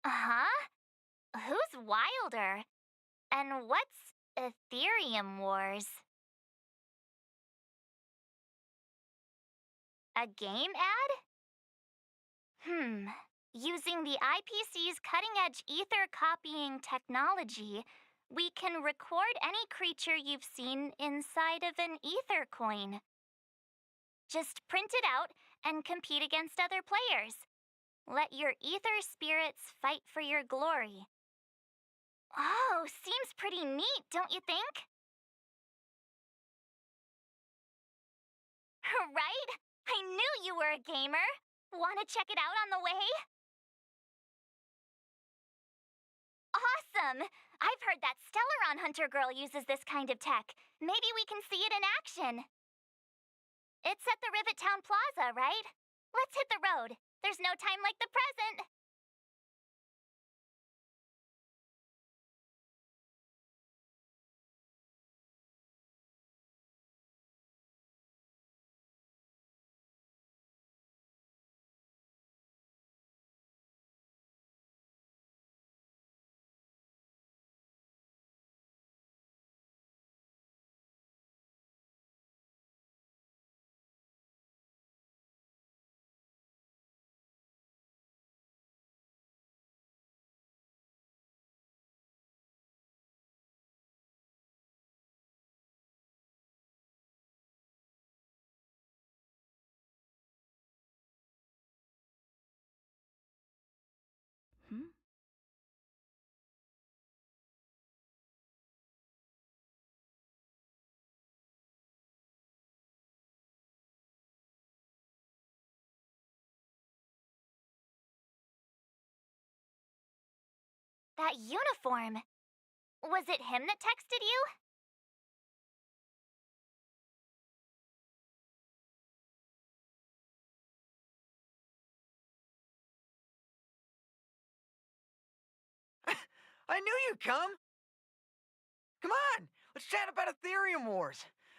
Huh? Who's wilder? And what's Aetherium Wars? A game ad? Using the IPC's cutting-edge ether copying technology, we can record any creature you've seen inside of an ether coin. Just print it out and compete against other players. Let your ether spirits fight for your glory. Oh, seems pretty neat, don't you think? Right? I knew you were a gamer. Want to check it out on the way? Awesome! I've heard that Stellaron Hunter girl uses this kind of tech. Maybe we can see it in action. It's at the Rivet Town Plaza, right? Let's hit the road. There's no time like the present. Hmm? That uniform. Was it him that texted you? I knew you'd come! Come on, let's chat about Aetherium Wars.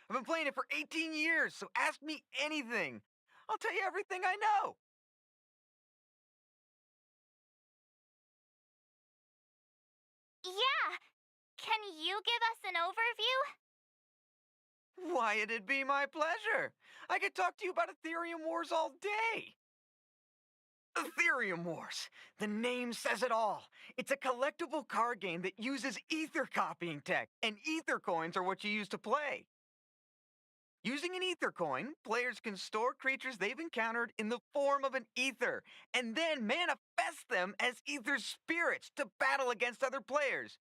I've been playing it for 18 years, so ask me anything. I'll tell you everything I know. Yeah. Can you give us an overview? Why, it'd be my pleasure. I could talk to you about Aetherium Wars all day. Aetherium Wars. The name says it all. It's a collectible card game that uses ether copying tech, and ether coins are what you use to play. Using an ether coin, players can store creatures they've encountered in the form of an ether, and then manifest them as ether spirits to battle against other players.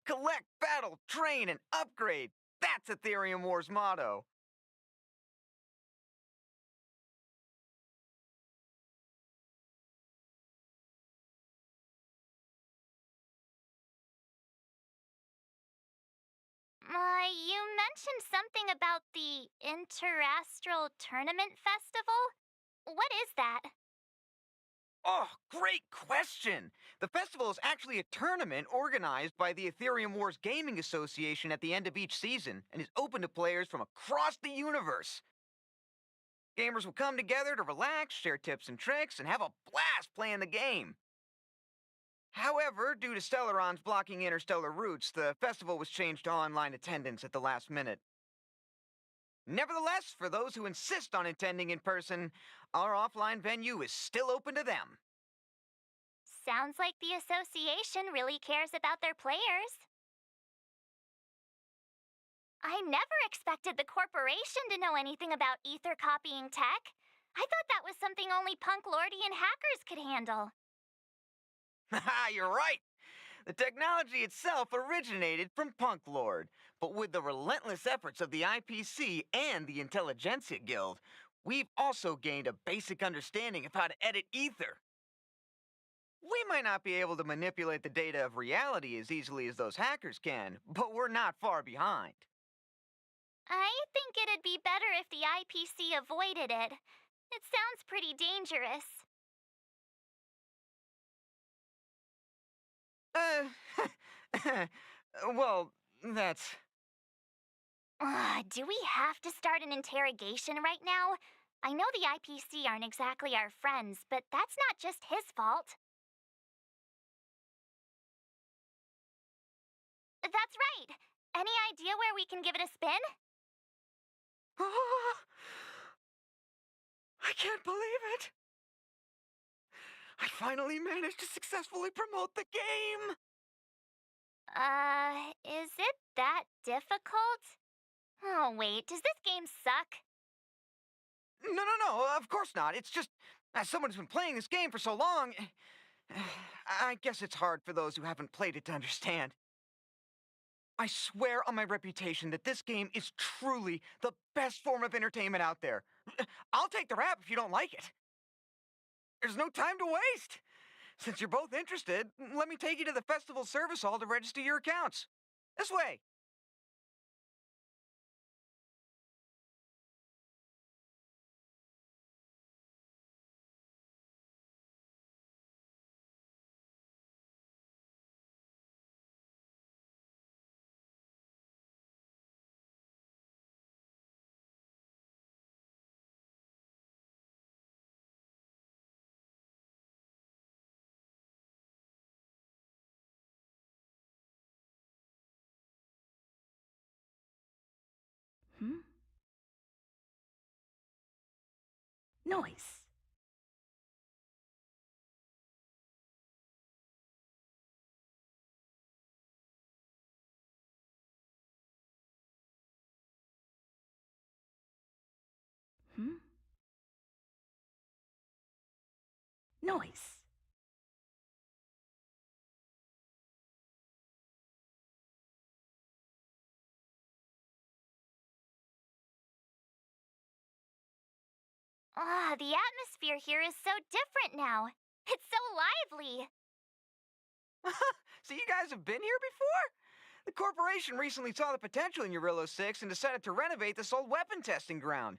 Collect, battle, train, and upgrade. That's Aetherium Wars' motto. You mentioned something about the Interastral Tournament Festival? What is that? Oh, great question! The festival is actually a tournament organized by the Aetherium Wars Gaming Association at the end of each season and is open to players from across the universe. Gamers will come together to relax, share tips and tricks, and have a blast playing the game. However, due to Stellarons blocking interstellar routes, the festival was changed to online attendance at the last minute. Nevertheless, for those who insist on attending in person, our offline venue is still open to them. Sounds like the association really cares about their players. I never expected the corporation to know anything about ether copying tech. I thought that was something only punk lordy and hackers could handle. Haha, you're right! The technology itself originated from Punk Lord, but with the relentless efforts of the IPC and the Intelligentsia Guild, we've also gained a basic understanding of how to edit ether. We might not be able to manipulate the data of reality as easily as those hackers can, but we're not far behind. I think it'd be better if the IPC avoided it. It sounds pretty dangerous. Well, that's... Do we have to start an interrogation right now? I know the IPC aren't exactly our friends, but that's not just his fault. That's right! Any idea where we can give it a spin? I can't believe it! I finally managed to successfully promote the game! Is it that difficult? Oh, wait, does this game suck? No, of course not. It's just, as someone who's been playing this game for so long, I guess it's hard for those who haven't played it to understand. I swear on my reputation that this game is truly the best form of entertainment out there. I'll take the rap if you don't like it. There's no time to waste. Since you're both interested, let me take you to the festival service hall to register your accounts. This way. Hmm? Noise. Hmm? Noise. The atmosphere here is so different now. It's so lively. So you guys have been here before? The corporation recently saw the potential in Urilla 6 and decided to renovate this old weapon testing ground.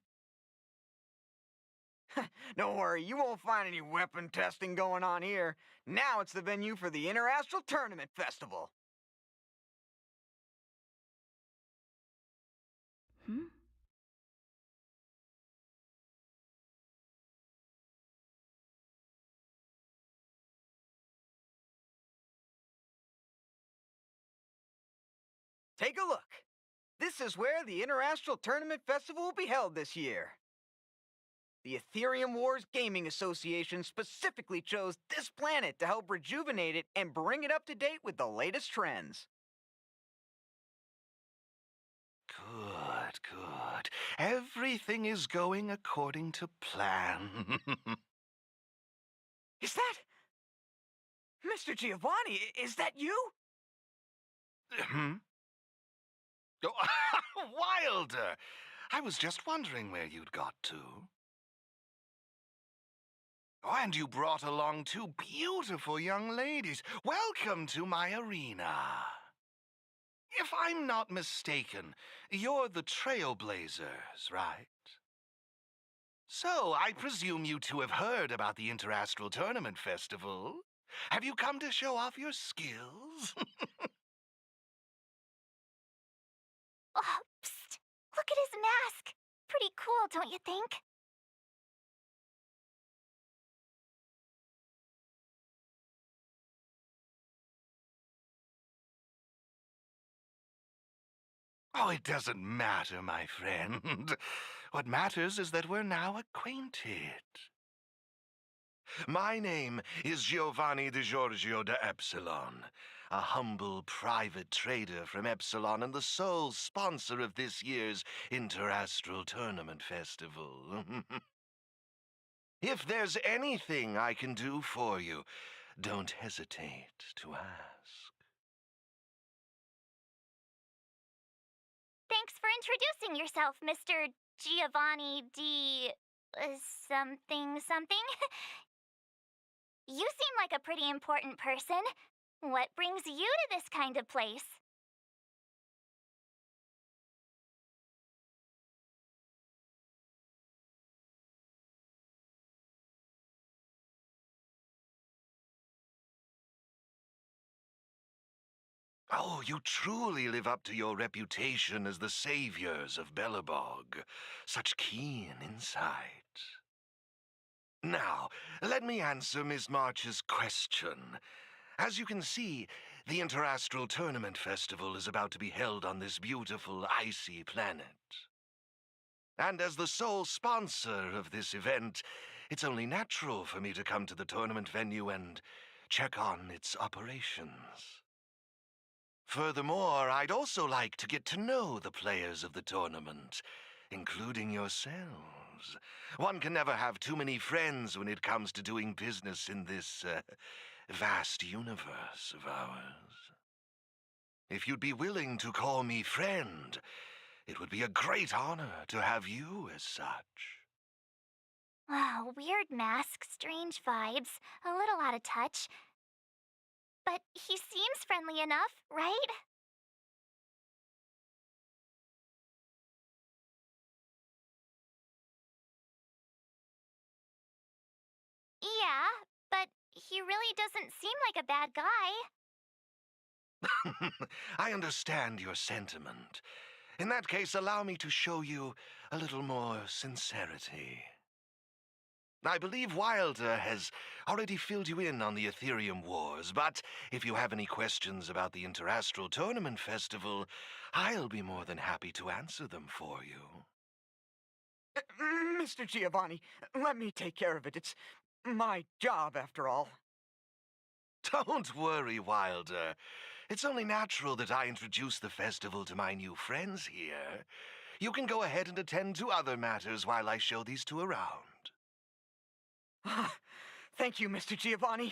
Don't worry, you won't find any weapon testing going on here. Now it's the venue for the Interastral Tournament Festival. Hmm? Take a look. This is where the Interastral Tournament Festival will be held this year. The Aetherium Wars Gaming Association specifically chose this planet to help rejuvenate it and bring it up to date with the latest trends. Good. Everything is going according to plan. Is that... Mr. Giovanni, is that you? Hmm? Oh, Wilder! I was just wondering where you'd got to. Oh, and you brought along two beautiful young ladies. Welcome to my arena. If I'm not mistaken, you're the Trailblazers, right? So, I presume you two have heard about the Interastral Tournament Festival. Have you come to show off your skills? Oh, psst! Look at his mask! Pretty cool, don't you think? Oh, it doesn't matter, my friend. What matters is that we're now acquainted. My name is Giovanni Di Giorgio de Epsilon, a humble private trader from Epsilon and the sole sponsor of this year's Interastral Tournament Festival. If there's anything I can do for you, don't hesitate to ask. Thanks for introducing yourself, Mr. Giovanni D. Something. You seem like a pretty important person. What brings you to this kind of place? Oh, you truly live up to your reputation as the saviors of Belobog. Such keen insight. Now, let me answer Ms. March's question. As you can see, the Interastral Tournament Festival is about to be held on this beautiful, icy planet. And as the sole sponsor of this event, it's only natural for me to come to the tournament venue and check on its operations. Furthermore, I'd also like to get to know the players of the tournament, including yourselves. One can never have too many friends when it comes to doing business in this vast universe of ours. If you'd be willing to call me friend, it would be a great honor to have you as such. Oh, weird mask, strange vibes, a little out of touch. But he seems friendly enough, right? Yeah, but he really doesn't seem like a bad guy. I understand your sentiment. In that case, allow me to show you a little more sincerity. I believe Wilder has already filled you in on the Aetherium Wars, but if you have any questions about the Interastral Tournament Festival, I'll be more than happy to answer them for you. Mr. Giovanni, let me take care of it. It's my job, after all. Don't worry, Wilder. It's only natural that I introduce the festival to my new friends here. You can go ahead and attend to other matters while I show these two around. Thank you, Mr. Giovanni.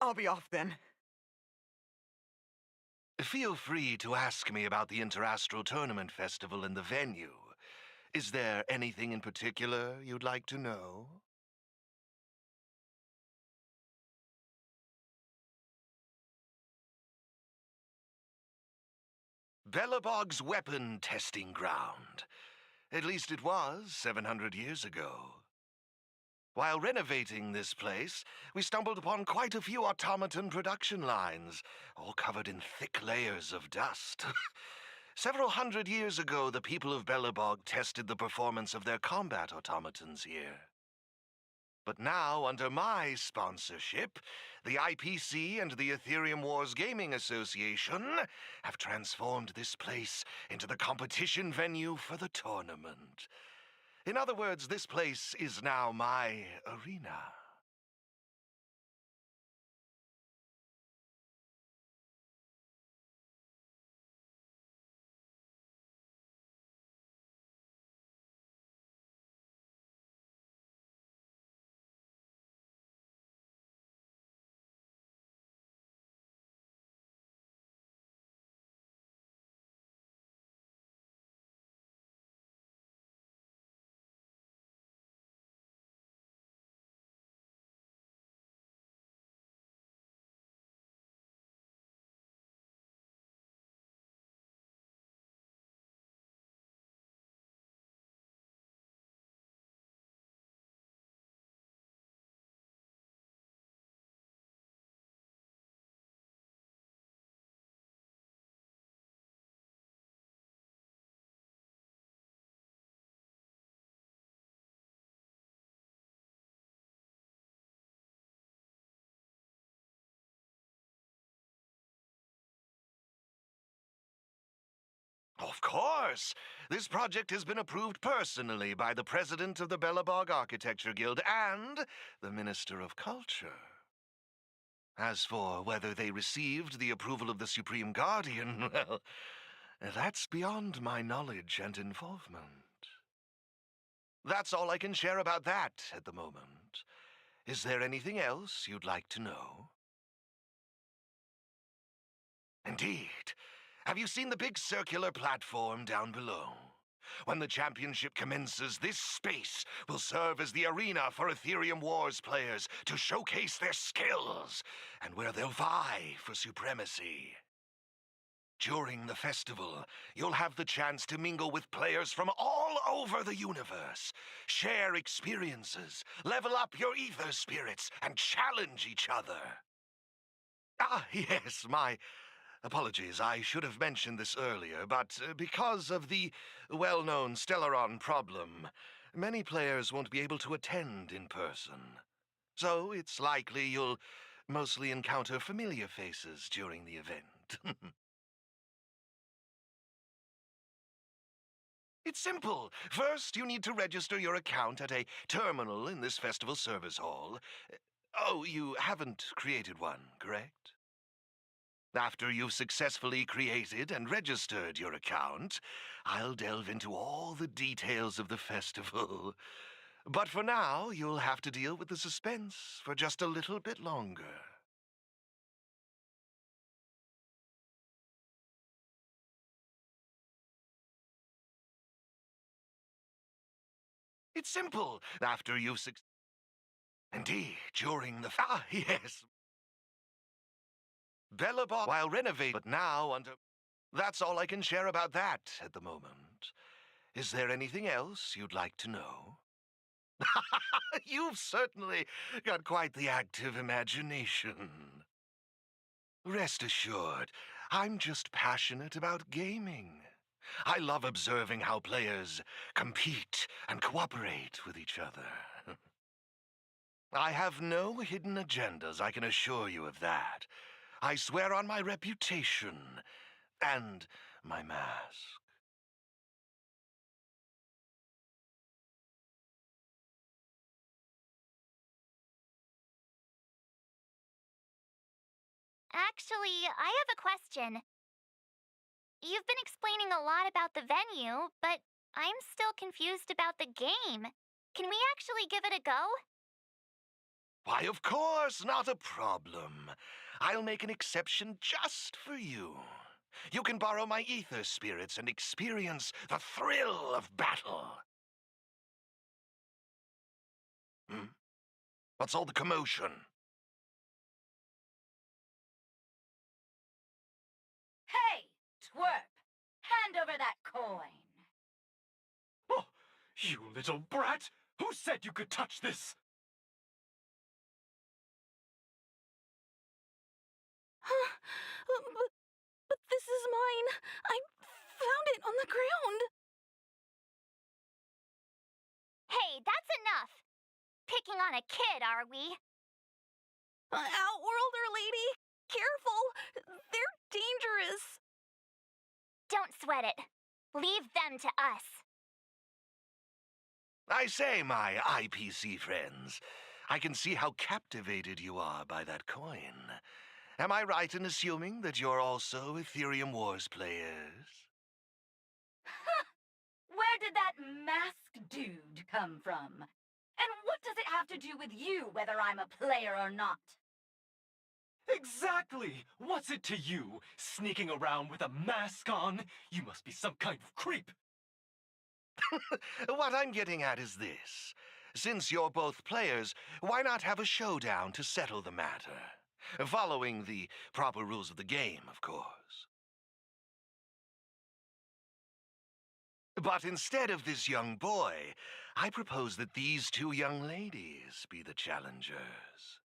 I'll be off then. Feel free to ask me about the Interastral Tournament Festival and the venue. Is there anything in particular you'd like to know? Belobog's weapon testing ground. At least it was 700 years ago. While renovating this place, we stumbled upon quite a few automaton production lines, all covered in thick layers of dust. Several hundred years ago, the people of Belobog tested the performance of their combat automatons here. But now, under my sponsorship, the IPC and the Aetherium Wars Gaming Association have transformed this place into the competition venue for the tournament. In other words, this place is now my arena. Of course! This project has been approved personally by the president of the Belobog Architecture Guild and the Minister of Culture. As for whether they received the approval of the Supreme Guardian, well, that's beyond my knowledge and involvement. That's all I can share about that at the moment. Is there anything else you'd like to know? Indeed. Have you seen the big circular platform down below? When the championship commences, this space will serve as the arena for Aetherium Wars players to showcase their skills and where they'll vie for supremacy. During the festival, you'll have the chance to mingle with players from all over the universe, share experiences, level up your ether spirits, and challenge each other. Ah, yes, my Apologies, I should have mentioned this earlier, but because of the well-known Stellaron problem, many players won't be able to attend in person. So it's likely you'll mostly encounter familiar faces during the event. It's simple. First, you need to register your account at a terminal in this festival service hall. Oh, you haven't created one, correct? After you've successfully created and registered your account, I'll delve into all the details of the festival. But for now, you'll have to deal with the suspense for just a little bit longer. It's simple. After you've Indeed, during the yes. Bellabot while renovate, but now under... That's all I can share about that at the moment. Is there anything else you'd like to know? You've certainly got quite the active imagination. Rest assured, I'm just passionate about gaming. I love observing how players compete and cooperate with each other. I have no hidden agendas, I can assure you of that. I swear on my reputation and my mask. Actually, I have a question. You've been explaining a lot about the venue, but I'm still confused about the game. Can we actually give it a go? Why, of course, not a problem. I'll make an exception just for you. You can borrow my ether spirits and experience the thrill of battle. Hmm? What's all the commotion? Hey, twerp! Hand over that coin! Oh, you little brat! Who said you could touch this? But this is mine. I found it on the ground. Hey, that's enough! Picking on a kid, are we? Outworlder lady, careful. They're dangerous. Don't sweat it. Leave them to us. I say, my IPC friends, I can see how captivated you are by that coin. Am I right in assuming that you're also Aetherium Wars players? Where did that masked dude come from? And what does it have to do with you, whether I'm a player or not? Exactly! What's it to you, sneaking around with a mask on? You must be some kind of creep. What I'm getting at is this. Since you're both players, why not have a showdown to settle the matter? Following the proper rules of the game, of course. But instead of this young boy, I propose that these two young ladies be the challengers.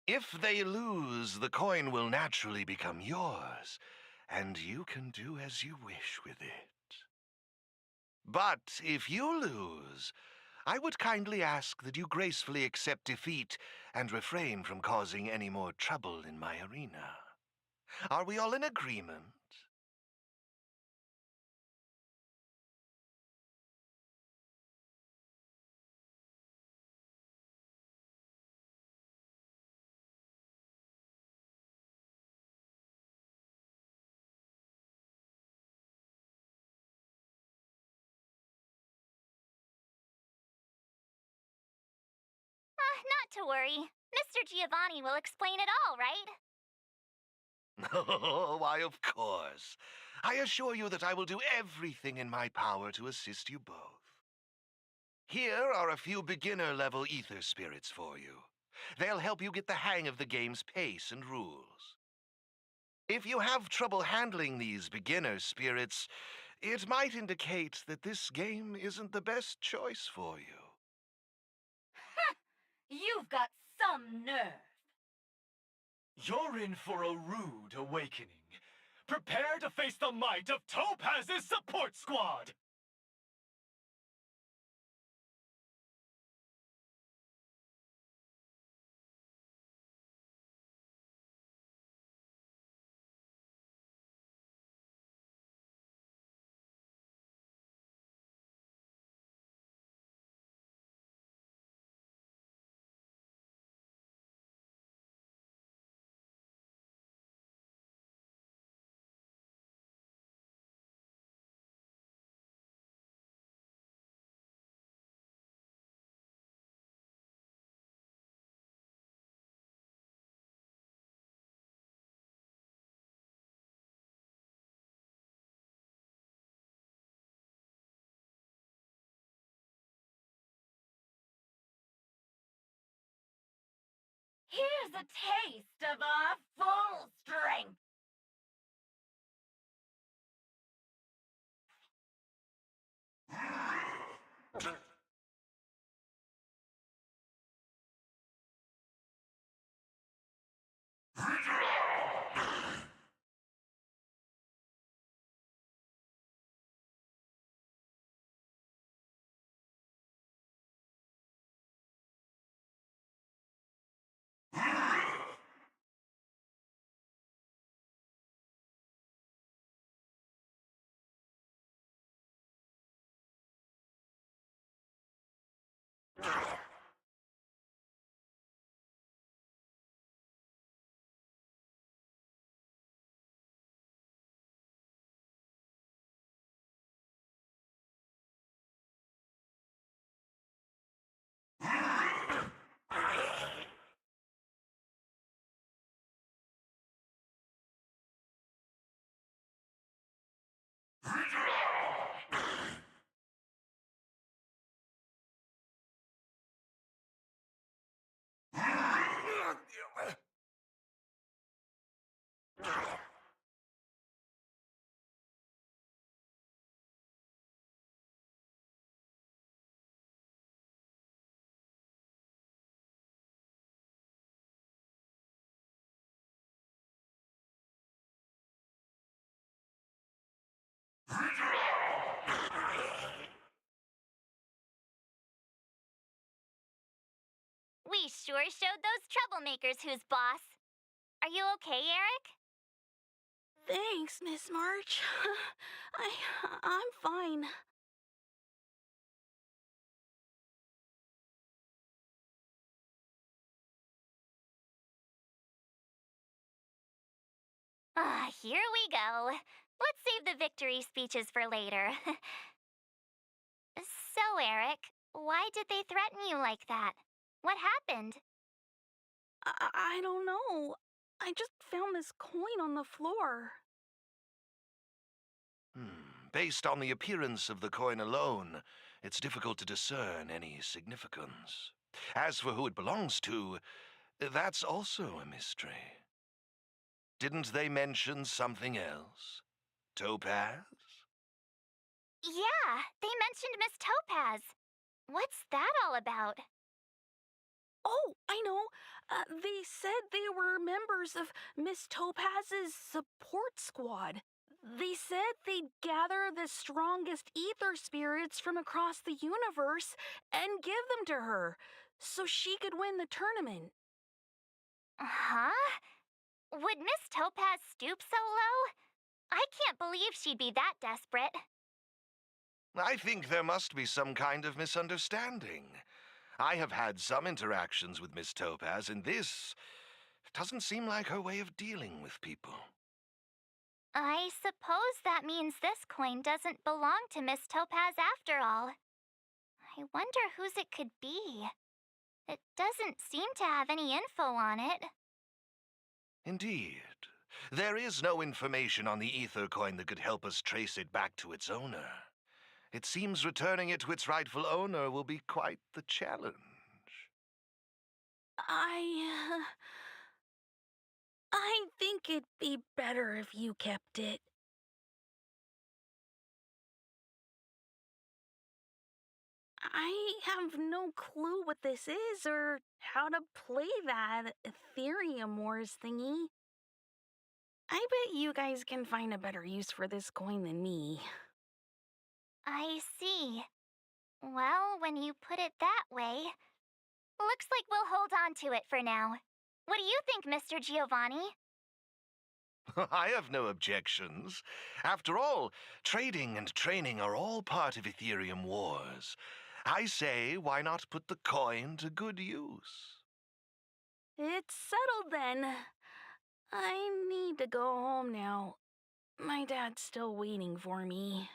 If they lose, the coin will naturally become yours, and you can do as you wish with it. But if you lose, I would kindly ask that you gracefully accept defeat and refrain from causing any more trouble in my arena. Are we all in agreement? Not to worry. Mr. Giovanni will explain it all, right? Oh, why, of course. I assure you that I will do everything in my power to assist you both. Here are a few beginner-level ether spirits for you. They'll help you get the hang of the game's pace and rules. If you have trouble handling these beginner spirits, it might indicate that this game isn't the best choice for you. You've got some nerve. You're in for a rude awakening. Prepare to face the might of Topaz's support squad! Here's a taste of our full strength. We sure showed those troublemakers who's boss. Are you okay, Eric? Thanks, Miss March. I'm fine. Here we go. Let's save the victory speeches for later. So, Eric, why did they threaten you like that? What happened? I don't know. I just found this coin on the floor. Based on the appearance of the coin alone, it's difficult to discern any significance. As for who it belongs to, that's also a mystery. Didn't they mention something else? Topaz? Yeah, they mentioned Miss Topaz. What's that all about? Oh, I know. They said they were members of Miss Topaz's support squad. They said they'd gather the strongest ether spirits from across the universe and give them to her so she could win the tournament. Huh? Would Miss Topaz stoop so low? I can't believe she'd be that desperate. I think there must be some kind of misunderstanding. I have had some interactions with Miss Topaz, and this doesn't seem like her way of dealing with people. I suppose that means this coin doesn't belong to Miss Topaz after all. I wonder whose it could be. It doesn't seem to have any info on it. Indeed. There is no information on the ether coin that could help us trace it back to its owner. It seems returning it to its rightful owner will be quite the challenge. I think it'd be better if you kept it. I have no clue what this is or how to play that Aetherium Wars thingy. I bet you guys can find a better use for this coin than me. I see. Well, when you put it that way, looks like we'll hold on to it for now. What do you think, Mr. Giovanni? I have no objections. After all, trading and training are all part of Aetherium Wars. I say, why not put the coin to good use? It's settled then. I need to go home now. My dad's still waiting for me.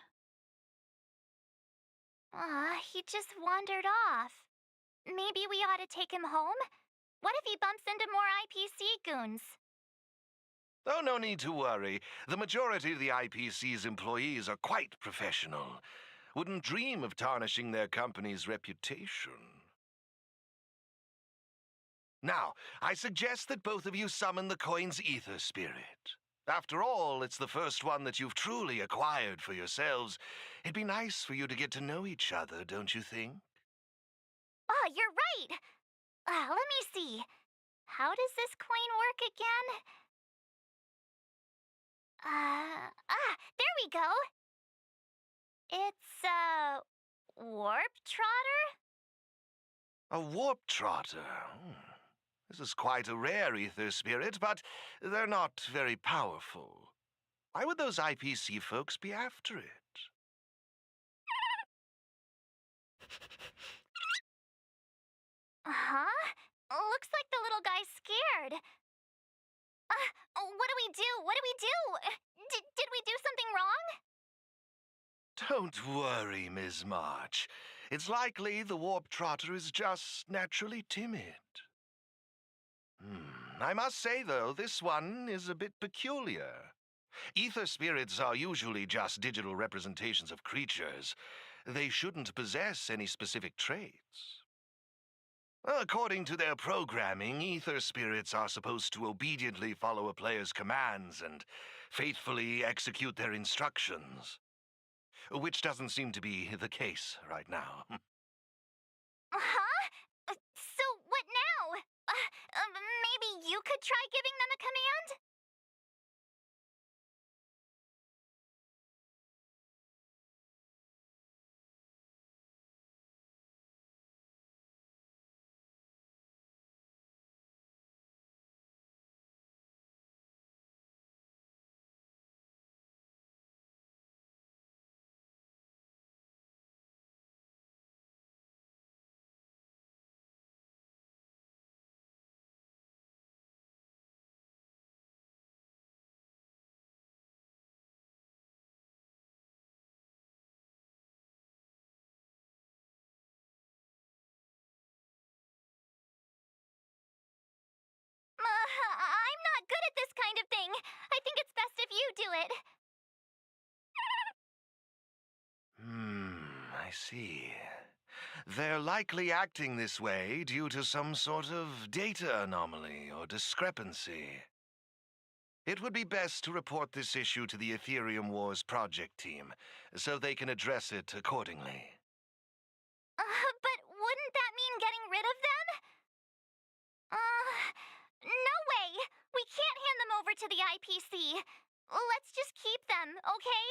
He just wandered off. Maybe we ought to take him home? What if he bumps into more IPC goons? Oh, no need to worry. The majority of the IPC's employees are quite professional. Wouldn't dream of tarnishing their company's reputation. Now, I suggest that both of you summon the coin's ether spirit. After all, it's the first one that you've truly acquired for yourselves. It'd be nice for you to get to know each other, don't you think? Oh, you're right! Let me see. How does this coin work again? There we go! It's a warp trotter? A warp trotter. This is quite a rare ether spirit, but they're not very powerful. Why would those IPC folks be after it? Huh? Looks like the little guy's scared. What do we do? What do we do? Did we do something wrong? Don't worry, Ms. March. It's likely the warp trotter is just naturally timid. I must say, though, this one is a bit peculiar. Ether spirits are usually just digital representations of creatures. They shouldn't possess any specific traits. According to their programming, ether spirits are supposed to obediently follow a player's commands and faithfully execute their instructions. Which doesn't seem to be the case right now. Huh? So what now? Maybe you could try giving them a command? I'm not good at this kind of thing. I think it's best if you do it. I see. They're likely acting this way due to some sort of data anomaly or discrepancy. It would be best to report this issue to the Aetherium Wars project team, so they can address it accordingly. But wouldn't that mean getting rid of them? No way! We can't hand them over to the IPC. Let's just keep them, okay?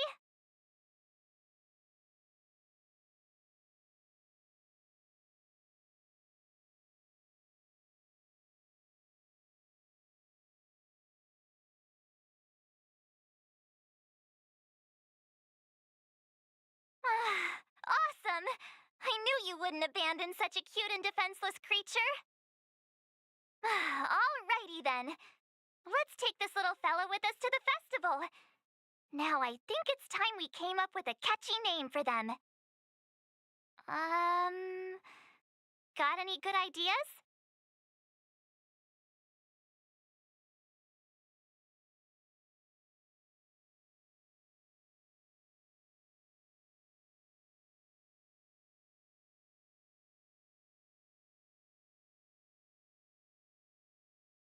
Awesome! I knew you wouldn't abandon such a cute and defenseless creature. Alrighty then. Let's take this little fella with us to the festival. Now I think it's time we came up with a catchy name for them. Got any good ideas?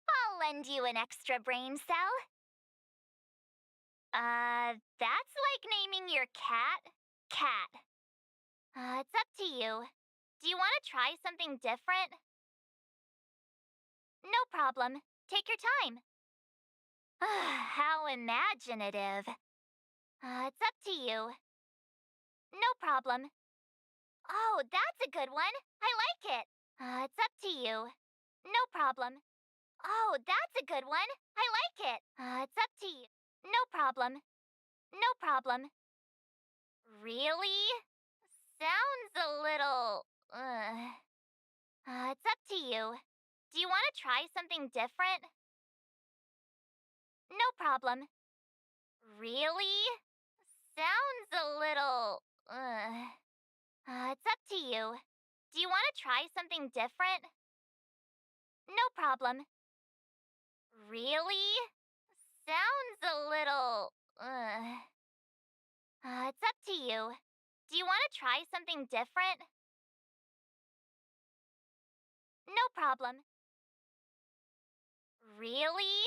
I'll lend you an extra brain cell. That's like naming your cat, Cat. It's up to you. Do you want to try something different? No problem. Take your time. How imaginative. It's up to you. No problem. Oh, that's a good one. I like it. It's up to you. No problem. Oh, that's a good one. I like it. It's up to you. No problem. No problem. Really? Sounds a little. It's up to you. Do you want to try something different? No problem. Really? Sounds a little. It's up to you. Do you want to try something different? No problem. Really? Sounds a little. It's up to you. Do you want to try something different? No problem. Really?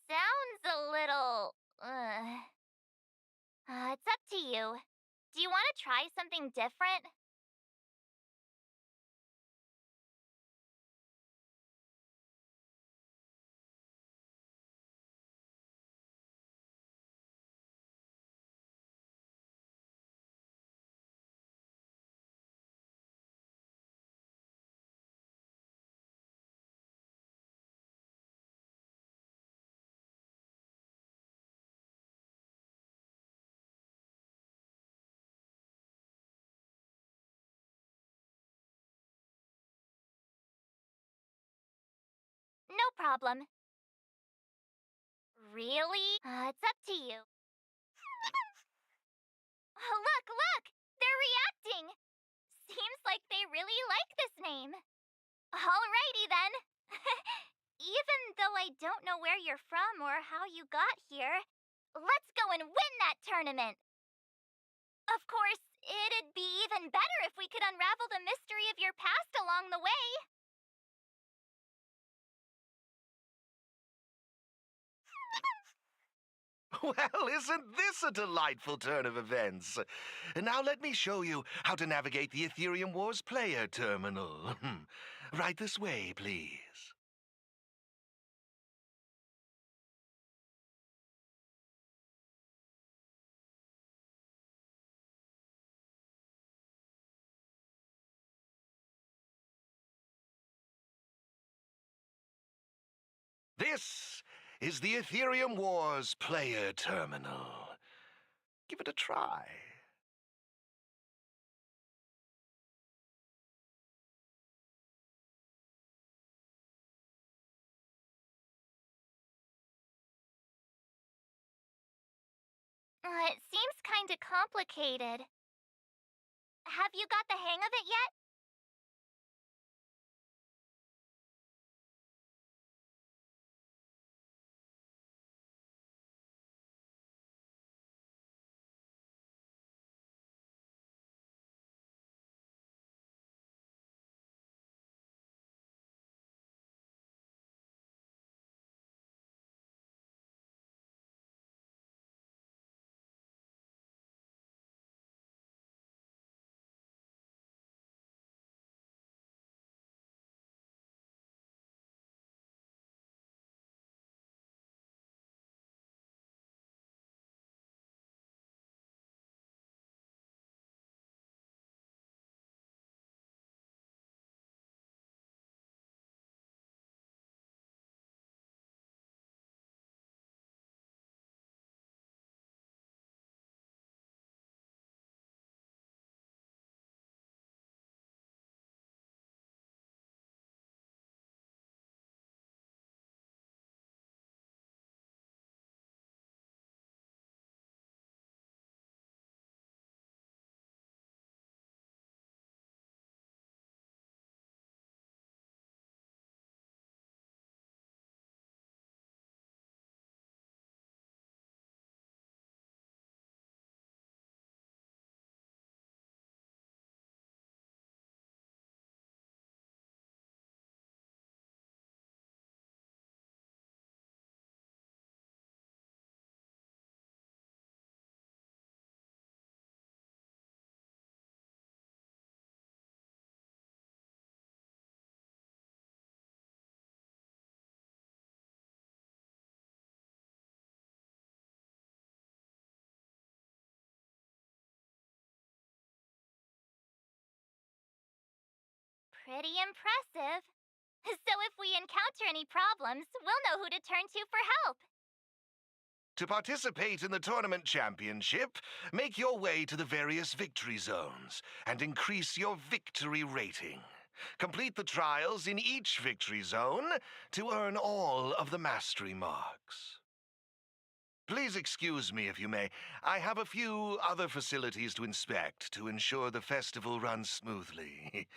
Sounds a little. It's up to you. Do you want to try something different? No problem. Really? It's up to you. Look, look! They're reacting! Seems like they really like this name. Alrighty then. Even though I don't know where you're from or how you got here, let's go and win that tournament! Of course, it'd be even better if we could unravel the mystery of your past along the way. Well, isn't this a delightful turn of events? Now let me show you how to navigate the Aetherium Wars player terminal. Right this way, please. This is the Aetherium Wars player terminal. Give it a try. It seems kinda complicated. Have you got the hang of it yet? Pretty impressive. So if we encounter any problems, we'll know who to turn to for help. To participate in the tournament championship, make your way to the various victory zones and increase your victory rating. Complete the trials in each victory zone to earn all of the mastery marks. Please excuse me if you may. I have a few other facilities to inspect to ensure the festival runs smoothly.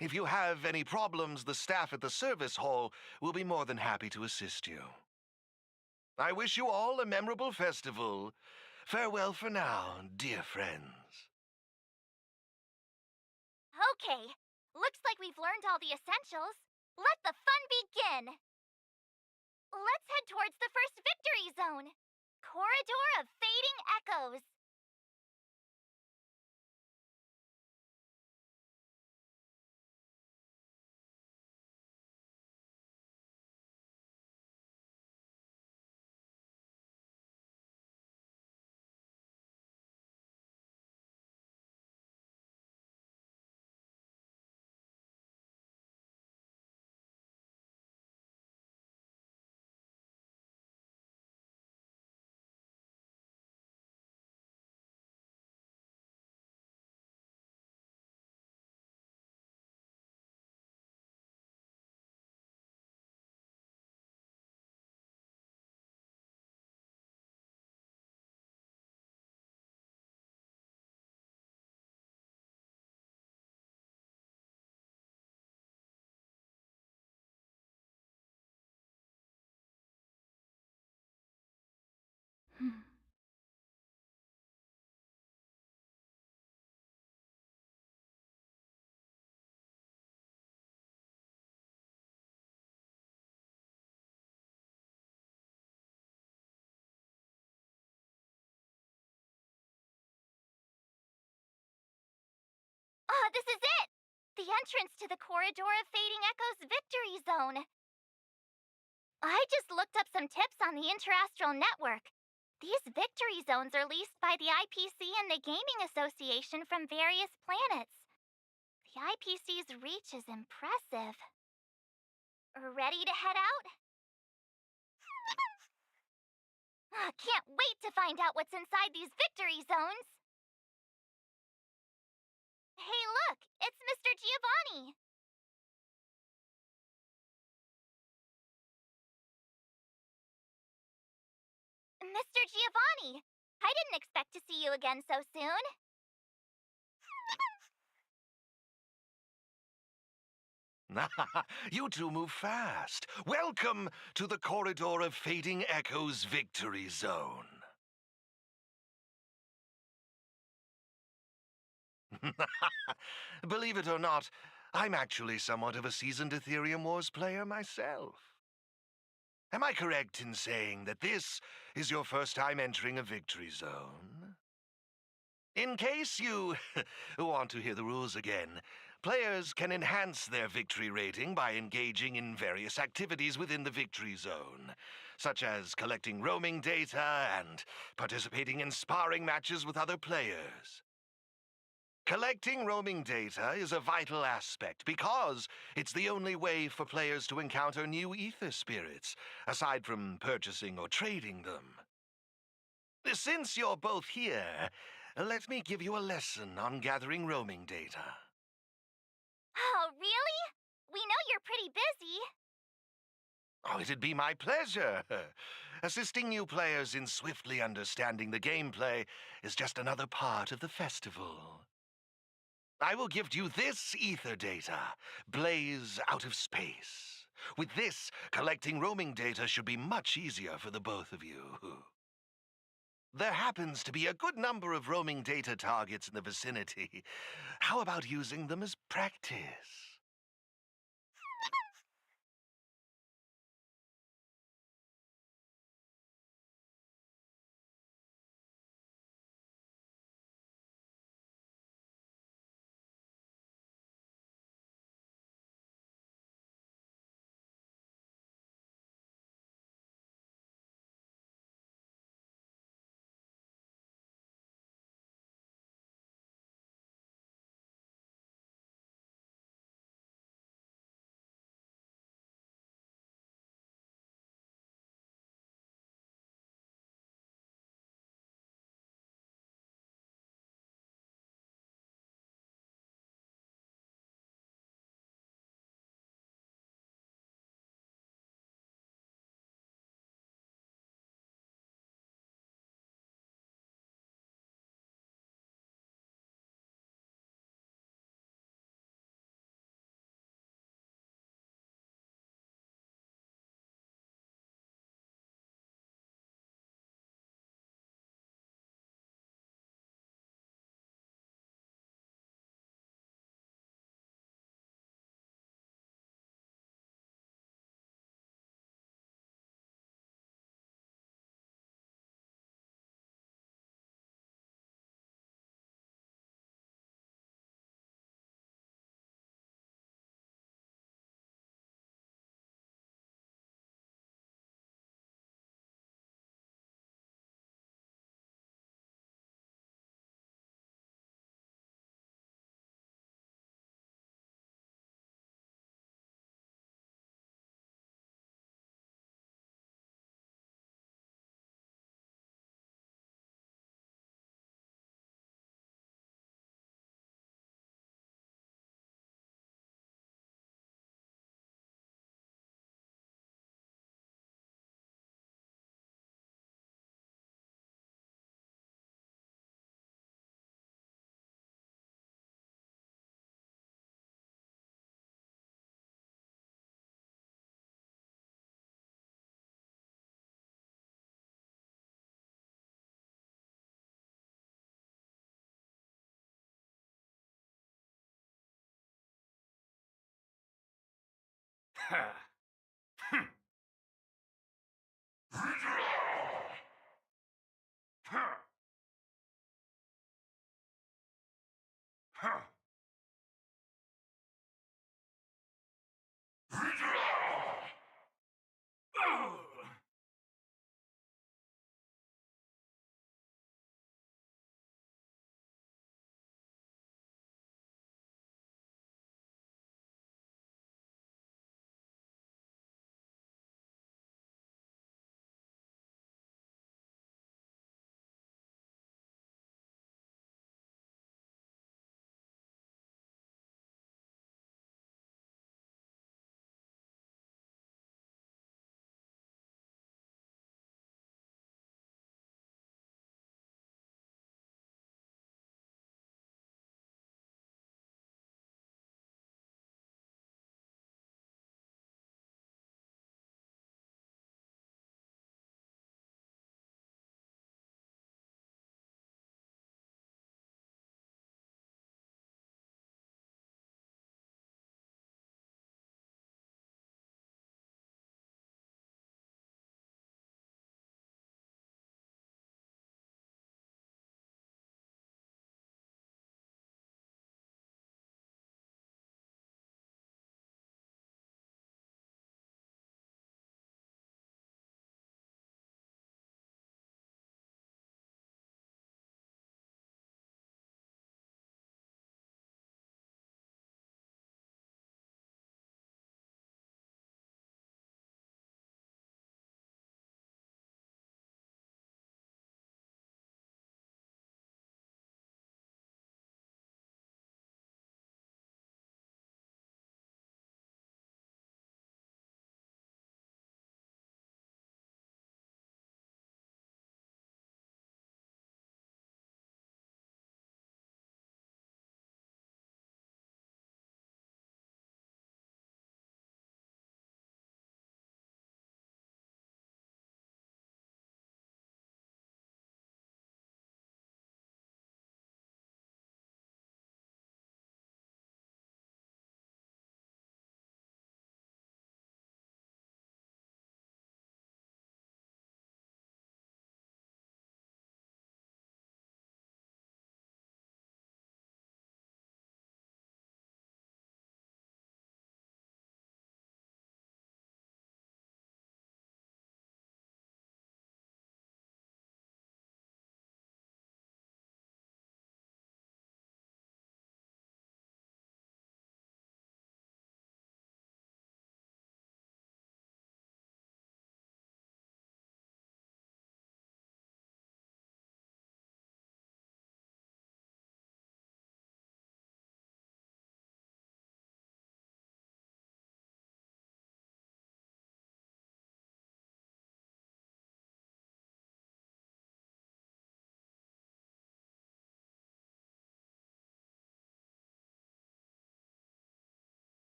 If you have any problems, the staff at the service hall will be more than happy to assist you. I wish you all a memorable festival. Farewell for now, dear friends. Okay, looks like we've learned all the essentials. Let the fun begin! Let's head towards the first victory zone. Corridor of Fading Echoes. This is it! The entrance to the Corridor of Fading Echoes Victory Zone. I just looked up some tips on the Interastral Network. These victory zones are leased by the IPC and the Gaming Association from various planets. The IPC's reach is impressive. Ready to head out? Can't wait to find out what's inside these victory zones! Hey look, it's Mr. Giovanni! Mr. Giovanni, I didn't expect to see you again so soon. You two move fast. Welcome to the Corridor of Fading Echoes Victory Zone. Believe it or not, I'm actually somewhat of a seasoned Aetherium Wars player myself. Am I correct in saying that this is your first time entering a victory zone? In case you want to hear the rules again, players can enhance their victory rating by engaging in various activities within the victory zone, such as collecting roaming data and participating in sparring matches with other players. Collecting roaming data is a vital aspect because it's the only way for players to encounter new ether spirits, aside from purchasing or trading them. Since you're both here, let me give you a lesson on gathering roaming data. Oh, really? We know you're pretty busy. Oh, it'd be my pleasure. Assisting new players in swiftly understanding the gameplay is just another part of the festival. I will gift you this ether data, Blaze Out of Space. With this, collecting roaming data should be much easier for the both of you. There happens to be a good number of roaming data targets in the vicinity. How about using them as practice?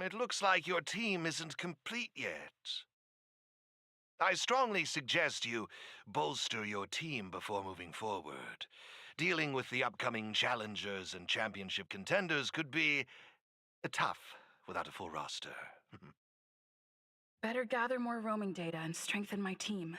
It looks like your team isn't complete yet. I strongly suggest you bolster your team before moving forward. Dealing with the upcoming challengers and championship contenders could be tough without a full roster. Better gather more roaming data and strengthen my team.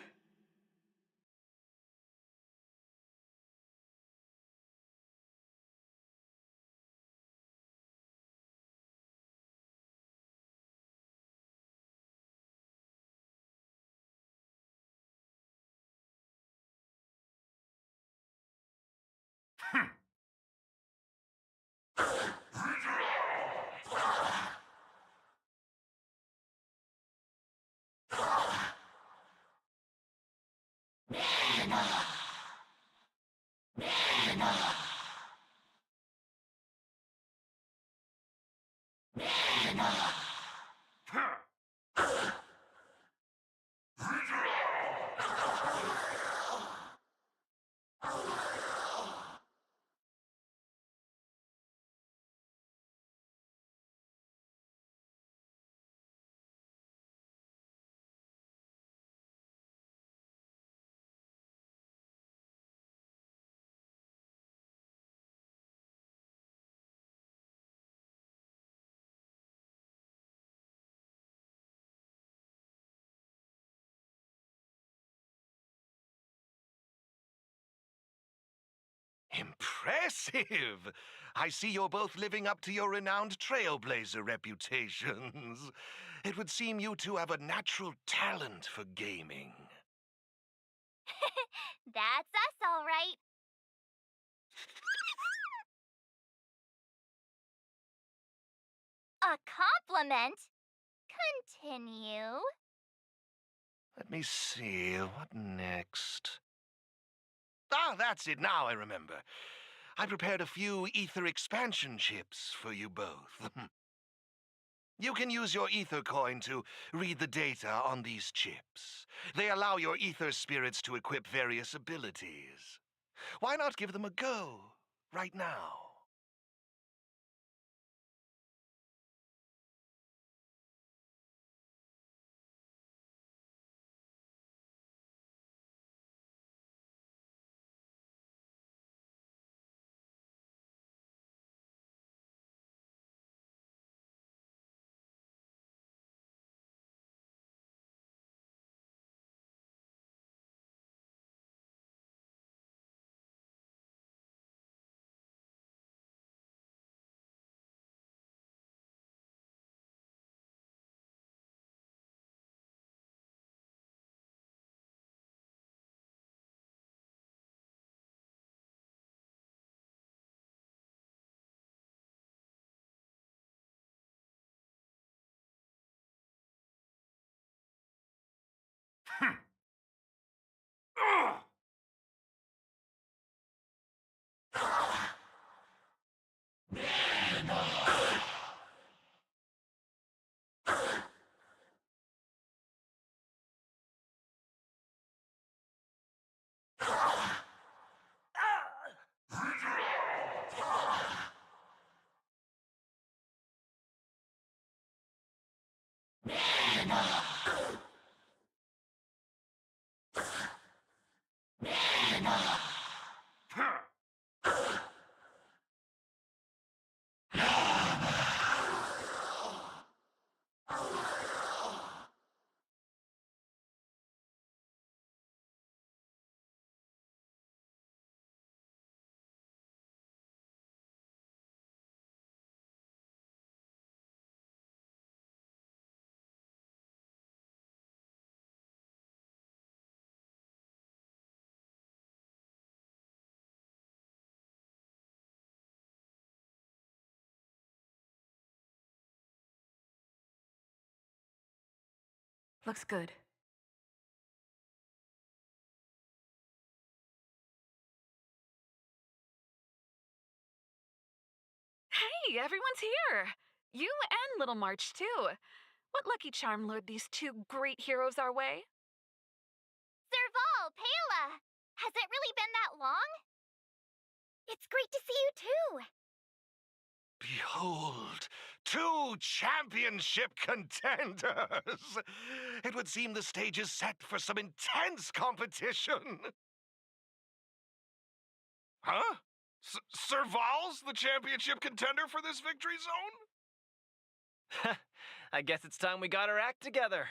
Impressive! I see you're both living up to your renowned trailblazer reputations. It would seem you two have a natural talent for gaming. That's us, all right. A compliment? Continue. Let me see, what next? Ah, that's it, now I remember. I prepared a few ether expansion chips for you both. You can use your ether coin to read the data on these chips. They allow your ether spirits to equip various abilities. Why not give them a go, right now? Looks good. Hey, everyone's here! You and Little March, too. What lucky charm lured these two great heroes our way? Serval, Pela! Has it really been that long? It's great to see you, too. Behold, 2 championship contenders! It would seem the stage is set for some intense competition. Huh? Serval's the championship contender for this victory zone? I guess it's time we got our act together.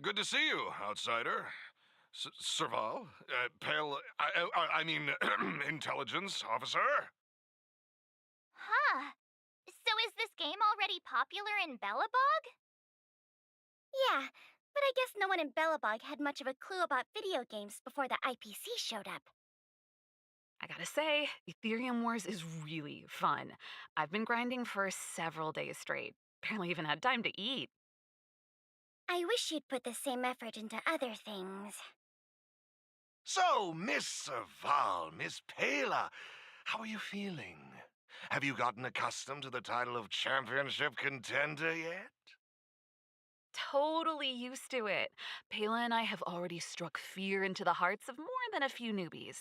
Good to see you, outsider. Serval? Pale... I mean, intelligence officer? Huh. So is this game already popular in Bellabog? Yeah, but I guess no one in Bellabog had much of a clue about video games before the IPC showed up. I gotta say, Aetherium Wars is really fun. I've been grinding for several days straight. Barely even had time to eat. I wish you'd put the same effort into other things. So, Miss Serval, Miss Pela, how are you feeling? Have you gotten accustomed to the title of championship contender yet? Totally used to it. Pela and I have already struck fear into the hearts of more than a few newbies.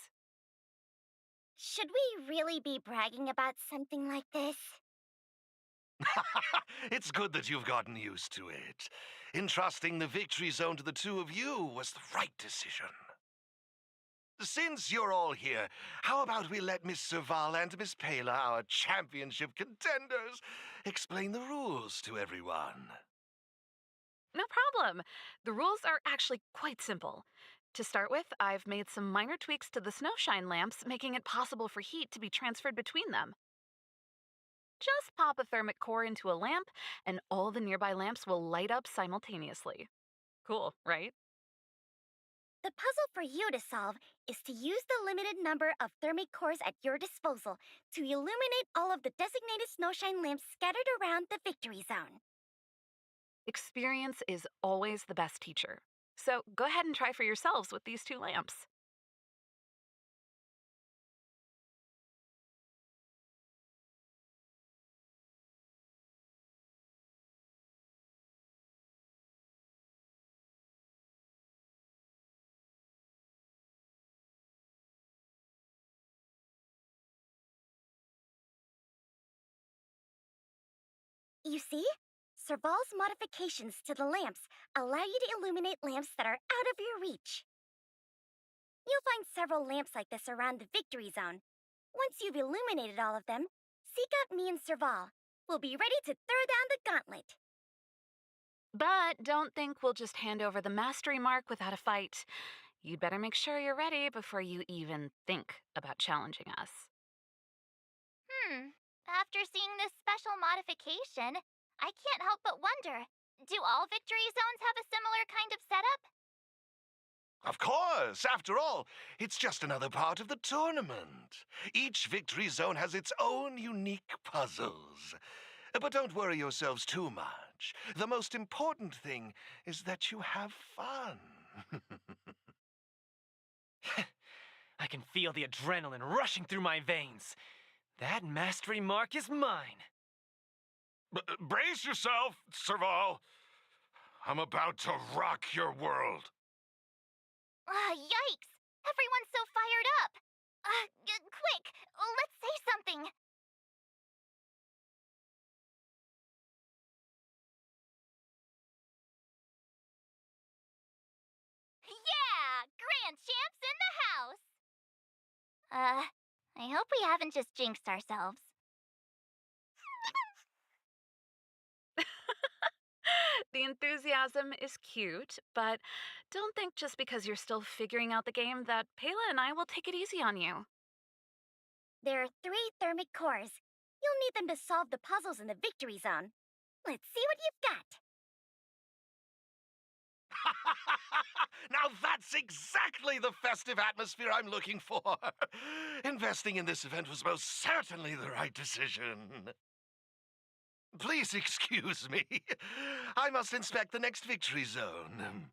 Should we really be bragging about something like this? It's good that you've gotten used to it. Entrusting the victory zone to the two of you was the right decision. Since you're all here, how about we let Miss Serval and Miss Pela, our championship contenders, explain the rules to everyone? No problem. The rules are actually quite simple. To start with, I've made some minor tweaks to the snowshine lamps, making it possible for heat to be transferred between them. Just pop a thermic core into a lamp, and all the nearby lamps will light up simultaneously. Cool, right? The puzzle for you to solve is to use the limited number of thermic cores at your disposal to illuminate all of the designated snowshine lamps scattered around the victory zone. Experience is always the best teacher. So go ahead and try for yourselves with these 2 lamps. You see? Serval's modifications to the lamps allow you to illuminate lamps that are out of your reach. You'll find several lamps like this around the victory zone. Once you've illuminated all of them, seek out me and Serval. We'll be ready to throw down the gauntlet. But don't think we'll just hand over the mastery mark without a fight. You'd better make sure you're ready before you even think about challenging us. After seeing this special modification, I can't help but wonder, do all victory zones have a similar kind of setup? Of course! After all, it's just another part of the tournament. Each victory zone has its own unique puzzles. But don't worry yourselves too much. The most important thing is that you have fun. I can feel the adrenaline rushing through my veins. That mastery mark is mine. Brace yourself, Serval. I'm about to rock your world. Yikes! Everyone's so fired up! Quick, let's say something! Yeah! Grand Champs in the house! I hope we haven't just jinxed ourselves. The enthusiasm is cute, but don't think just because you're still figuring out the game that Pela and I will take it easy on you. There are 3 thermic cores. You'll need them to solve the puzzles in the victory zone. Let's see what you've got. Now that's exactly the festive atmosphere I'm looking for. Invest investing in this event was most certainly the right decision. Please excuse me. I must inspect the next victory zone.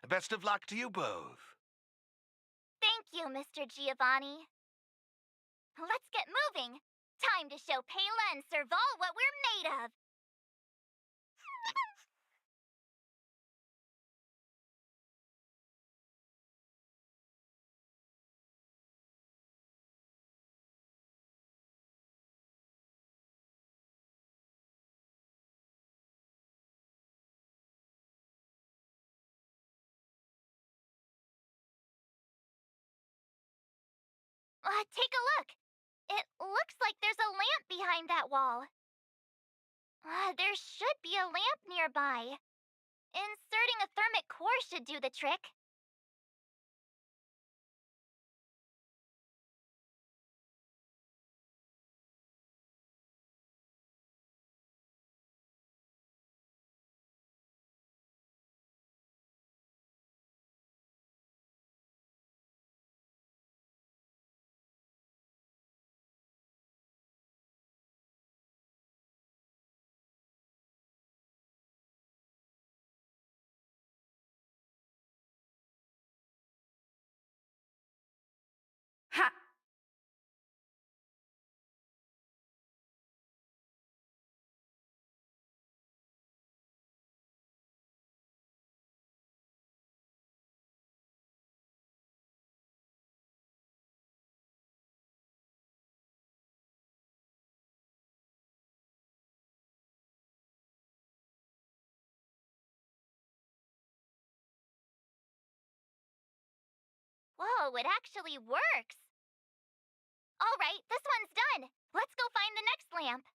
Best of luck to you both. Thank you, Mr. Giovanni. Let's get moving. Time to show Pela and Serval what we're made of. Take a look. It looks like there's a lamp behind that wall. There should be a lamp nearby. Inserting a thermic core should do the trick. Ha! Whoa, it actually works. All right, this one's done. Let's go find the next lamp.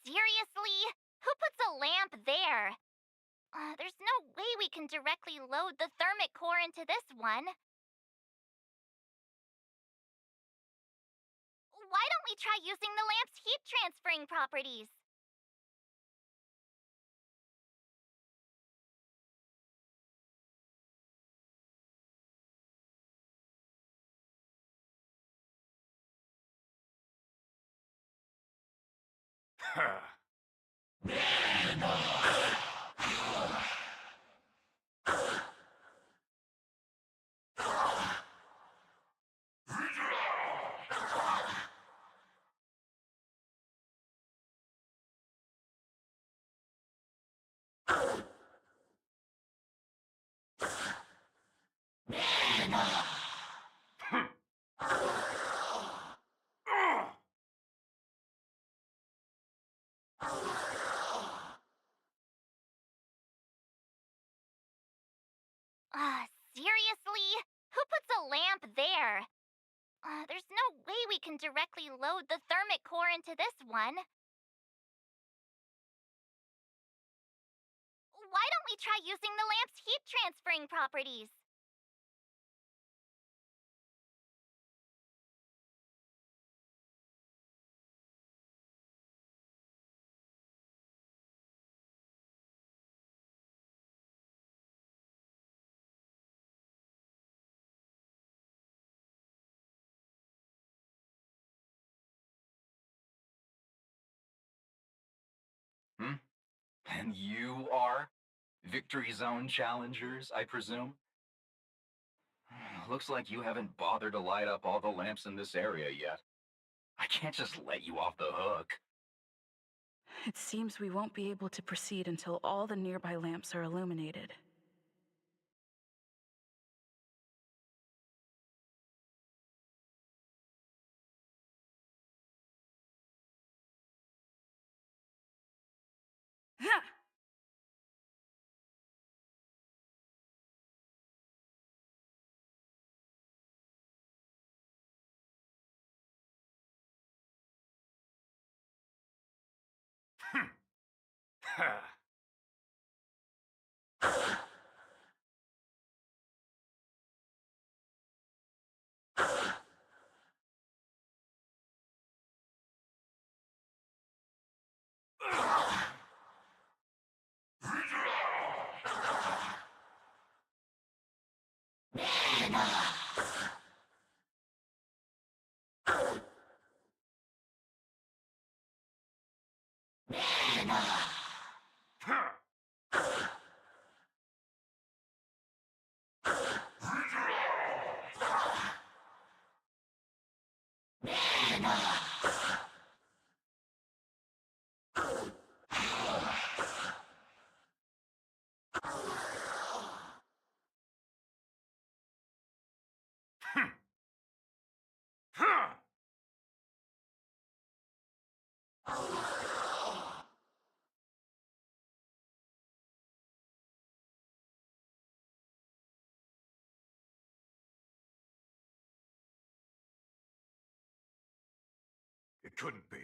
Seriously? Who puts a lamp there? There's no way we can directly load the thermic core into this one. Why don't we try using the lamp's heat transferring properties? Seriously? Who puts a lamp there? There's no way we can directly load the thermic core into this one. Why don't we try using the lamp's heat transferring properties? Hmm? And you are? Victory Zone challengers, I presume? Looks like you haven't bothered to light up all the lamps in this area yet. I can't just let you off the hook. It seems we won't be able to proceed until all the nearby lamps are illuminated. It couldn't be.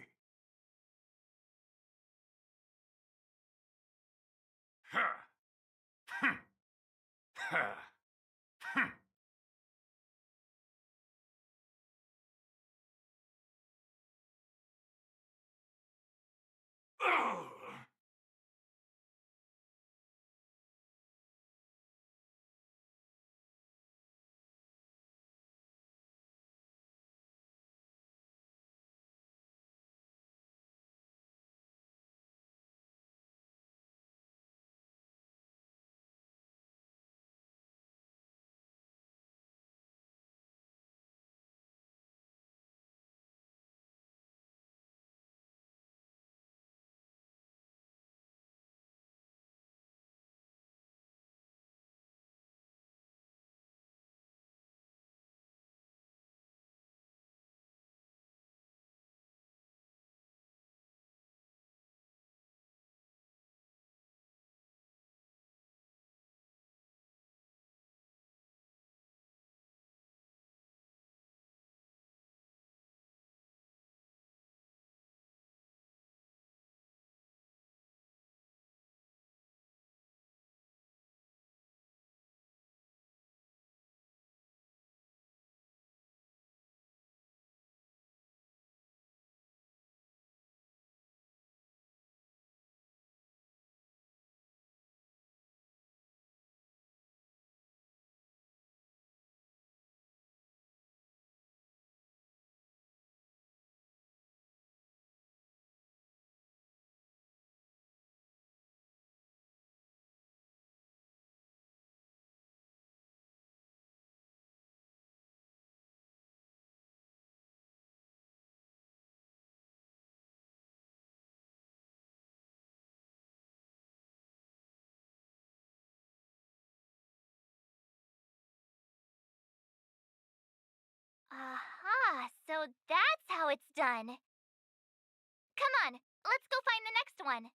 Aha, so that's how it's done. Come on, let's go find the next one.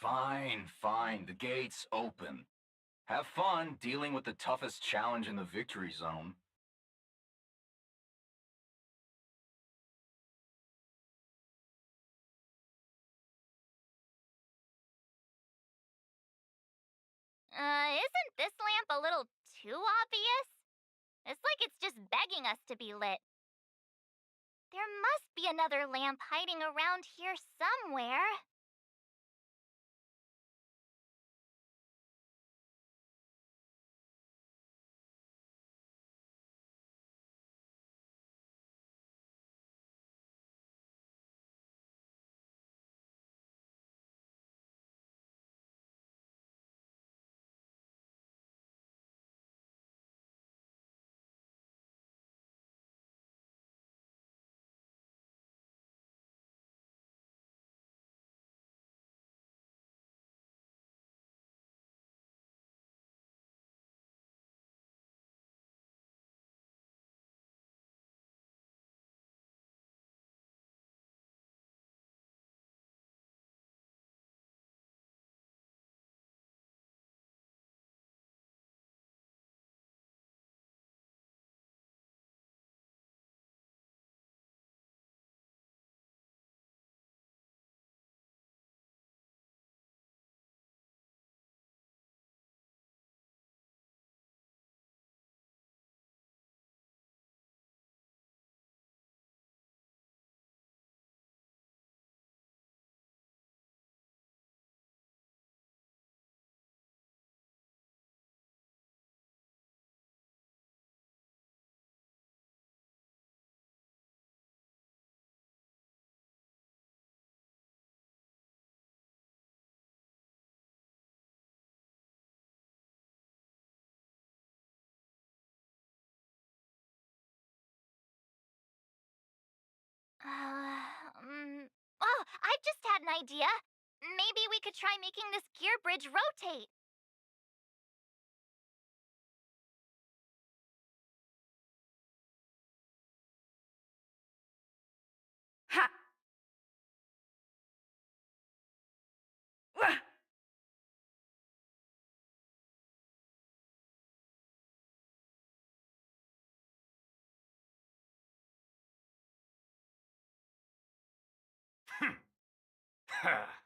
Fine, fine. The gate's open. Have fun dealing with the toughest challenge in the victory zone. Isn't this lamp a little too obvious? It's like it's just begging us to be lit. There must be another lamp hiding around here somewhere. Oh, I just had an idea. Maybe we could try making this gear bridge rotate. Ha! Wah! Ha!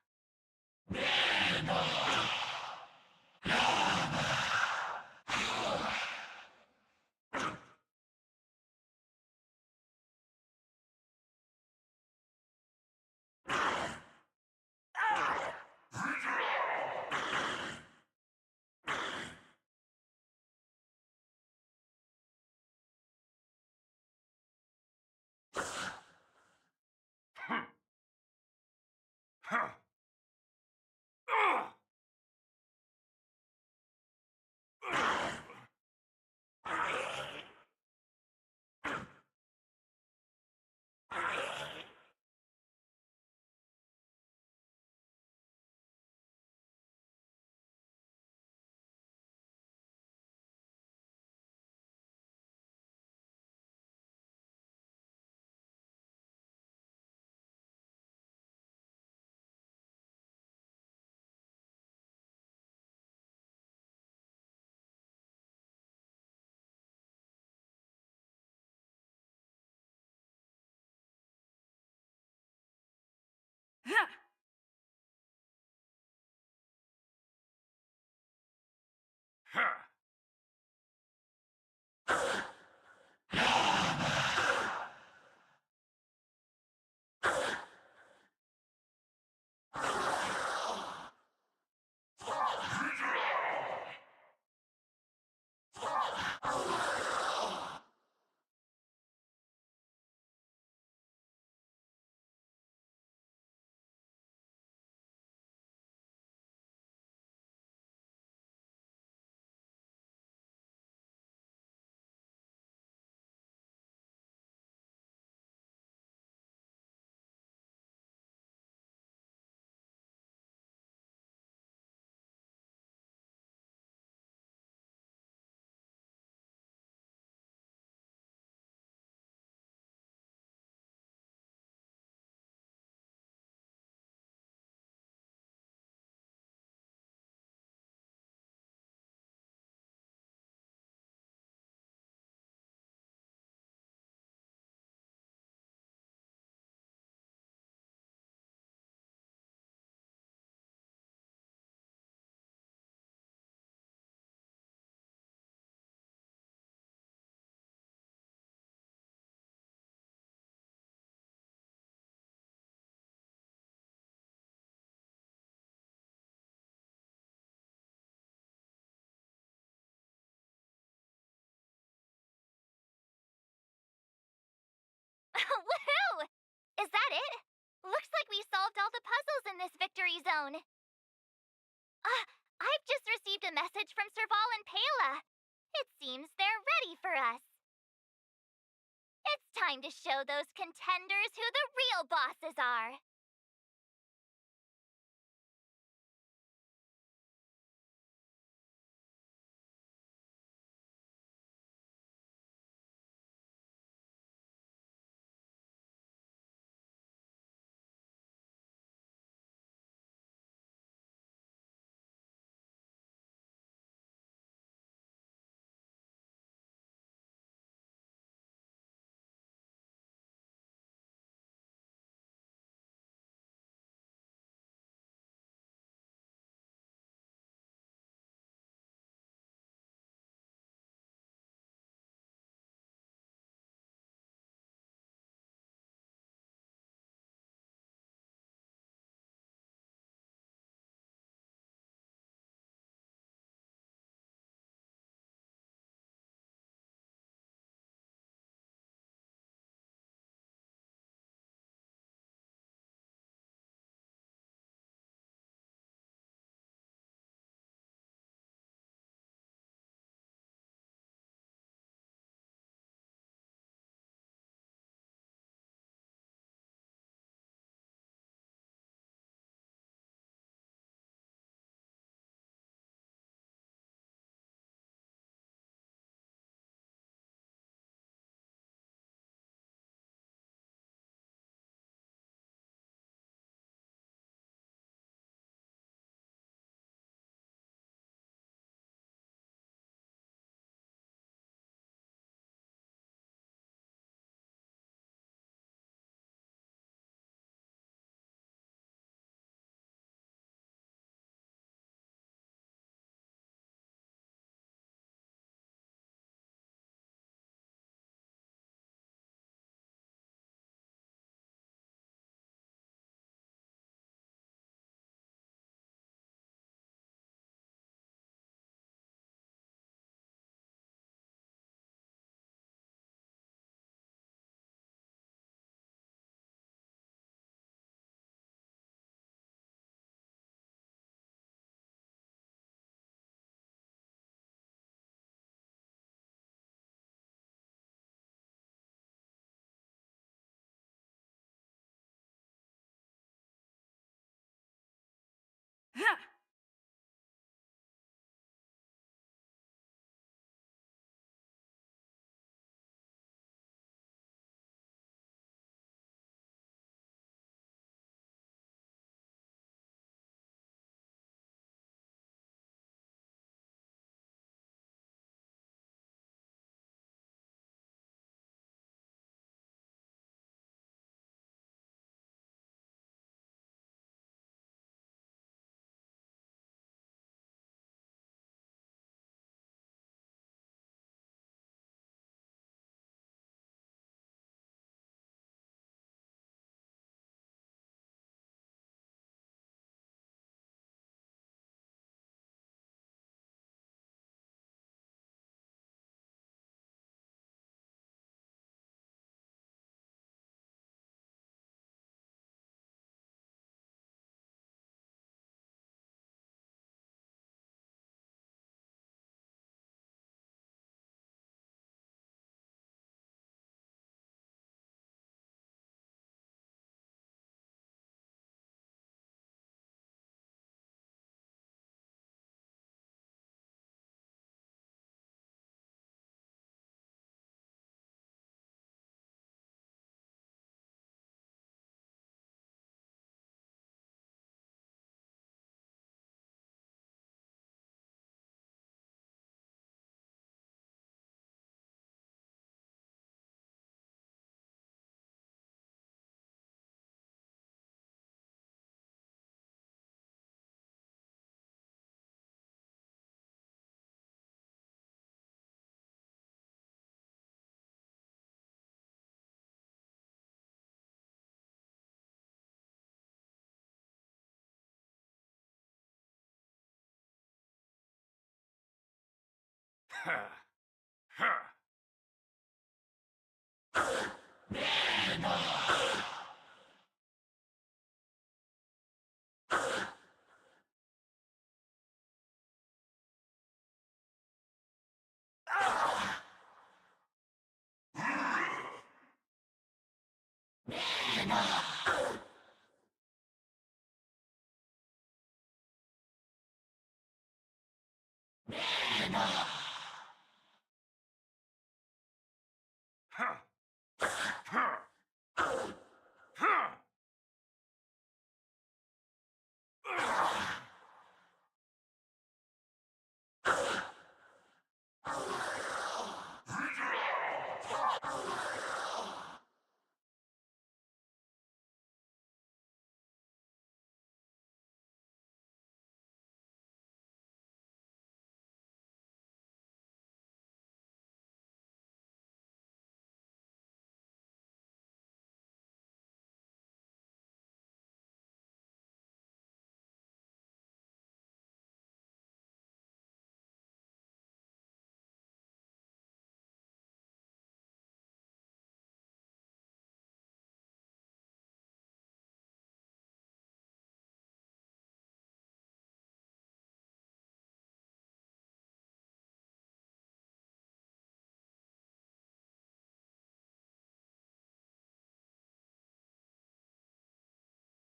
Woohoo! Is that it? Looks like we solved all the puzzles in this victory zone. I've just received a message from Serval and Pela. It seems they're ready for us. It's time to show those contenders who the real bosses are.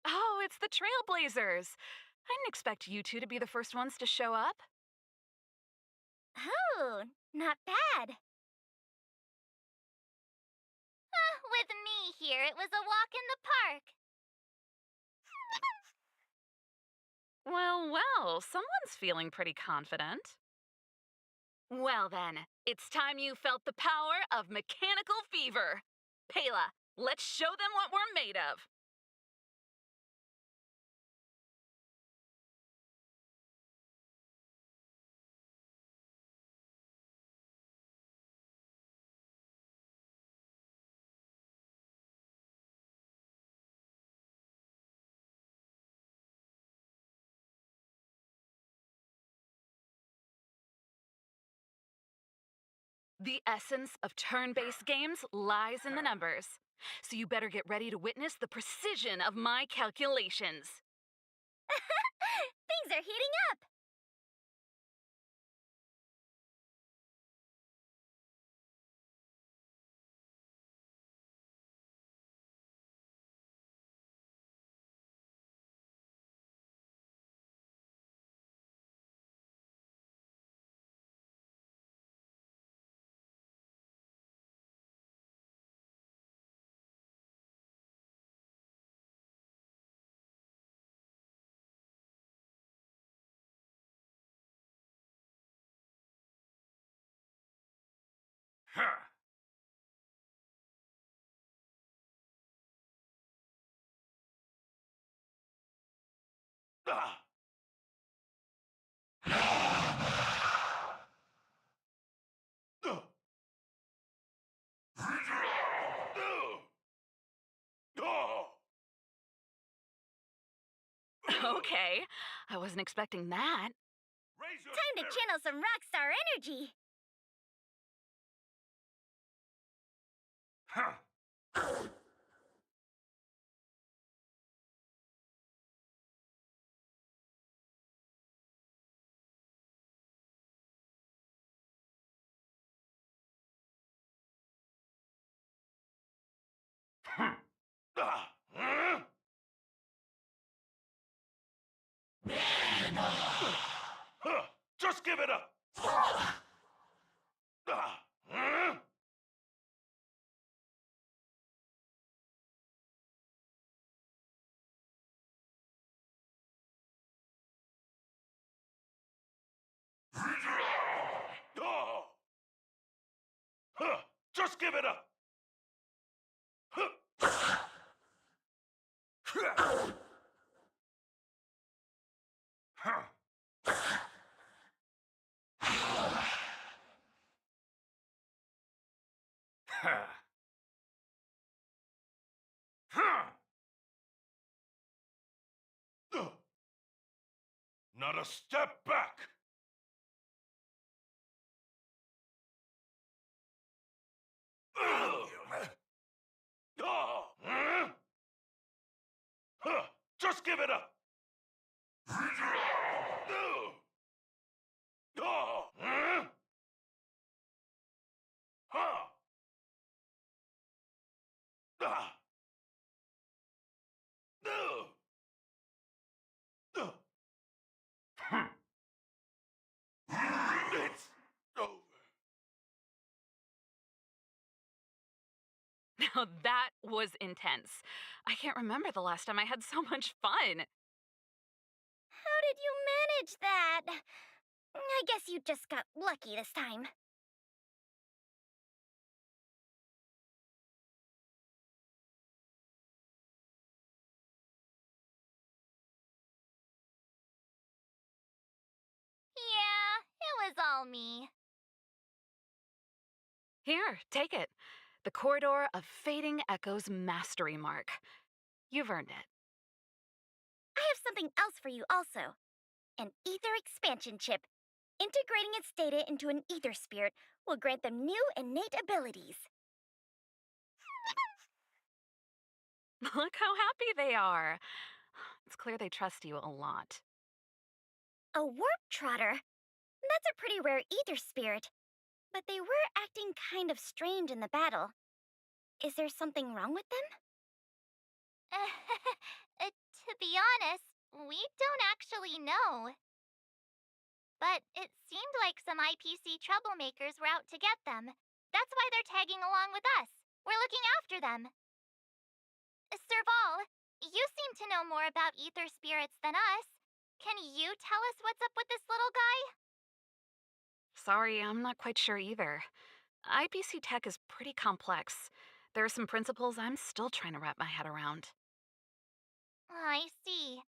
Oh, it's the Trailblazers. I didn't expect you two to be the first ones to show up. Oh, not bad. With me here, it was a walk in the park. Well, someone's feeling pretty confident. Well then, it's time you felt the power of mechanical fever. Pela, let's show them what we're made of. The essence of turn-based games lies in the numbers. So you better get ready to witness the precision of my calculations. Things are heating up. Okay, I wasn't expecting that. Time to channel some rockstar energy. Just give it up! Just give it up! Not a step back! Just give it up! Now that was intense. I can't remember the last time I had so much fun. How did you manage that? I guess you just got lucky this time. Yeah, it was all me. Here, take it. The Corridor of Fading Echoes Mastery Mark. You've earned it. I have something else for you also. An ether expansion chip. Integrating its data into an ether spirit will grant them new innate abilities. Look how happy they are. It's clear they trust you a lot. A warp trotter? That's a pretty rare ether spirit. But they were acting kind of strange in the battle. Is there something wrong with them? To be honest, we don't actually know. But it seemed like some IPC troublemakers were out to get them. That's why they're tagging along with us. We're looking after them. Serval, you seem to know more about ether spirits than us. Can you tell us what's up with this little guy? Sorry, I'm not quite sure either. IPC tech is pretty complex. There are some principles I'm still trying to wrap my head around. I see.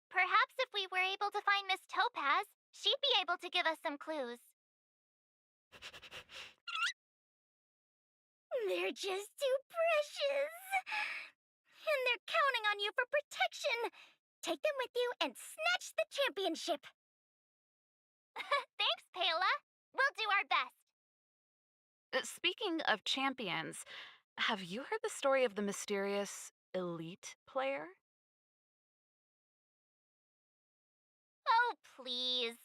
Perhaps if we were able to find Miss Topaz, she'd be able to give us some clues. They're just too precious. And they're counting on you for protection. Take them with you and snatch the championship. Thanks, Paola. We'll do our best. Speaking of champions, have you heard the story of the mysterious elite player? Oh, please.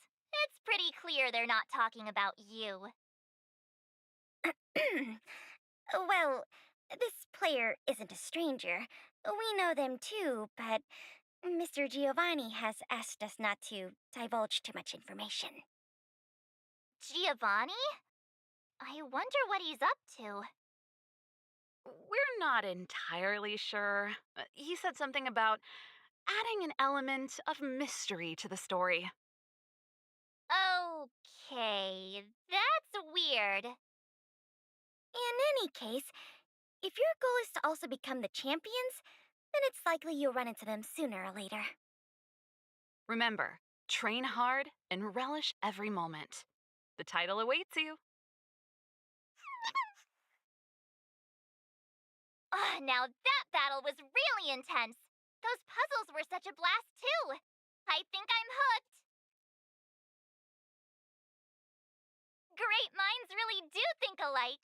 It's pretty clear they're not talking about you. Well, this player isn't a stranger. We know them too, but Mr. Giovanni has asked us not to divulge too much information. Giovanni? I wonder what he's up to. We're not entirely sure. He said something about adding an element of mystery to the story. Okay, that's weird. In any case, if your goal is to also become the champions, then it's likely you'll run into them sooner or later. Remember, train hard and relish every moment. The title awaits you. Now that battle was really intense. Those puzzles were such a blast too. I think I'm hooked. Great minds really do think alike.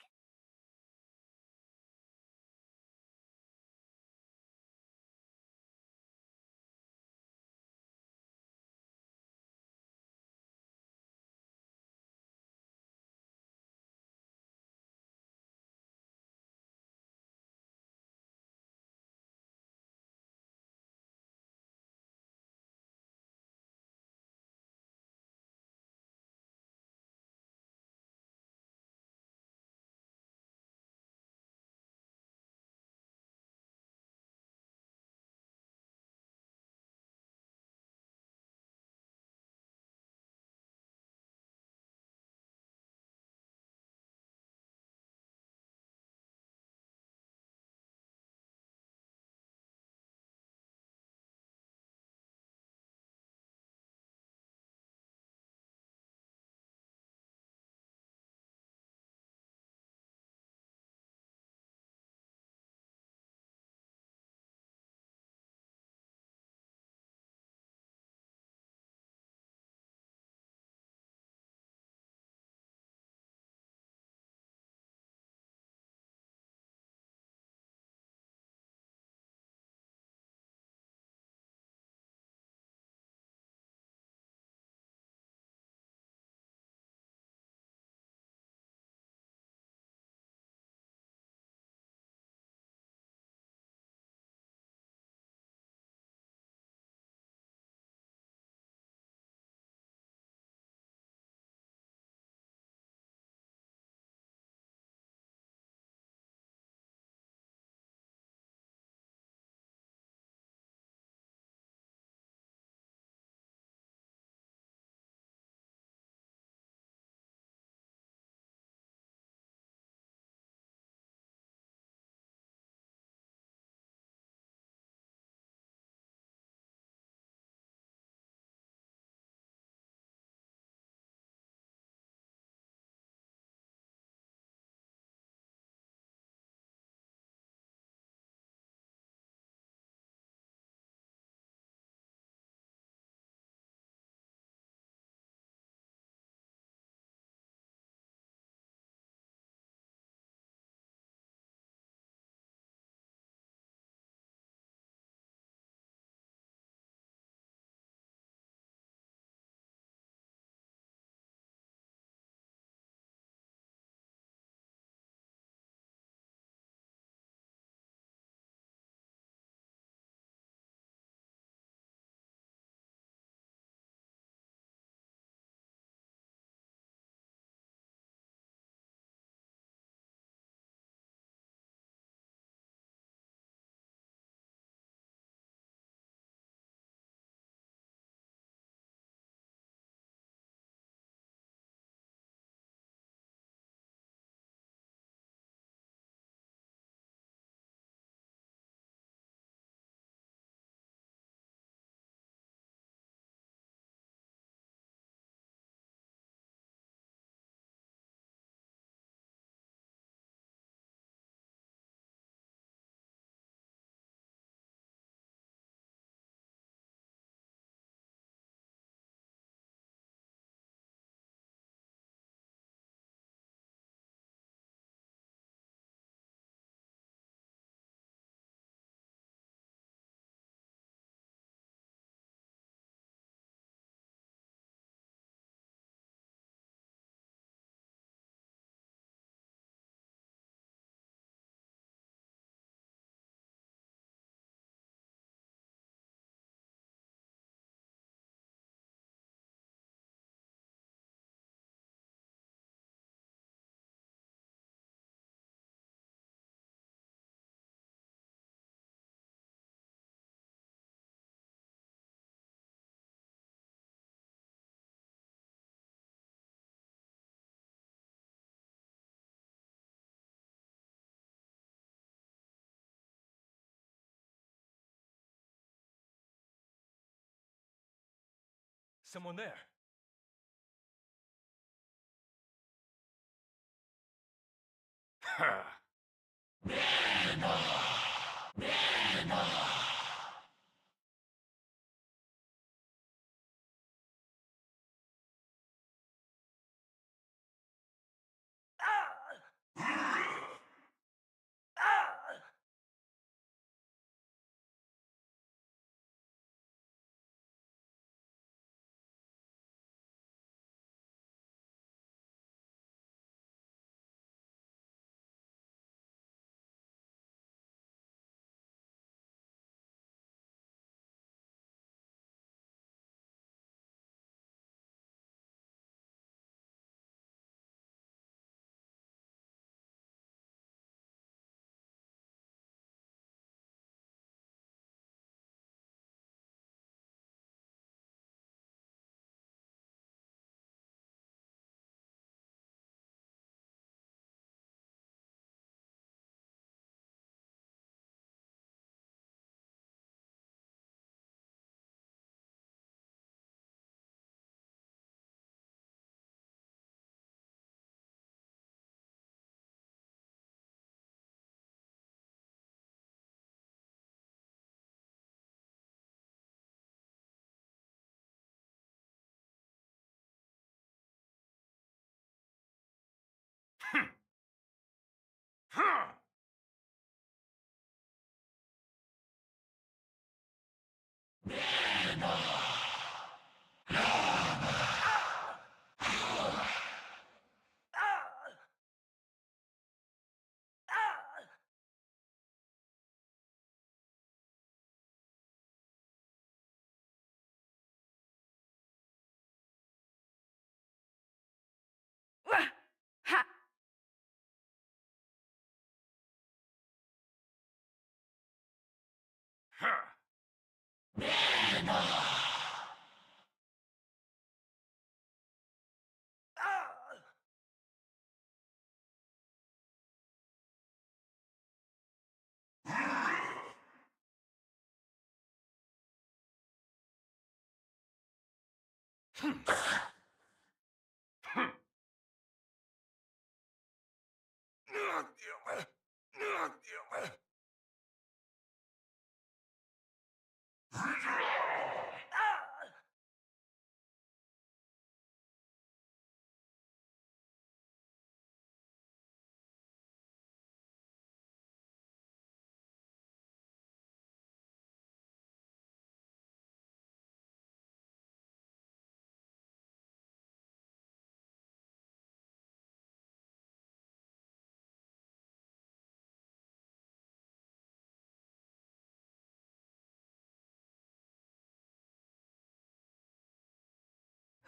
Someone there. Ha!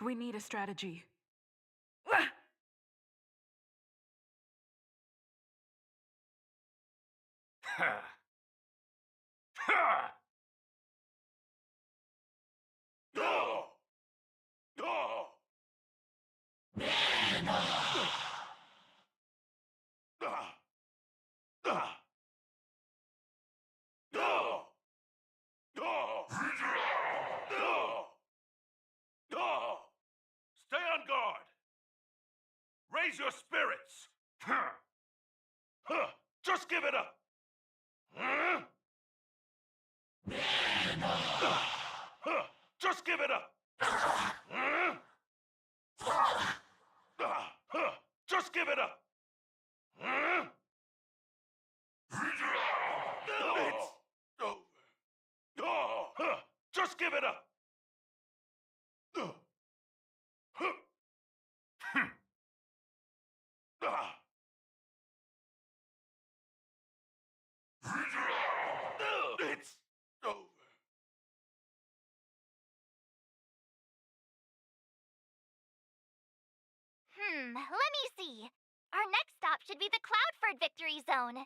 We need a strategy. Stay on guard! Raise your spirits! Just give it up! Just give it up! Just give it up! It's over. Just give it up! It's over. Let me see. Our next stop should be the Cloudford Victory Zone.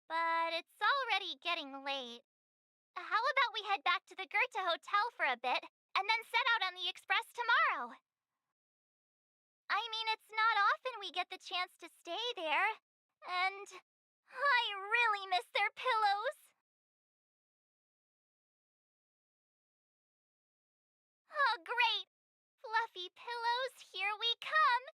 But it's already getting late. How about we head back to the Goethe Hotel for a bit, and then set out on the express tomorrow? I mean, it's not often we get the chance to stay there, and I really miss their pillows. Oh, great! Fluffy pillows, here we come!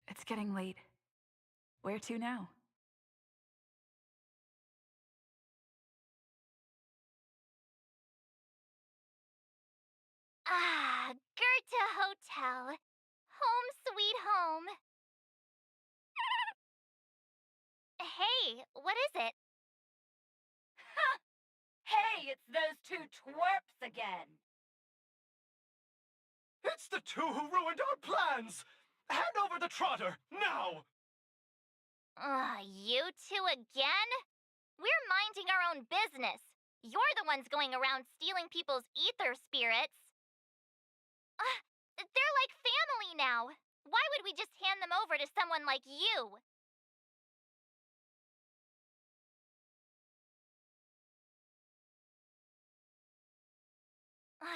It's getting late. Where to now? Ah, Goethe Hotel. Home sweet home. Hey, what is it? Hey, it's those two twerps again. It's the two who ruined our plans! Hand over the trotter, now! You two again? We're minding our own business. You're the ones going around stealing people's ether spirits. They're like family now. Why would we just hand them over to someone like you?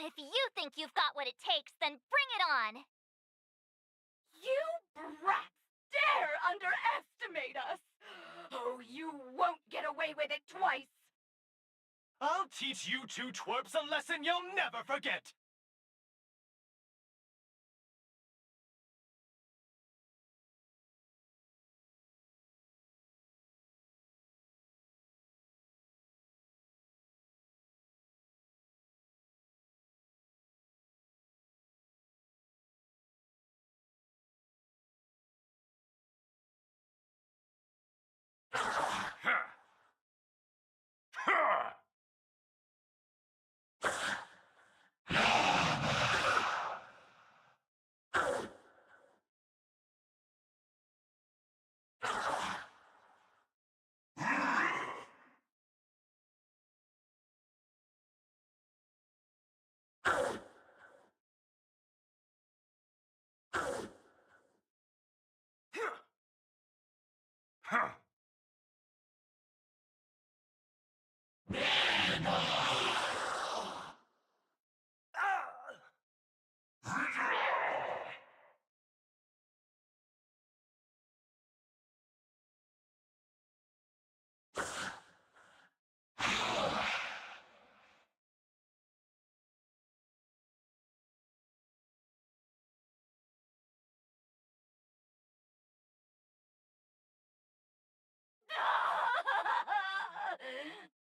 If you think you've got what it takes, then bring it on. You brats dare underestimate us! Oh, you won't get away with it twice! I'll teach you two twerps a lesson you'll never forget!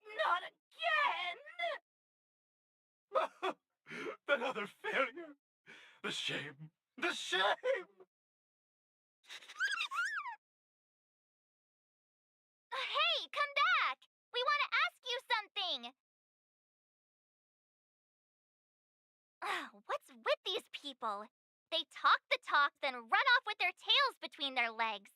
Not again! Another failure! The shame! The shame! Hey, come back! We want to ask you something! What's with these people? They talk the talk, then run off with their tails between their legs.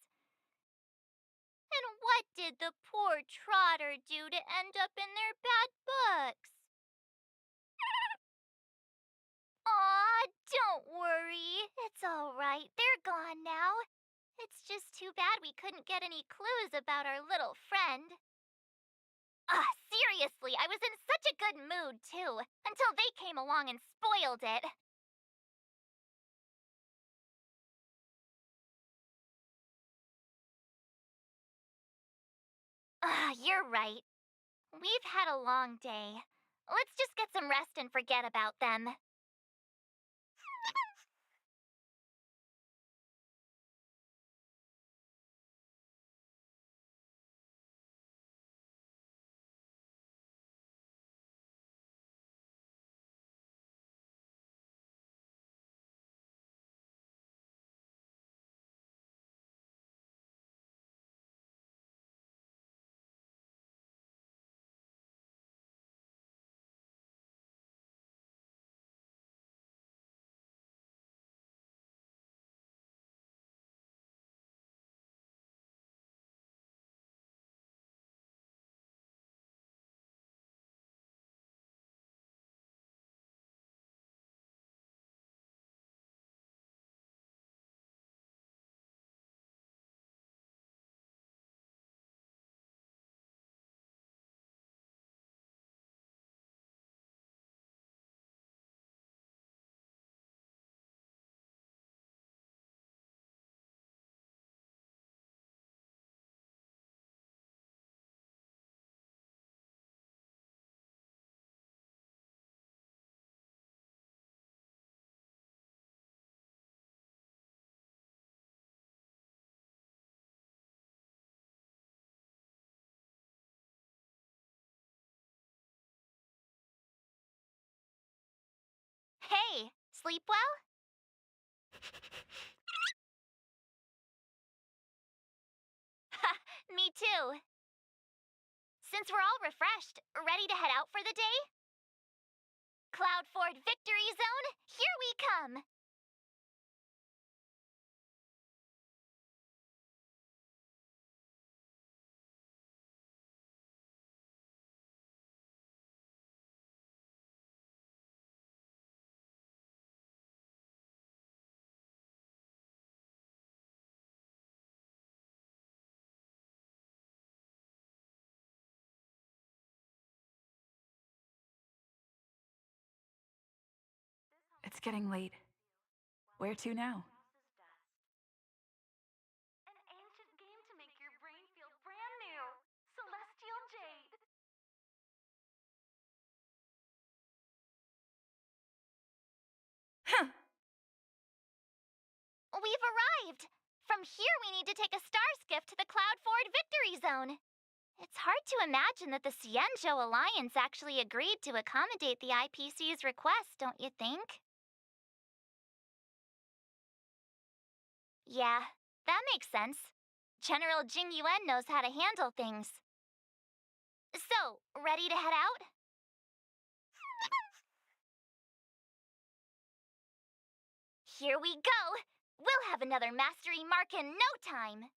And what did the poor trotter do to end up in their bad books? Aw, don't worry. It's all right. They're gone now. It's just too bad we couldn't get any clues about our little friend. Seriously, I was in such a good mood, too, until they came along and spoiled it. You're right. We've had a long day. Let's just get some rest and forget about them. Hey, sleep well? Ha, me too. Since we're all refreshed, ready to head out for the day? Cloud Ford Victory Zone, here we come! It's getting late. Where to now? An ancient game to make your brain feel brand new. Celestial Jade. Huh. We've arrived! From here, we need to take a star skiff to the Cloud Ford Victory Zone. It's hard to imagine that the Cienjo Alliance actually agreed to accommodate the IPC's request, don't you think? Yeah, that makes sense. General Jing Yuan knows how to handle things. So, ready to head out? Here we go! We'll have another mastery mark in no time!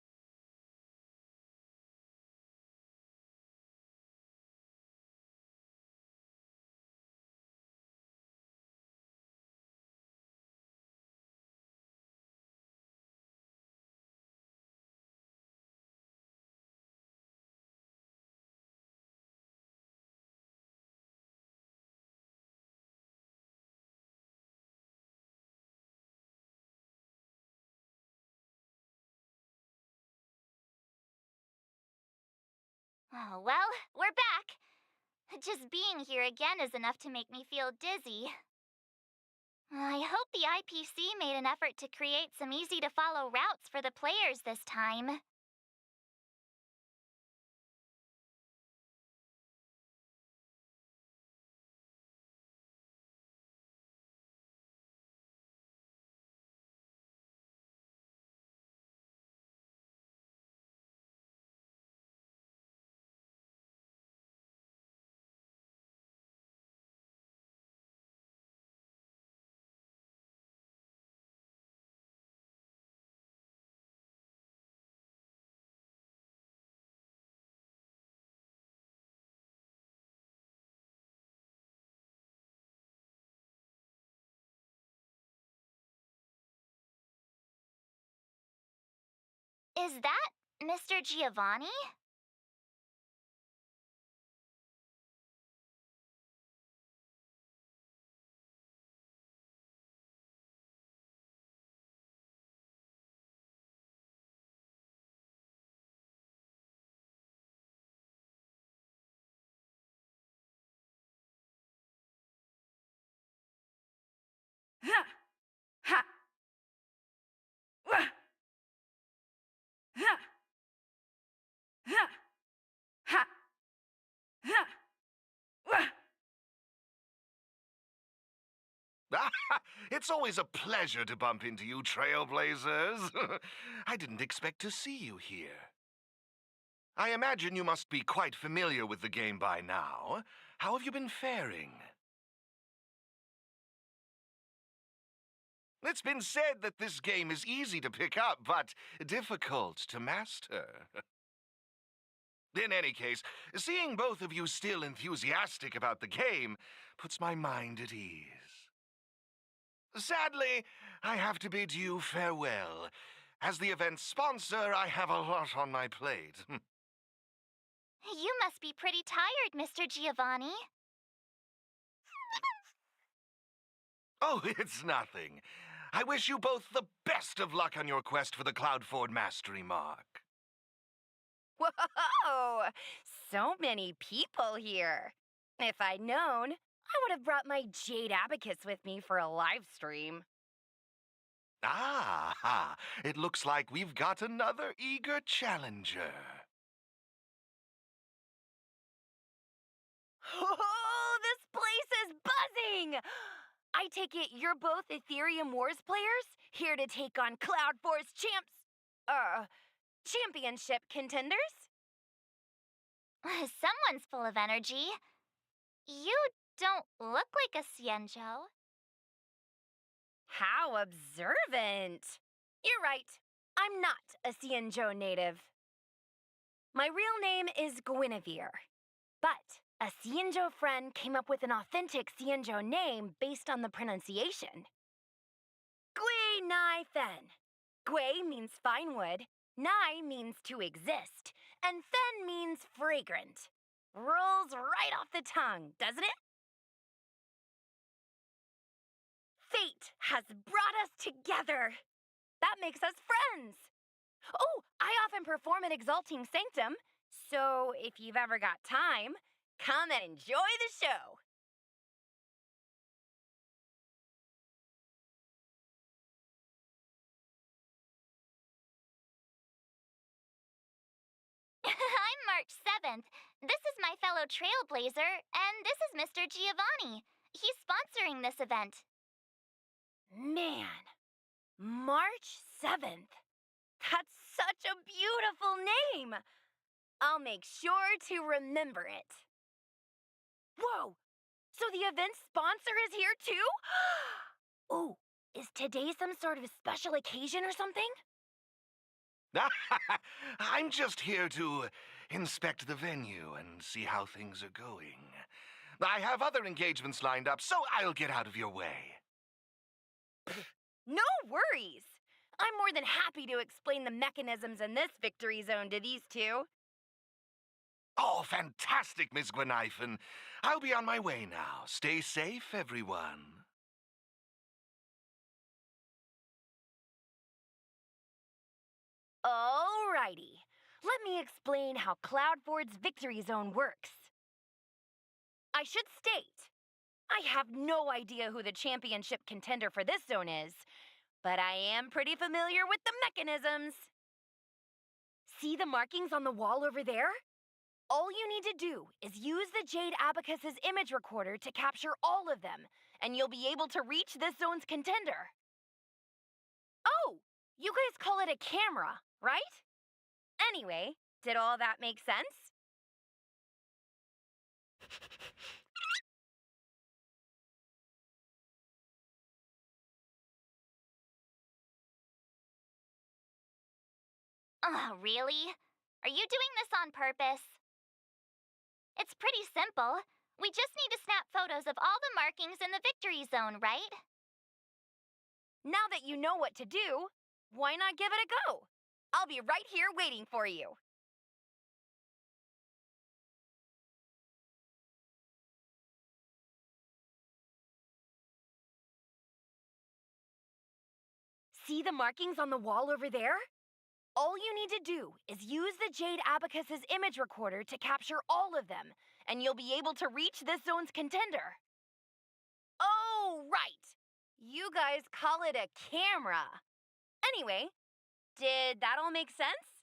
Oh, well, we're back. Just being here again is enough to make me feel dizzy. I hope the IPC made an effort to create some easy-to-follow routes for the players this time. Is that Mr. Giovanni? Ha! Ha! Wah! Ha! Ha! Ha! Ha! Wah! It's always a pleasure to bump into you, trailblazers. I didn't expect to see you here. I imagine you must be quite familiar with the game by now. How have you been faring? It's been said that this game is easy to pick up, but difficult to master. In any case, seeing both of you still enthusiastic about the game puts my mind at ease. Sadly, I have to bid you farewell. As the event's sponsor, I have a lot on my plate. You must be pretty tired, Mr. Giovanni. Oh, it's nothing. I wish you both the best of luck on your quest for the Cloudford Mastery Mark. Whoa! So many people here. If I'd known, I would have brought my Jade Abacus with me for a live stream. Ah, it looks like we've got another eager challenger. Oh, this place is buzzing! I take it you're both Aetherium Wars players, here to take on Cloud Force championship contenders? Someone's full of energy. You don't look like a Xianzhou. How observant! You're right. I'm not a Xianzhou native. My real name is Guinevere. But a Xianzhou friend came up with an authentic Xianzhou name based on the pronunciation. Gui Nai Fen. Gui means fine wood, Nai means to exist, and Fen means fragrant. Rolls right off the tongue, doesn't it? Fate has brought us together. That makes us friends. Oh, I often perform at Exalting Sanctum, so if you've ever got time, come and enjoy the show. I'm March 7th. This is my fellow trailblazer, and this is Mr. Giovanni. He's sponsoring this event. Man, March 7th. That's such a beautiful name. I'll make sure to remember it. Whoa! So the event sponsor is here too? Ooh, is today some sort of special occasion or something? I'm just here to inspect the venue and see how things are going. I have other engagements lined up, so I'll get out of your way. No worries. I'm more than happy to explain the mechanisms in this victory zone to these two. Oh, fantastic, Miss Gwenithan. I'll be on my way now. Stay safe, everyone. Alrighty. Let me explain how Cloudford's victory zone works. I should state, I have no idea who the championship contender for this zone is, but I am pretty familiar with the mechanisms. See the markings on the wall over there? All you need to do is use the Jade Abacus's image recorder to capture all of them, and you'll be able to reach this zone's contender. Oh, you guys call it a camera, right? Anyway, did all that make sense? Really? Are you doing this on purpose? It's pretty simple. We just need to snap photos of all the markings in the victory zone, right? Now that you know what to do, why not give it a go? I'll be right here waiting for you. See the markings on the wall over there? All you need to do is use the Jade Abacus's image recorder to capture all of them, and you'll be able to reach this zone's contender. Oh, right! You guys call it a camera. Anyway, did that all make sense?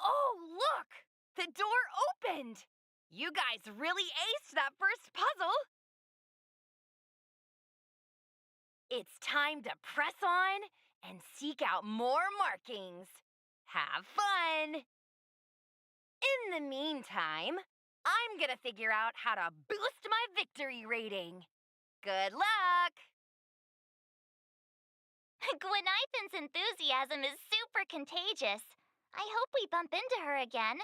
Oh, look! The door opened! You guys really aced that first puzzle! It's time to press on and seek out more markings. Have fun! In the meantime, I'm gonna figure out how to boost my victory rating. Good luck! Gwenithan's enthusiasm is super contagious. I hope we bump into her again.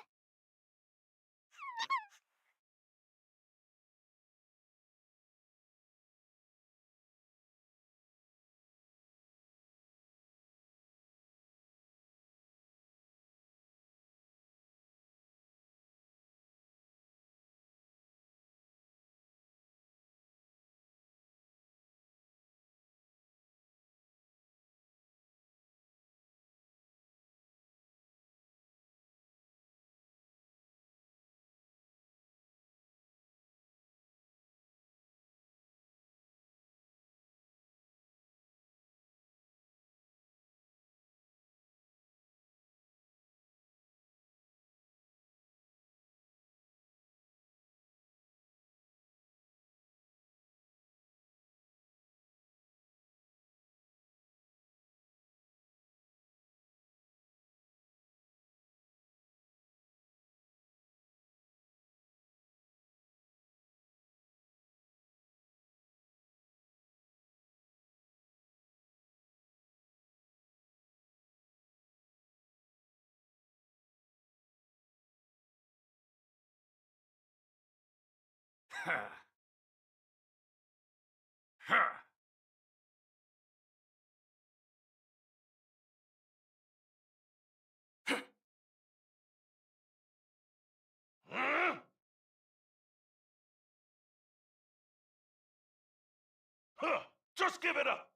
Just give it up!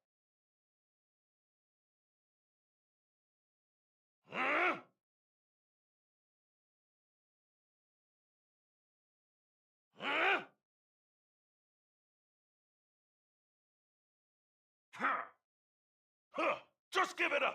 Just give it up!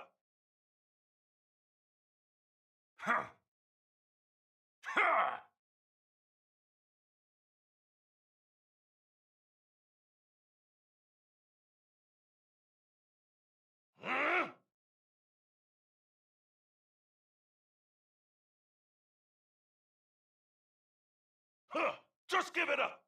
Just give it up!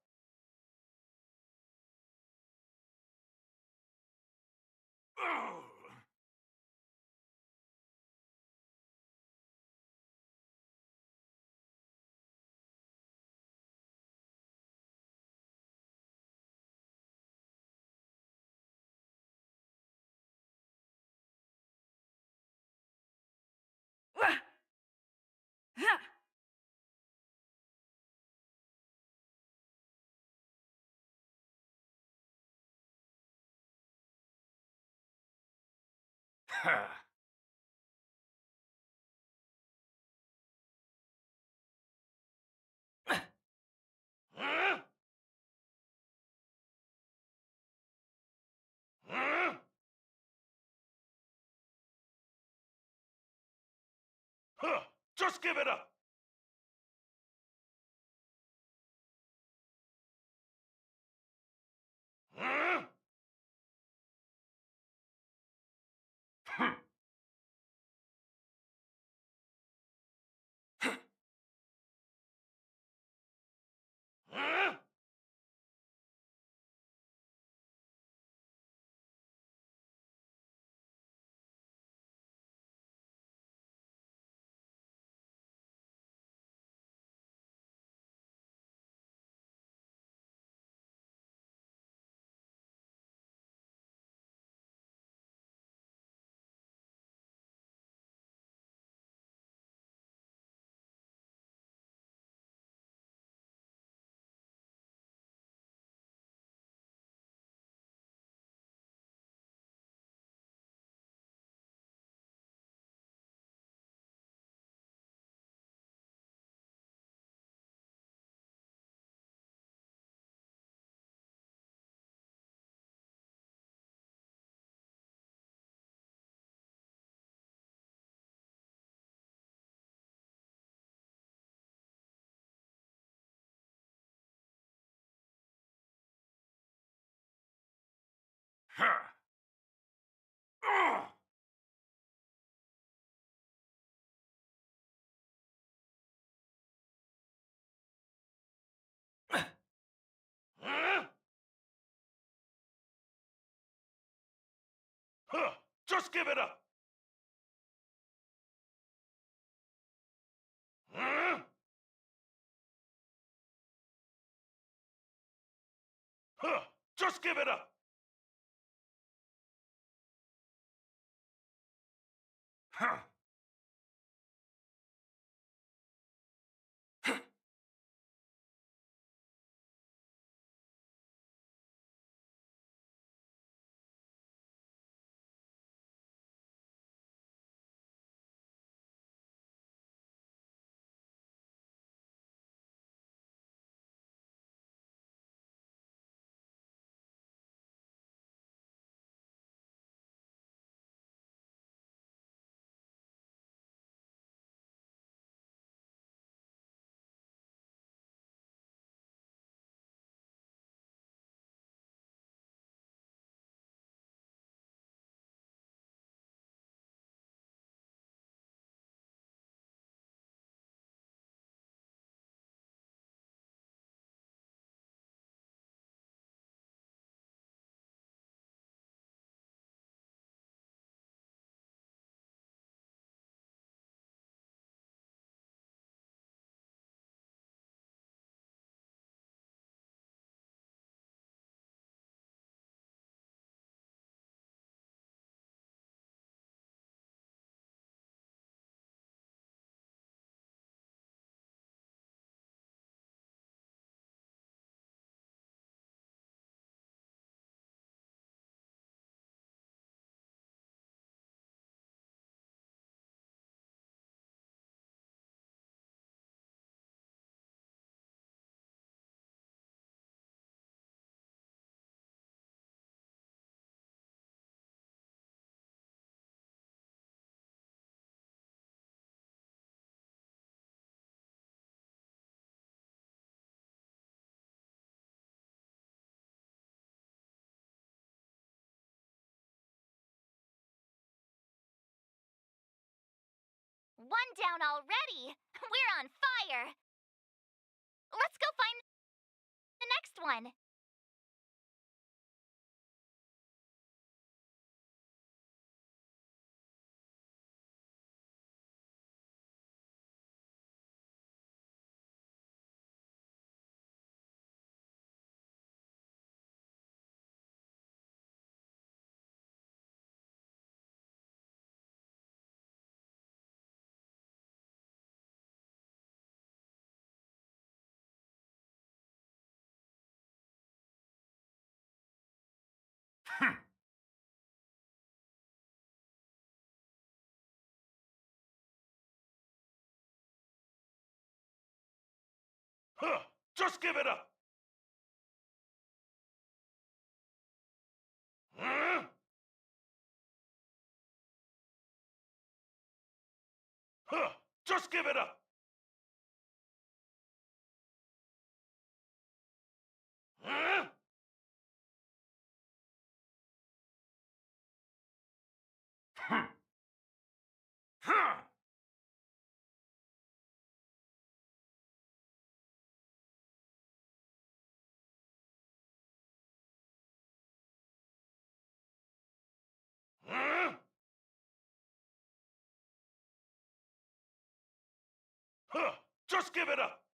Just give it up! Just give it up! Just give it up! One down already! We're on fire! Let's go find the next one! Just give it up! Just give it up! Just give it up!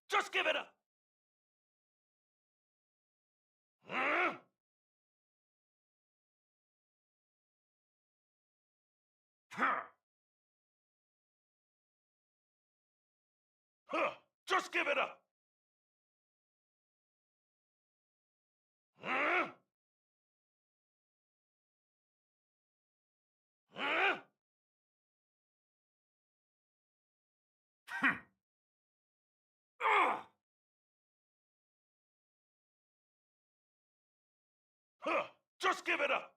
Just give it up! Huh? Huh. Huh. Just give it up! Huh? Huh? Ugh. Huh. Just give it up!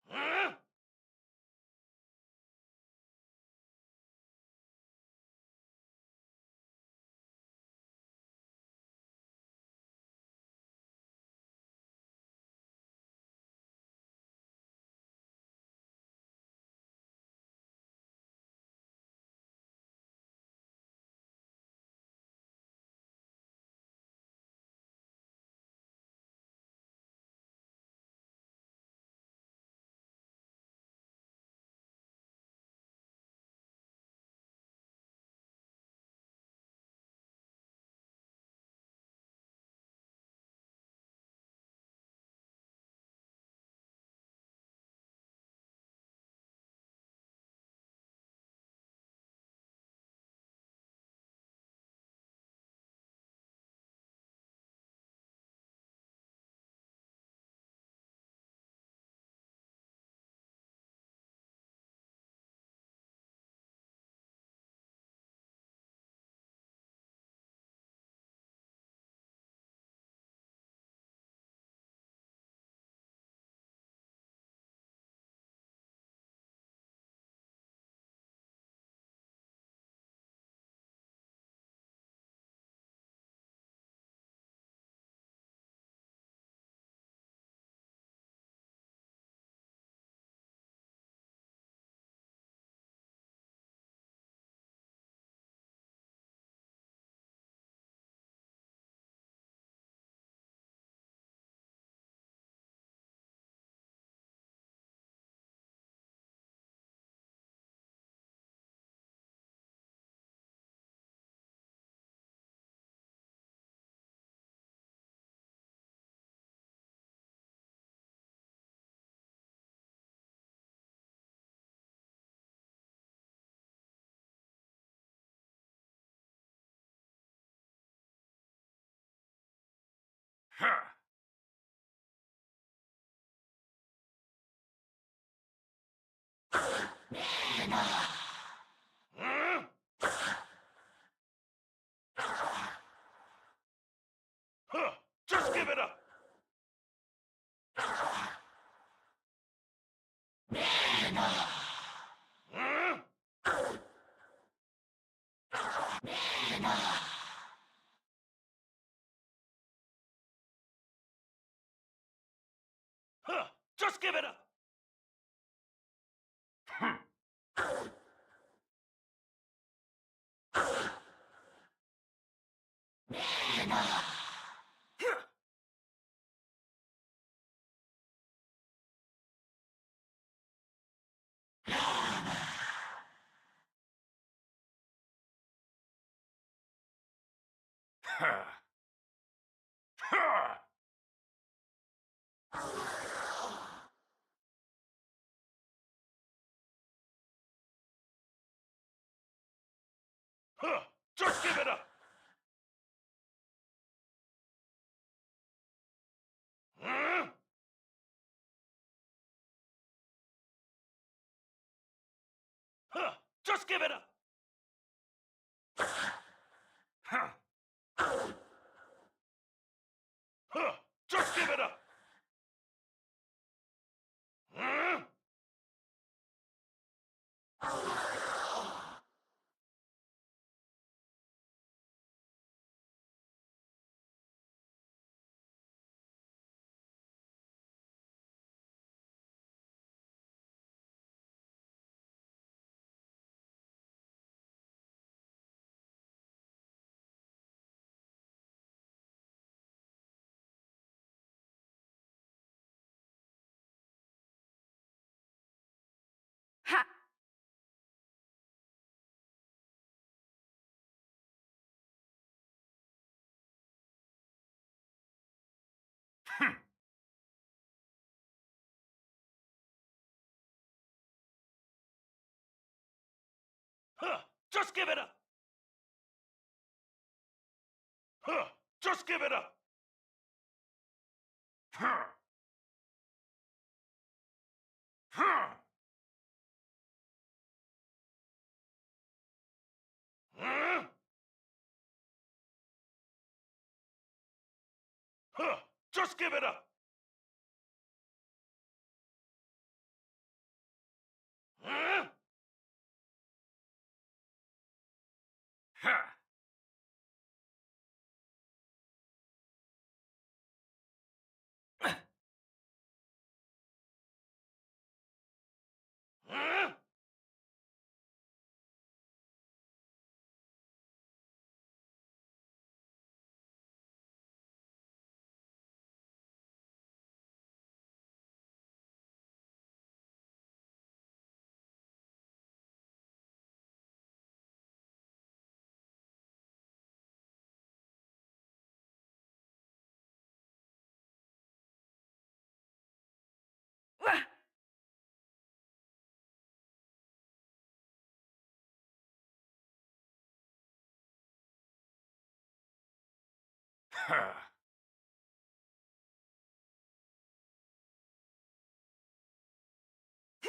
Huh? Huh. Huh? Huh. Just give it up! Huh? Huh. Just give it up! Hmm. Huh. Huh. Huh. Just give it up! Huh? Huh. Just give it up! Huh. Huh. Just give it up! Huh? Just give it up! Huh! Just give it up! Huh! Huh! Huh? Huh! Just give it up! Huh? Huh! Huh? Huh?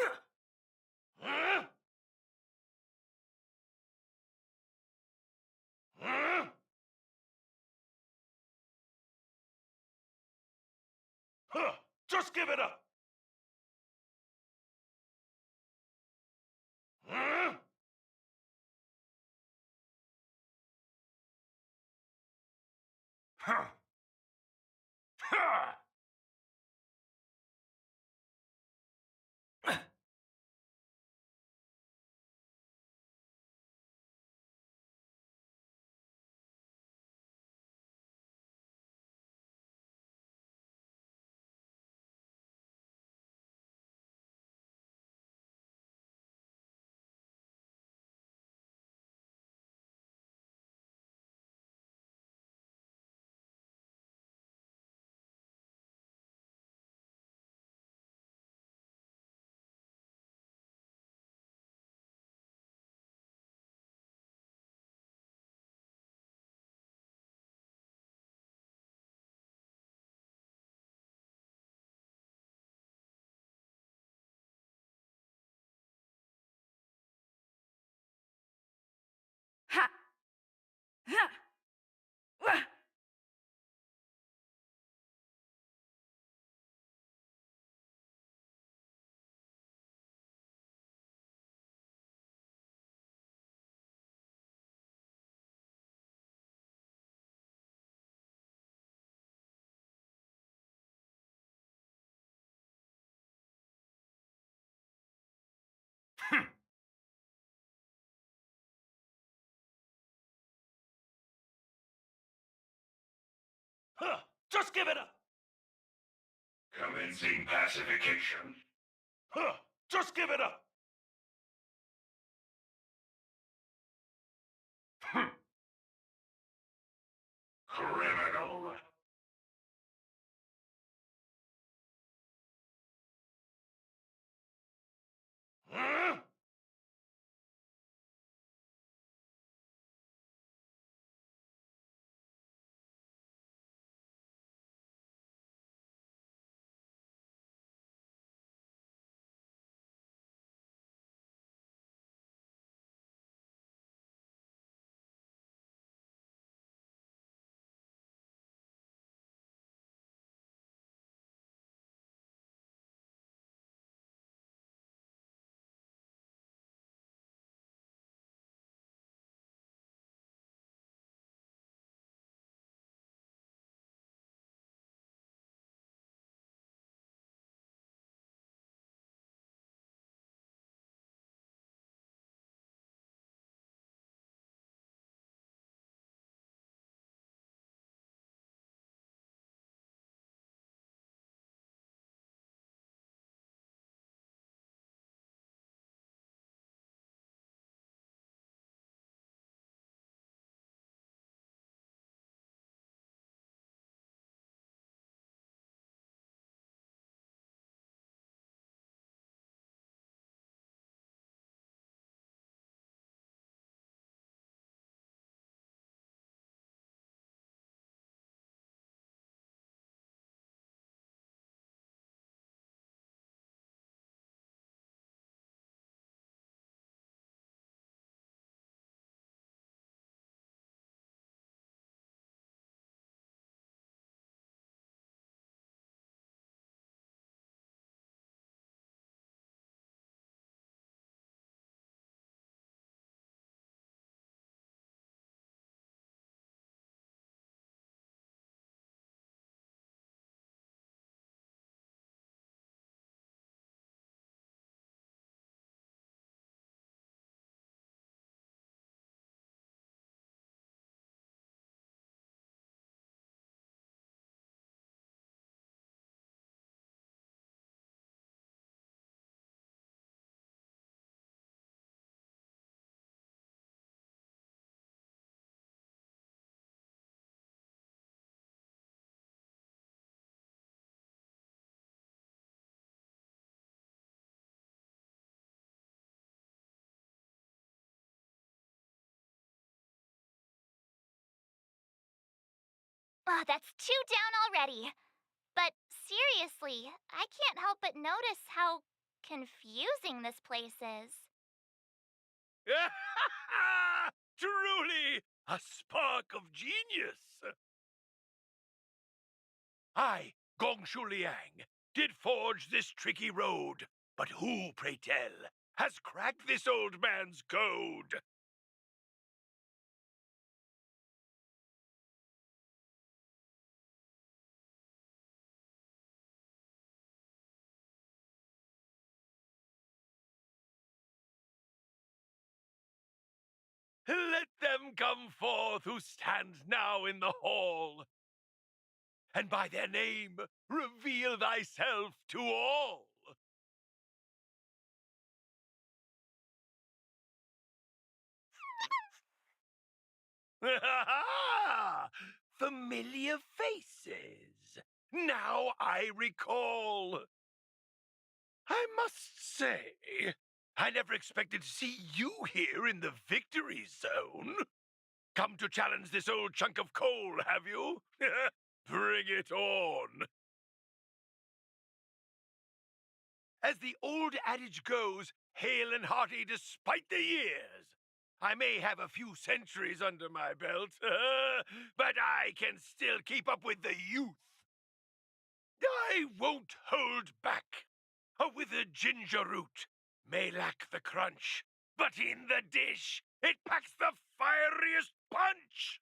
Huh? Huh? Huh? Just give it up! Huh? Huh? Huh? Ha! Ha! Wah! Huh? Just give it up! Commencing pacification. Huh? Just give it up! Criminal. Huh? Oh, that's 2 down already. But seriously, I can't help but notice how confusing this place is. Truly a spark of genius. I, Gongshu Liang, did forge this tricky road, but who, pray tell, has cracked this old man's code? Let them come forth who stand now in the hall, and by their name reveal thyself to all. Familiar faces. Now I recall. I must say, I never expected to see you here in the victory zone. Come to challenge this old chunk of coal, have you? Bring it on. As the old adage goes, hale and hearty despite the years. I may have a few centuries under my belt, but I can still keep up with the youth. I won't hold back. A withered ginger root may lack the crunch, but in the dish, it packs the fieriest punch!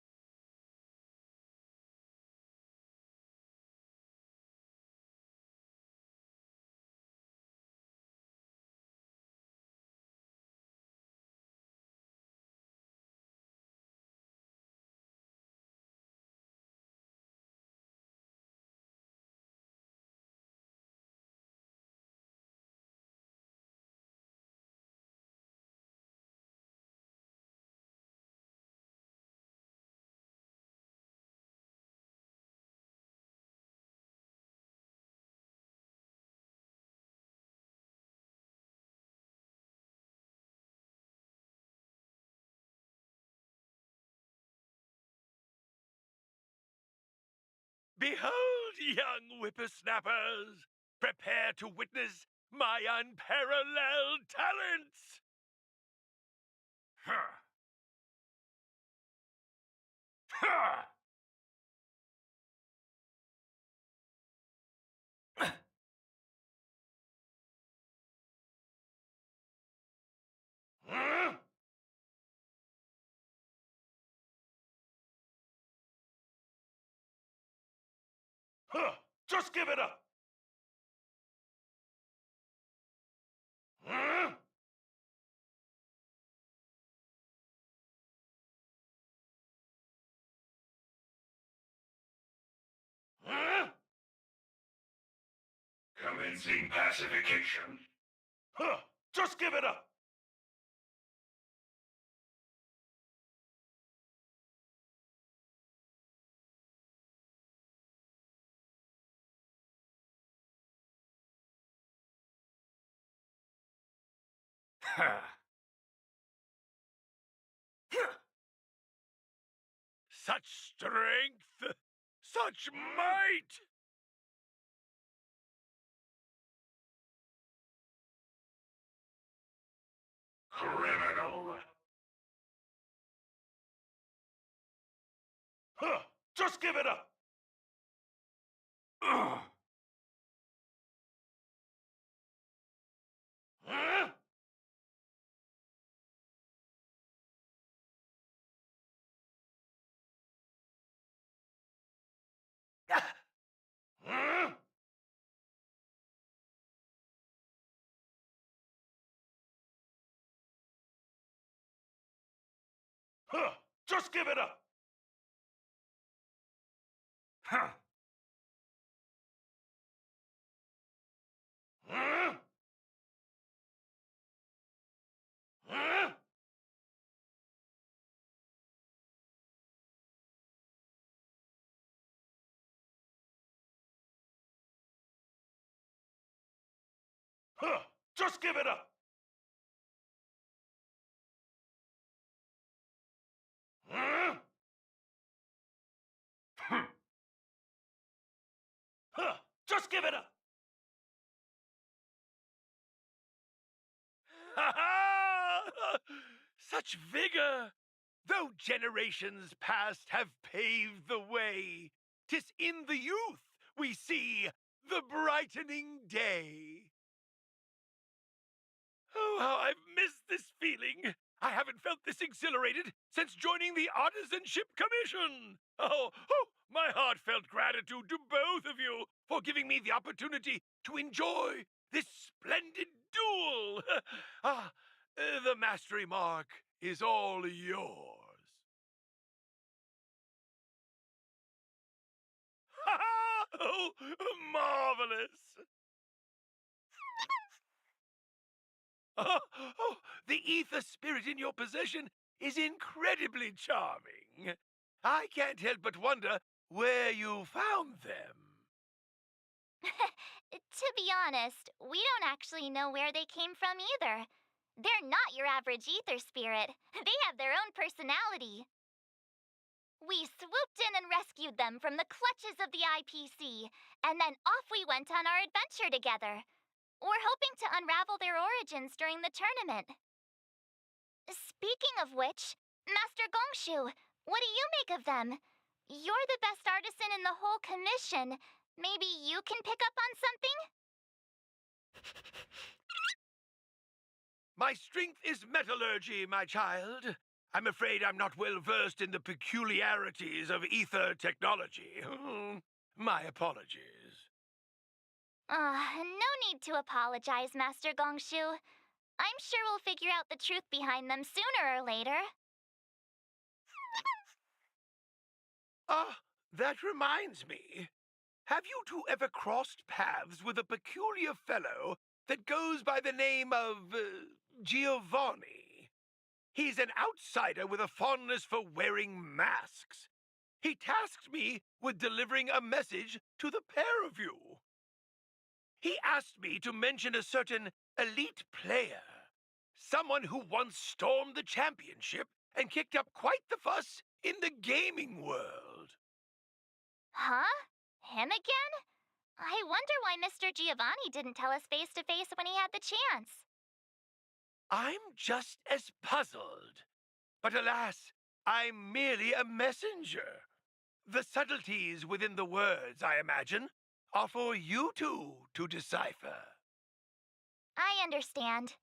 Behold, young whippersnappers, prepare to witness my unparalleled talents! Huh. Huh. Huh? Huh. Just give it up! Huh? Huh? Commencing pacification. Huh. Just give it up! Huh. Such strength! Such might! Criminal! Huh. Just give it up! Ugh. Huh? Huh? Huh. Just give it up! Huh. Huh? Huh? Huh. Just give it up! Huh? Just give it up! Ha ha! Such vigor! Though generations past have paved the way, 'tis in the youth we see the brightening day. Oh, how I've missed this feeling! I haven't felt this exhilarated since joining the Artisanship Commission! My heartfelt gratitude to both of you for giving me the opportunity to enjoy this splendid duel! The mastery mark is all yours. Ha ha! Oh, marvelous! The ether spirit in your possession is incredibly charming. I can't help but wonder where you found them. To be honest, we don't actually know where they came from either. They're not your average ether spirit. They have their own personality. We swooped in and rescued them from the clutches of the IPC, and then off we went on our adventure together. We're hoping to unravel their origins during the tournament. Speaking of which, Master Gongshu, what do you make of them? You're the best artisan in the whole commission. Maybe you can pick up on something? My strength is metallurgy, my child. I'm afraid I'm not well versed in the peculiarities of ether technology. My apologies. No need to apologize, Master Gongshu. I'm sure we'll figure out the truth behind them sooner or later. That reminds me. Have you two ever crossed paths with a peculiar fellow that goes by the name of Giovanni? He's an outsider with a fondness for wearing masks. He tasked me with delivering a message to the pair of you. He asked me to mention a certain elite player, someone who once stormed the championship and kicked up quite the fuss in the gaming world. Huh? Him again? I wonder why Mr. Giovanni didn't tell us face to face when he had the chance. I'm just as puzzled. But alas, I'm merely a messenger. The subtleties within the words, I imagine, are for you two to decipher. I understand.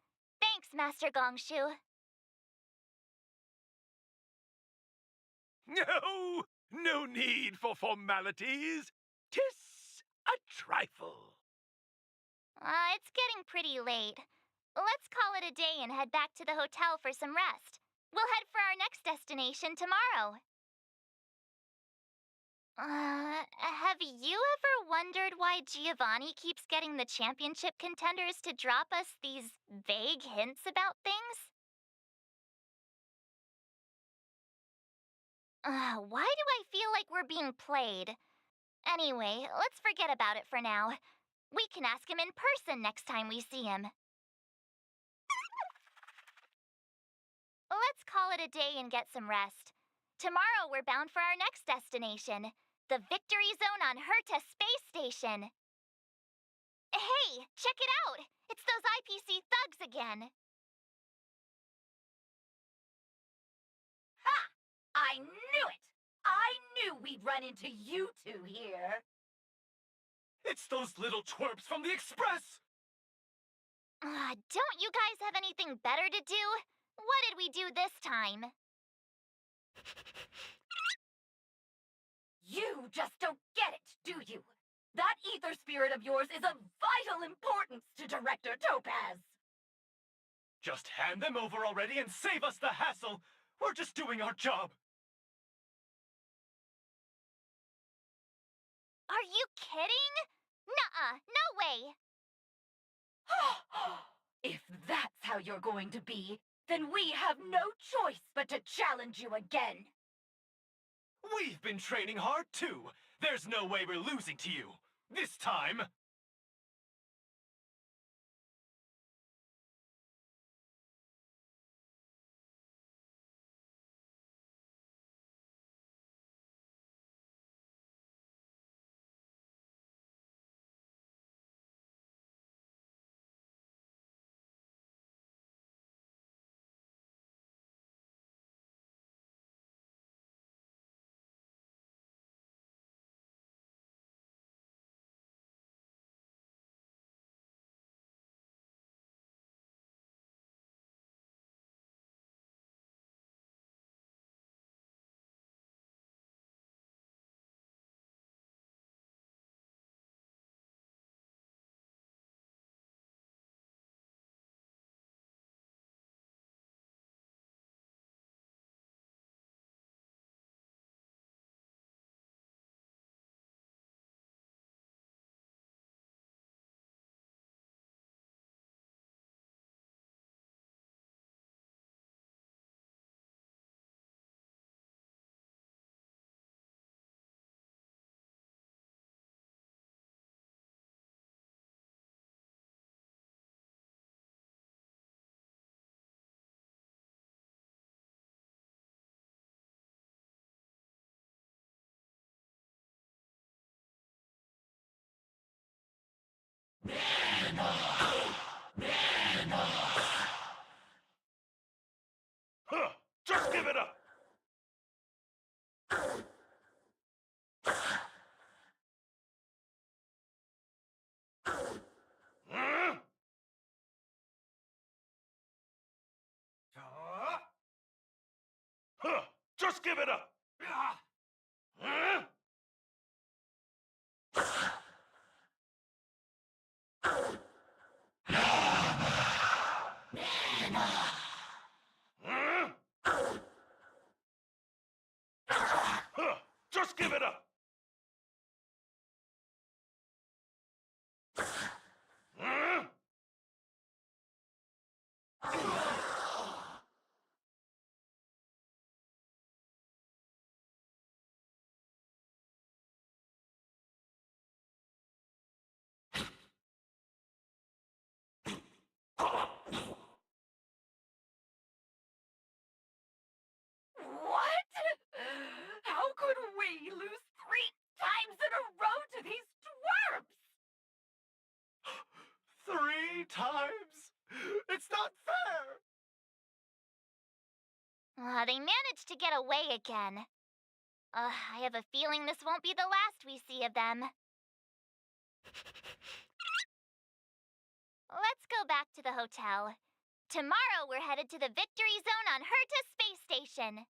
Thanks, Master Gongshu. No need for formalities. 'Tis a trifle. It's getting pretty late. Let's call it a day and head back to the hotel for some rest. We'll head for our next destination tomorrow. Have you ever wondered why Giovanni keeps getting the championship contenders to drop us these vague hints about things? Why do I feel like we're being played? Anyway, let's forget about it for now. We can ask him in person next time we see him. Let's call it a day and get some rest. Tomorrow we're bound for our next destination, the Victory Zone on Herta Space Station. Hey, check it out! It's those IPC thugs again. Ha! I knew it! I knew we'd run into you two here. It's those little twerps from the Express! Don't you guys have anything better to do? What did we do this time? You just don't get it, do you? That ether spirit of yours is of vital importance to Director Topaz. Just hand them over already and save us the hassle! We're just doing our job! Are you kidding? Nuh-uh, no way! If that's how you're going to be, then we have no choice but to challenge you again. We've been training hard too! There's no way we're losing to you! This time! Huh, just give it up! Huh? Huh, just give it up! Huh? Huh? Huh, just give it up! Huh? What? How could we lose 3 times in a row to these dwarves? 3 times? It's not fair! They managed to get away again. I have a feeling this won't be the last we see of them. Let's go back to the hotel. Tomorrow we're headed to the Victory Zone on Herta Space Station.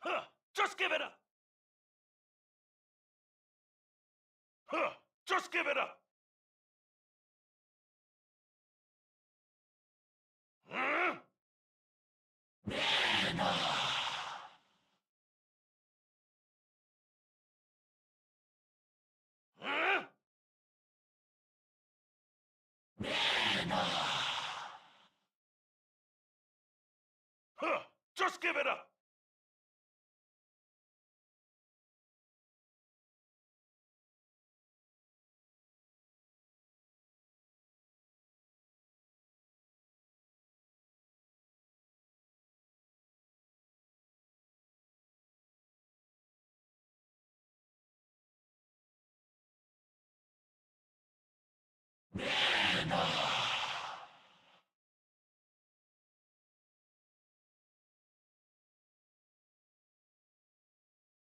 Huh, just give it up! Huh, just give it up! Huh? Huh? Huh, just give it up!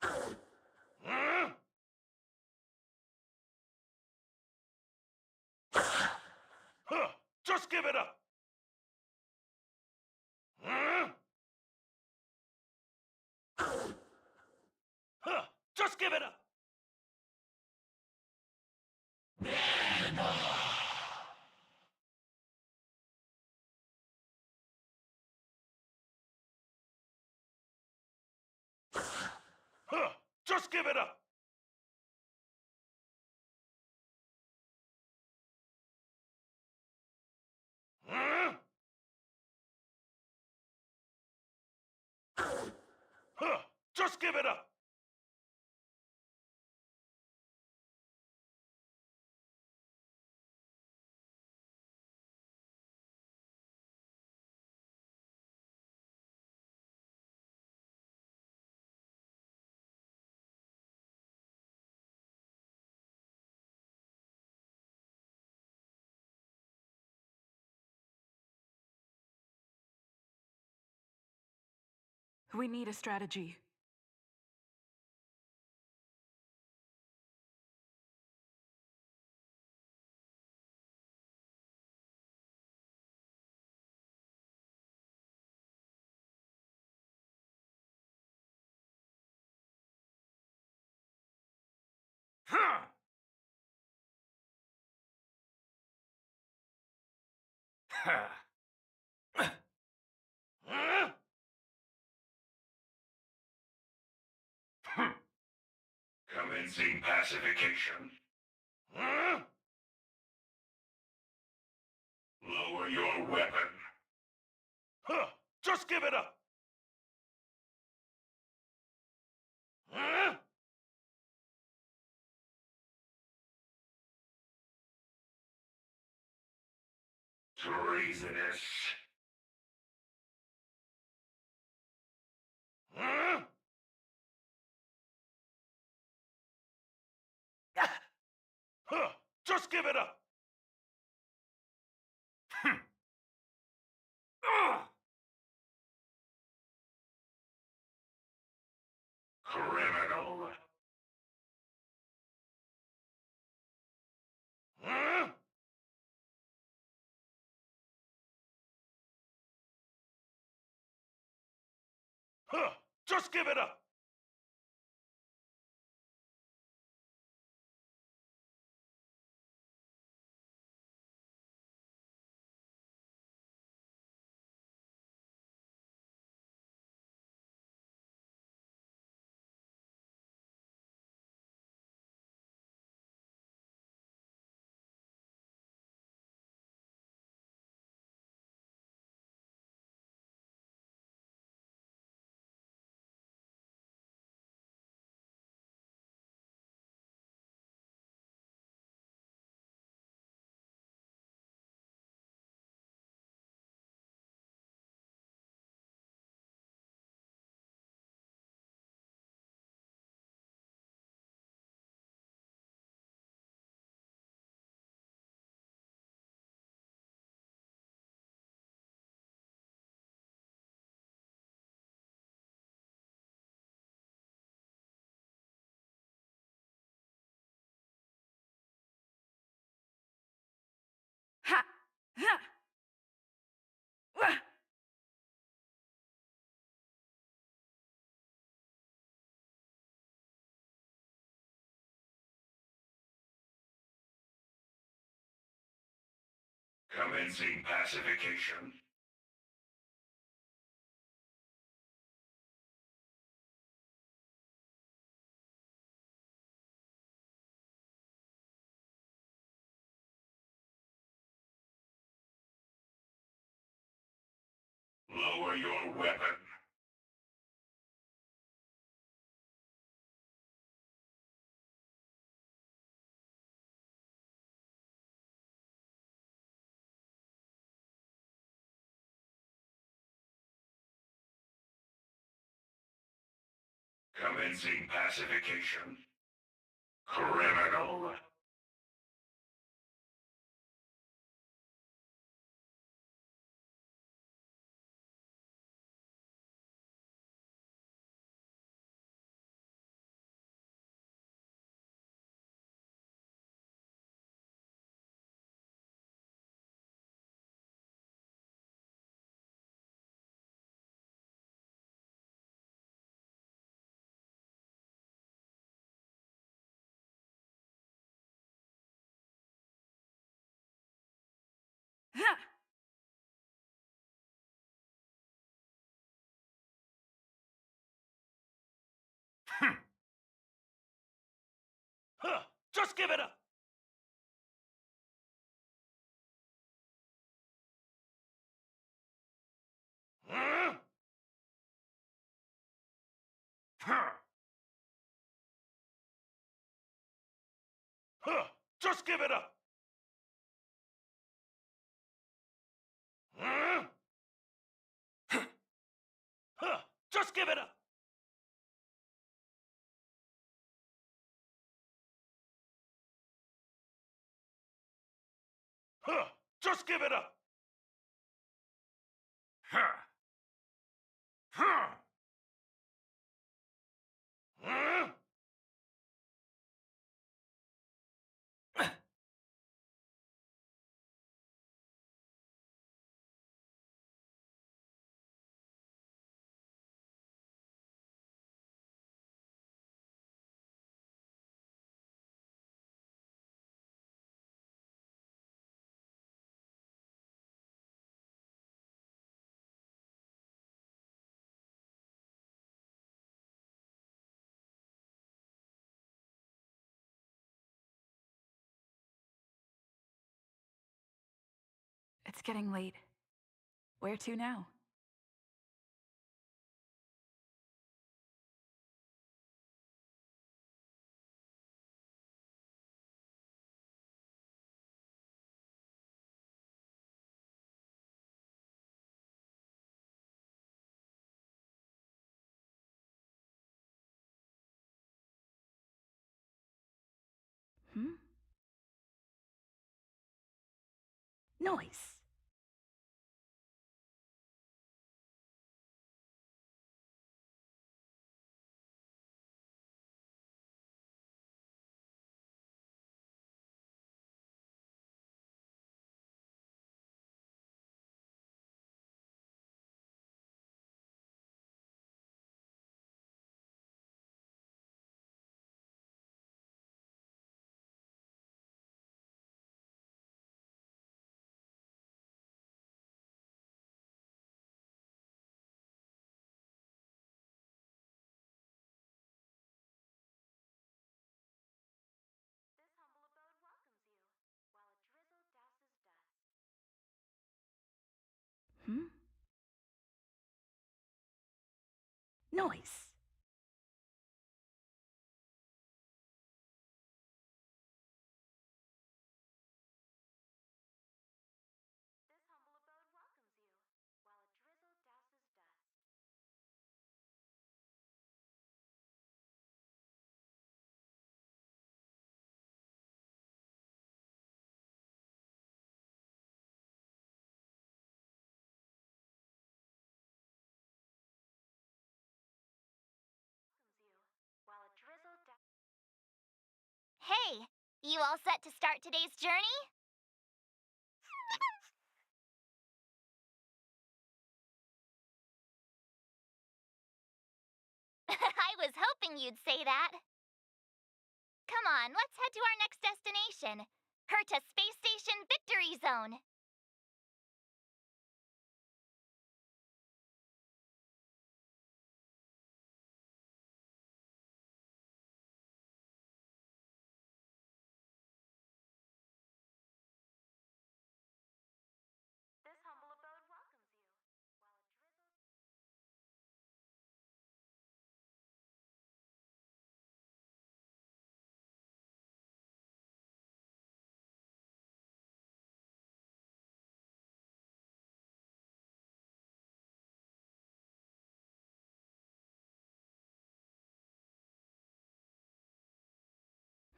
Huh? Huh, just give it up! Huh? Huh, just give it up! Huh, just give it up! Huh? Huh, just give it up! We need a strategy. Commencing pacification. Lower your weapon. Huh, just give it up! Treasonous. Huh, just give it up! Criminal. Huh, just give it up! Ha! Ha! Wah! Commencing pacification. Lower your weapon. Commencing pacification. Criminal. Ha! Huh, just give it up! Huh? Huh. Huh, just give it up! Huh? Huh, just give it up! Huh, just give it up! Huh. Huh. Huh? It's getting late. Where to now? Hmm? Noise. This humble abode welcomes you, while a drizzle douses dust. Hmm? Noise. This humble abode welcomes you, while a drizzle douses dust. Welcomes you, while a drizzle Hey! You all set to start today's journey? I was hoping you'd say that. Come on, let's head to our next destination. Herta Space Station Victory Zone. This humble abode welcomes you, while a drizzle...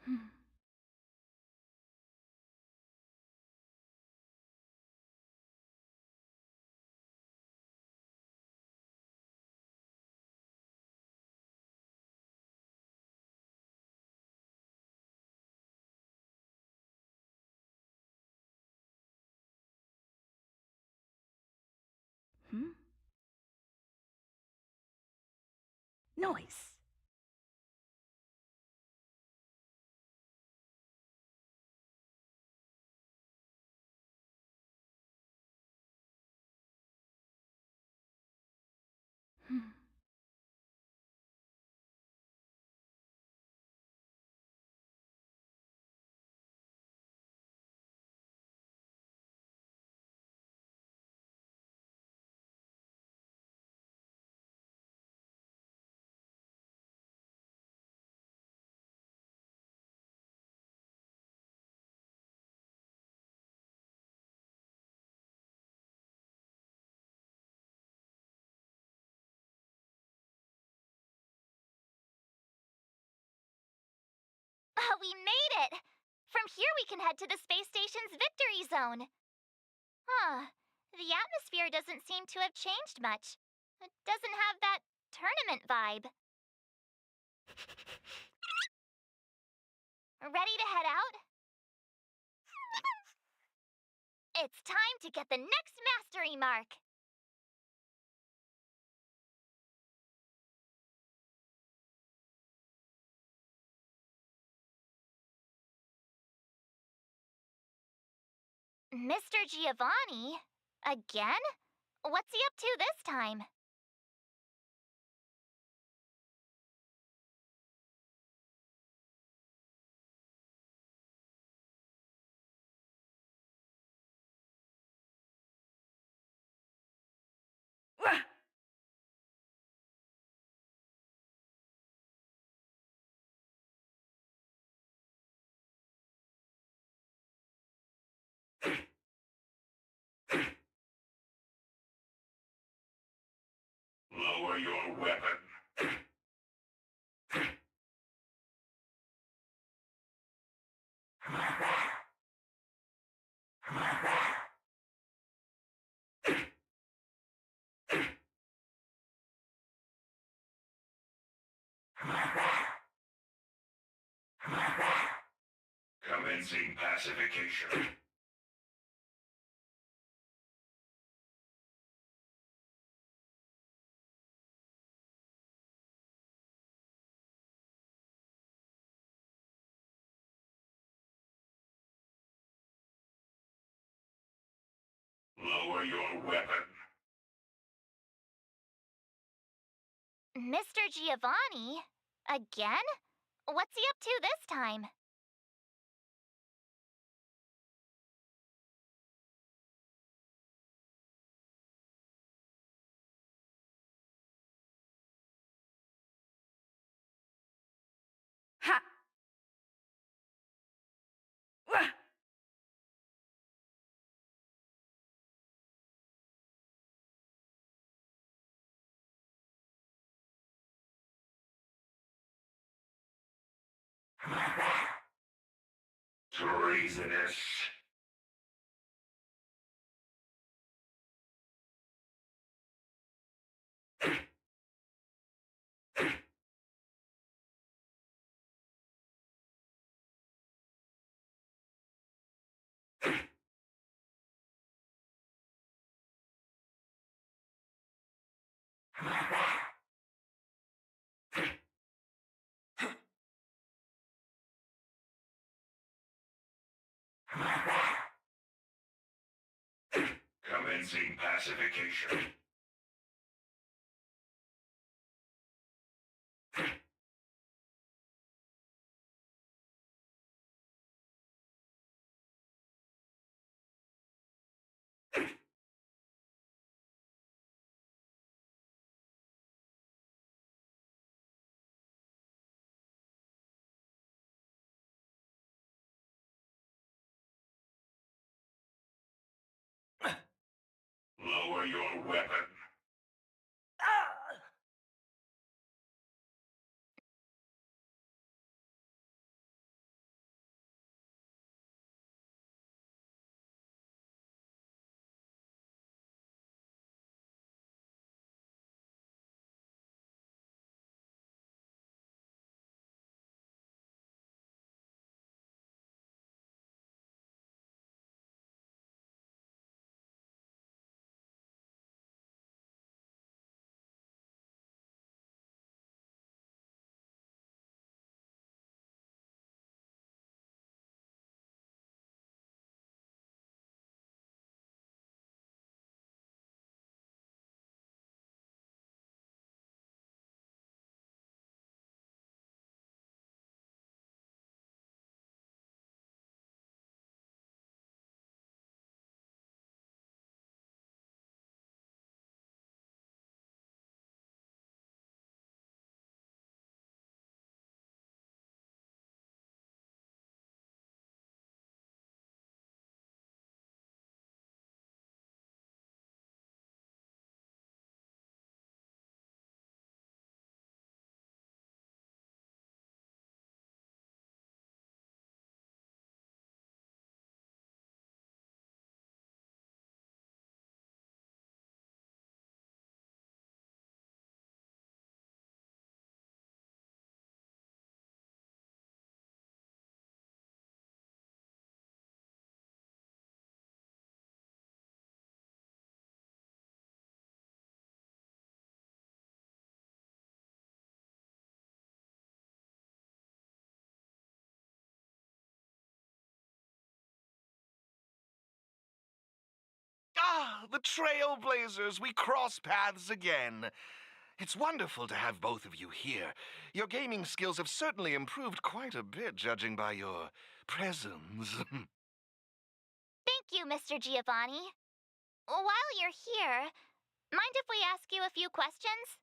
Hmm. Hmm? Noise. Hmm. We made it! From here we can head to the space station's victory zone. Huh. The atmosphere doesn't seem to have changed much. It doesn't have that tournament vibe. Ready to head out? It's time to get the next mastery mark! Mr. Giovanni? Again? What's he up to this time? Lower your weapon. Commencing pacification. Lower your weapon. Mr. Giovanni? Again? What's he up to this time? Ha! Wah! Treasonous. Commencing pacification. Lower your weapon. Ah, the Trailblazers! We cross paths again. It's wonderful to have both of you here. Your gaming skills have certainly improved quite a bit, judging by your presence. Thank you, Mr. Giovanni. While you're here, mind if we ask you a few questions?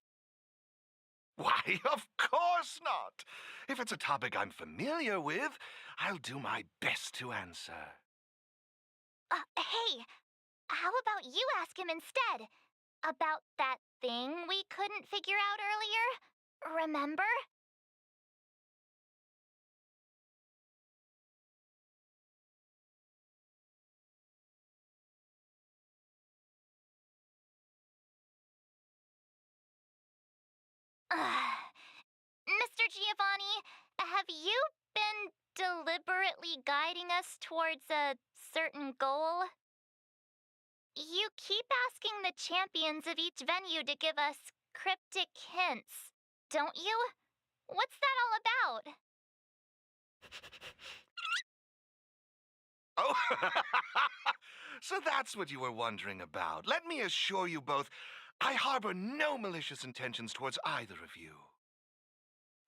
Why, of course not! If it's a topic I'm familiar with, I'll do my best to answer. Hey, how about you ask him instead? About that thing we couldn't figure out earlier? Remember? Mr. Giovanni, have you been deliberately guiding us towards a certain goal? You keep asking the champions of each venue to give us cryptic hints, don't you? What's that all about? Oh, so that's what you were wondering about. Let me assure you both, I harbor no malicious intentions towards either of you.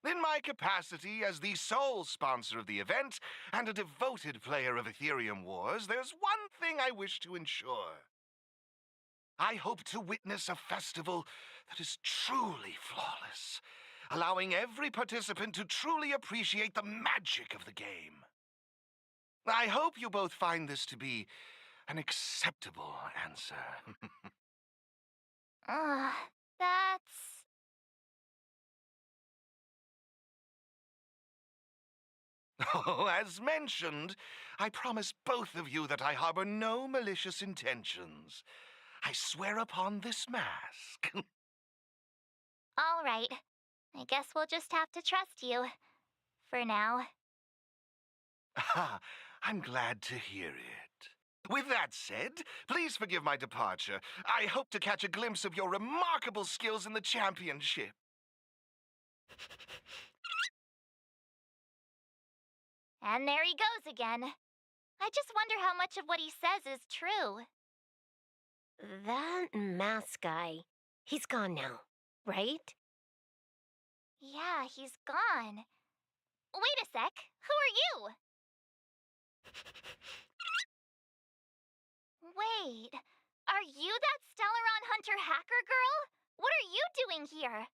In my capacity as the sole sponsor of the event and a devoted player of Aetherium Wars, there's one thing I wish to ensure. I hope to witness a festival that is truly flawless, allowing every participant to truly appreciate the magic of the game. I hope you both find this to be an acceptable answer. That's... Oh, as mentioned, I promise both of you that I harbor no malicious intentions. I swear upon this mask. All right. I guess we'll just have to trust you. For now. Ah, I'm glad to hear it. With that said, please forgive my departure. I hope to catch a glimpse of your remarkable skills in the championship. And there he goes again. I just wonder how much of what he says is true. That mask guy, he's gone now, right? Yeah, he's gone. Wait a sec. Who are you? Wait, are you that Stellaron Hunter hacker girl? What are you doing here?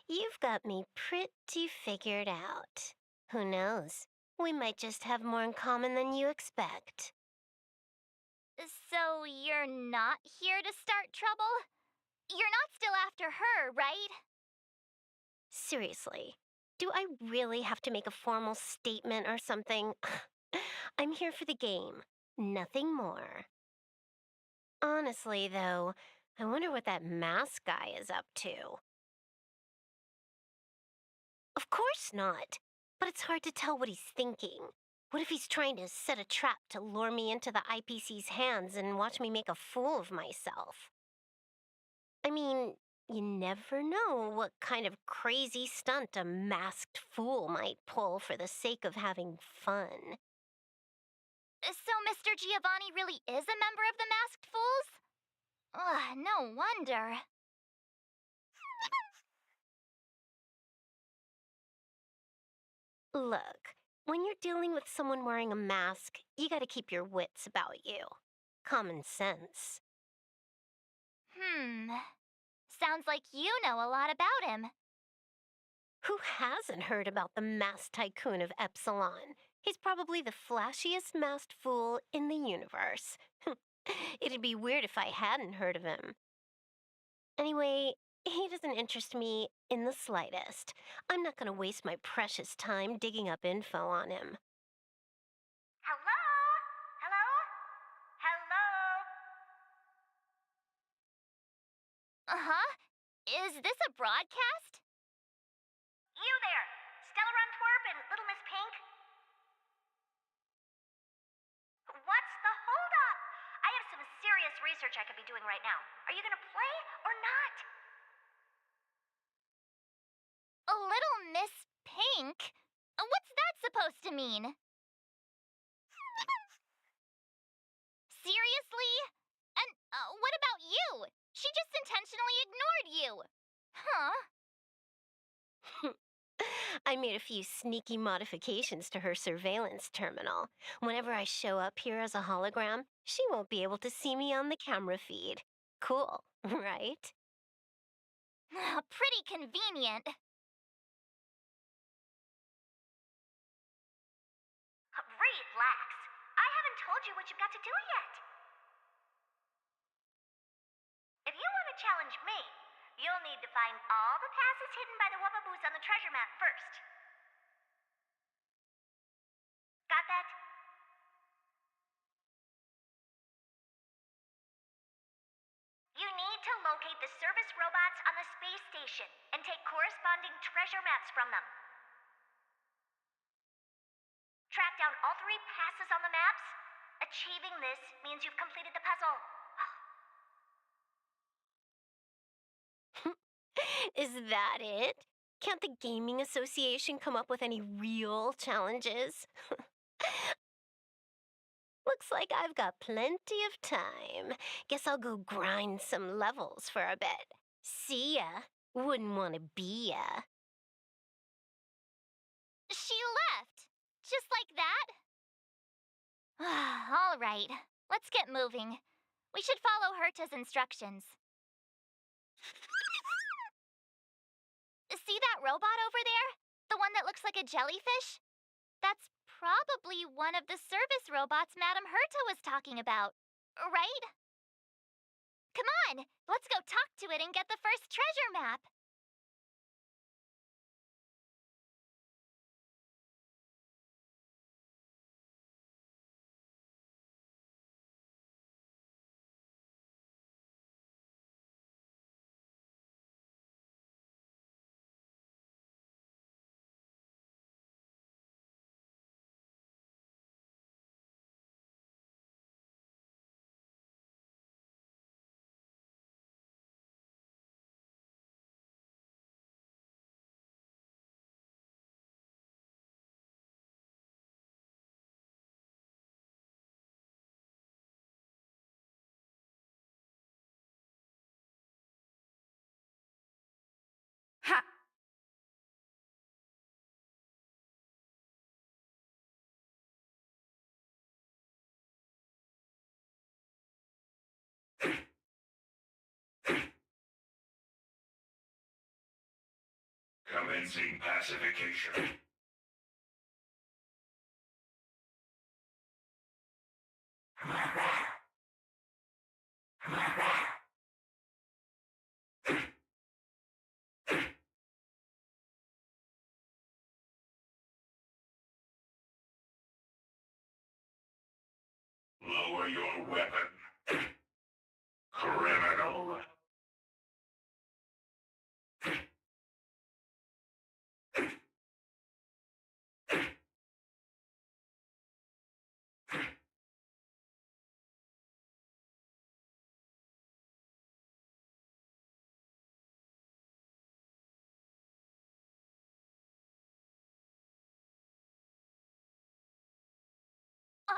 You've got me pretty figured out. Who knows? We might just have more in common than you expect. So you're not here to start trouble? You're not still after her, right? Seriously, do I really have to make a formal statement or something? I'm here for the game, nothing more. Honestly, though, I wonder what that mask guy is up to. Of course not, but it's hard to tell what he's thinking. What if he's trying to set a trap to lure me into the IPC's hands and watch me make a fool of myself? I mean, you never know what kind of crazy stunt a masked fool might pull for the sake of having fun. So Mr. Giovanni really is a member of the Masked Fools? Ugh, no wonder. Look, when you're dealing with someone wearing a mask, you gotta keep your wits about you. Common sense. Sounds like you know a lot about him. Who hasn't heard about the masked tycoon of Epsilon? He's probably the flashiest masked fool in the universe. It'd be weird if I hadn't heard of him. Anyway, he doesn't interest me in the slightest. I'm not gonna waste my precious time digging up info on him. Hello? Hello? Hello? Uh-huh. Is this a broadcast? You there! Stellaron Twerp and Little Miss Pink? What's the holdup? I have some serious research I could be doing right now. Are you gonna play or not? A Little Miss Pink? What's that supposed to mean? Seriously? And what about you? She just intentionally ignored you. Huh? I made a few sneaky modifications to her surveillance terminal. Whenever I show up here as a hologram, she won't be able to see me on the camera feed. Cool, right? Pretty convenient. you what you've got to do yet. If you want to challenge me, you'll need to find all the passes hidden by the Wubbaboos on the treasure map first. Got that? You need to locate the service robots on the space station and take corresponding treasure maps from them. Track down all 3 passes on the maps. Achieving this means you've completed the puzzle. Is that it? Can't the Gaming Association come up with any real challenges? Looks like I've got plenty of time. Guess I'll go grind some levels for a bit. See ya. Wouldn't want to be ya. She left. Just like that? All right, let's get moving. We should follow Herta's instructions. See that robot over there? The one that looks like a jellyfish? That's probably one of the service robots Madame Herta was talking about, right? Come on, let's go talk to it and get the first treasure map. Ha! Commencing pacification. Lower your weapon. Criminal.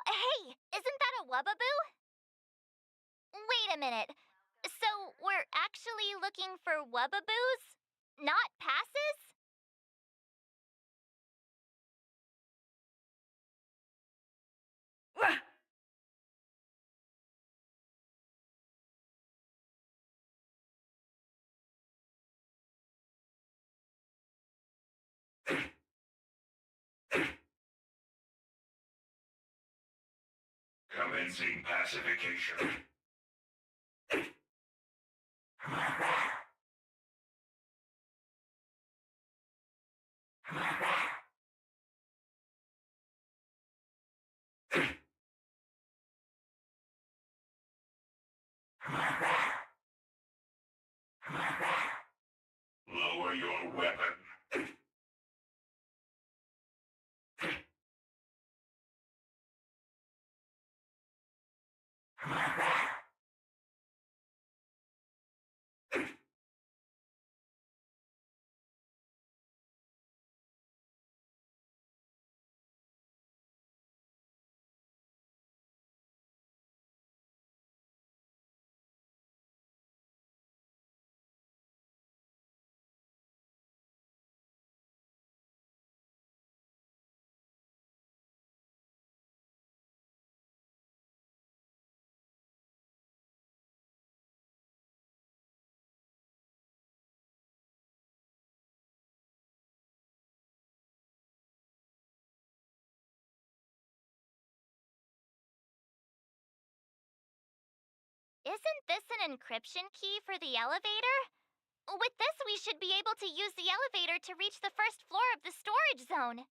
Hey, isn't that a Wubbaboo? Wait a minute. So we're actually looking for Wubbaboos? Not passes? Wah! Commencing pacification. Lower your weapon. Isn't this an encryption key for the elevator? With this, we should be able to use the elevator to reach the first floor of the storage zone.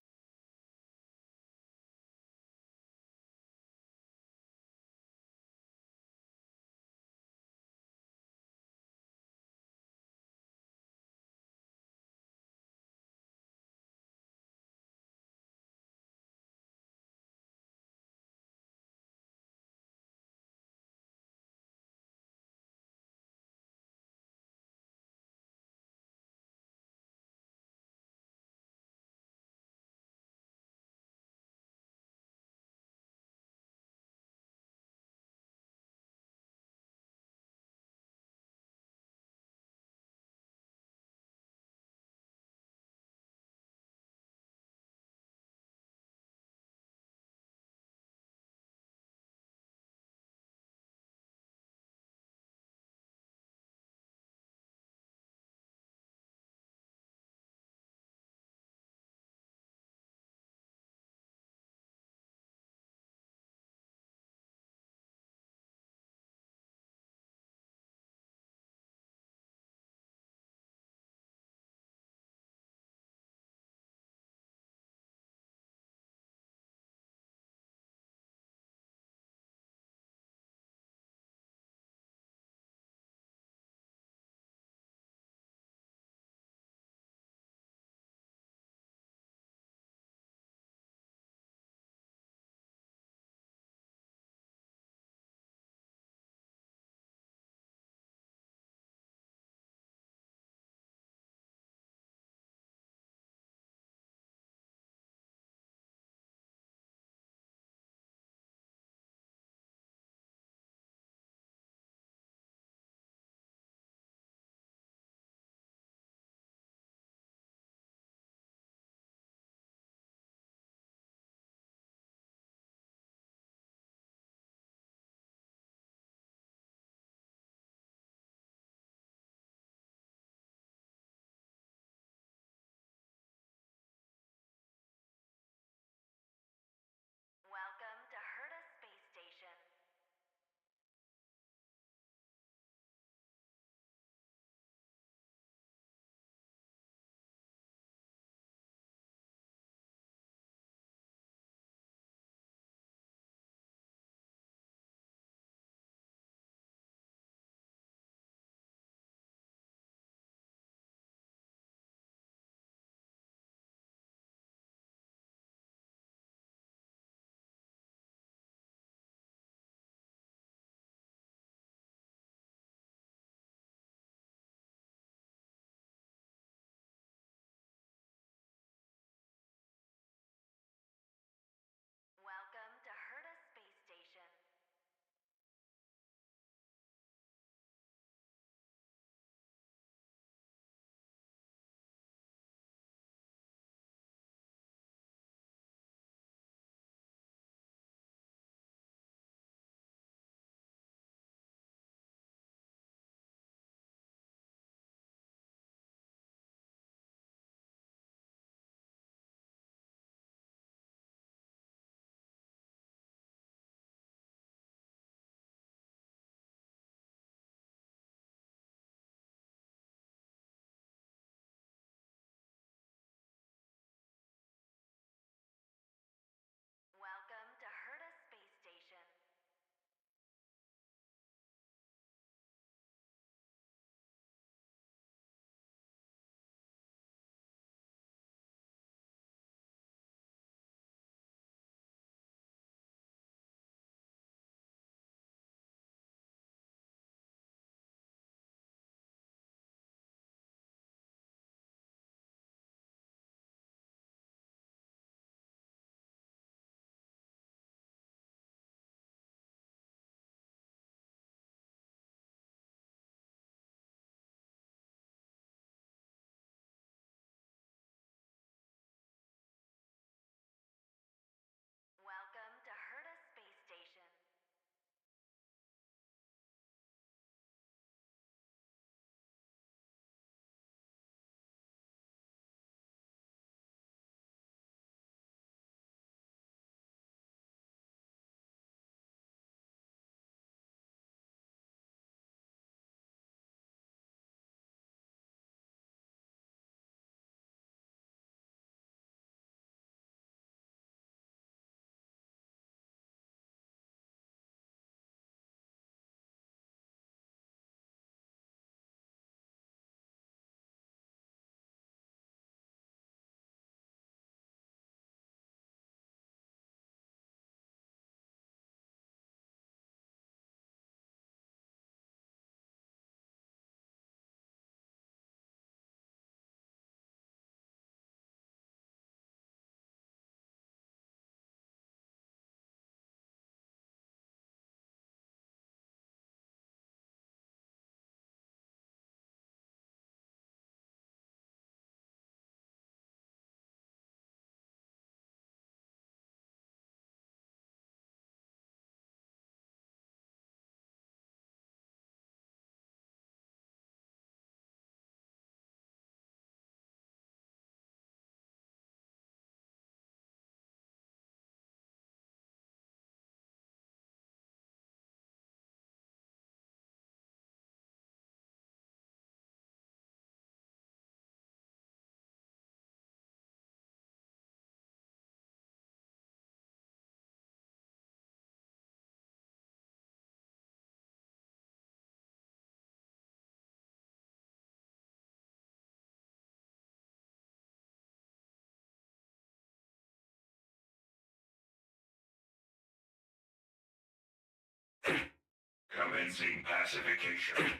Commencing pacification.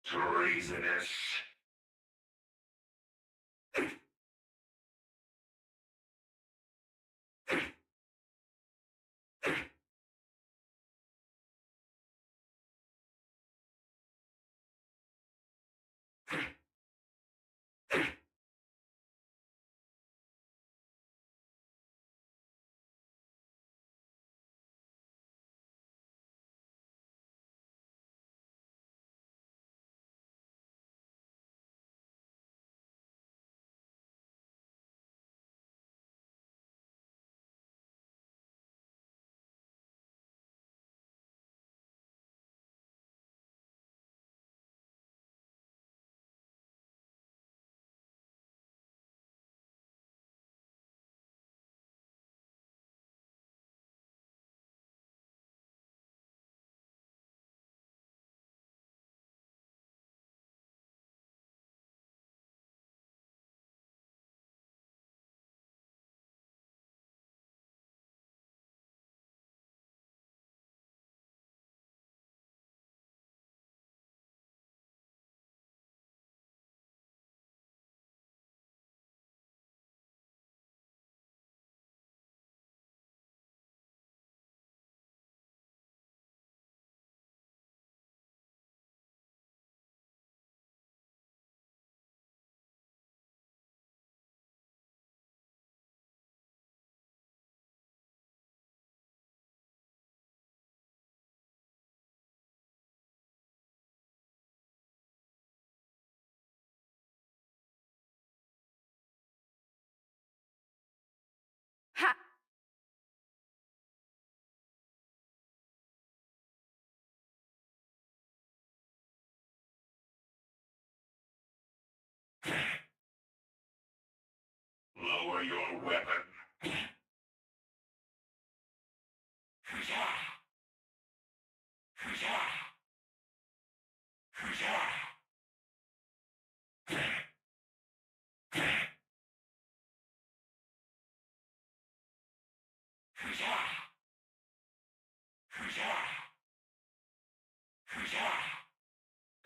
Treasonous. Ha! Lower your weapon.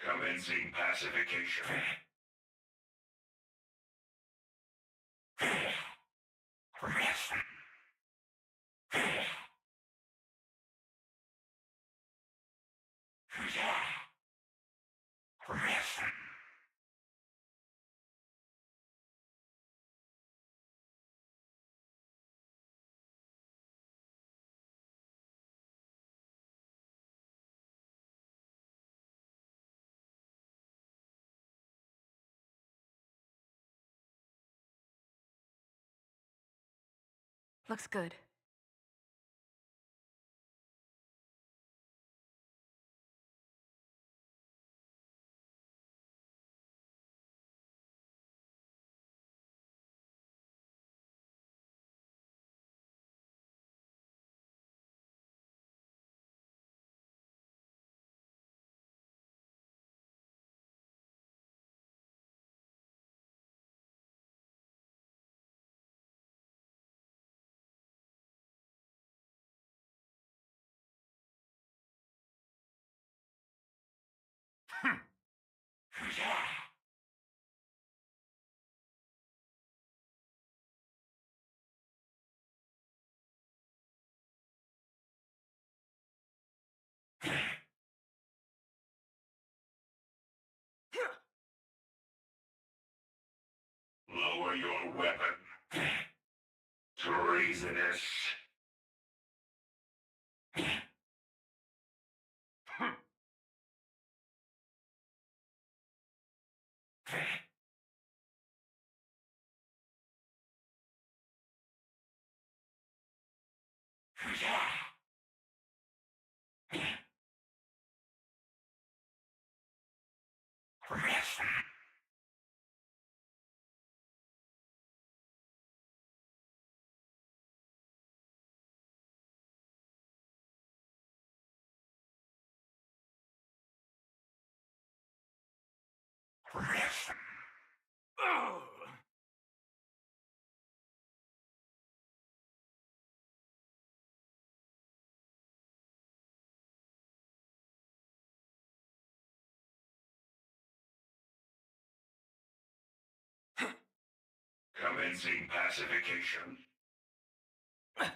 Commencing pacification. Looks good. Lower your weapon. Treasonous. Commencing pacification. Ha!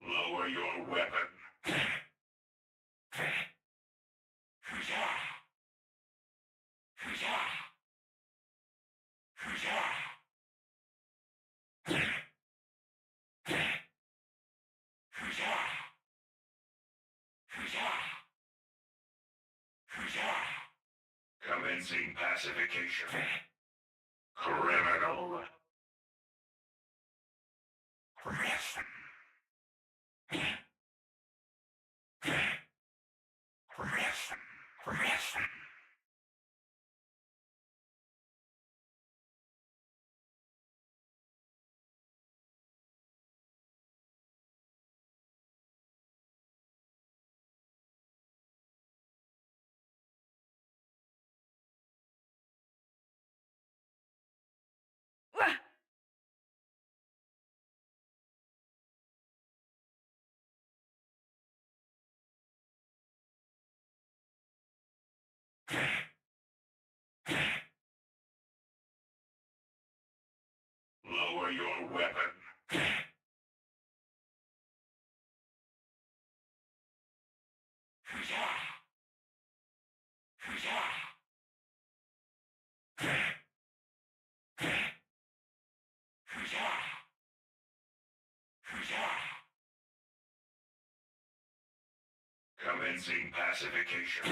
Lower your weapon. Commencing pacification. Criminal. Lower your weapon. Commencing pacification.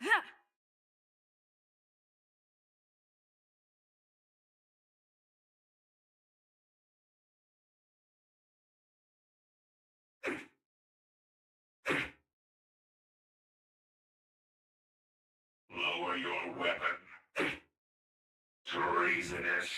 Ha! Lower your weapon. treasonous.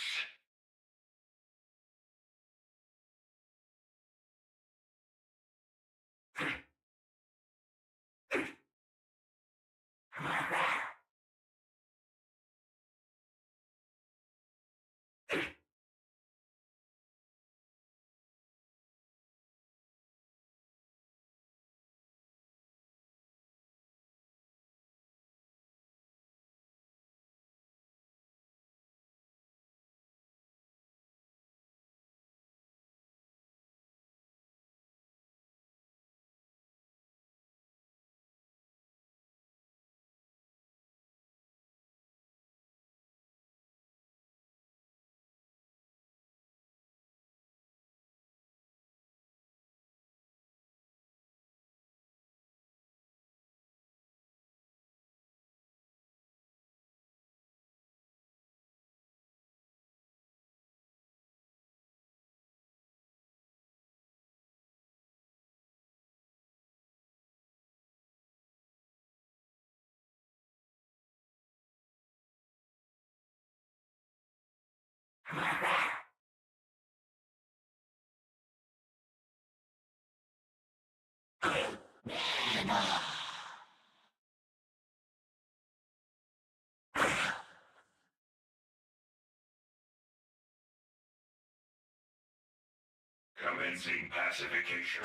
Commencing pacification.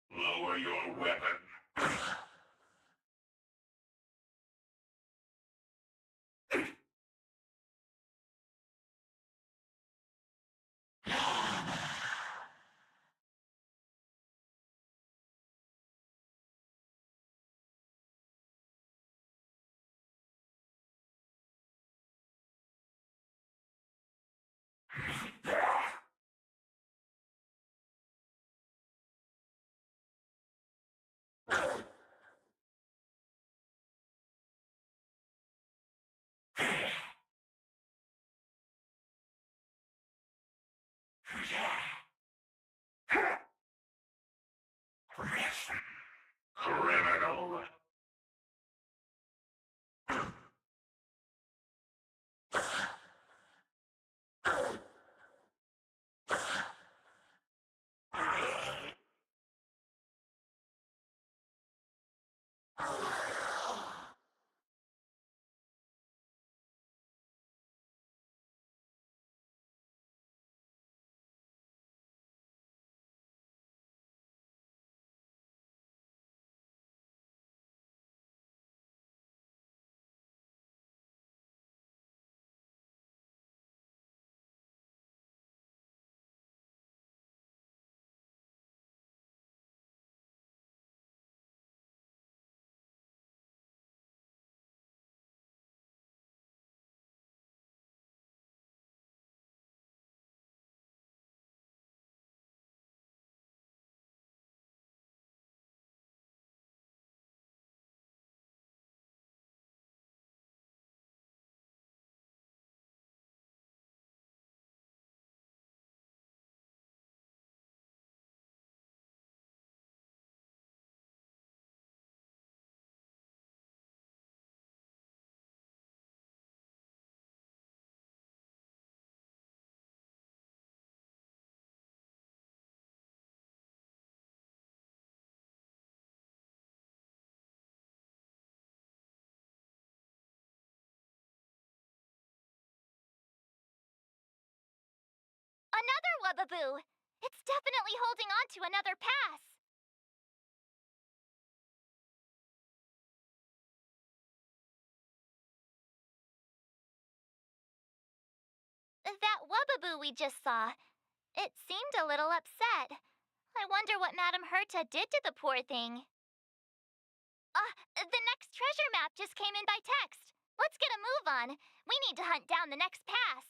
Lower your weapon. Criminal. Another Wubaboo! It's definitely holding on to another pass. That Wubaboo we just saw, it seemed a little upset. I wonder what Madame Herta did to the poor thing. The next treasure map just came in by text. Let's get a move on. We need to hunt down the next pass.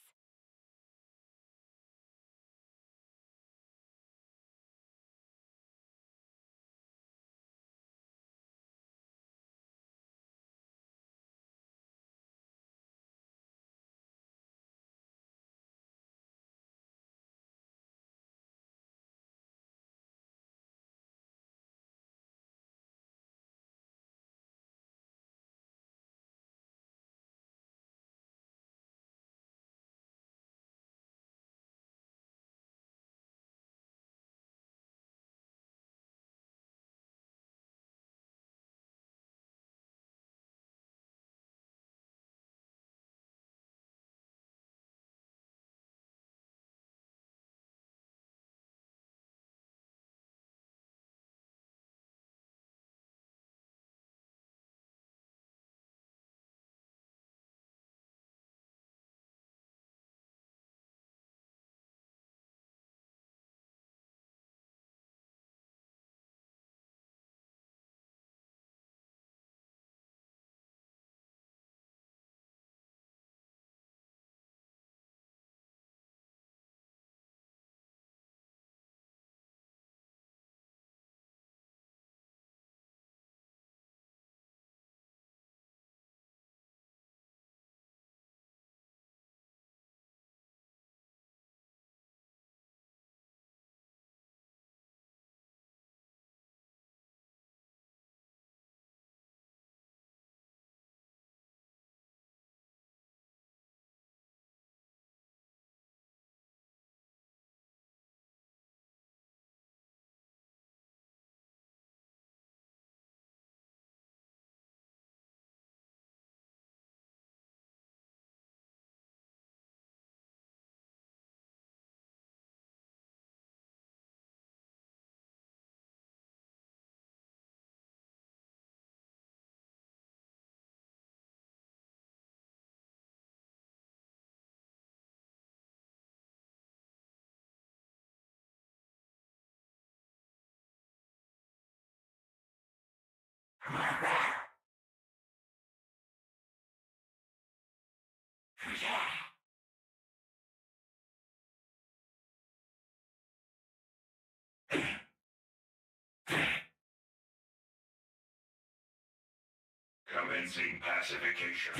Commencing pacification.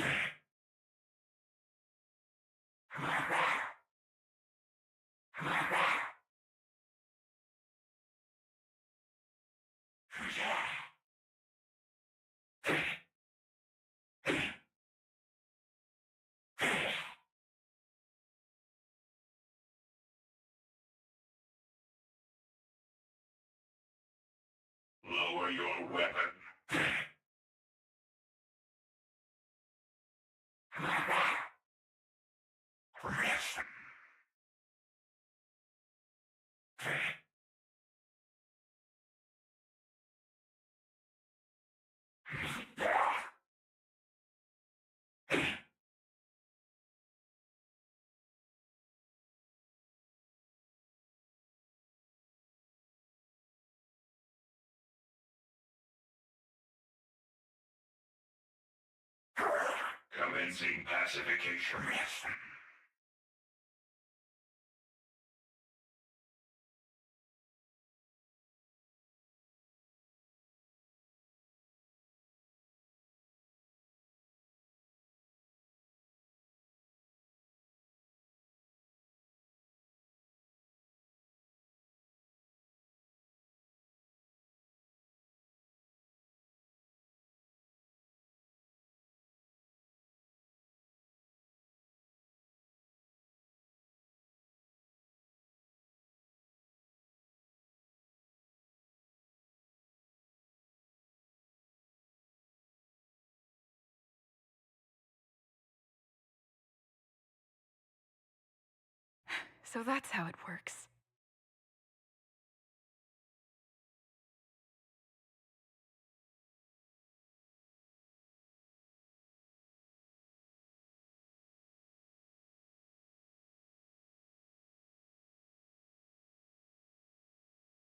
Lower your weapon. Commencing pacification. So that's how it works.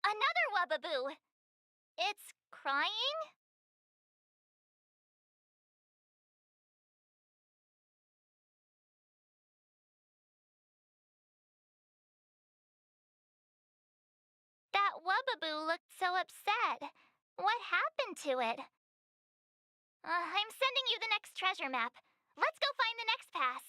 Another Wubbaboo! It's crying? That Wubbaboo looked so upset. What happened to it? I'm sending you the next treasure map. Let's go find the next pass.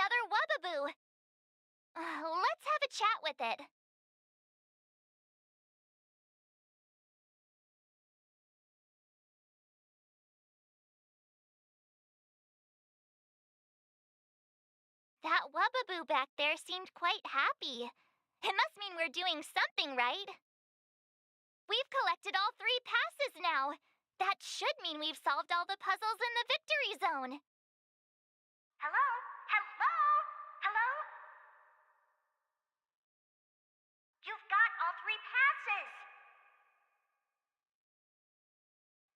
another Wubaboo. Let's have a chat with it. That Wubaboo back there seemed quite happy. It must mean we're doing something right. We've collected all 3 passes now. That should mean we've solved all the puzzles in the victory zone. Hello? Hello? Hello? You've got all 3 passes.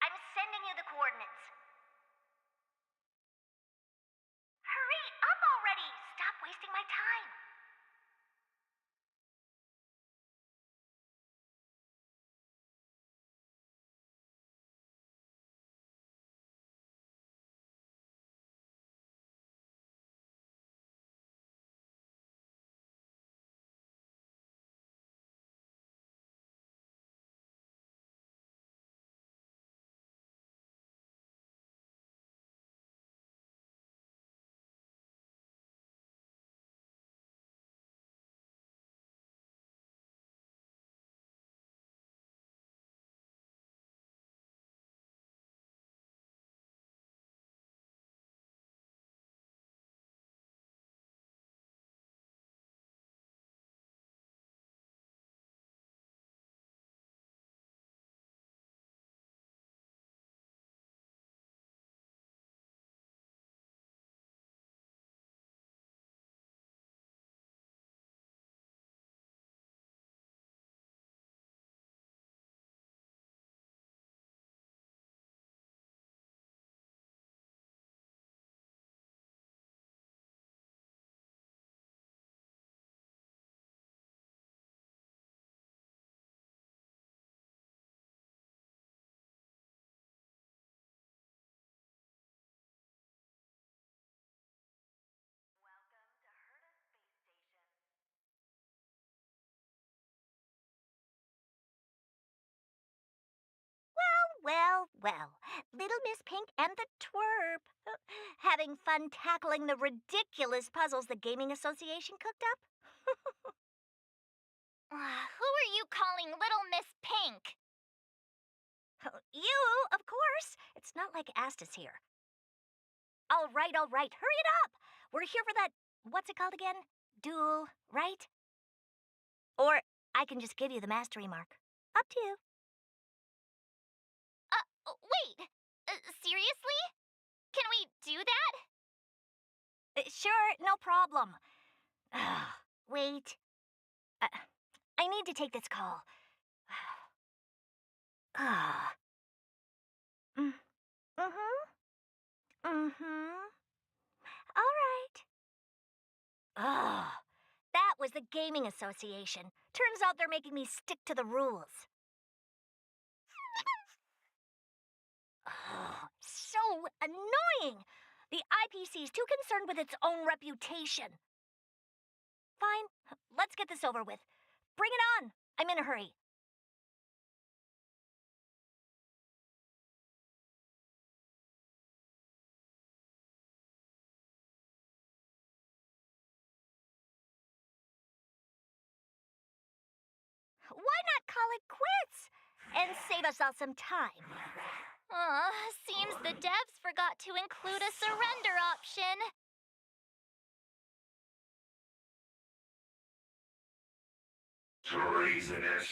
I'm sending you the coordinates. Hurry up already! Stop wasting my time. Well, Little Miss Pink and the Twerp. Having fun tackling the ridiculous puzzles the Gaming Association cooked up? Who are you calling Little Miss Pink? You, of course. It's not like Astus here. All right. Hurry it up. We're here for that, what's it called again? Duel, right? Or I can just give you the mastery mark. Up to you. Wait. Seriously? Can we do that? Sure, no problem. Wait. I need to take this call. All right. That was the Gaming Association. Turns out they're making me stick to the rules. So annoying! The IPC's too concerned with its own reputation. Fine, let's get this over with. Bring it on! I'm in a hurry. Why not call it quits? And save us all some time. Seems the devs forgot to include a surrender option. Treasonous.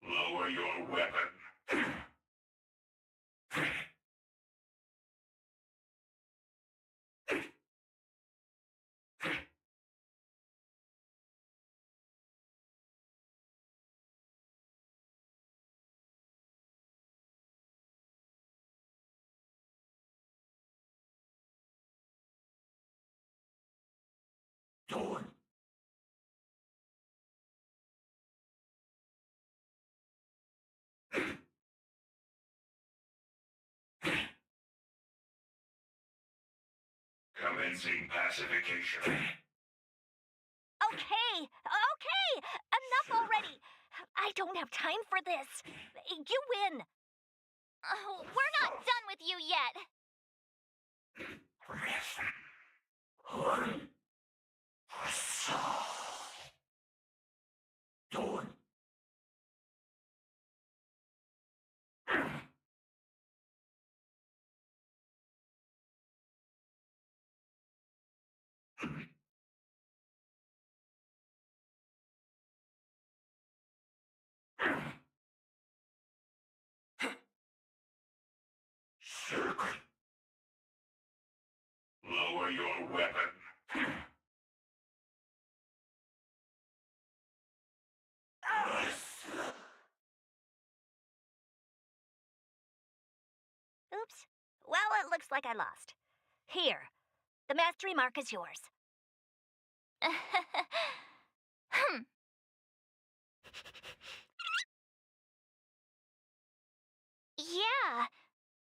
Lower your weapon. Dawn. Commencing pacification. Okay. Enough already. I don't have time for this. You win. We're not done with you yet. Lower your weapon. Oops. Well, it looks like I lost. Here, the mastery mark is yours. Yeah.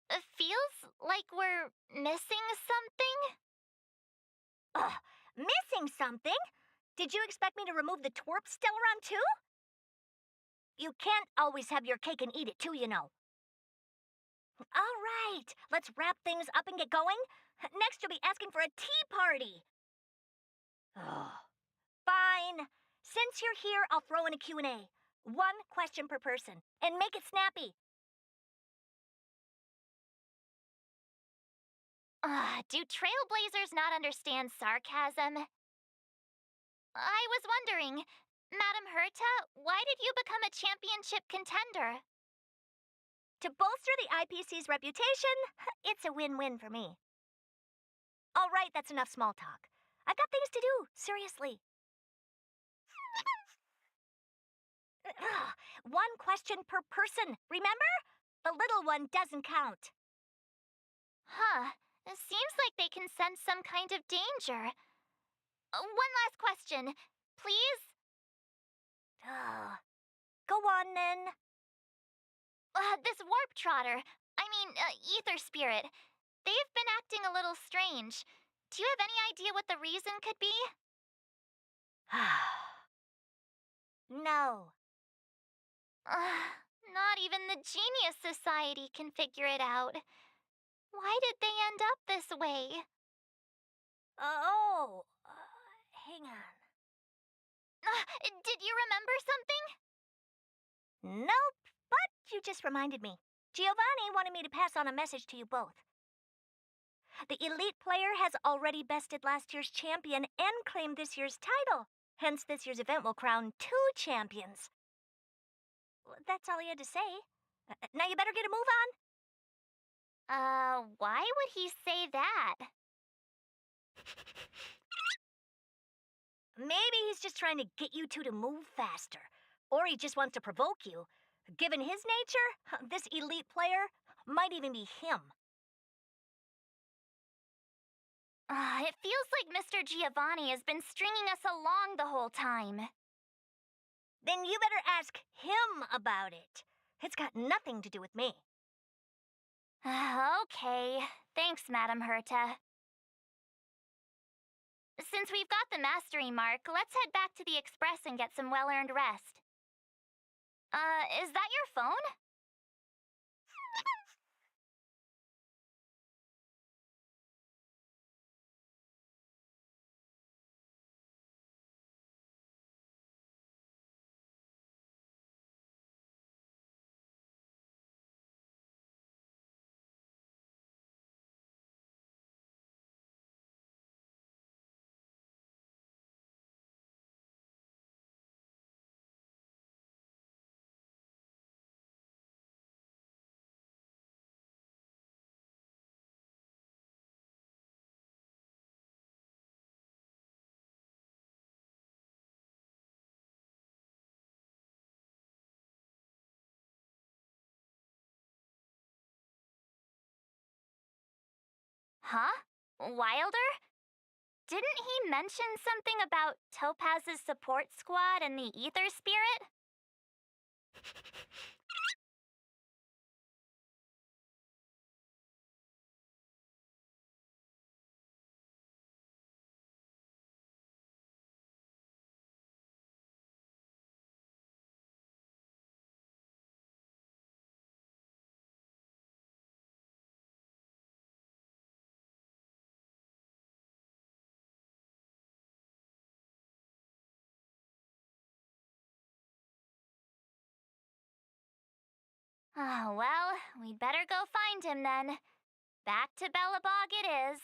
It feels like we're missing something. Ugh, missing something? Did you expect me to remove the twerp Stellaron too? You can't always have your cake and eat it too, you know. All right, let's wrap things up and get going. Next, you'll be asking for a tea party. Oh, fine. Since you're here, I'll throw in a Q&A. One question per person, and make it snappy. Do trailblazers not understand sarcasm? I was wondering, Madam Herta, why did you become a championship contender? To bolster the IPC's reputation, it's a win-win for me. All right, that's enough small talk. I've got things to do, seriously. One question per person, remember? The little one doesn't count. Huh. It seems like they can sense some kind of danger. One last question, please? Go on, then. This warp trotter, ether spirit, they've been acting a little strange. Do you have any idea what the reason could be? No. Not even the Genius Society can figure it out. Why did they end up this way? Hang on. Did you remember something? Nope, but you just reminded me. Giovanni wanted me to pass on a message to you both. The elite player has already bested last year's champion and claimed this year's title. Hence, this year's event will crown 2 champions. That's all he had to say. Now you better get a move on. Why would he say that? Maybe he's just trying to get you two to move faster. Or he just wants to provoke you. Given his nature, this elite player might even be him. It feels like Mr. Giovanni has been stringing us along the whole time. Then you better ask him about it. It's got nothing to do with me. Okay. Thanks, Madam Herta. Since we've got the mastery mark, let's head back to the Express and get some well-earned rest. Is that your phone? Huh? Wilder? Didn't he mention something about Topaz's support squad and the Ether Spirit? Oh, well, we'd better go find him then. Back to Bellabog it is.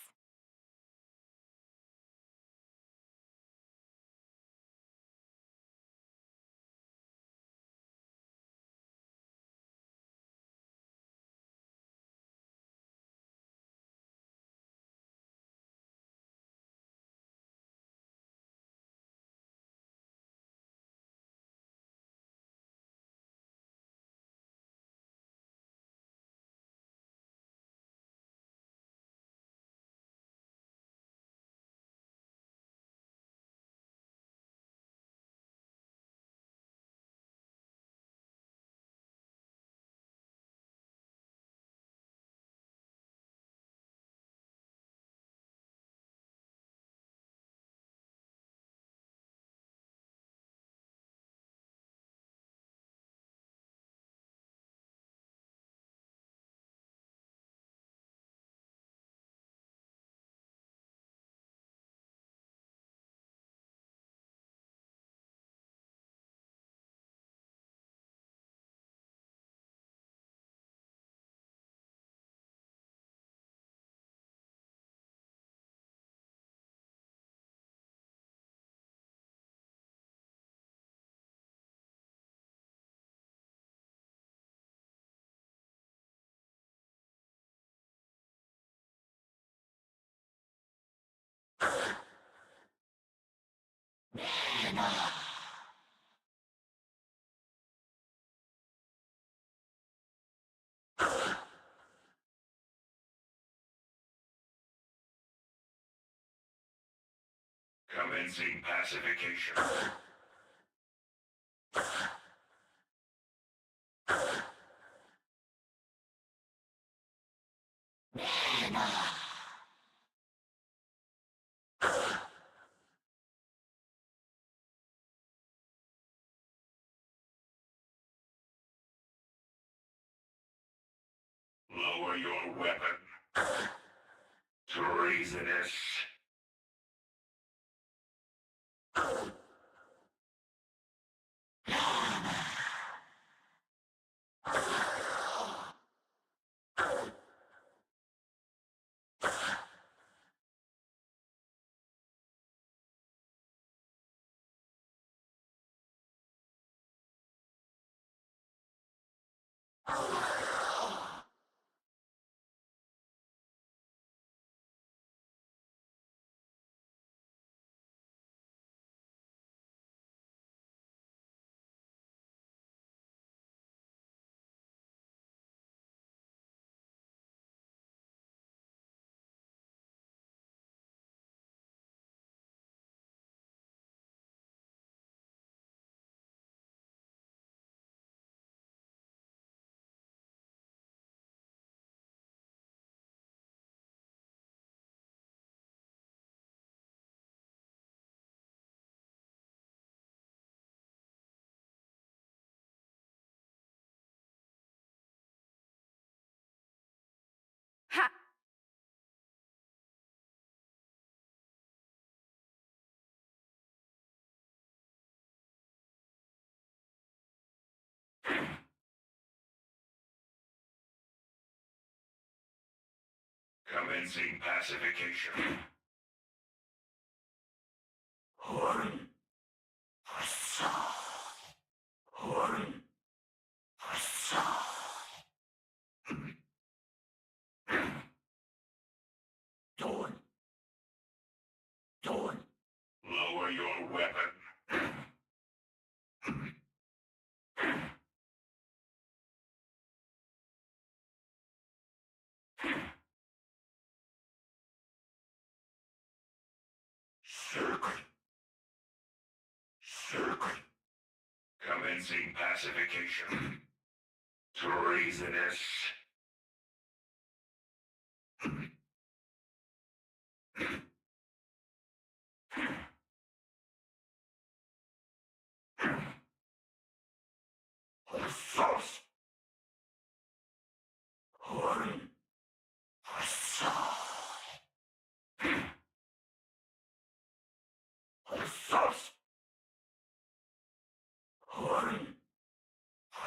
Commencing pacification. Lower your weapon. Treasonous. Ha! Commencing pacification. Lower your weapon. Circuit. Circuit. Commencing pacification. Treasonous. Sauce.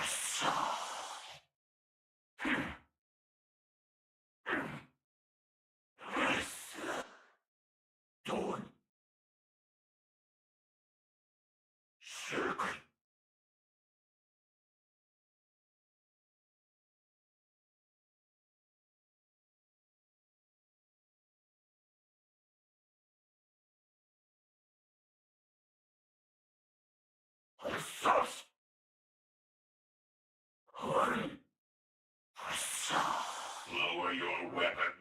Sauce. Lower your weapon.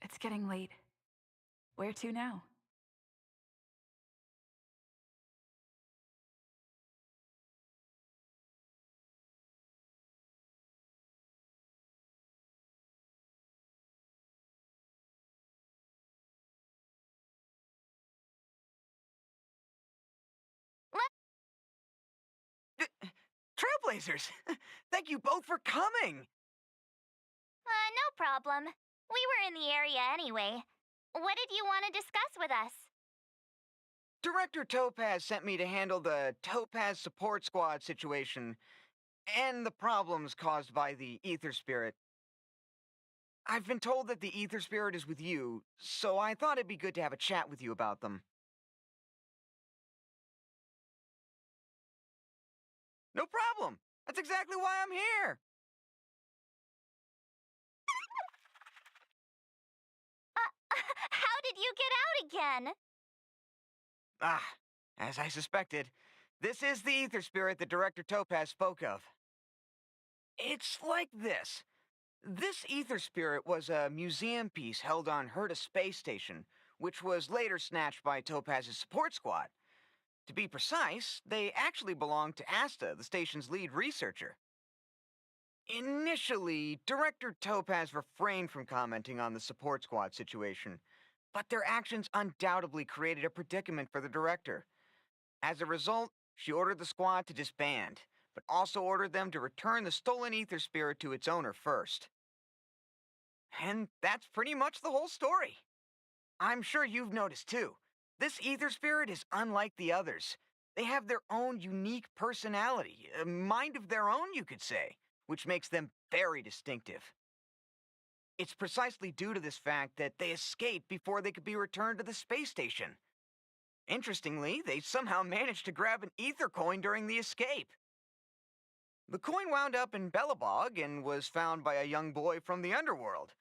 It's getting late. Where to now? Trailblazers! Thank you both for coming! No problem. We were in the area anyway. What did you want to discuss with us? Director Topaz sent me to handle the Topaz Support Squad situation and the problems caused by the Ether Spirit. I've been told that the Ether Spirit is with you, so I thought it'd be good to have a chat with you about them. No problem! That's exactly why I'm here! How did you get out again? Ah, as I suspected, this is the Ether Spirit that Director Topaz spoke of. It's like this. This Ether Spirit was a museum piece held on Herta Space Station, which was later snatched by Topaz's support squad. To be precise, they actually belonged to Asta, the station's lead researcher. Initially, Director Topaz refrained from commenting on the support squad situation, but their actions undoubtedly created a predicament for the director. As a result, she ordered the squad to disband, but also ordered them to return the stolen Ether Spirit to its owner first. And that's pretty much the whole story. I'm sure you've noticed too. This Ether Spirit is unlike the others. They have their own unique personality, a mind of their own, you could say, which makes them very distinctive. It's precisely due to this fact that they escaped before they could be returned to the space station. Interestingly, they somehow managed to grab an ether coin during the escape. The coin wound up in Bellabog and was found by a young boy from the underworld.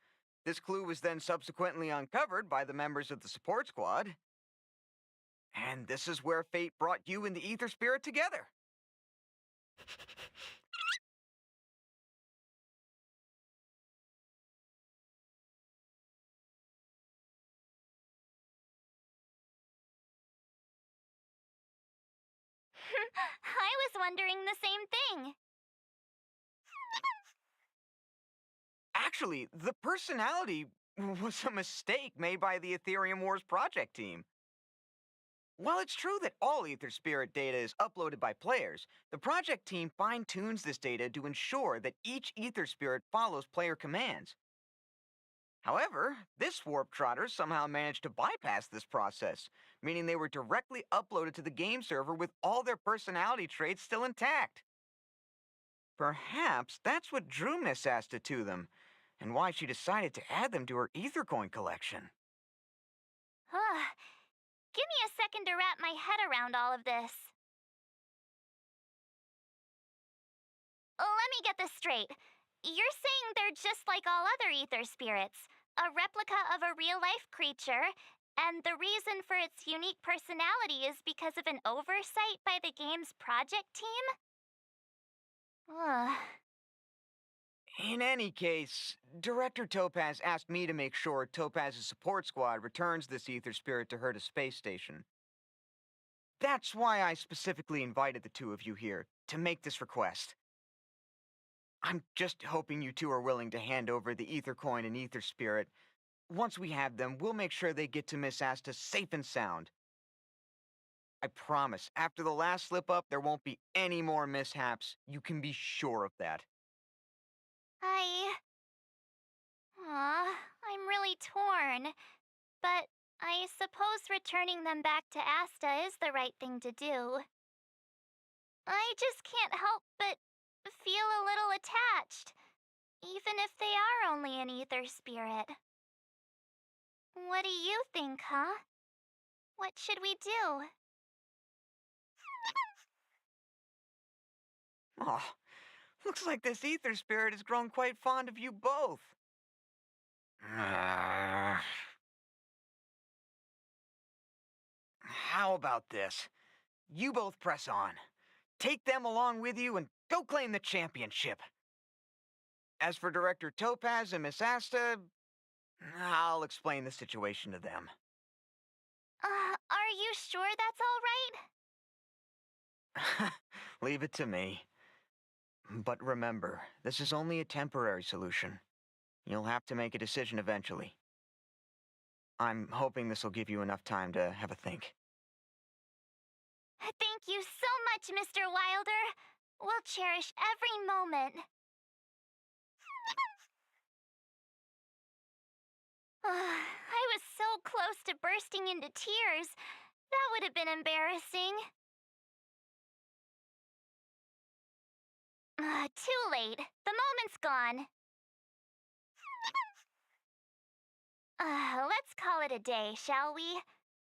This clue was then subsequently uncovered by the members of the support squad. And this is where fate brought you and the Ether Spirit together. I was wondering the same thing. Actually, the personality was a mistake made by the Aetherium Wars project team. While it's true that all Ether Spirit data is uploaded by players, the project team fine-tunes this data to ensure that each Ether Spirit follows player commands. However, this Warp Trotter somehow managed to bypass this process, meaning they were directly uploaded to the game server with all their personality traits still intact. Perhaps that's what drew Miss Asta to them, and why she decided to add them to her Ether Coin collection. Give me a second to wrap my head around all of this. Let me get this straight. You're saying they're just like all other Ether Spirits, a replica of a real-life creature, And the reason for its unique personality is because of an oversight by the game's project team? Ugh. In any case, Director Topaz asked me to make sure Topaz's support squad returns this ether spirit to her to space station. That's why I specifically invited the two of you here, to make this request. I'm just hoping you two are willing to hand over the ether coin and ether spirit. Once we have them, we'll make sure they get to Miss Asta safe and sound. I promise, after the last slip-up, there won't be any more mishaps. You can be sure of that. I'm really torn. But I suppose returning them back to Asta is the right thing to do. I just can't help but feel a little attached, even if they are only an ether spirit. What do you think, huh? What should we do? Oh, looks like this ether spirit has grown quite fond of you both. How about this? You both press on. Take them along with you and go claim the championship. As for Director Topaz and Miss Asta, I'll explain the situation to them. Are you sure that's all right? Leave it to me. But remember, this is only a temporary solution. You'll have to make a decision eventually. I'm hoping this will give you enough time to have a think. Thank you so much, Mr. Wilder. We'll cherish every moment. I was so close to bursting into tears. That would have been embarrassing. Too late. The moment's gone. Let's call it a day, shall we?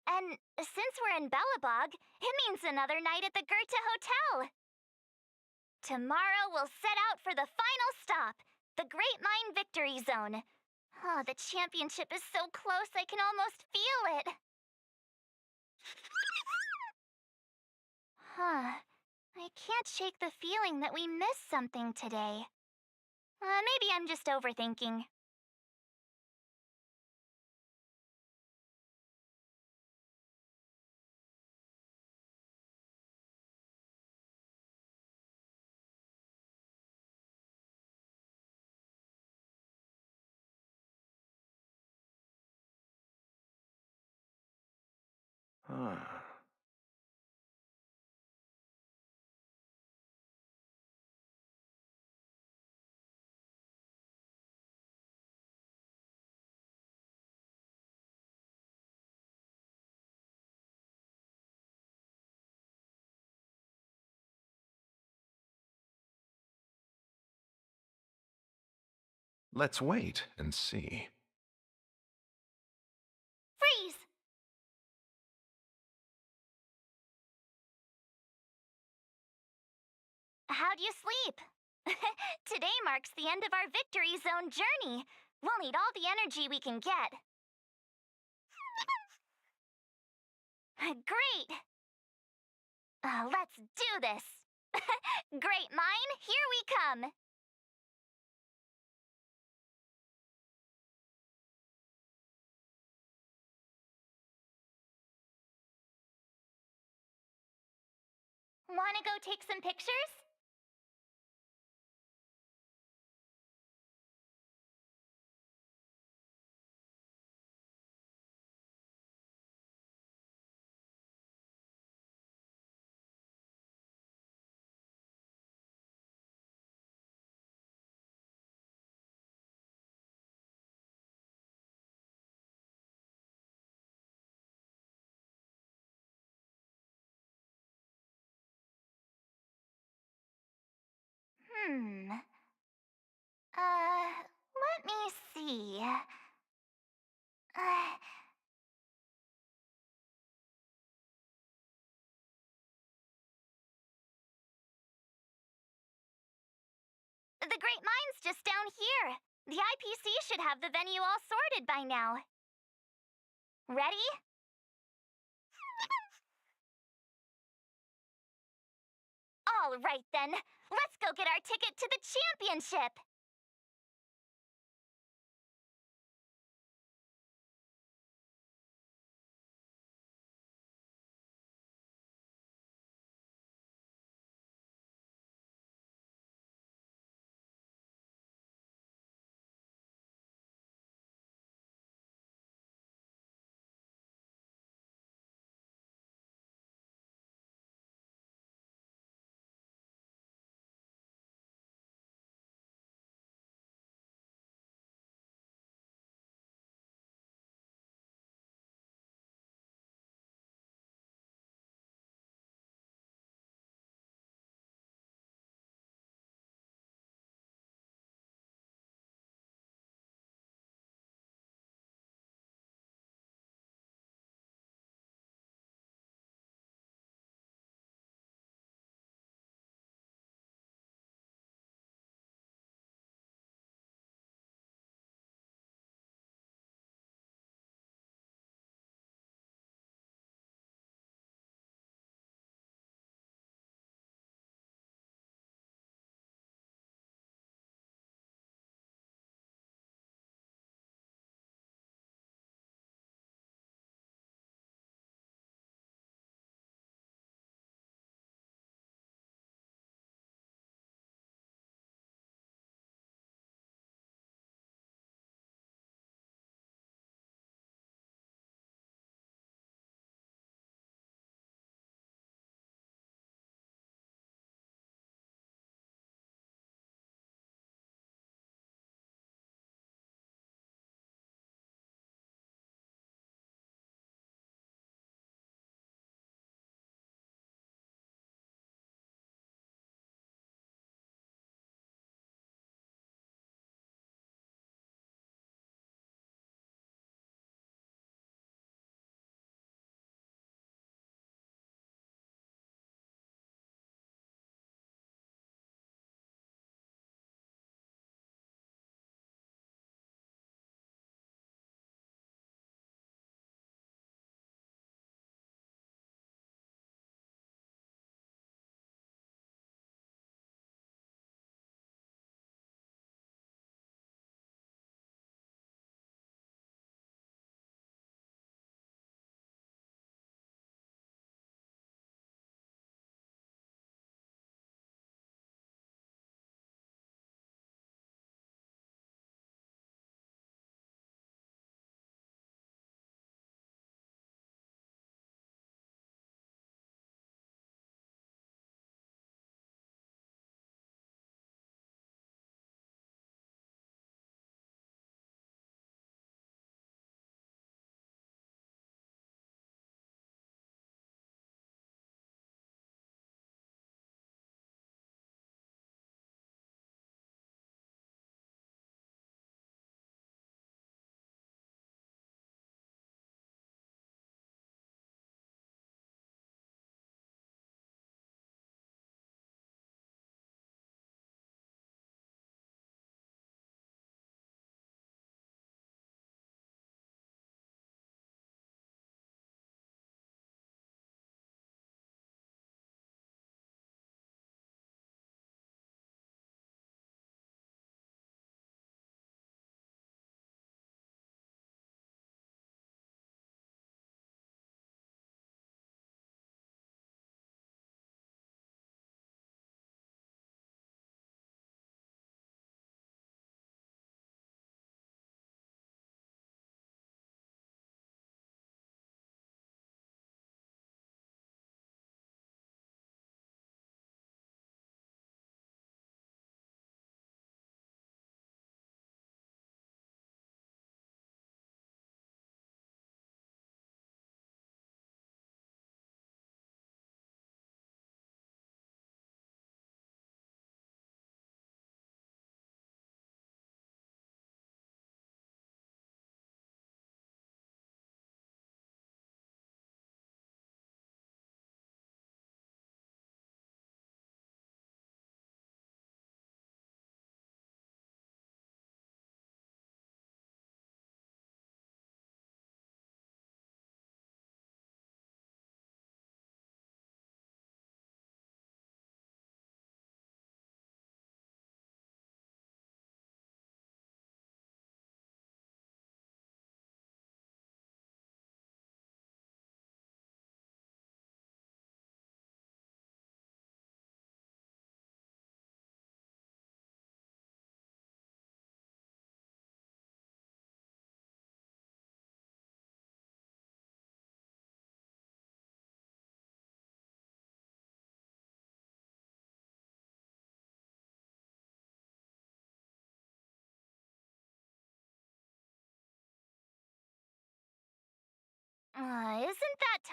And since we're in Belobog, it means another night at the Goethe Hotel. Tomorrow we'll set out for the final stop, the Great Mine Victory Zone. Oh, the championship is so close I can almost feel it. I can't shake the feeling that we missed something today. Maybe I'm just overthinking. Let's wait and see. Freeze! How'd you sleep? Today marks the end of our Victory Zone journey. We'll need all the energy we can get. Great! Let's do this! Great Mine, here we come! Wanna go take some pictures? Let me see. The Great Mine's just down here. The IPC should have the venue all sorted by now. Ready? All right then, let's go get our ticket to the championship!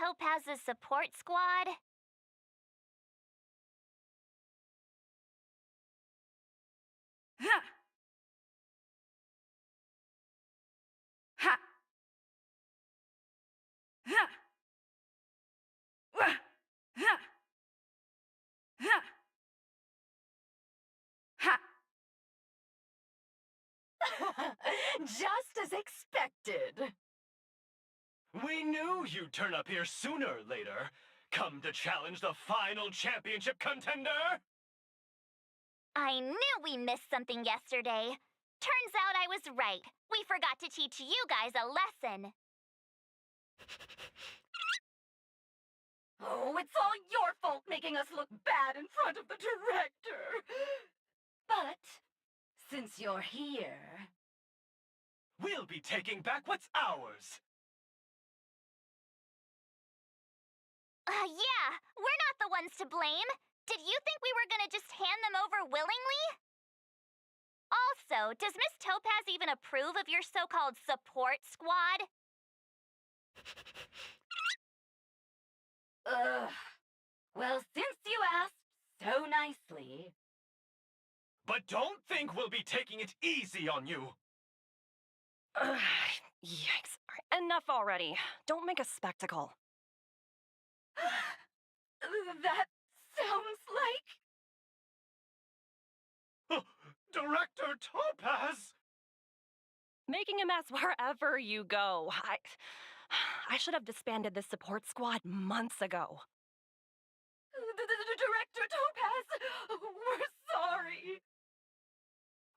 Topaz's support squad? Ha! Ha! Ha! Wah! Ha! Ha! Ha! Just as expected. We knew you'd turn up here sooner or later. Come to challenge the final championship contender? I knew we missed something yesterday. Turns out I was right. We forgot to teach you guys a lesson. Oh, it's all your fault making us look bad in front of the director. But, since you're here... We'll be taking back what's ours. Yeah, we're not the ones to blame. Did you think we were gonna just hand them over willingly? Also, does Miss Topaz even approve of your so-called support squad? Ugh. Well, since you asked so nicely... But don't think we'll be taking it easy on you. Yikes. Enough already. Don't make a spectacle. That sounds like... Director Topaz! Making a mess wherever you go. I should have disbanded this support squad months ago. Director Topaz, we're sorry.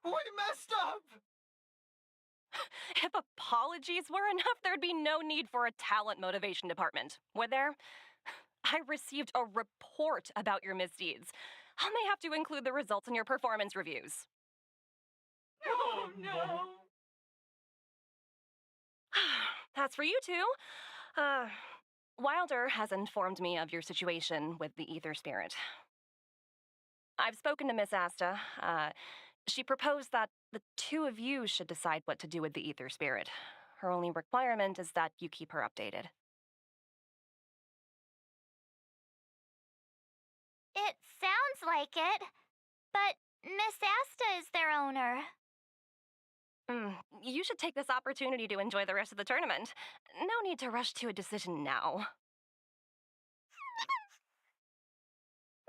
We messed up! If apologies were enough, there'd be no need for a talent motivation department, would there? I received a report about your misdeeds. I may have to include the results in your performance reviews. Oh, no. That's for you two. Wilder has informed me of your situation with the Ether Spirit. I've spoken to Miss Asta. She proposed that the two of you should decide what to do with the Ether Spirit. Her only requirement is that you keep her updated. It sounds like it, but Miss Asta is their owner. You should take this opportunity to enjoy the rest of the tournament. No need to rush to a decision now.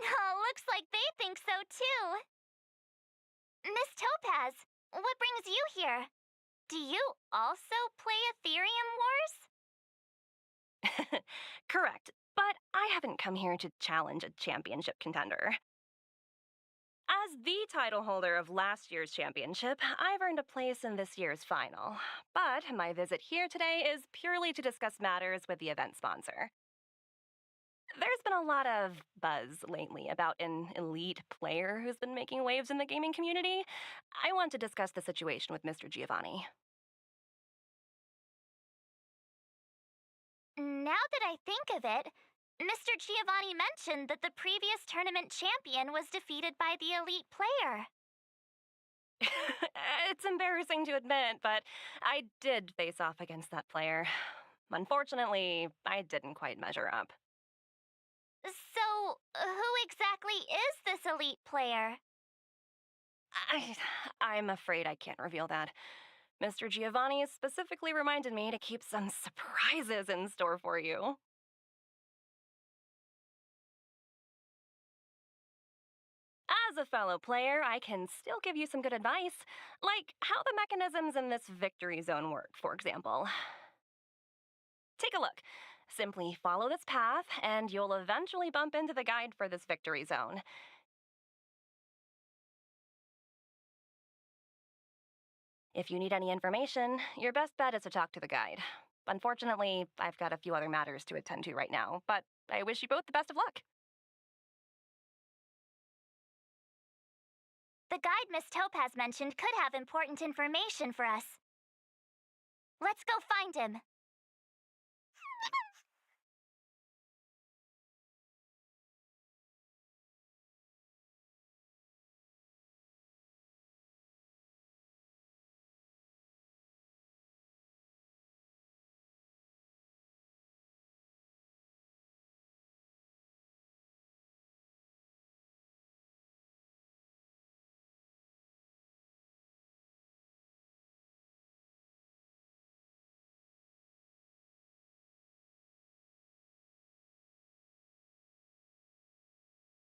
Oh, looks like they think so too. Miss Topaz, what brings you here? Do you also play Aetherium Wars? Correct, but I haven't come here to challenge a championship contender. As the title holder of last year's championship, I've earned a place in this year's final. But my visit here today is purely to discuss matters with the event sponsor. There's been a lot of buzz lately about an elite player who's been making waves in the gaming community. I want to discuss the situation with Mr. Giovanni. Now that I think of it, Mr. Giovanni mentioned that the previous tournament champion was defeated by the elite player. It's embarrassing to admit, but I did face off against that player. Unfortunately, I didn't quite measure up. So, who exactly is this elite player? I'm afraid I can't reveal that. Mr. Giovanni specifically reminded me to keep some surprises in store for you. As a fellow player, I can still give you some good advice, like how the mechanisms in this victory zone work, for example. Take a look. Simply follow this path, and you'll eventually bump into the guide for this victory zone. If you need any information, your best bet is to talk to the guide. Unfortunately, I've got a few other matters to attend to right now, but I wish you both the best of luck. The guide Miss Topaz mentioned could have important information for us. Let's go find him.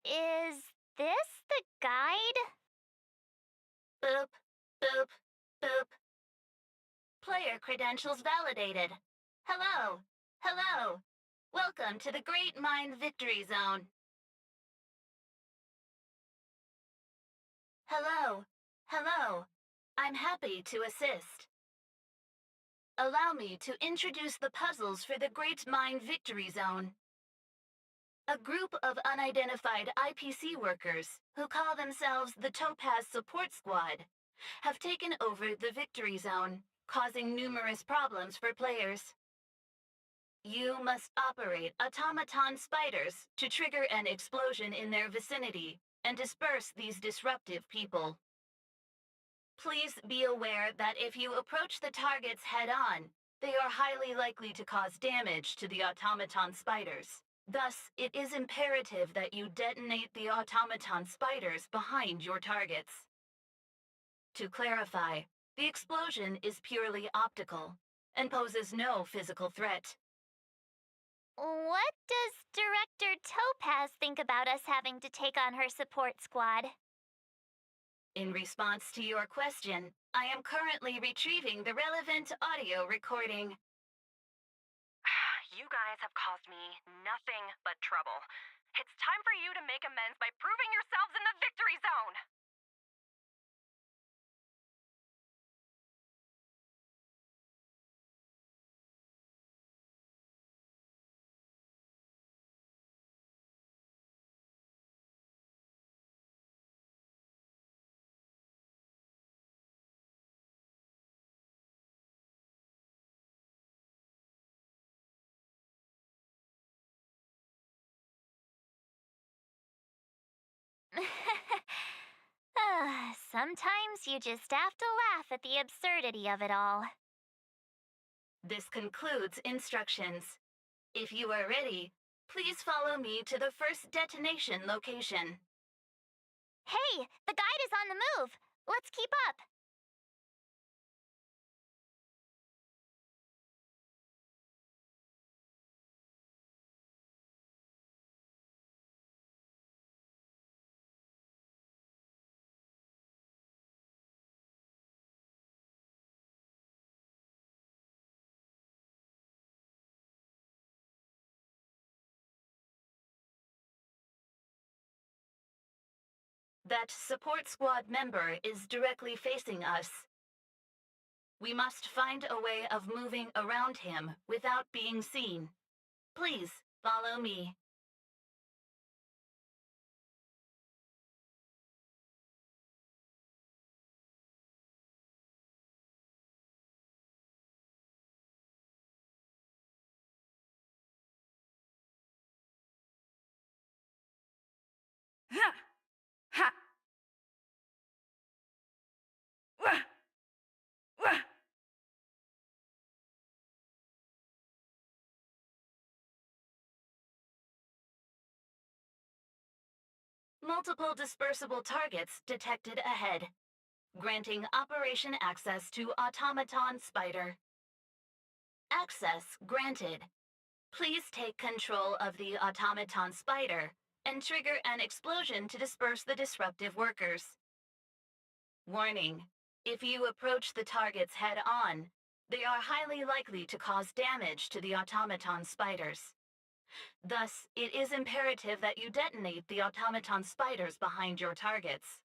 Is this the guide? Boop, boop, boop. Player credentials validated. Hello, hello. Welcome to the Great Mind Victory Zone. Hello, hello. I'm happy to assist. Allow me to introduce the puzzles for the Great Mind Victory Zone. A group of unidentified IPC workers, who call themselves the Topaz Support Squad, have taken over the Victory Zone, causing numerous problems for players. You must operate automaton spiders to trigger an explosion in their vicinity and disperse these disruptive people. Please be aware that if you approach the targets head-on, they are highly likely to cause damage to the automaton spiders. Thus, it is imperative that you detonate the automaton spiders behind your targets. To clarify, the explosion is purely optical and poses no physical threat. What does Director Topaz think about us having to take on her support squad? In response to your question, I am currently retrieving the relevant audio recording. You guys have caused me nothing but trouble. It's time for you to make amends by proving yourselves in the victory zone! Sometimes you just have to laugh at the absurdity of it all. This concludes instructions. If you are ready, please follow me to the first detonation location. Hey, the guide is on the move. Let's keep up. That support squad member is directly facing us. We must find a way of moving around him without being seen. Please follow me. Ha! Ha! Wah! Wah! Multiple dispersible targets detected ahead, granting operation access to Automaton Spider. Access granted. Please take control of the Automaton Spider and trigger an explosion to disperse the disruptive workers. Warning: if you approach the targets head-on, they are highly likely to cause damage to the automaton spiders. Thus, it is imperative that you detonate the automaton spiders behind your targets.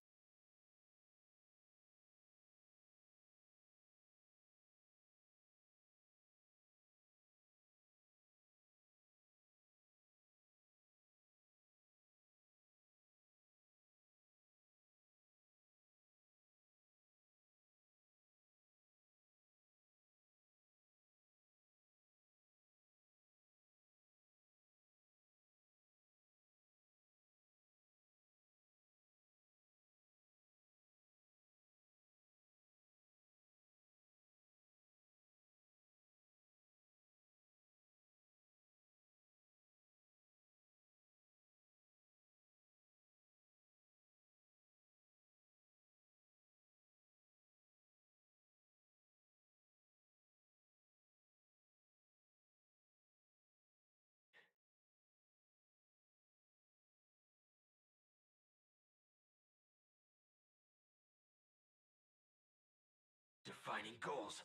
defining goals.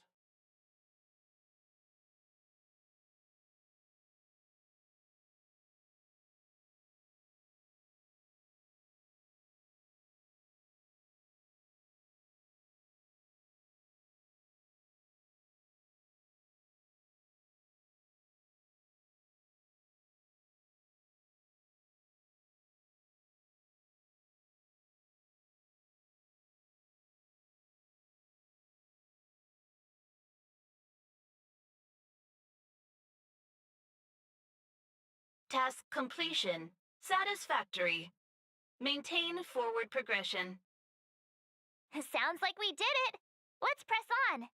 Task completion. Satisfactory. Maintain forward progression. Sounds like we did it! Let's press on!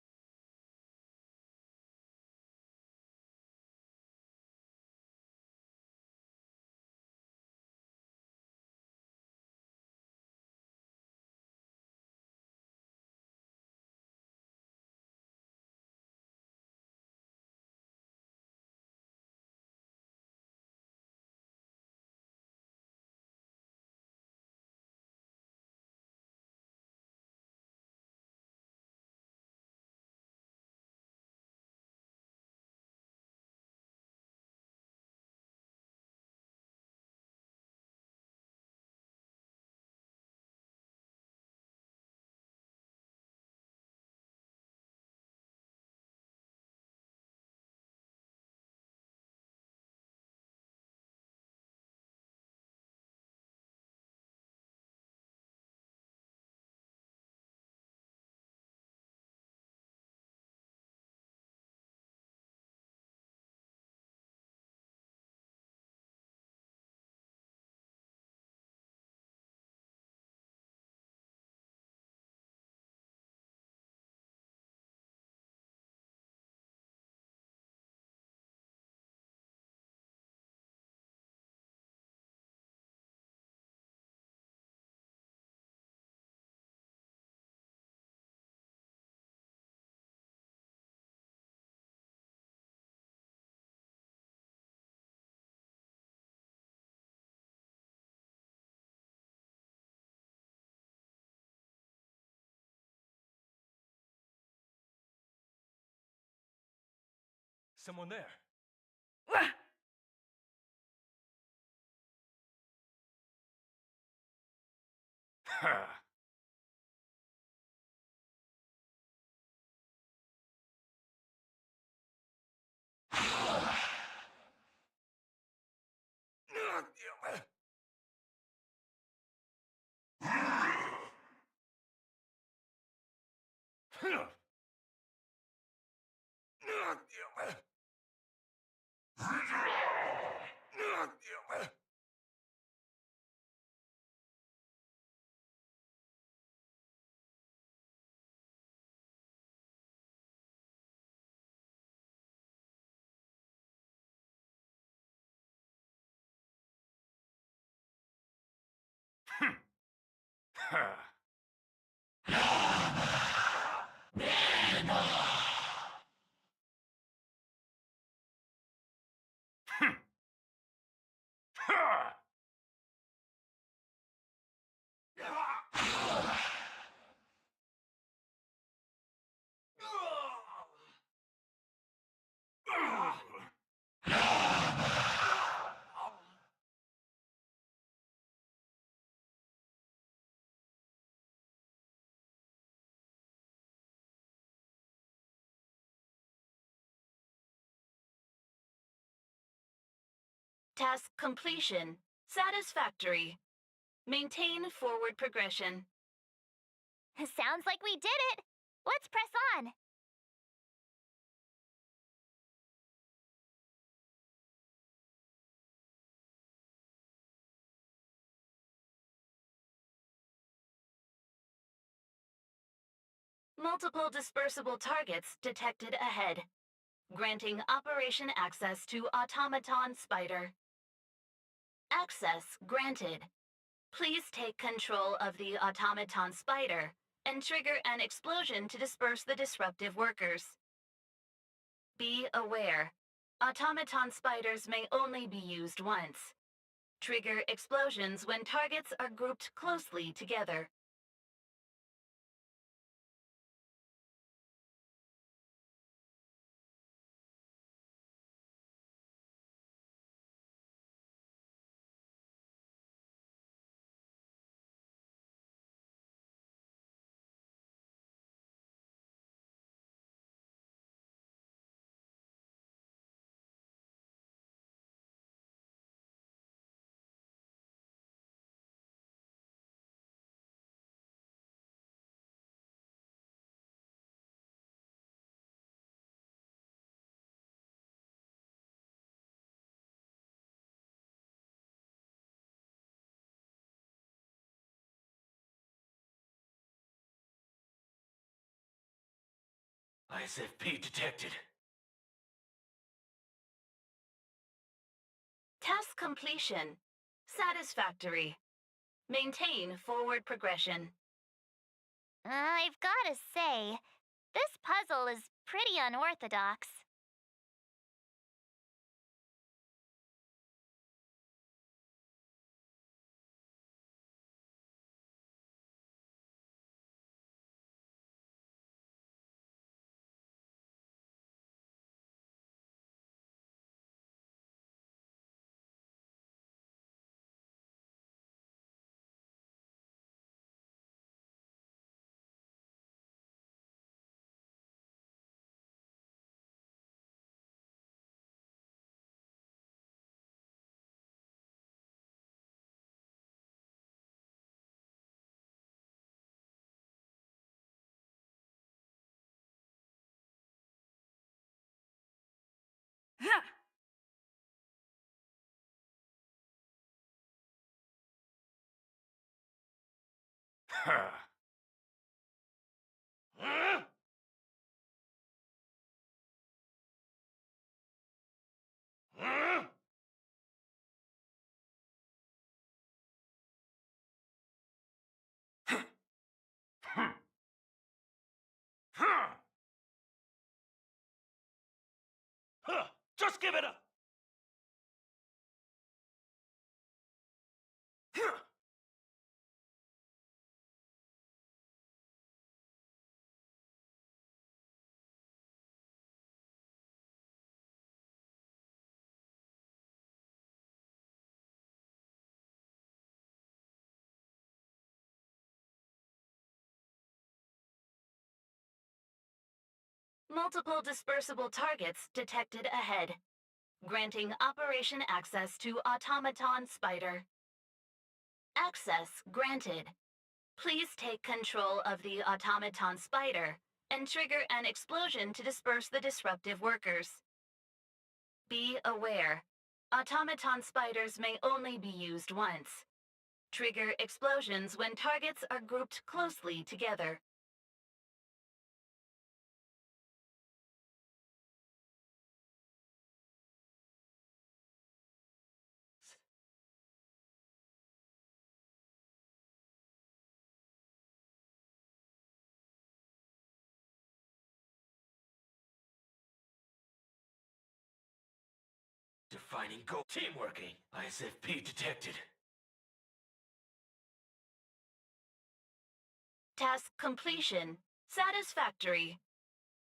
Someone there. Task completion. Satisfactory. Maintain forward progression. Sounds like we did it! Let's press on! Multiple dispersible targets detected ahead. Granting operation access to Automaton Spider. Access granted. Please take control of the Automaton Spider and trigger an explosion to disperse the disruptive workers. Be aware, Automaton Spiders may only be used once. Trigger explosions when targets are grouped closely together. ISFP detected. Task completion. Satisfactory. Maintain forward progression. I've gotta say, this puzzle is pretty unorthodox. Just give it up! Multiple dispersible targets detected ahead. Granting operation access to Automaton Spider. Access granted. Please take control of the Automaton Spider and trigger an explosion to disperse the disruptive workers. Be aware. Automaton spiders may only be used once. Trigger explosions when targets are grouped closely together. Defining goal. Teamworking. ISFP detected. Task completion. Satisfactory.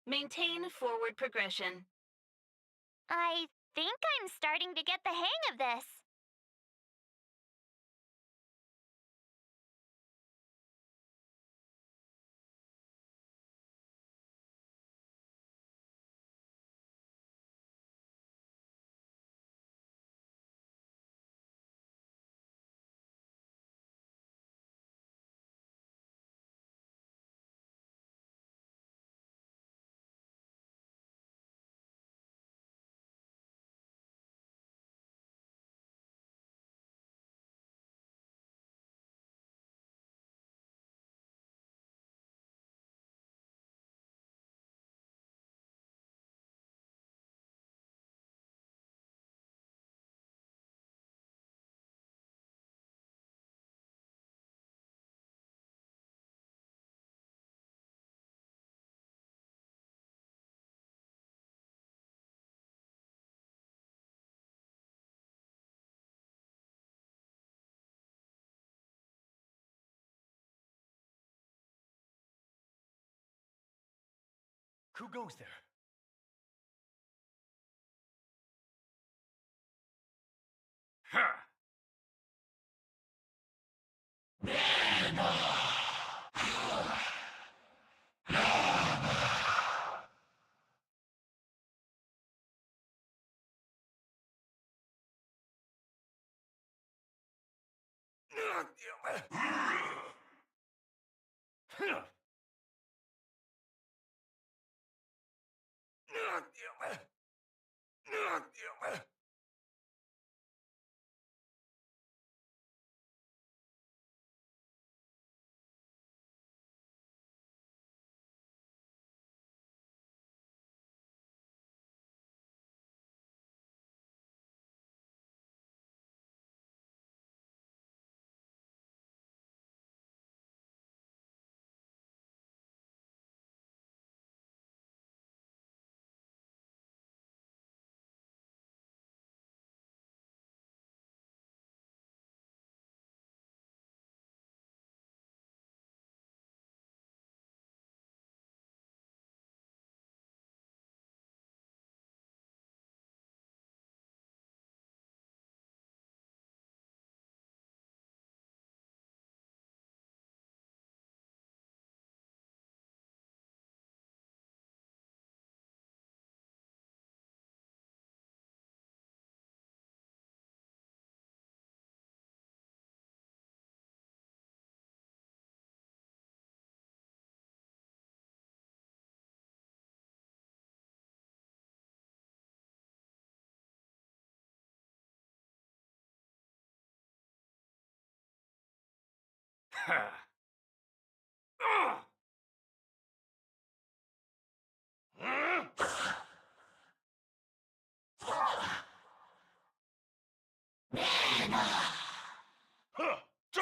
Maintain forward progression. I think I'm starting to get the hang of this. Who goes there?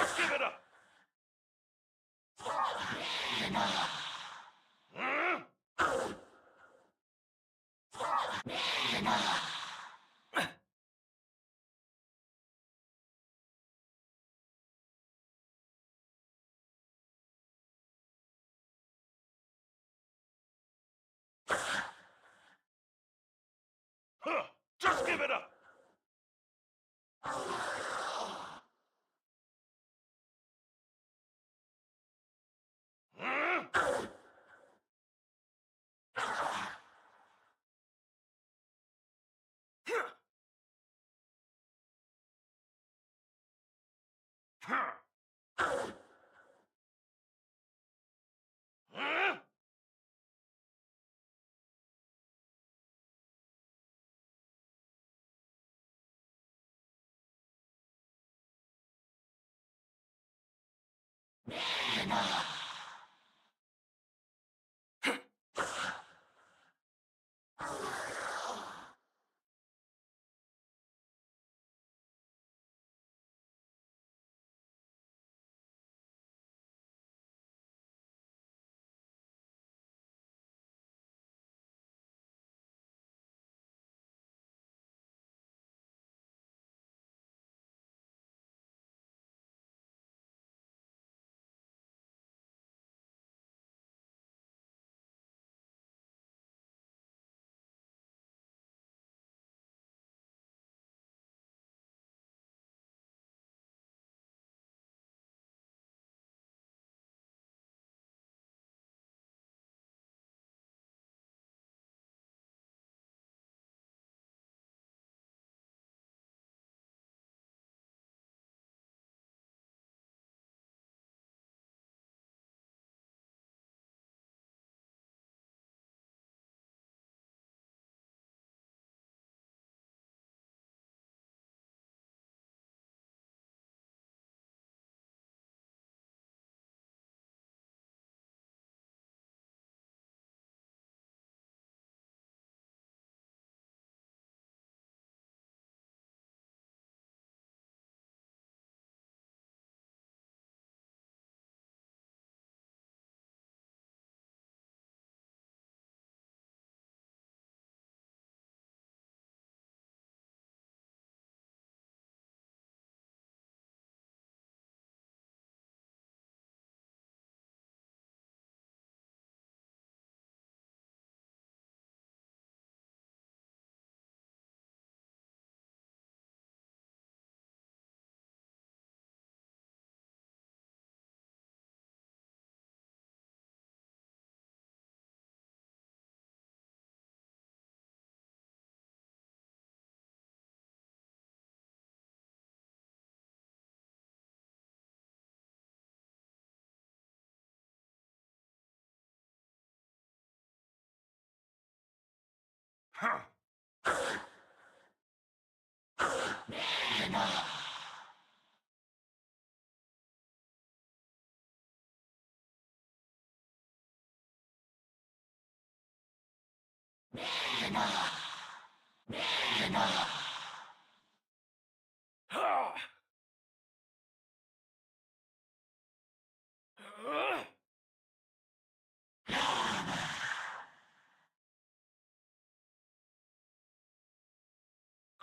Just give it up! Just give it up!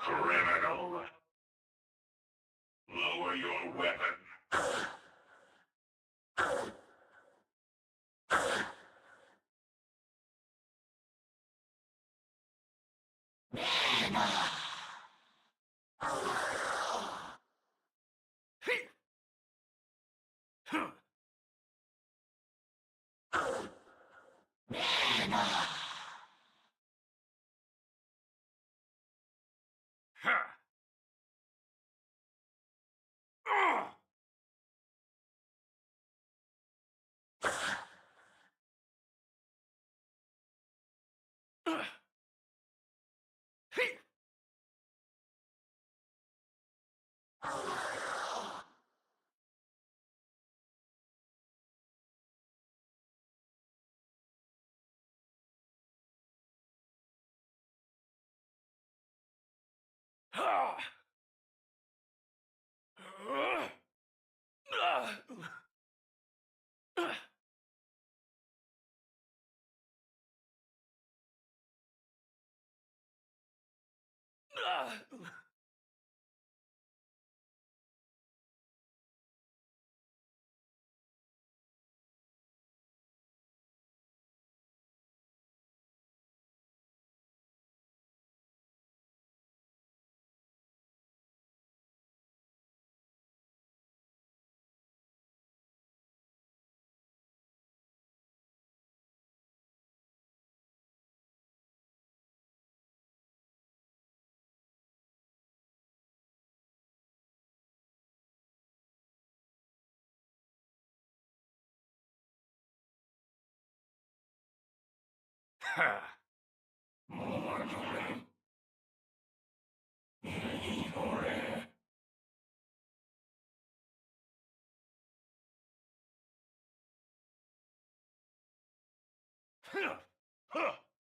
Criminal! Lower your weapon!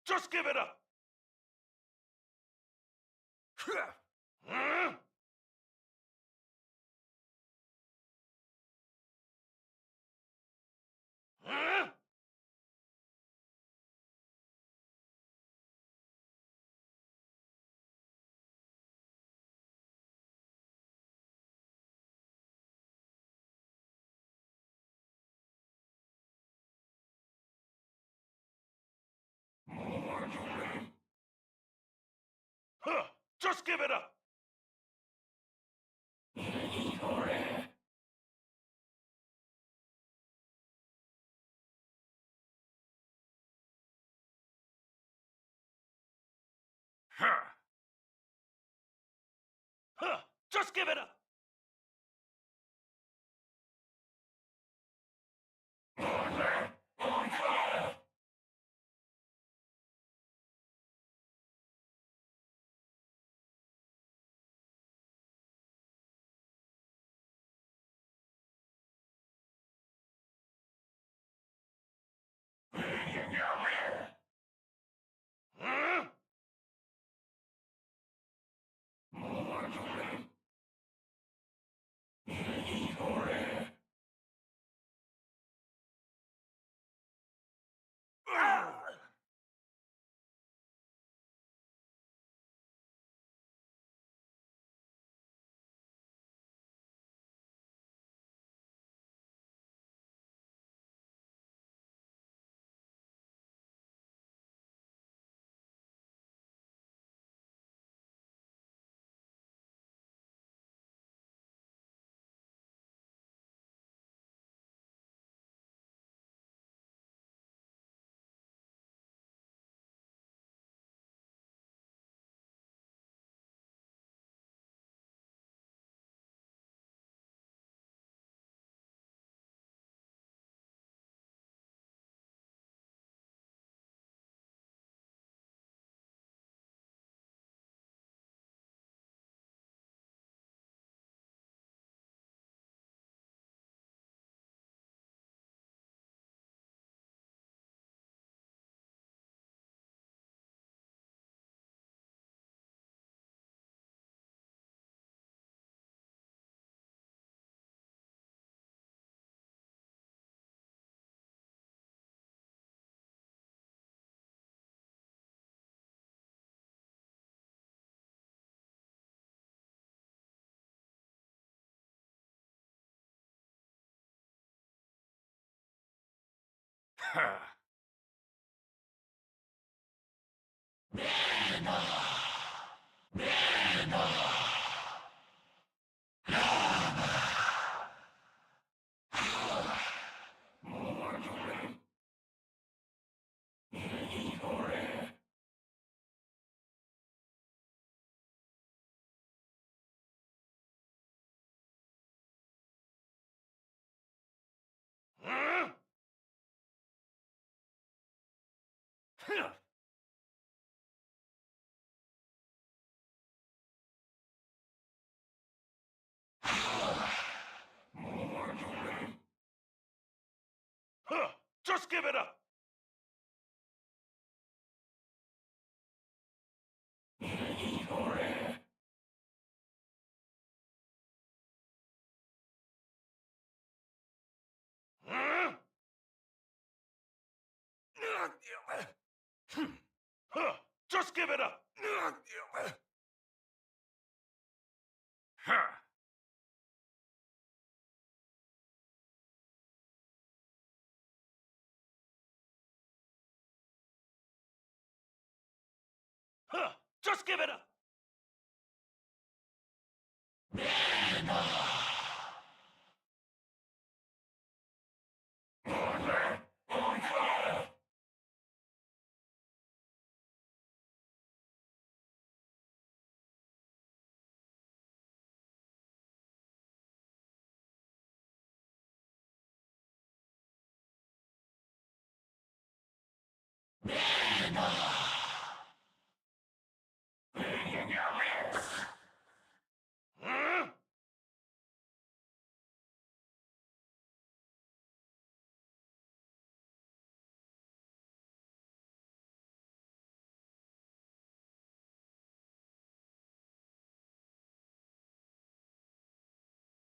Just give it up! Just give it up! Just give it up! Just give it up! Just give it up! Huh. Just give it up!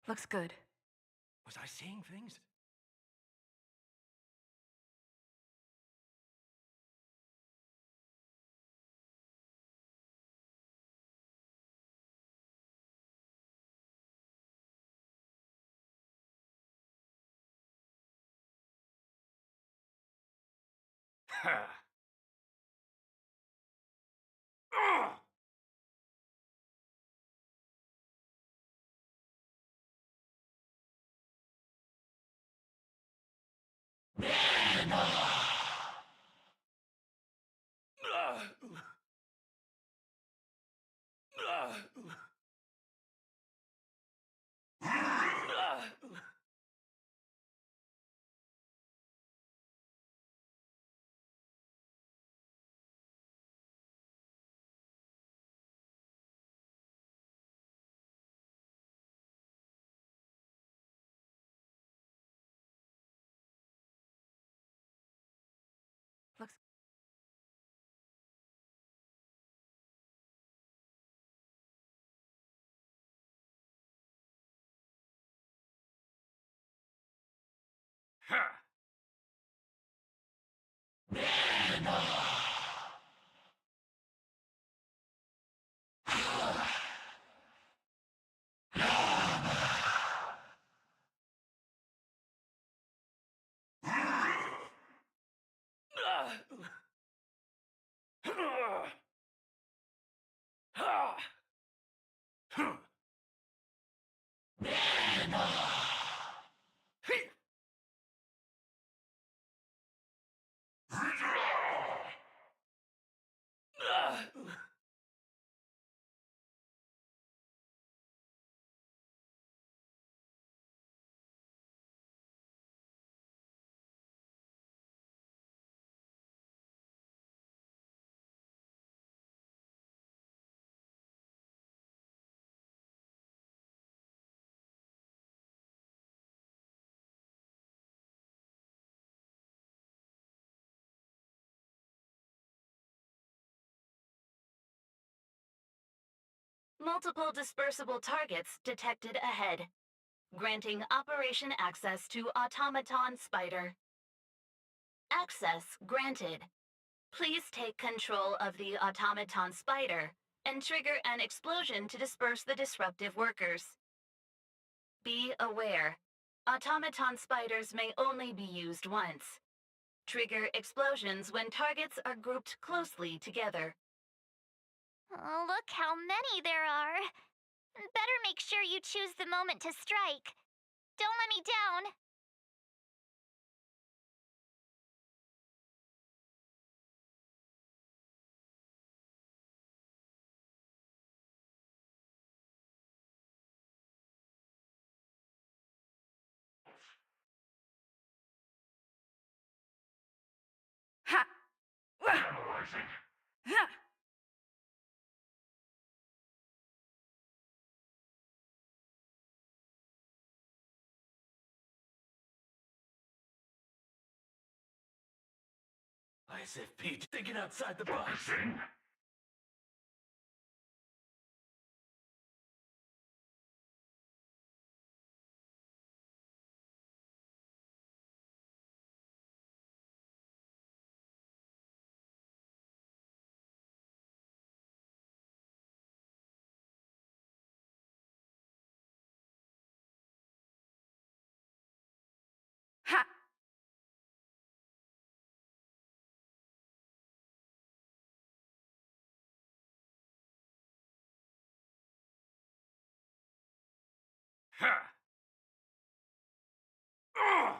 Looks good. Was I seeing things? Looks Multiple dispersible targets detected ahead. Granting operation access to Automaton Spider. Access granted. Please take control of the Automaton Spider and trigger an explosion to disperse the disruptive workers. Be aware, Automaton Spiders may only be used once. Trigger explosions when targets are grouped closely together. Oh, look how many there are. Better make sure you choose the moment to strike. Don't let me down. ha! Ha! ISFP thinking outside the box. Huh. Ugh.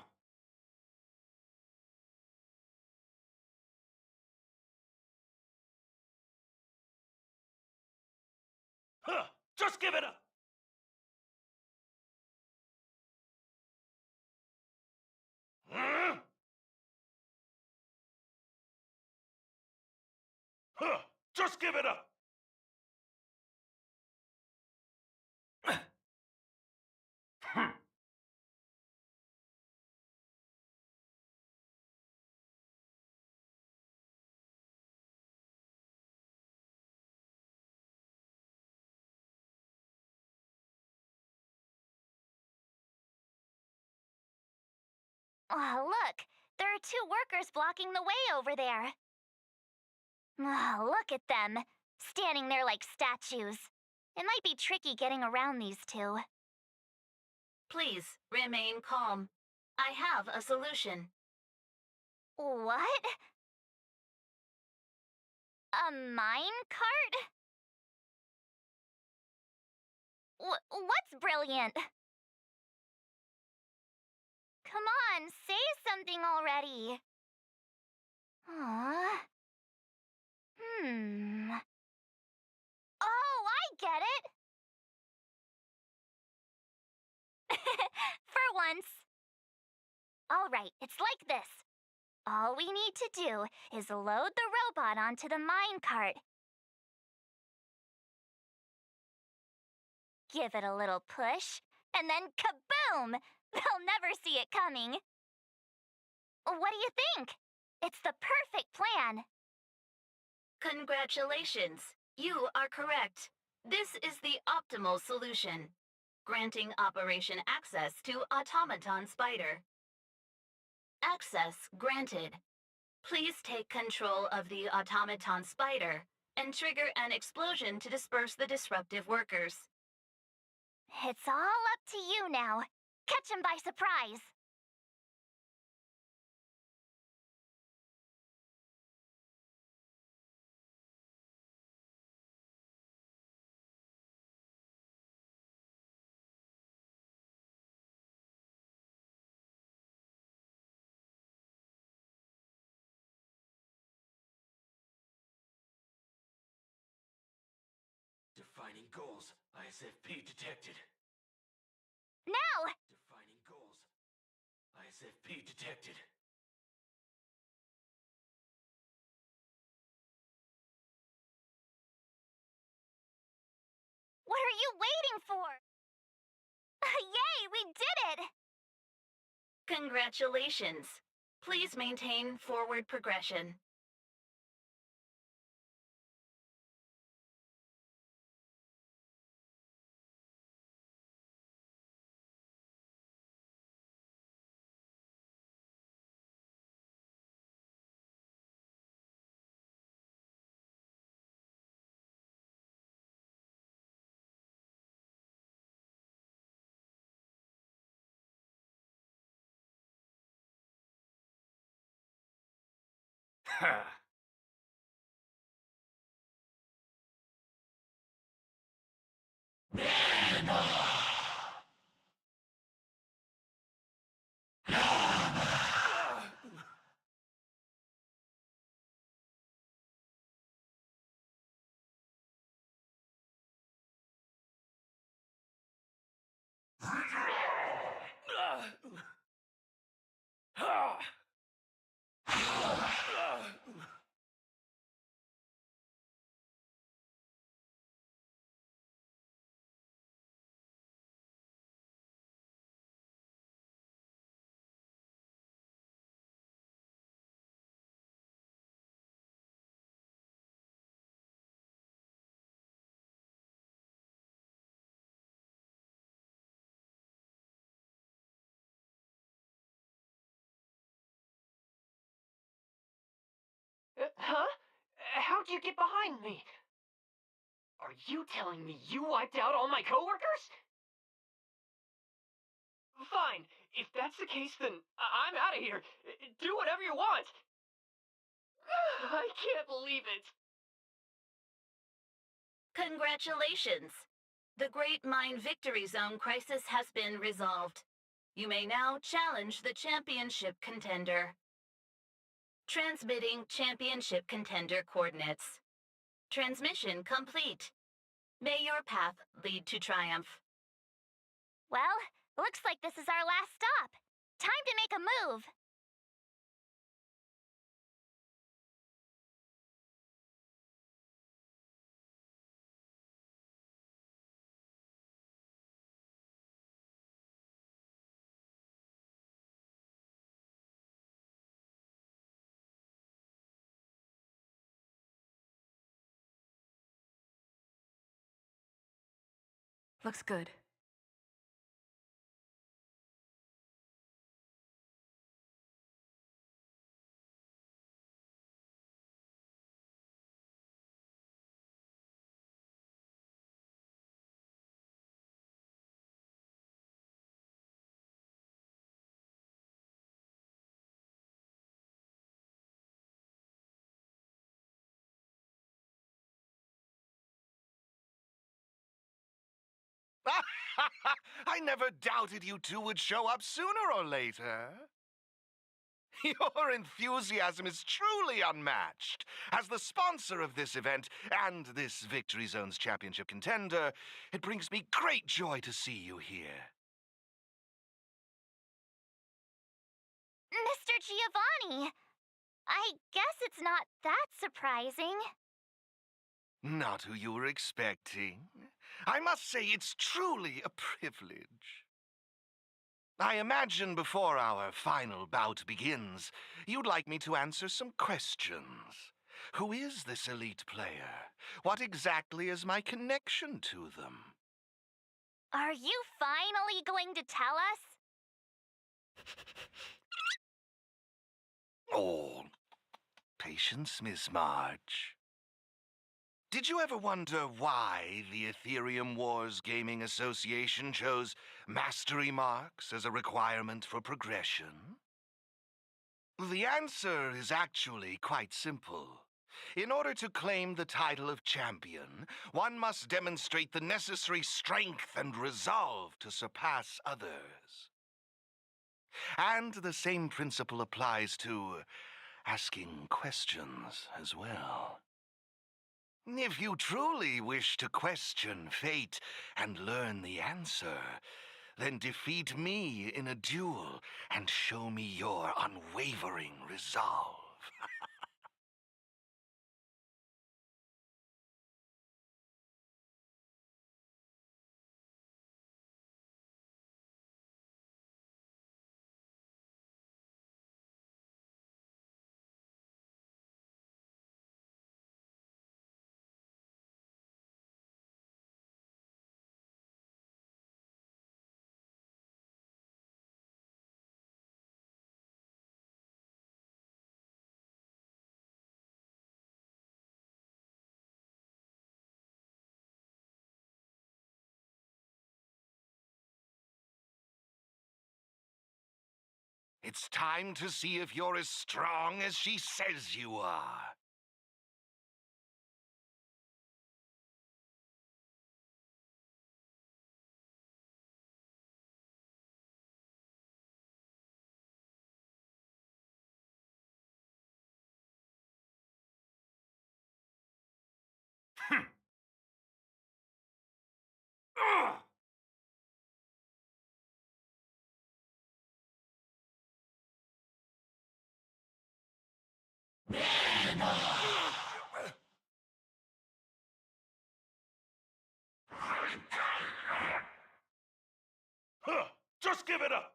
Huh. Just give it up. Huh? Huh. Just give it up. Hmm. Oh, look! There are two workers blocking the way over there. Oh, look at them, standing there like statues. It might be tricky getting around these two. Please remain calm. I have a solution. What? A mine cart? What's brilliant? Come on, say something already. Aww. Oh, I get it! For once. Alright, it's like this. All we need to do is load the robot onto the minecart. Give it a little push, and then kaboom! They'll never see it coming. What do you think? It's the perfect plan. Congratulations. You are correct. This is the optimal solution, granting operation access to Automaton Spider. Access granted. Please take control of the Automaton Spider and trigger an explosion to disperse the disruptive workers. It's all up to you now. Catch him by surprise. Defining goals. ISFP detected. Now! Defining goals. ISFP detected. What are you waiting for? Yay, we did it! Congratulations. Please maintain forward progression. Huh. Huh? How'd you get behind me? Are you telling me you wiped out all my coworkers? Fine. If that's the case, then I'm out of here. Do whatever you want. I can't believe it. Congratulations. The Great Mine Victory Zone crisis has been resolved. You may now challenge the championship contender. Transmitting championship contender coordinates. Transmission complete. May your path lead to triumph. Well, looks like this is our last stop. Time to make a move. Looks good. I never doubted you two would show up sooner or later. Your enthusiasm is truly unmatched. As the sponsor of this event and this Victory Zone's championship contender, it brings me great joy to see you here. Mr. Giovanni, I guess it's not that surprising. Not who you were expecting. I must say it's truly a privilege. I imagine before our final bout begins, you'd like me to answer some questions. Who is this elite player? What exactly is my connection to them? Are you finally going to tell us? Oh, patience, Miss March. Did you ever wonder why the Aetherium Wars Gaming Association chose mastery marks as a requirement for progression? The answer is actually quite simple. In order to claim the title of champion, one must demonstrate the necessary strength and resolve to surpass others. And the same principle applies to asking questions as well. If you truly wish to question fate and learn the answer, then defeat me in a duel and show me your unwavering resolve. It's time to see if you're as strong as she says you are. Huh, just give it up!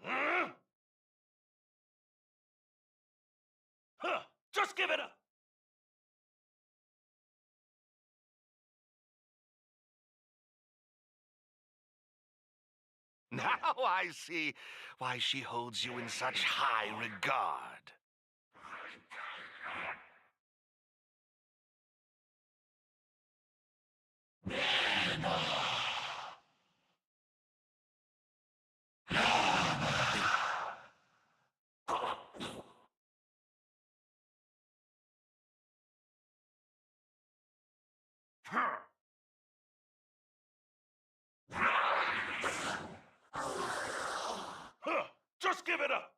Huh? Huh, just give it up! Now I see why she holds you in such high regard. Just give it up!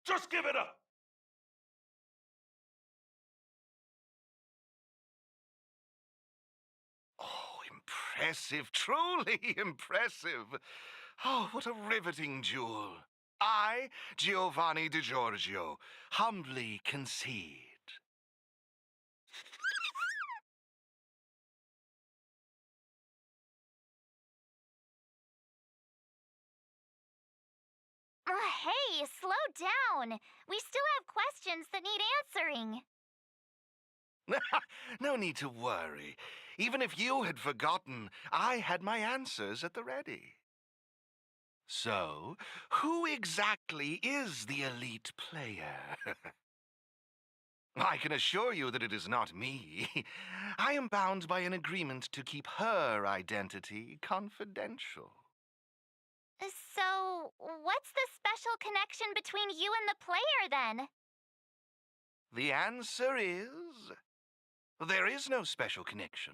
Just give it up! Oh, impressive, truly impressive. Oh, what a riveting duel. I, Giovanni Di Giorgio, humbly concede. Hey, slow down. We still have questions that need answering. No need to worry. Even if you had forgotten, I had my answers at the ready. So, who exactly is the elite player? I can assure you that it is not me. I am bound by an agreement to keep her identity confidential. So, what's the special connection between you and the player then? The answer is... there is no special connection.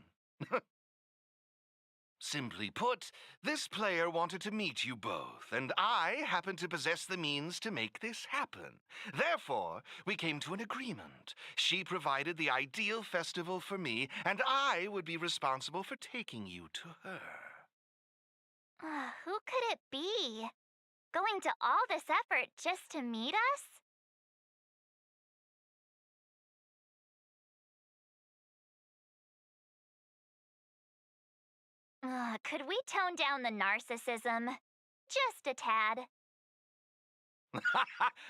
Simply put, this player wanted to meet you both, and I happen to possess the means to make this happen. Therefore, we came to an agreement. She provided the ideal festival for me, and I would be responsible for taking you to her. Who could it be? Going to all this effort just to meet us? Could we tone down the narcissism? Just a tad.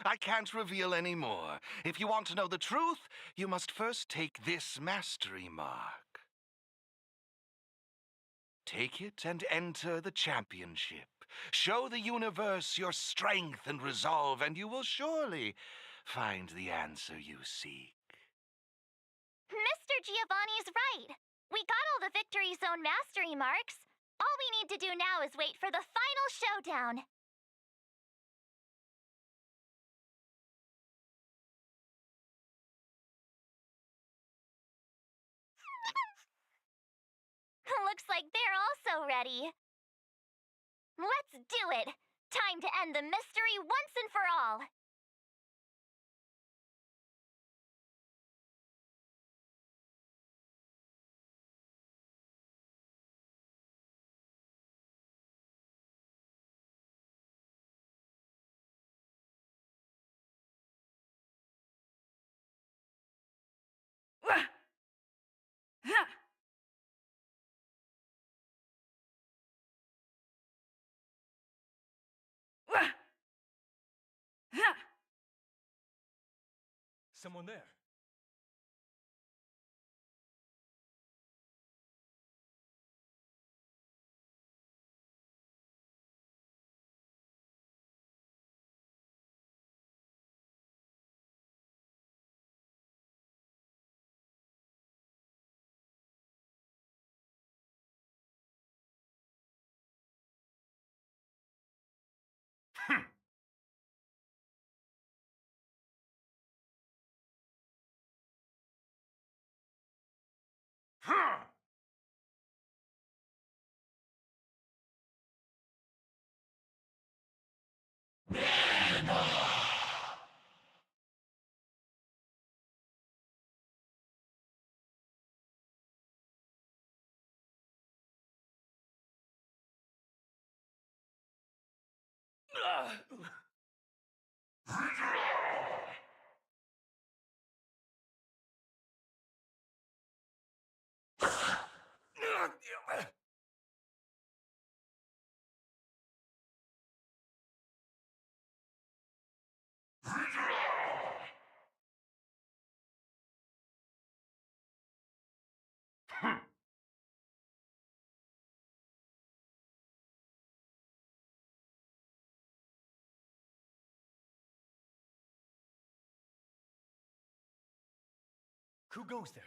I can't reveal any more. If you want to know the truth, you must first take this mastery mark. Take it and enter the championship. Show the universe your strength and resolve, and you will surely find the answer you seek. Mr. Giovanni's right. We got all the Victory Zone mastery marks. All we need to do now is wait for the final showdown. Looks like they're also ready. Let's do it! Time to end the mystery once and for all! Someone there. Who goes there?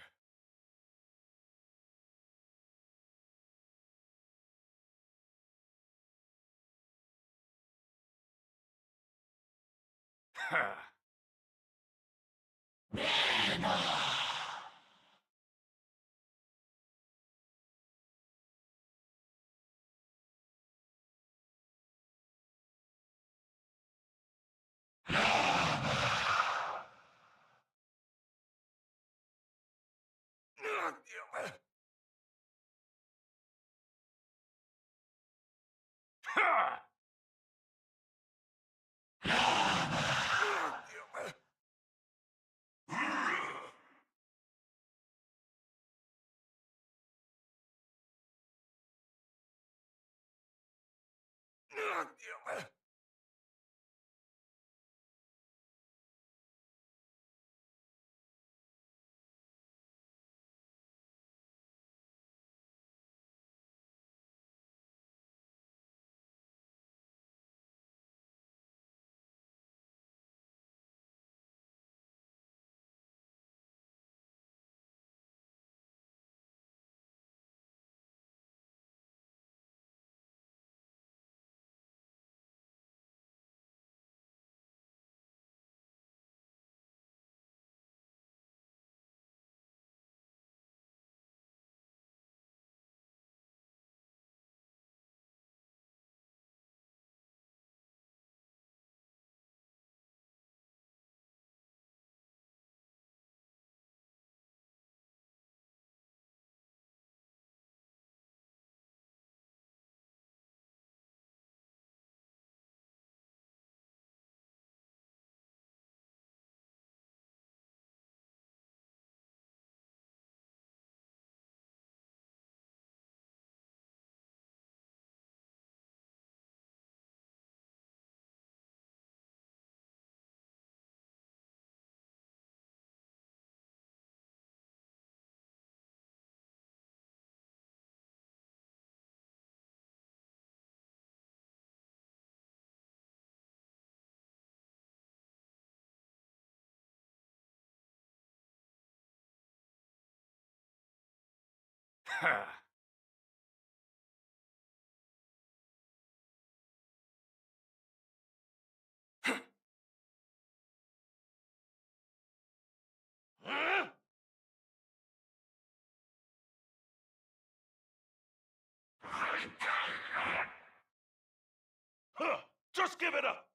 Just give it up!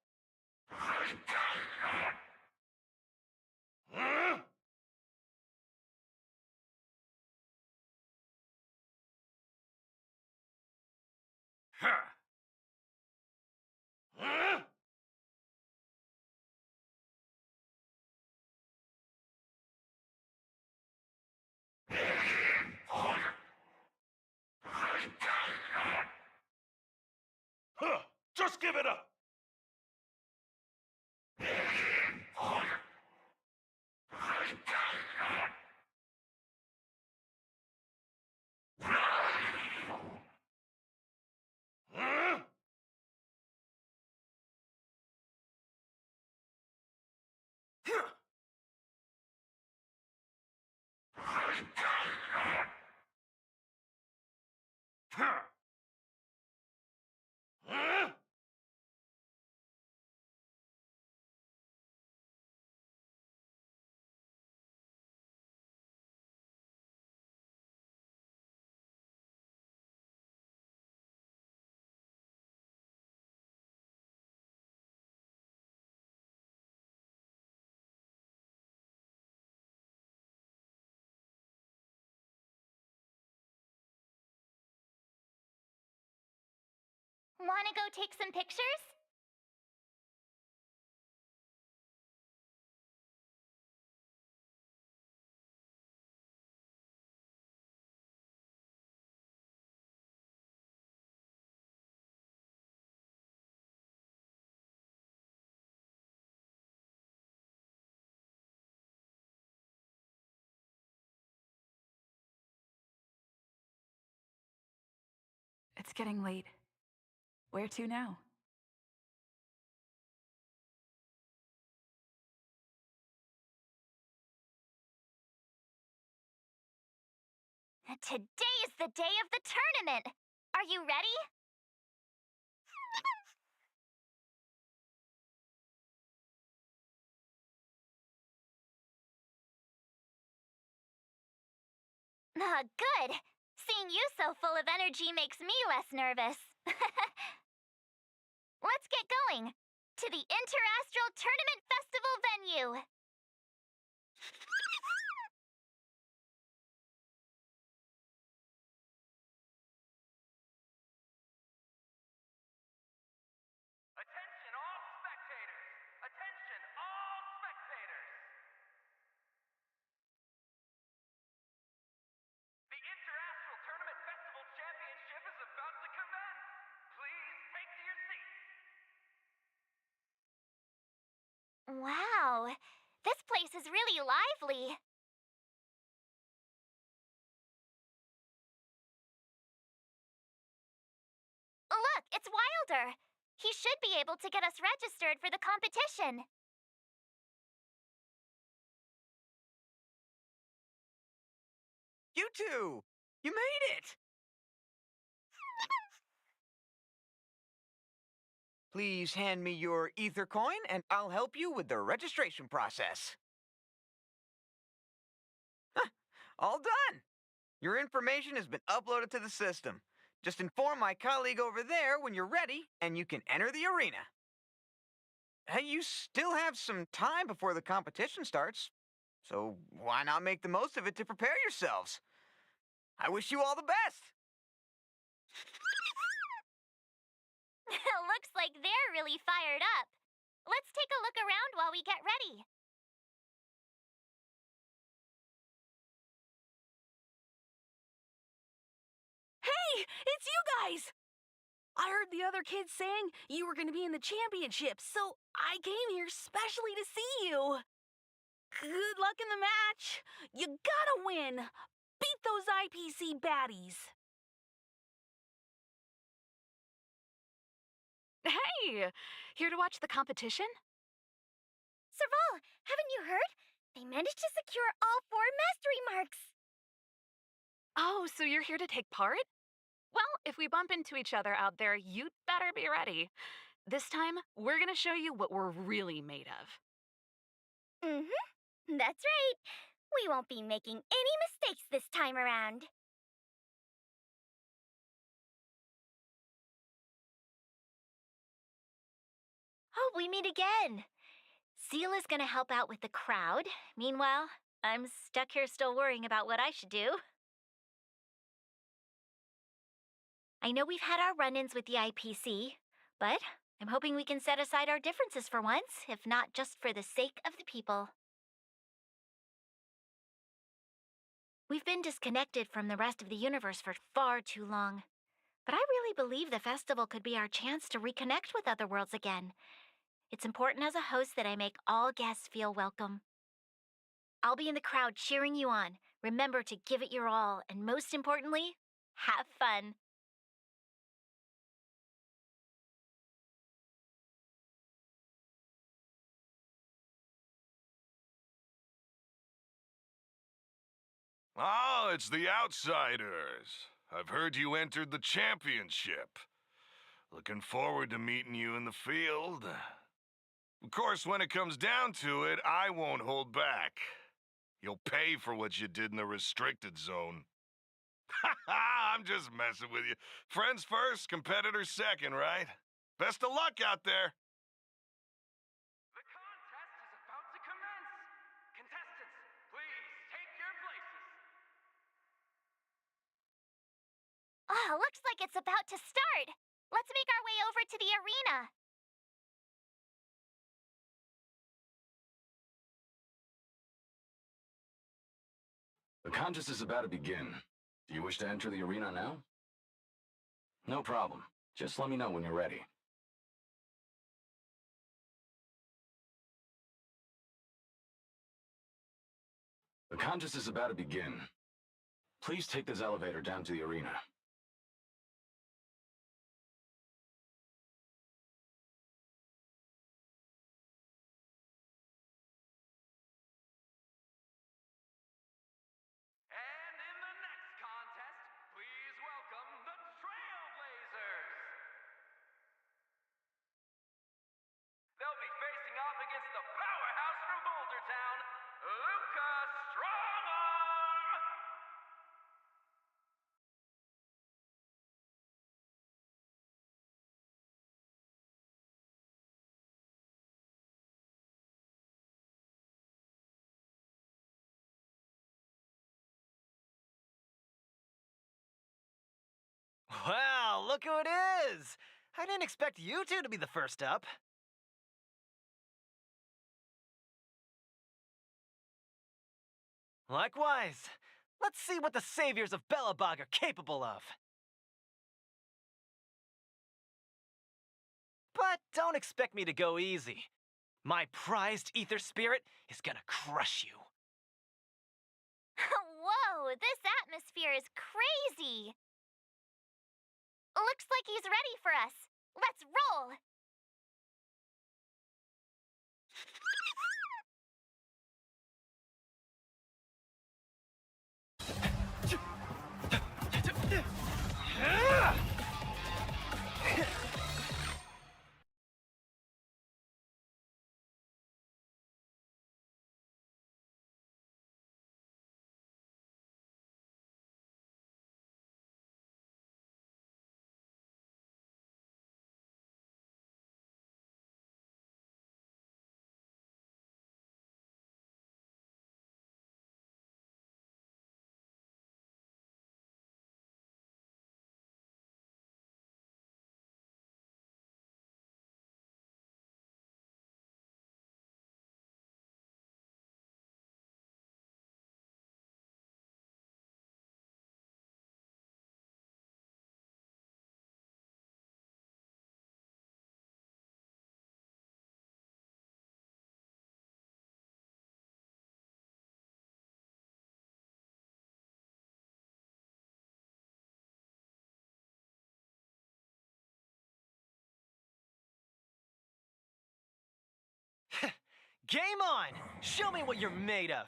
Just give it up! Wanna go take some pictures? It's getting late. Where to now? Today is the day of the tournament! Are you ready? Good! Seeing you so full of energy makes me less nervous. Let's get going! To the Interastral Tournament Festival venue! Attention all spectators! Attention all spectators! The Interastral Tournament Festival Championship is about to commence! Please take to your seats! Wow, this place is really lively. Look, it's Wilder. He should be able to get us registered for the competition. You two! You made it! Please hand me your ether coin and I'll help you with the registration process. Huh, all done! Your information has been uploaded to the system. Just inform my colleague over there when you're ready and you can enter the arena. Hey, you still have some time before the competition starts, so why not make the most of it to prepare yourselves? I wish you all the best! Looks like they're really fired up. Let's take a look around while we get ready. Hey, it's you guys! I heard the other kids saying you were going to be in the championship, so I came here specially to see you. Good luck in the match. You gotta win. Beat those IPC baddies. Hey! Here to watch the competition? Serval, haven't you heard? They managed to secure all 4 mastery marks. Oh, so you're here to take part? Well, if we bump into each other out there, you'd better be ready. This time, we're gonna show you what we're really made of. Mm-hmm. That's right. We won't be making any mistakes this time around. Oh, we meet again. Seal is gonna help out with the crowd. Meanwhile, I'm stuck here still worrying about what I should do. I know we've had our run-ins with the IPC, but I'm hoping we can set aside our differences for once, if not just for the sake of the people. We've been disconnected from the rest of the universe for far too long. But I really believe the festival could be our chance to reconnect with other worlds again. It's important as a host that I make all guests feel welcome. I'll be in the crowd cheering you on. Remember to give it your all, and most importantly, have fun. Oh, it's the Outsiders. I've heard you entered the championship. Looking forward to meeting you in the field. Of course, when it comes down to it, I won't hold back. You'll pay for what you did in the restricted zone. I'm just messing with you. Friends first, competitors second, right? Best of luck out there. The contest is about to commence! Contestants, please take your places! Oh, looks like it's about to start. Let's make our way over to the arena. The contest is about to begin. Do you wish to enter the arena now? No problem. Just let me know when you're ready. The contest is about to begin. Please take this elevator down to the arena. And in the next contest, off against the powerhouse from Boulder Town, Luca Strongarm! Wow, look who it is! I didn't expect you two to be the first up. Likewise. Let's see what the saviors of Belobog are capable of. But don't expect me to go easy. My prized ether spirit is gonna crush you. Whoa, this atmosphere is crazy! Looks like he's ready for us. Let's roll! Game on! Show me what you're made of!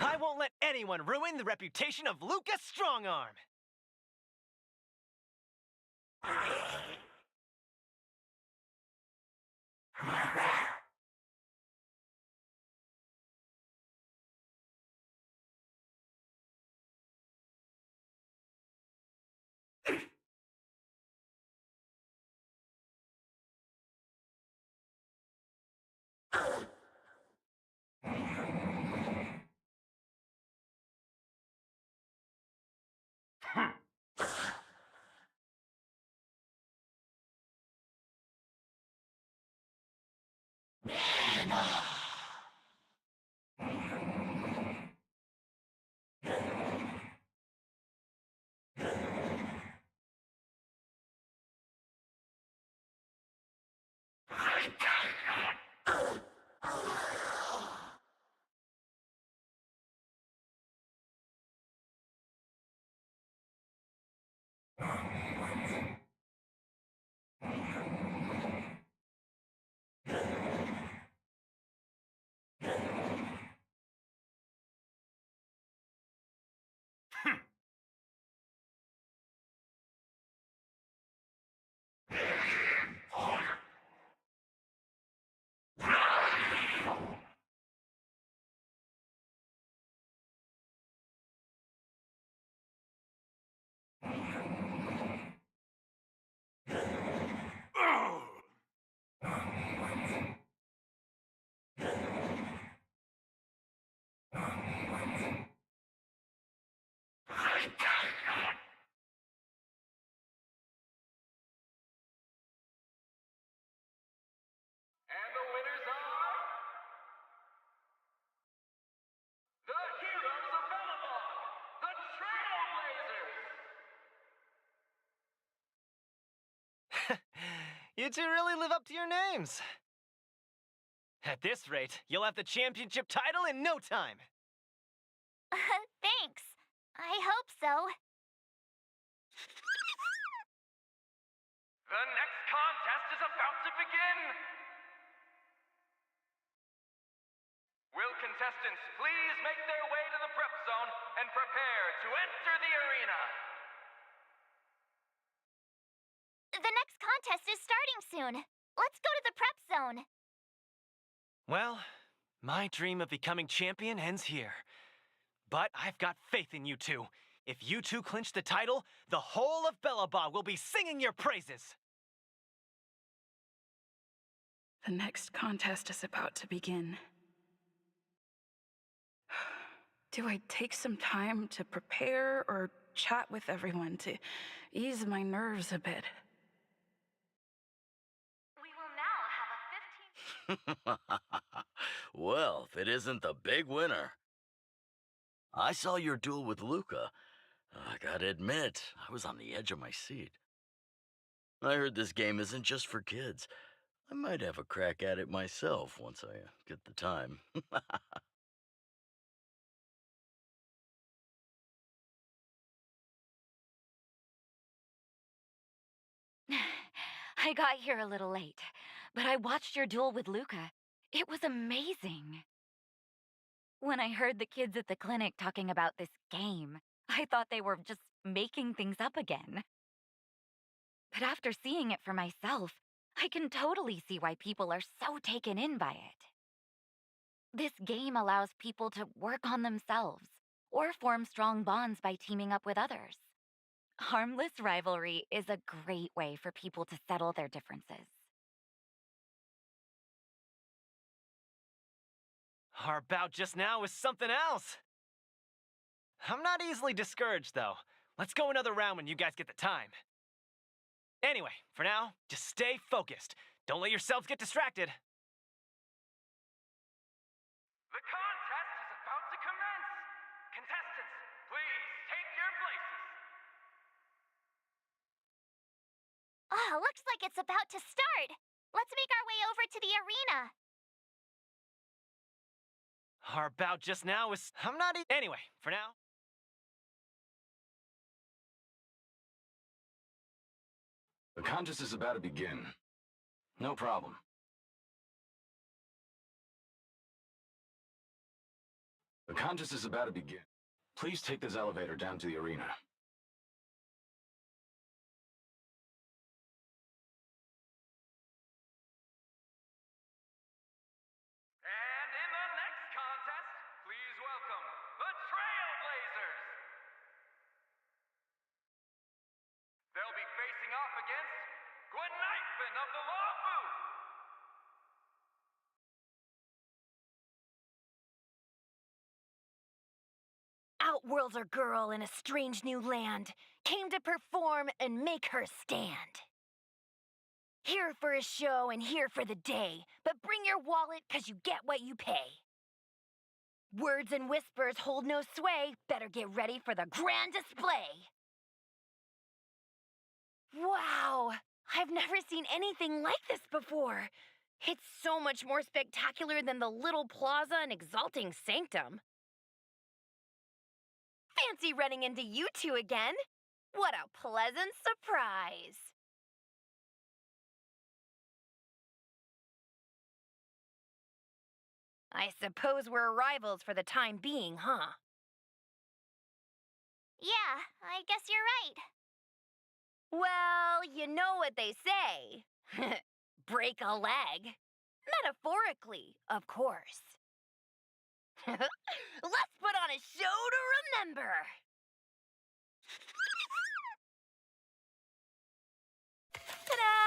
I won't let anyone ruin the reputation of Luca Strongarm! And the winners are... the heroes of Belobog, the Trailblazers! You two really live up to your names. At this rate, you'll have the championship title in no time. Thanks. I hope so. The next contest is about to begin! Will contestants please make their way to the prep zone and prepare to enter the arena? The next contest is starting soon. Let's go to the prep zone. Well, my dream of becoming champion ends here. But I've got faith in you two. If you two clinch the title, the whole of Bellabog will be singing your praises. The next contest is about to begin. Do I take some time to prepare or chat with everyone to ease my nerves a bit? We will now have a 15... Well, if it isn't the big winner. I saw your duel with Luca. I gotta admit, I was on the edge of my seat. I heard this game isn't just for kids. I might have a crack at it myself once I get the time. I got here a little late, but I watched your duel with Luca. It was amazing. When I heard the kids at the clinic talking about this game, I thought they were just making things up again. But after seeing it for myself, I can totally see why people are so taken in by it. This game allows people to work on themselves or form strong bonds by teaming up with others. Harmless rivalry is a great way for people to settle their differences. Our bout just now was something else. I'm not easily discouraged, though. Let's go another round when you guys get the time. Anyway, for now, just stay focused. Don't let yourselves get distracted. The contest is about to commence! Contestants, please take your places! Looks like it's about to start. Let's make our way over to the arena. Our bout just now was... Anyway, for now... The contest is about to begin. No problem. The contest is about to begin. Please take this elevator down to the arena. And in the next contest, please welcome the Trailblazers! They'll be facing off against Gwennypin of the Lawfu! Outworlder girl in a strange new land came to perform and make her stand. Here for a show and here for the day, but bring your wallet 'cause you get what you pay. Words and whispers hold no sway, better get ready for the grand display. Wow, I've never seen anything like this before. It's so much more spectacular than the little plaza in Exalting Sanctum. Fancy running into you two again. What a pleasant surprise. I suppose we're rivals for the time being, huh? Yeah, I guess you're right. Well, you know what they say. Break a leg. Metaphorically, of course. Let's put on a show to remember. Ta-da!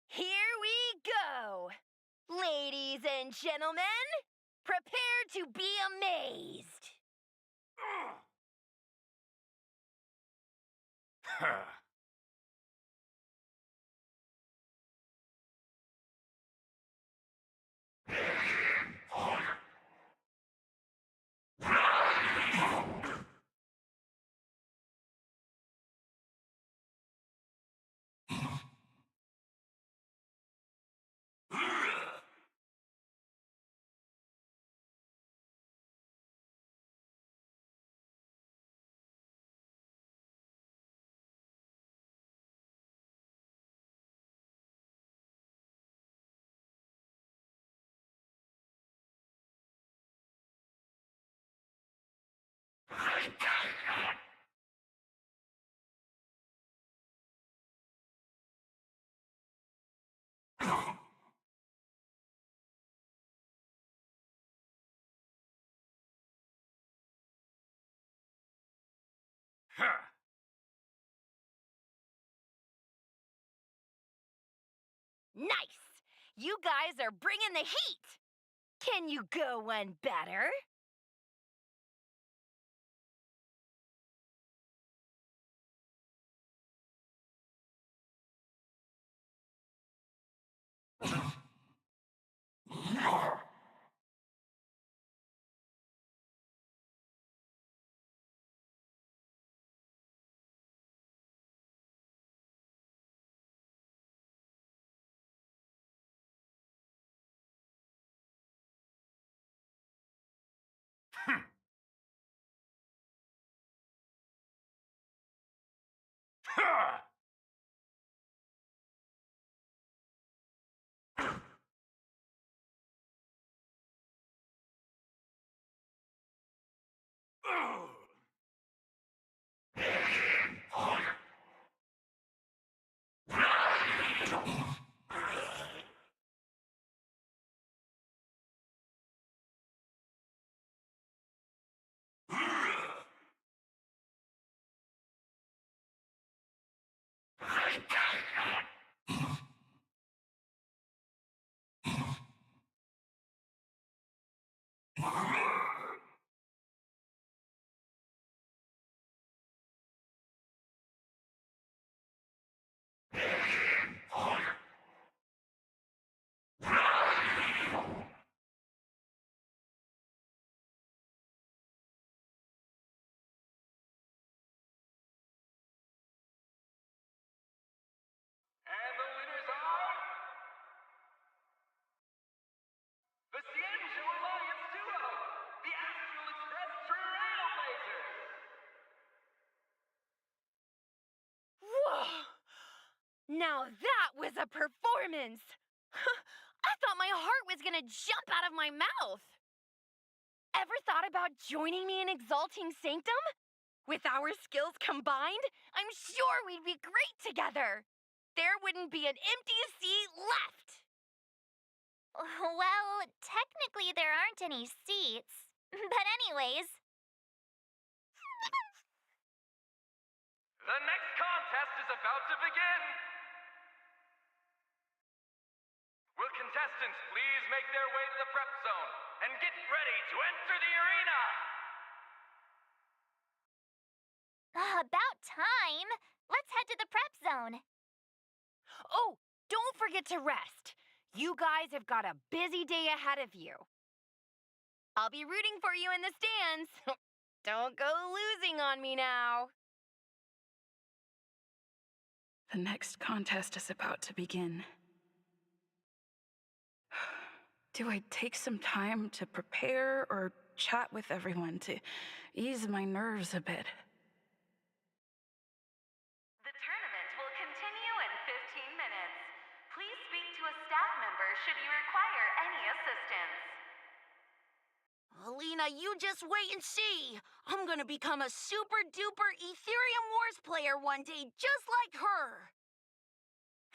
Here we go! Ladies and gentlemen, prepare to be amazed. Nice! You guys are bringing the heat! Can you go one better? And the winners are the Cienjo Alliance Duo, the Astral Express Trailblazers. Whoa! Now that was a performance! I thought my heart was gonna jump out of my mouth! Ever thought about joining me in Exalting Sanctum? With our skills combined, I'm sure we'd be great together! There wouldn't be an empty seat left! Well, technically there aren't any seats. But anyways. The next contest is about to begin. Will contestants please make their way to the prep zone and get ready to enter the arena? About time. Let's head to the prep zone. Oh, don't forget to rest. You guys have got a busy day ahead of you. I'll be rooting for you in the stands. Don't go losing on me now. The next contest is about to begin. Do I take some time to prepare or chat with everyone to ease my nerves a bit? The tournament will continue in 15 minutes. Please speak to a staff member should you require any assistance. Alina, you just wait and see. I'm gonna become a super-duper Aetherium Wars player one day, just like her.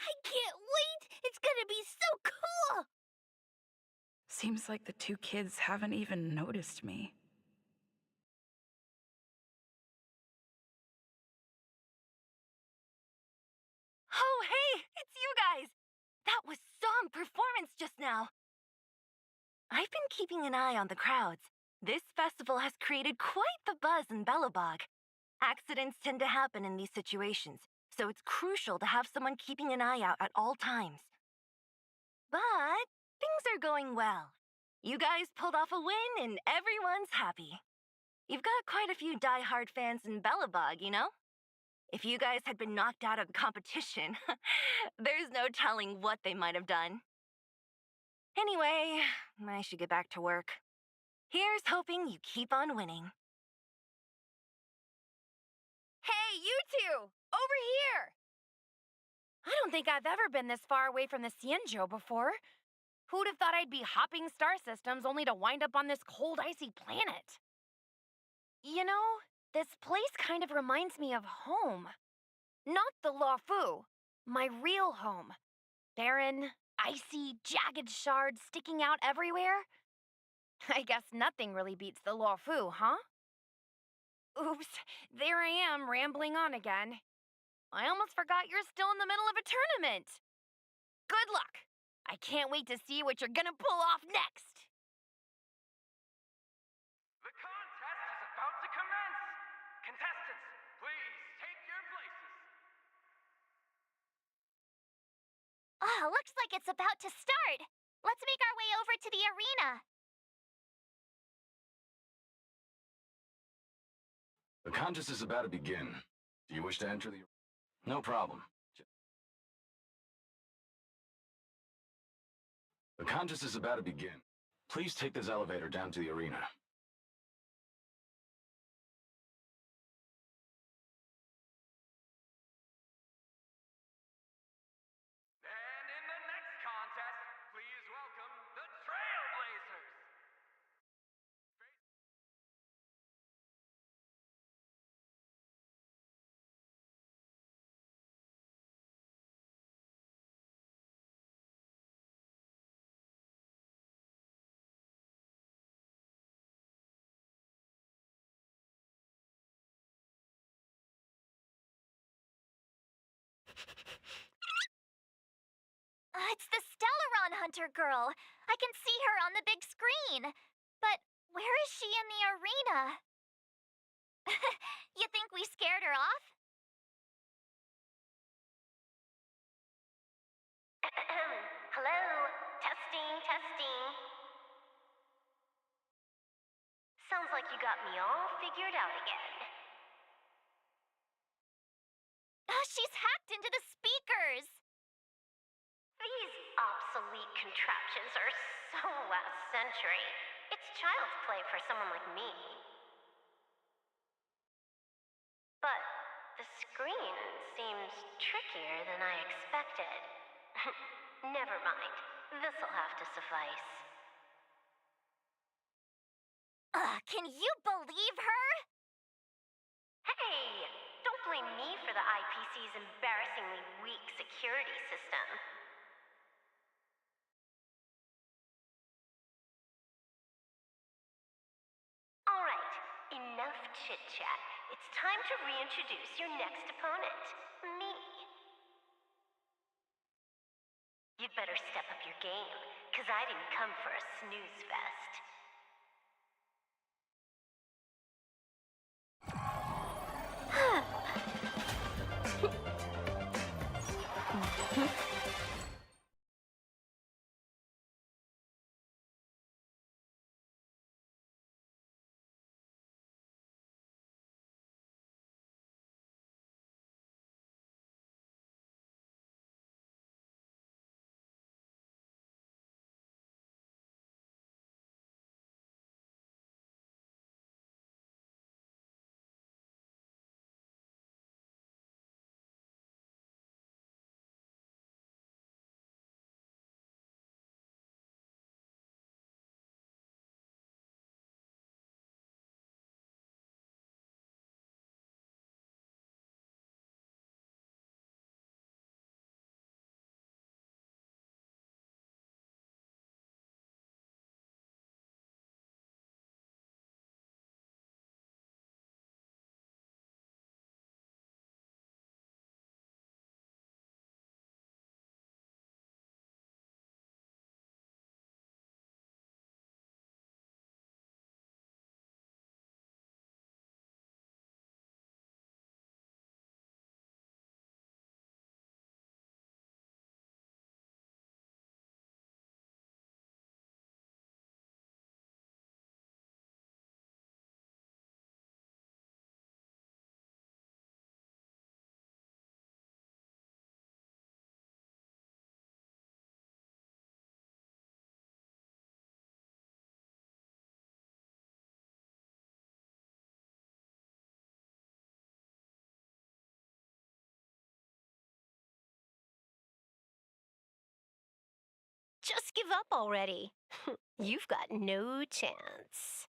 I can't wait! It's gonna be so cool! Seems like the two kids haven't even noticed me. Oh, hey, it's you guys! That was some performance just now. I've been keeping an eye on the crowds. This festival has created quite the buzz in Belobog. Accidents tend to happen in these situations, so it's crucial to have someone keeping an eye out at all times. But things are going well. You guys pulled off a win and everyone's happy. You've got quite a few die-hard fans in Belobog, you know? If you guys had been knocked out of the competition, there's no telling what they might have done. Anyway, I should get back to work. Here's hoping you keep on winning. Hey, you two! Over here! I don't think I've ever been this far away from the Cienjo before. Who'd have thought I'd be hopping star systems only to wind up on this cold, icy planet? You know, this place kind of reminds me of home. Not the Luofu, my real home. Barren, icy, jagged shards sticking out everywhere. I guess nothing really beats the Luofu, huh? Oops, there I am, rambling on again. I almost forgot you're still in the middle of a tournament. Good luck. I can't wait to see what you're gonna pull off next. The contest is about to commence! Contestants, please take your places. Oh, looks like it's about to start. Let's make our way over to the arena. The contest is about to begin. Do you wish to enter the... No problem. The contest is about to begin. Please take this elevator down to the arena. And in the next contest, please welcome the Trailblazers. It's the Stellaron Hunter girl. I can see her on the big screen. But where is she in the arena? You think we scared her off? Hello? Testing, testing. Sounds like you got me all figured out again. She's hacked into the speakers. These obsolete contraptions are so last century. It's child's play for someone like me. But the screen seems trickier than I expected. Never mind. This'll have to suffice. Can you believe her? Hey! Don't blame me for the IPC's embarrassingly weak security system. Alright, enough chit-chat. It's time to reintroduce your next opponent, me. You'd better step up your game, 'cause I didn't come for a snooze fest. Just give up already. You've got no chance.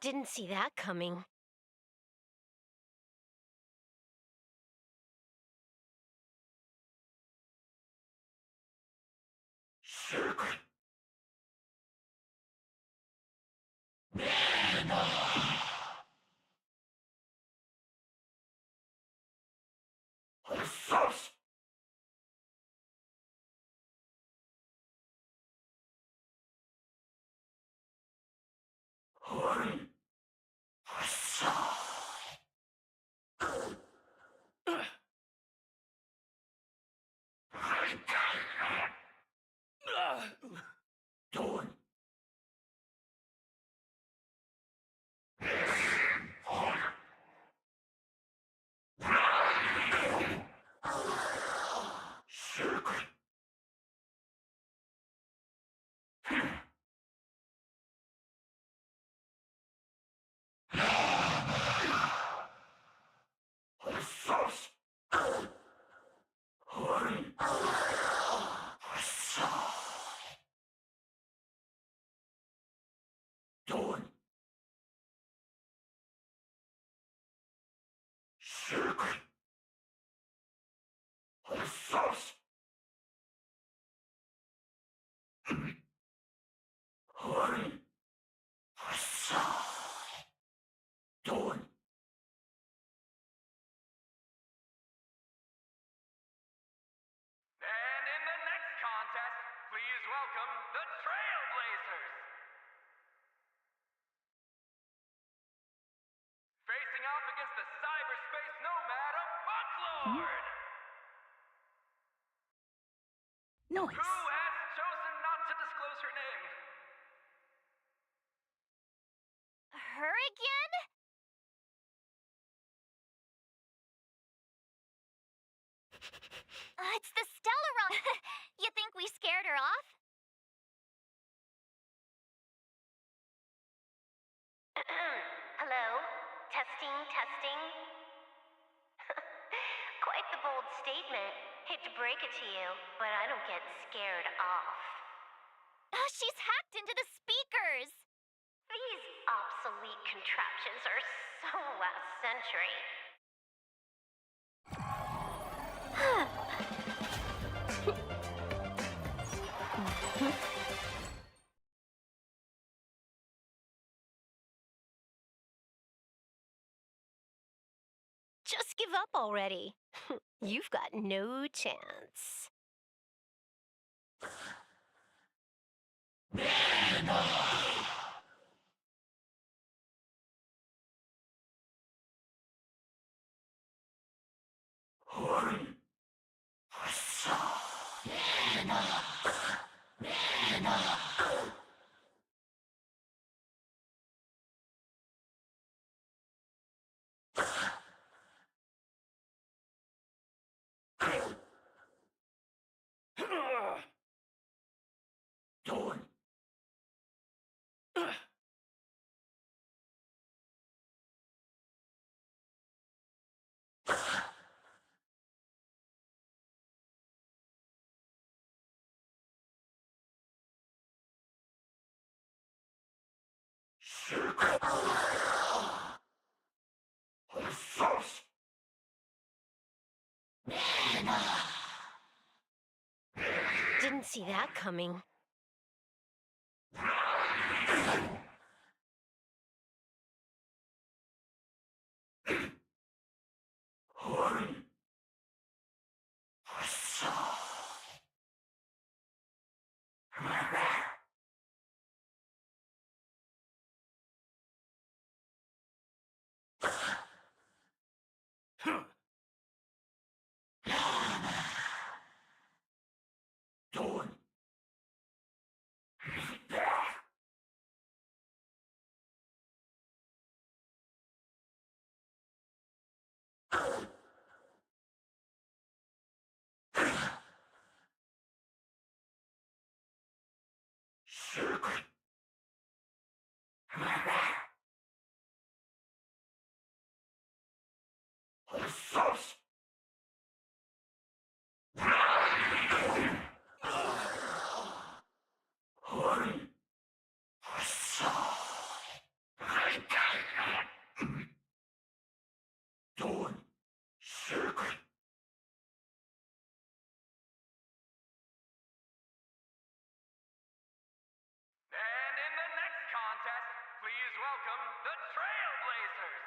Didn't see that coming. And in the next contest, please welcome the Trailblazers. Facing off against the cyberspace nomad of Bucklord. Nice. Who has chosen not to disclose her name? Her again? It's the Stellaron. You think we scared her off? Hello? Testing, testing. Quite the bold statement. Hate to break it to you, but I don't get scared off. She's hacked into the speakers. These obsolete contraptions are so last century. Just give up already. You've got no chance. Didn't see that coming. And in the next contest, please welcome the Trailblazers.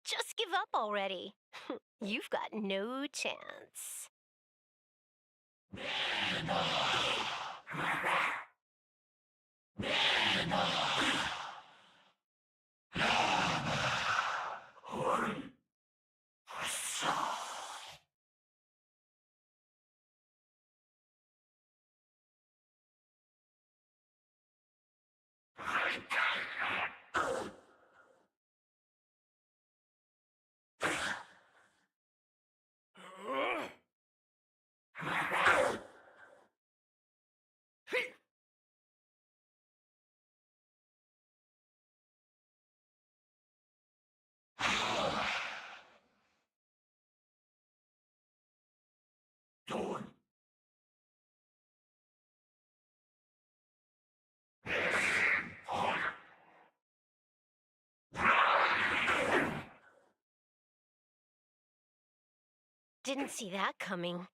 Just give up already. You've got no chance. Didn't see that coming.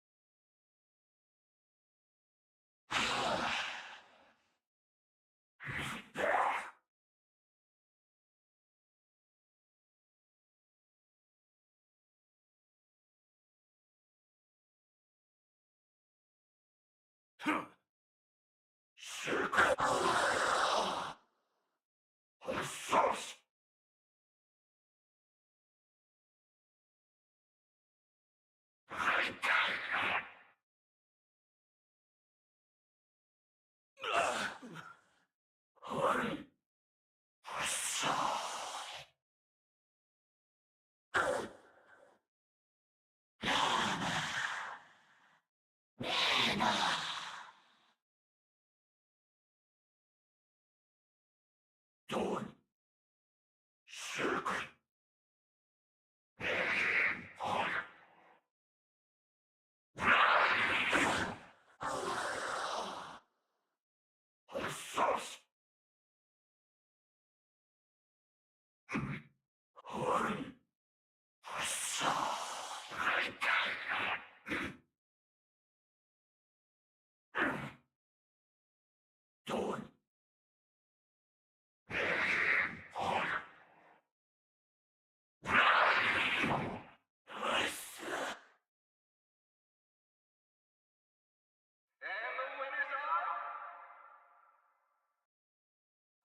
And the winners are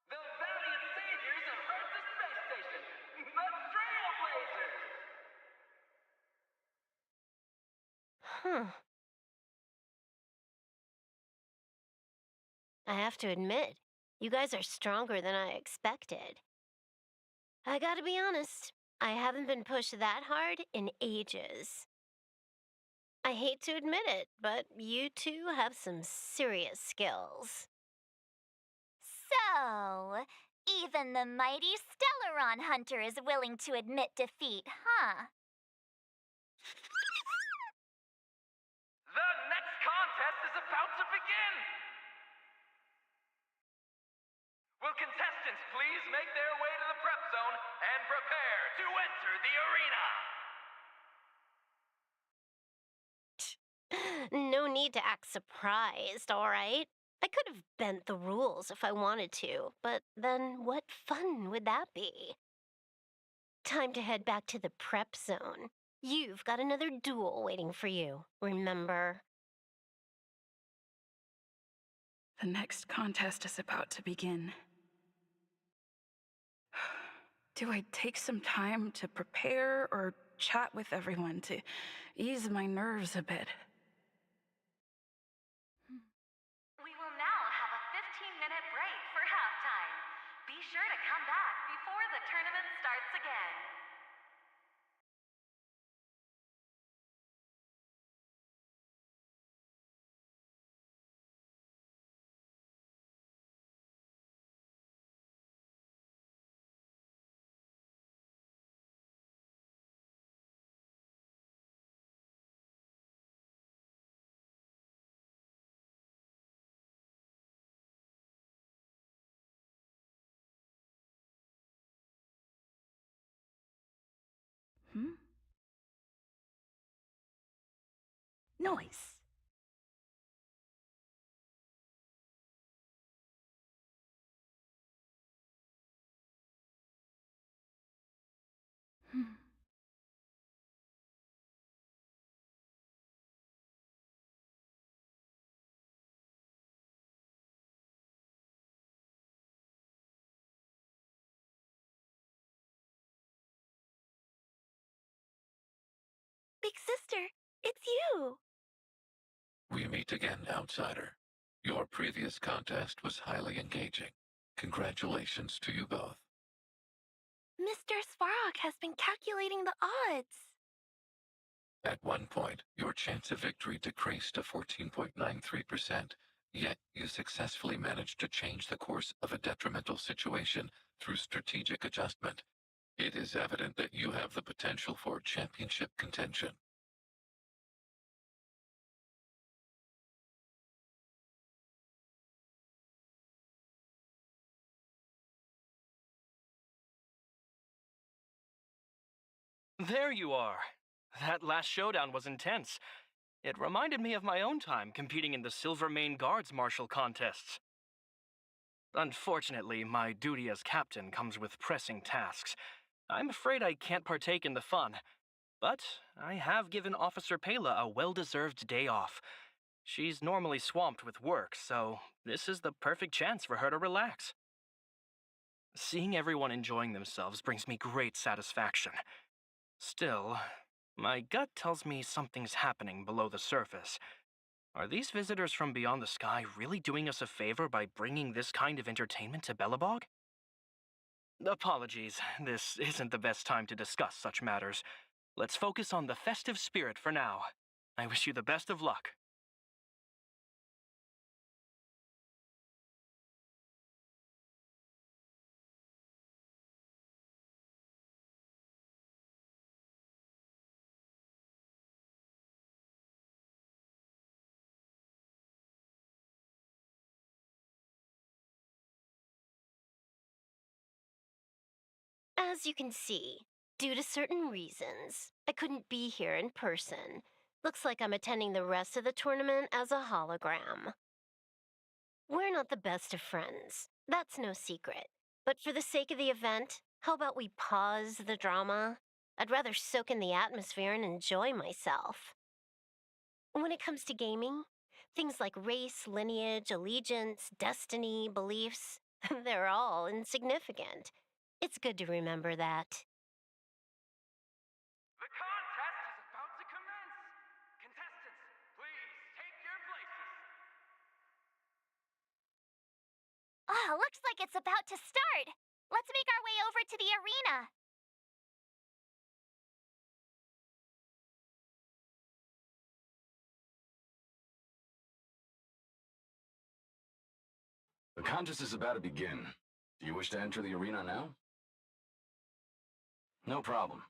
the valiant saviors of Earth to Space Station, the Trailblazers. Huh. I have to admit, you guys are stronger than I expected. I gotta be honest, I haven't been pushed that hard in ages. I hate to admit it, but you two have some serious skills. So, Even the mighty Stellaron Hunter is willing to admit defeat, huh? The next contest is about to begin! Will contestants please make their way to the prep zone and prepare to enter the arena? No need to act surprised, all right? I could have bent the rules if I wanted to, but then what fun would that be? Time to head back to the prep zone. You've got another duel waiting for you, remember? The next contest is about to begin. Do I take some time to prepare or chat with everyone to ease my nerves a bit? We will now have a 15-minute break for halftime. Be sure to come back before the tournament starts again. Noise. Big sister, it's you! We meet again, outsider. Your previous contest was highly engaging. Congratulations to you both. Mr. Svarog has been calculating the odds. At one point, your chance of victory decreased to 14.93%, yet you successfully managed to change the course of a detrimental situation through strategic adjustment. It is evident that you have the potential for championship contention. There you are. That last showdown was intense. It reminded me of my own time competing in the Silvermane Guards martial contests. Unfortunately, my duty as captain comes with pressing tasks. I'm afraid I can't partake in the fun, but I have given Officer Pela a well-deserved day off. She's normally swamped with work, so this is the perfect chance for her to relax. Seeing everyone enjoying themselves brings me great satisfaction. Still, my gut tells me something's happening below the surface. Are these visitors from beyond the sky really doing us a favor by bringing this kind of entertainment to Belobog? Apologies, this isn't the best time to discuss such matters. Let's focus on the festive spirit for now. I wish you the best of luck. As you can see, due to certain reasons, I couldn't be here in person. Looks like I'm attending the rest of the tournament as a hologram. We're not the best of friends, that's no secret. But for the sake of the event, how about we pause the drama? I'd rather soak in the atmosphere and enjoy myself. When it comes to gaming, things like race, lineage, allegiance, destiny, beliefs, they're all insignificant. It's good to remember that. The contest is about to commence! Contestants, please take your places! Oh, looks like it's about to start. Let's make our way over to the arena. The contest is about to begin. Do you wish to enter the arena now? No problem.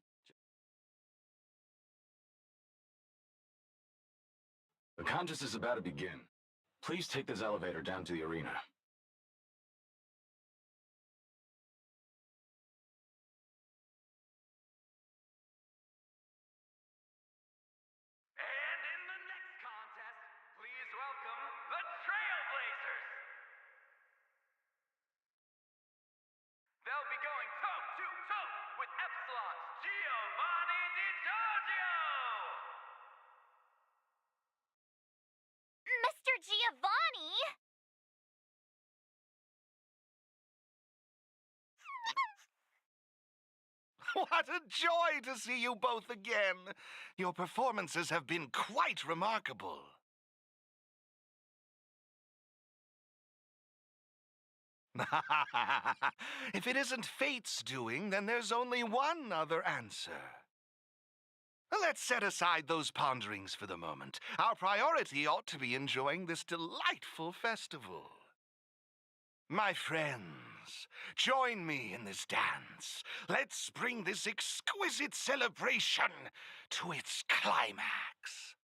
The contest is about to begin. Please take this elevator down to the arena. And in the next contest, please welcome the Trailblazers. They'll be going toe-to-toe with Epsilon's Giovanni DiGiorgio. Mr. Giovanni! What a joy to see you both again. Your performances have been quite remarkable. If it isn't fate's doing, then there's only one other answer. Let's set aside those ponderings for the moment. Our priority ought to be enjoying this delightful festival. My friends, join me in this dance. Let's bring this exquisite celebration to its climax.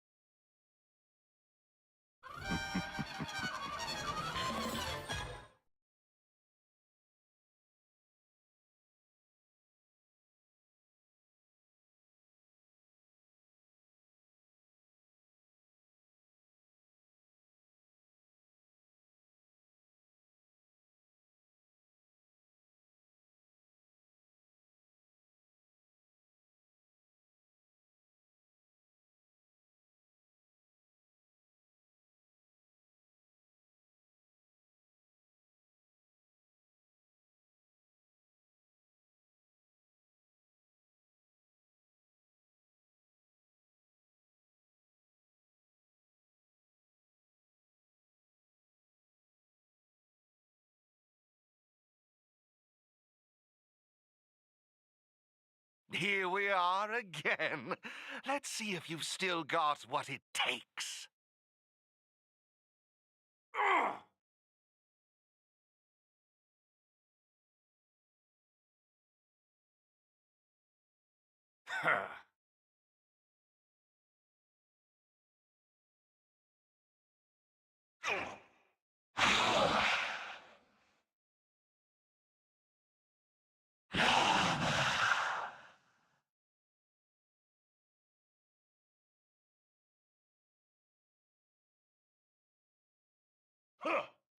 Here we are again. Let's see if you've still got what it takes.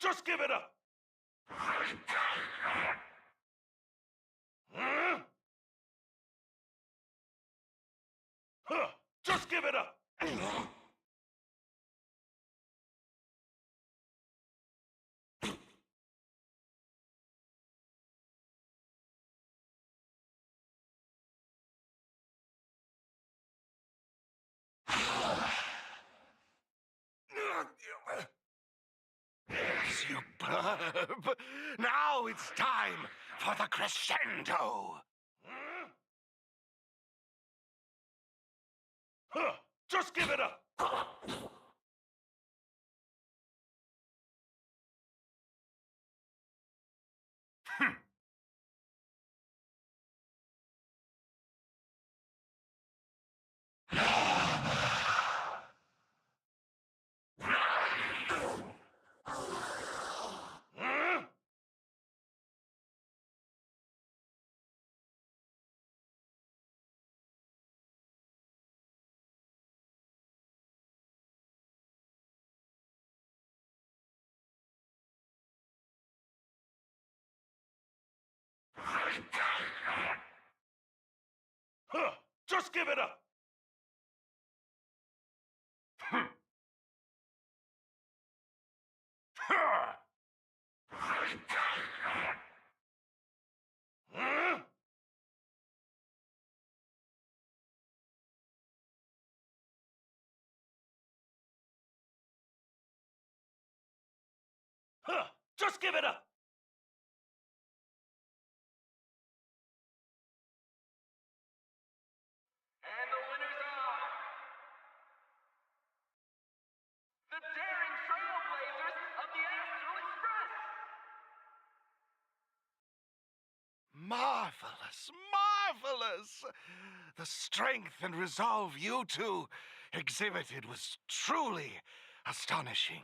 Just give it up! Just give it up! Superb! Now it's time for the crescendo! Just give it up! Just give it up! Just give it up! And the winners are the Daring Trailblazers of the Astral Express. Marvelous! The strength and resolve you two exhibited was truly astonishing.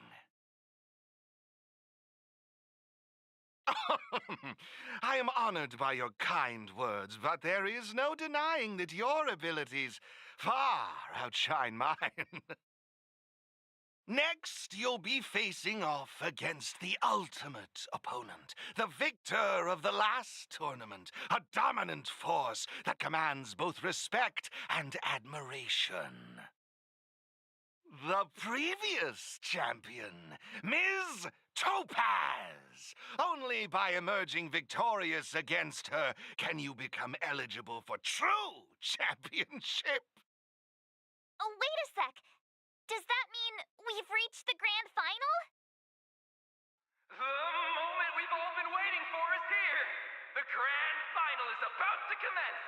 I am honored by your kind words, but there is no denying that your abilities far outshine mine. Next, you'll be facing off against the ultimate opponent, the victor of the last tournament, a dominant force that commands both respect and admiration. The previous champion, Ms. Topaz. Only by emerging victorious against her can you become eligible for true championship. Oh, wait a sec. Does that mean we've reached the grand final? The moment we've all been waiting for is here. The grand final is about to commence.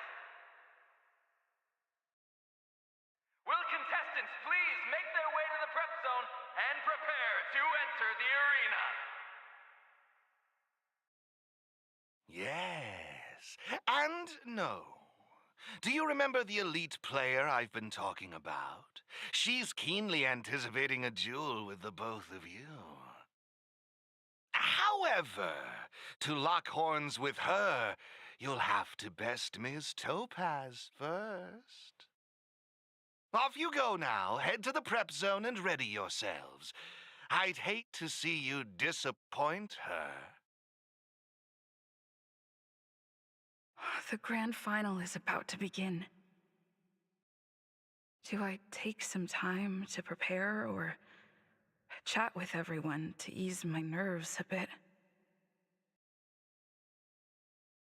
Will contestants please make their way to the prep zone and prepare to enter the arena? Yes, and no. Do you remember the elite player I've been talking about? She's keenly anticipating a duel with the both of you. However, to lock horns with her, you'll have to best Ms. Topaz first. Off you go now. Head to the prep zone and ready yourselves. I'd hate to see you disappoint her. The grand final is about to begin. Do I take some time to prepare or chat with everyone to ease my nerves a bit?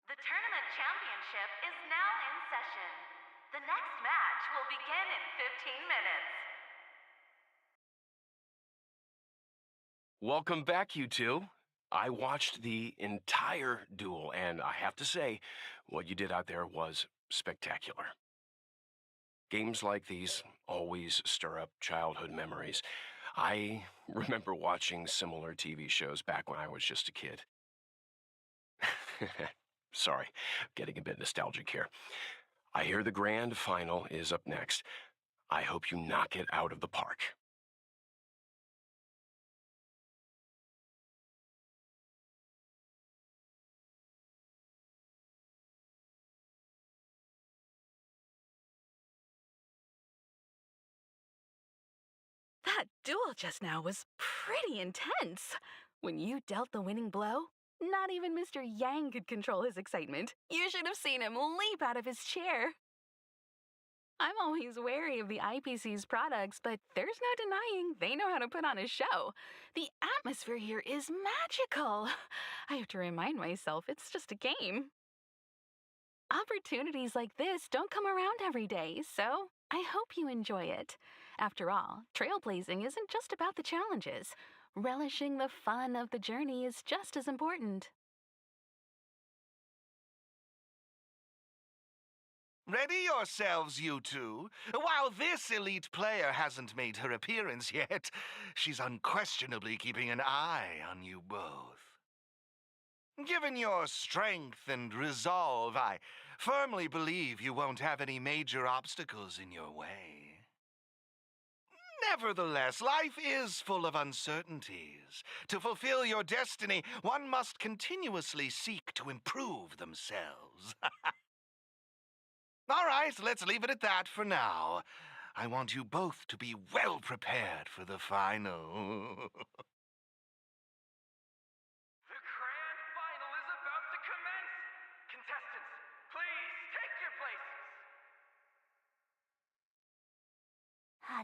The tournament championship is now in session. The next match will begin in 15 minutes. Welcome back, you two. I watched the entire duel, and I have to say, what you did out there was spectacular. Games like these always stir up childhood memories. I remember watching similar TV shows back when I was just a kid. Sorry, getting a bit nostalgic here. I hear the grand final is up next. I hope you knock it out of the park. That duel just now was pretty intense. When you dealt the winning blow, not even Mr. Yang could control his excitement. You should have seen him leap out of his chair. I'm always wary of the IPC's products, but there's no denying they know how to put on a show. The atmosphere here is magical. I have to remind myself it's just a game. Opportunities like this don't come around every day, so I hope you enjoy it. After all, trailblazing isn't just about the challenges. Relishing the fun of the journey is just as important. Ready yourselves, you two. While this elite player hasn't made her appearance yet, she's unquestionably keeping an eye on you both. Given your strength and resolve, I firmly believe you won't have any major obstacles in your way. Nevertheless, life is full of uncertainties. To fulfill your destiny, one must continuously seek to improve themselves. All right, let's leave it at that for now. I want you both to be well prepared for the final. The grand final is about to commence. Contestants, please take your places.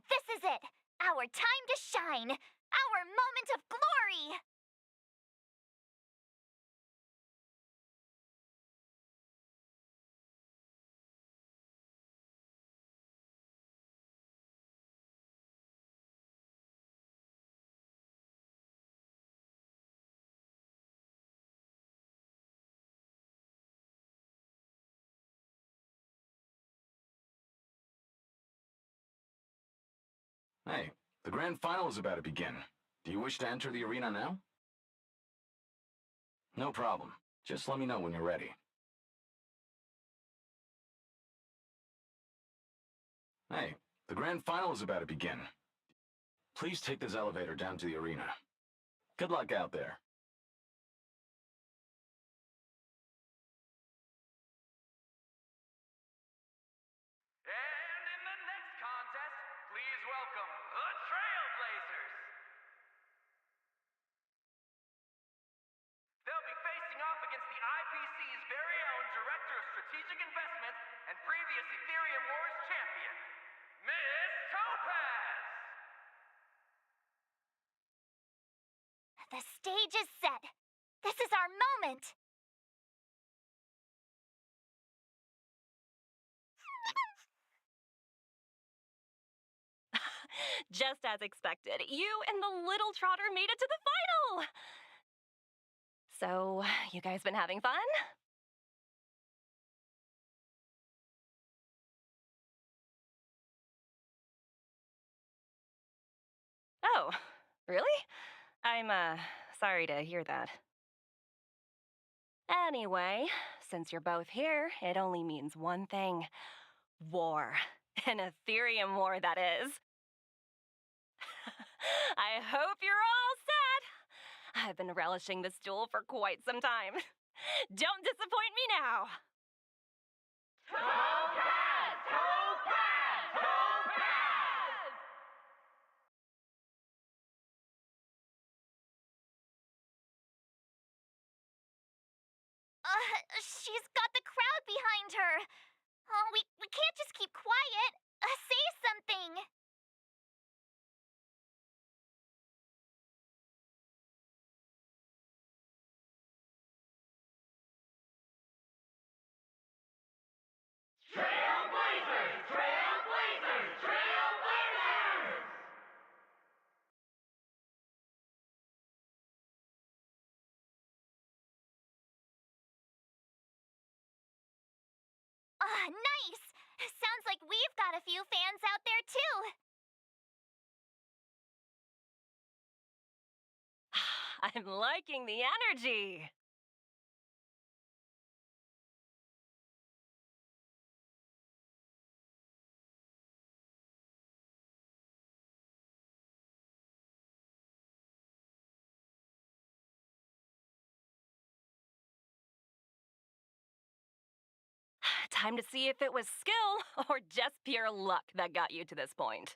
This is it! Our time to shine! Our moment of glory! Hey, the grand final is about to begin. Do you wish to enter the arena now? No problem. Just let me know when you're ready. Hey, the grand final is about to begin. Please take this elevator down to the arena. Good luck out there. And in the next contest, please welcome the Trailblazers. They'll be facing off against the IPC's very own Director of Strategic Investment and previous Aetherium Wars champion, Miss Topaz. The stage is set. This is our moment. Just as expected, you and the little trotter made it to the final! So, you guys been having fun? Oh, really? I'm, sorry to hear that. Anyway, since you're both here, it only means one thing. War. An Aetherium war, that is. I hope you're all set. I've been relishing this duel for quite some time. Don't disappoint me now. Topaz! Topaz! Topaz! She's got the crowd behind her. Oh, we can't just keep quiet. Say something. Trailblazers! Trailblazers! Trailblazers! Nice. Sounds like we've got a few fans out there too. I'm liking the energy. Time to see if it was skill or just pure luck that got you to this point.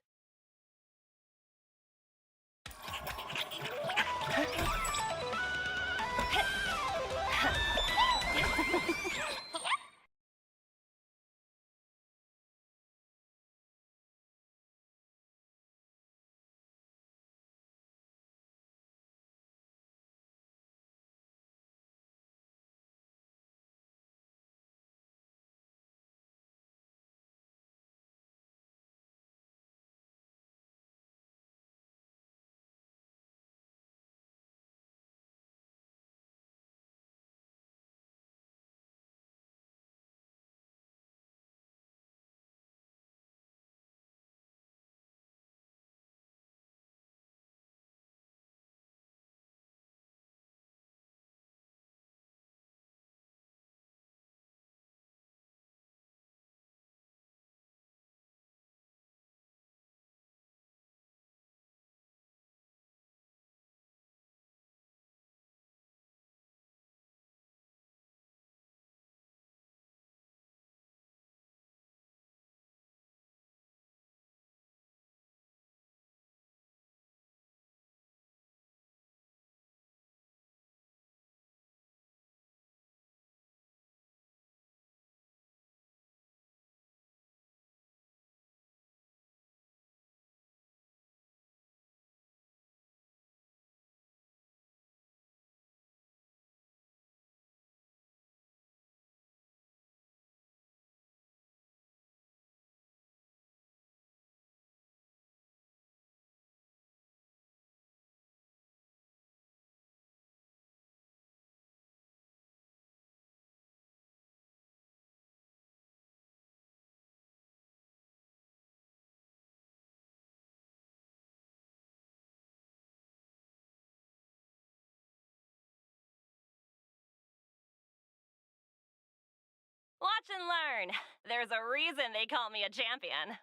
Watch and learn. There's a reason they call me a champion.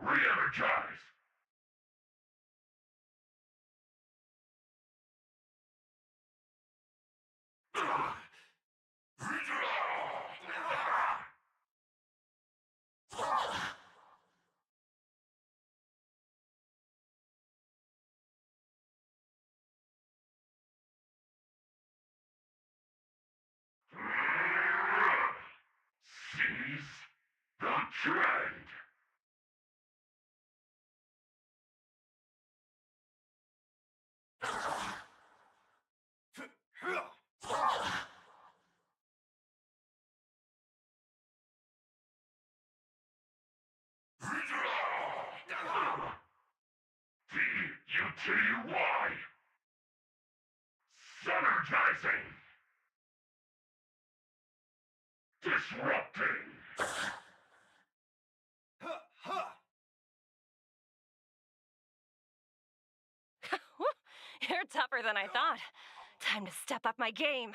Re-energize! Seize the trend! D-U-T-Y! Synergizing! Disrupting! You're tougher than I thought. Time to step up my game.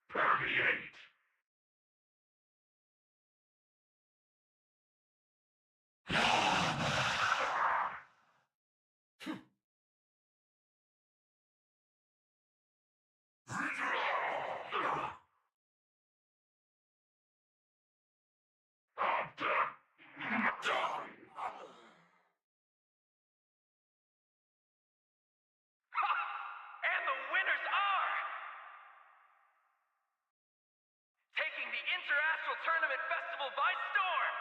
Permeate! And the winners are... taking the Interastral Tournament Festival by storm!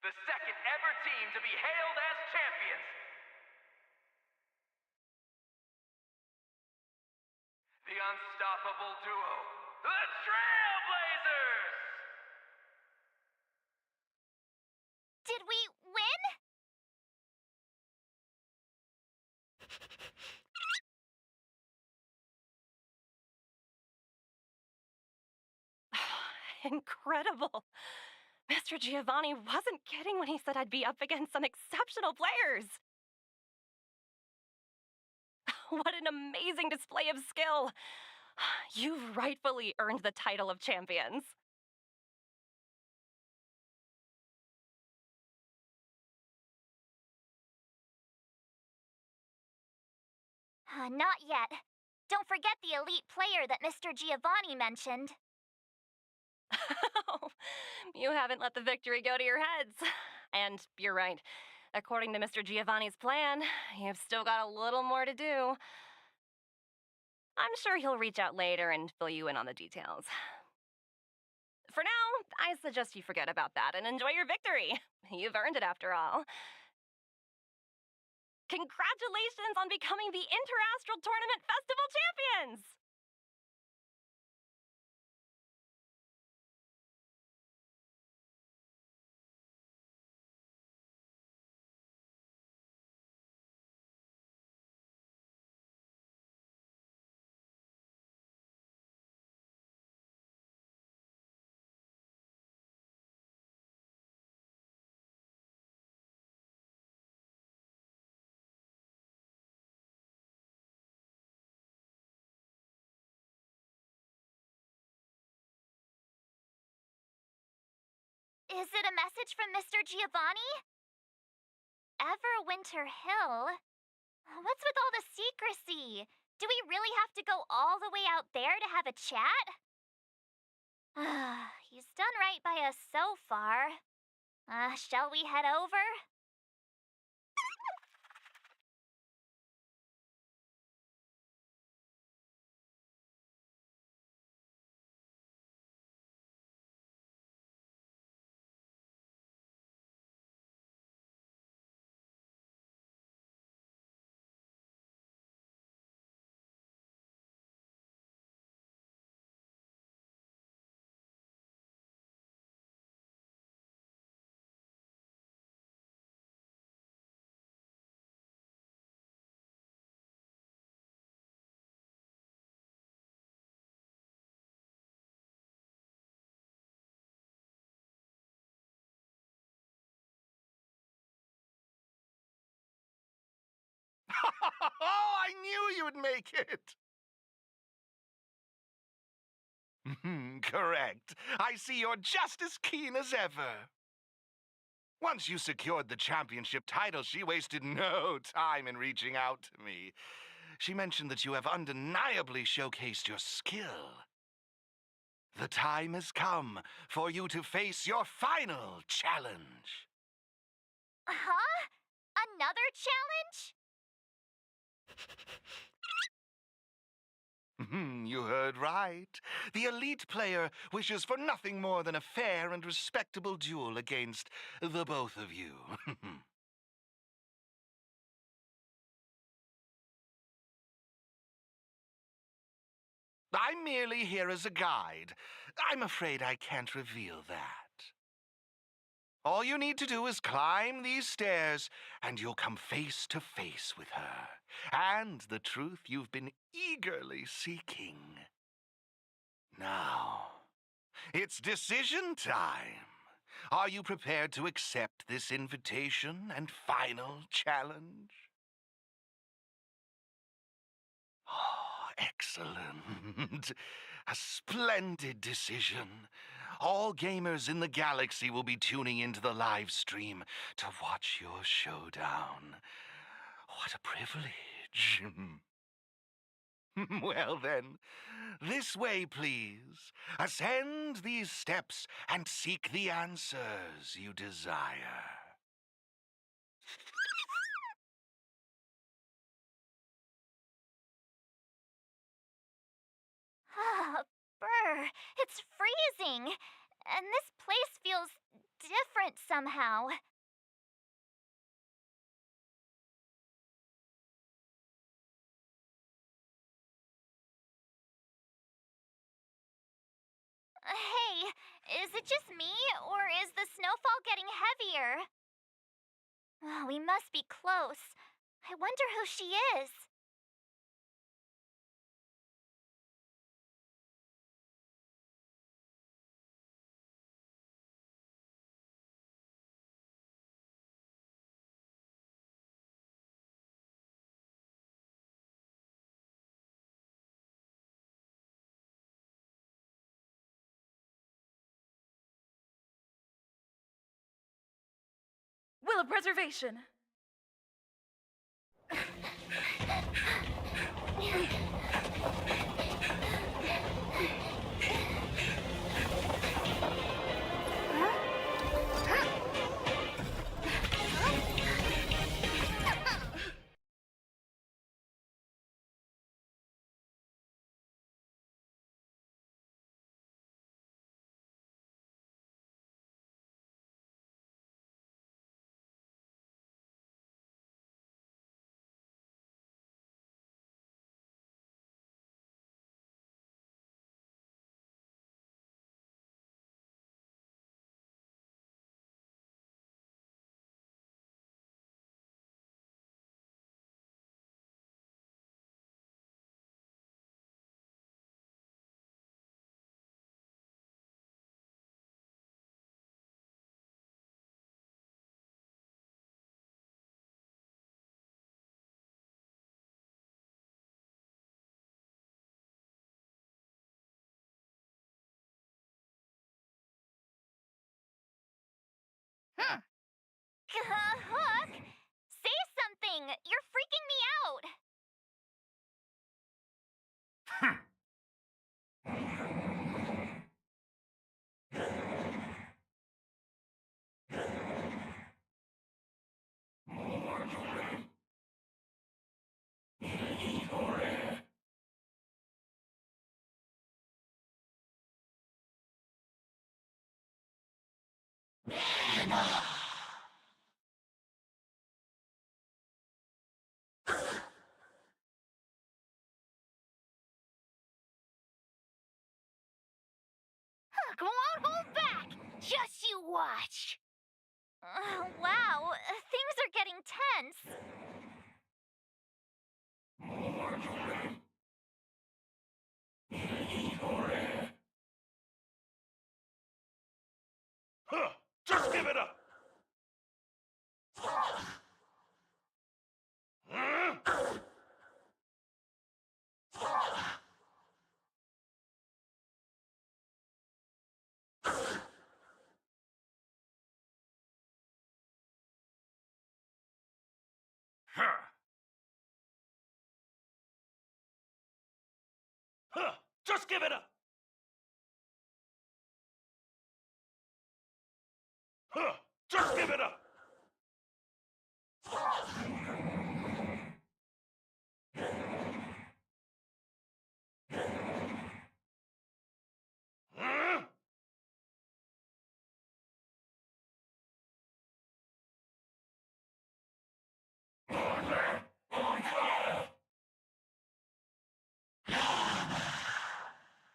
The second ever team to be hailed as champions! The unstoppable duo, the Trailblazers! Did we win? Incredible. Mr. Giovanni wasn't kidding when he said I'd be up against some exceptional players. What an amazing display of skill. You've rightfully earned the title of champions. Not yet. Don't forget the elite player that Mr. Giovanni mentioned. You haven't let the victory go to your heads. And you're right. According to Mr. Giovanni's plan, you've still got a little more to do. I'm sure he'll reach out later and fill you in on the details. For now, I suggest you forget about that and enjoy your victory. You've earned it after all. Congratulations on becoming the Interastral Tournament Festival champions! Is it a message from Mr. Giovanni? Everwinter Hill? What's with all the secrecy? Do we really have to go all the way out there to have a chat? He's done right by us so far. Shall we head over? Oh, I knew you'd make it! Correct. I see you're just as keen as ever. Once you secured the championship title, she wasted no time in reaching out to me. She mentioned that you have undeniably showcased your skill. The time has come for you to face your final challenge. Huh? Another challenge? You heard right. The elite player wishes for nothing more than a fair and respectable duel against the both of you. I'm merely here as a guide. I'm afraid I can't reveal that. All you need to do is climb these stairs, and you'll come face to face with her, and the truth you've been eagerly seeking. Now, it's decision time. Are you prepared to accept this invitation and final challenge? Oh, excellent. A splendid decision. All gamers in the galaxy will be tuning into the live stream to watch your showdown. What a privilege. Well then, this way, please. Ascend these steps and seek the answers you desire. Ah, brr, it's freezing. And this place feels different somehow. Hey, is it just me, or is the snowfall getting heavier? Oh, we must be close. I wonder who she is. Will of preservation. Hook! Say something! You're freaking me out! Hook won't hold back! Just you watch! Wow, things are getting tense. Huh, just give it up! Huh? Huh. Just give it up! Huh. Just give it up! Huh?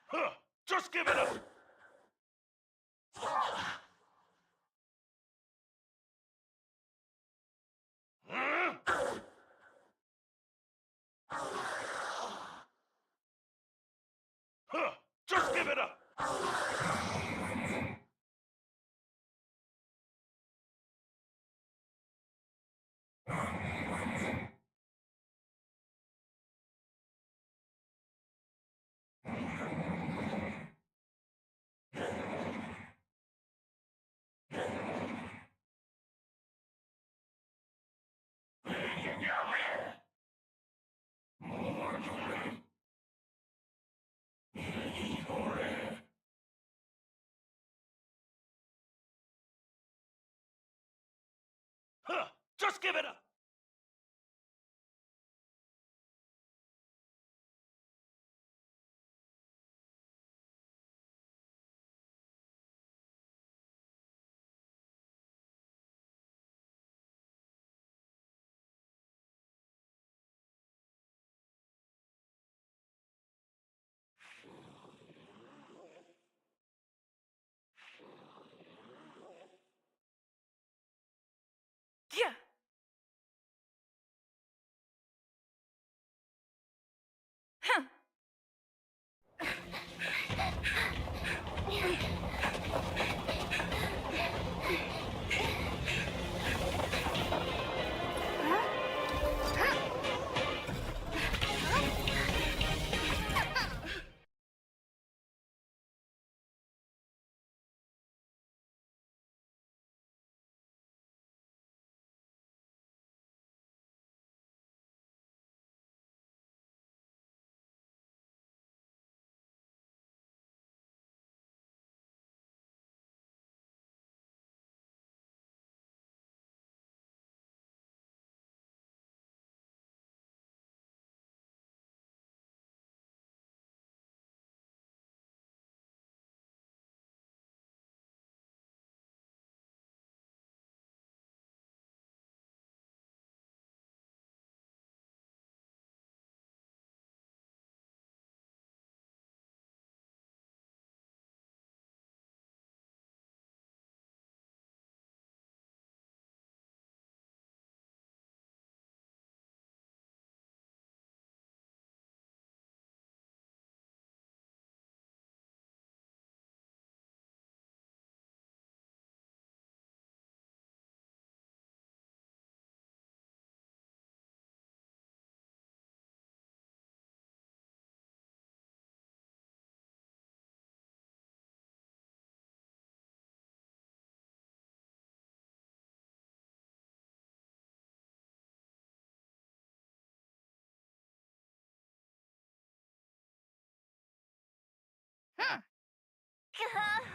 Huh. Just give it up! Huh? Huh. Just give it up! Huh. Just give it up! Yeah. Huh.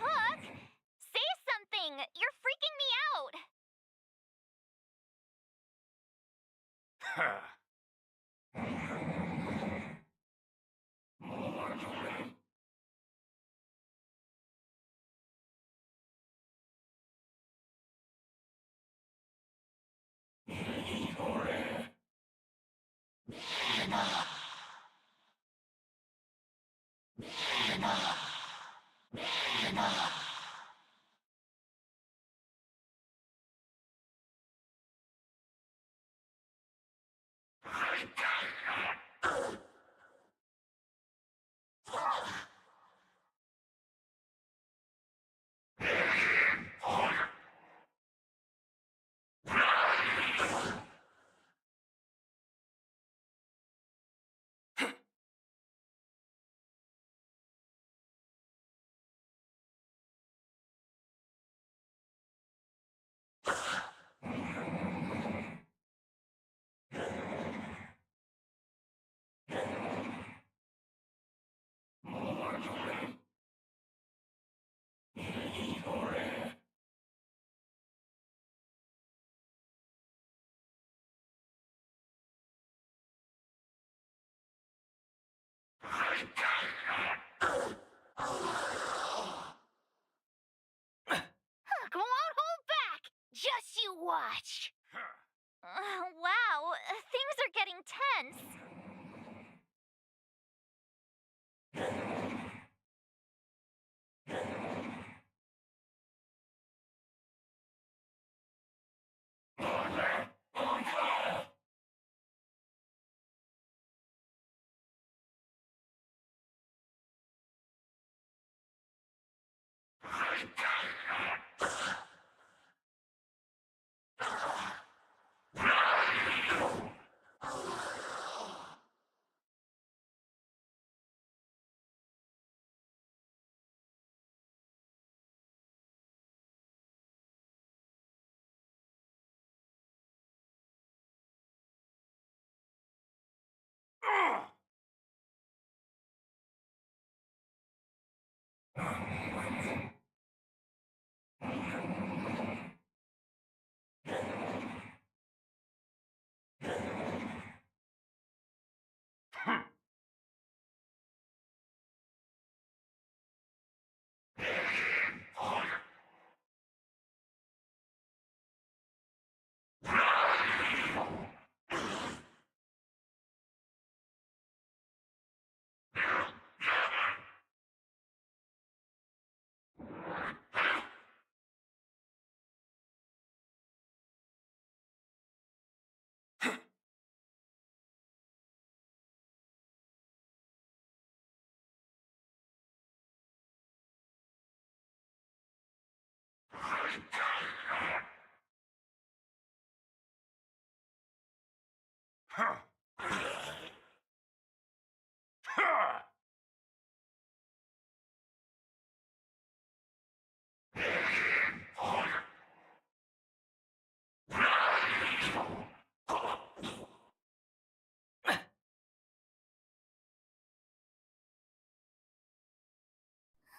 Hook! Say something! You're freaking me out! Huh. Just you watch. Wow, things are getting tense.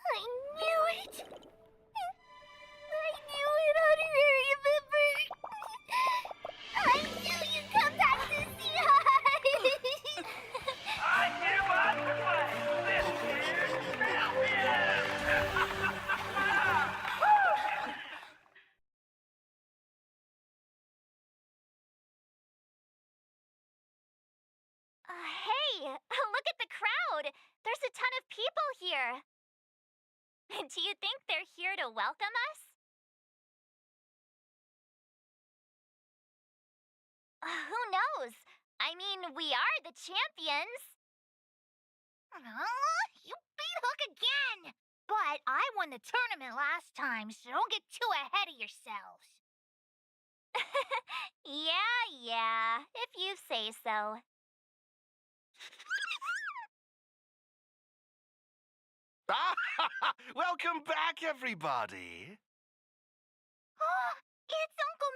I knew it! I knew it, honorary member! I knew you'd come back to see us! I hereby proclaim this year's champion! Hey, look at the crowd. There's a ton of people here. Do you think they're here to welcome us? Who knows? I mean, we are the champions. You beat Hook again! But I won the tournament last time, so don't get too ahead of yourselves. Yeah, if you say so. Welcome back, everybody. It's Uncle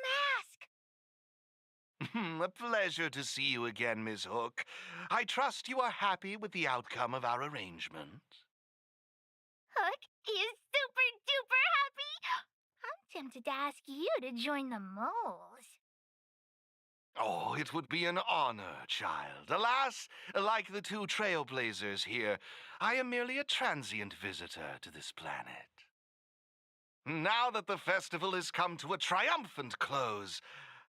Mask! A pleasure to see you again, Miss Hook. I trust you are happy with the outcome of our arrangement. Hook is super duper happy! I'm tempted to ask you to join the moles. Oh, it would be an honor, child. Alas, like the two trailblazers here, I am merely a transient visitor to this planet. Now that the festival has come to a triumphant close,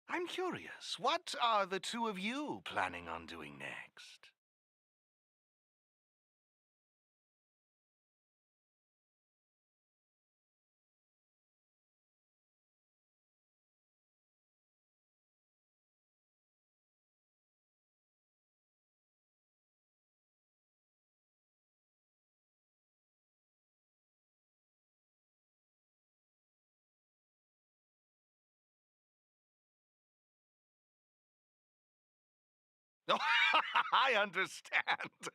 I'm curious, what are the two of you planning on doing next? Oh, I understand.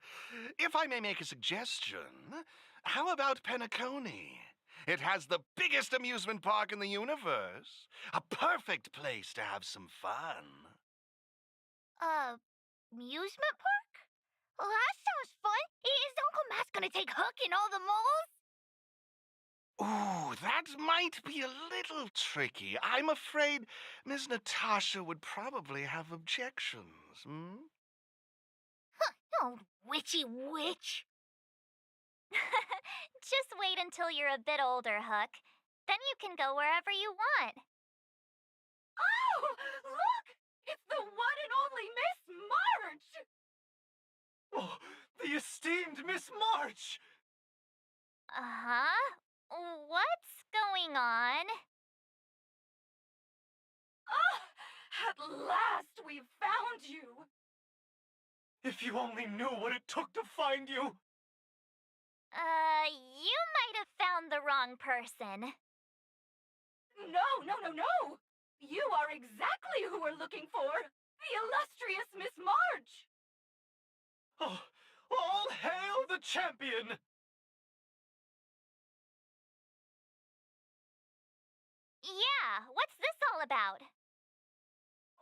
If I may make a suggestion, how about Penacony? It has the biggest amusement park in the universe. A perfect place to have some fun. Amusement park? Well, that sounds fun. Is Uncle Mask gonna take Hook and all the moles? Ooh, that might be a little tricky. I'm afraid Miss Natasha would probably have objections, hmm? Oh, witchy witch. Just wait until you're a bit older, Hook. Then you can go wherever you want. Miss March! Uh-huh? What's going on? Ah! At last we've found you! If you only knew what it took to find you! You might have found the wrong person. No, no, no, no! You are exactly who we're looking for! The illustrious Miss March! Oh, all hail the champion! Yeah, what's this all about?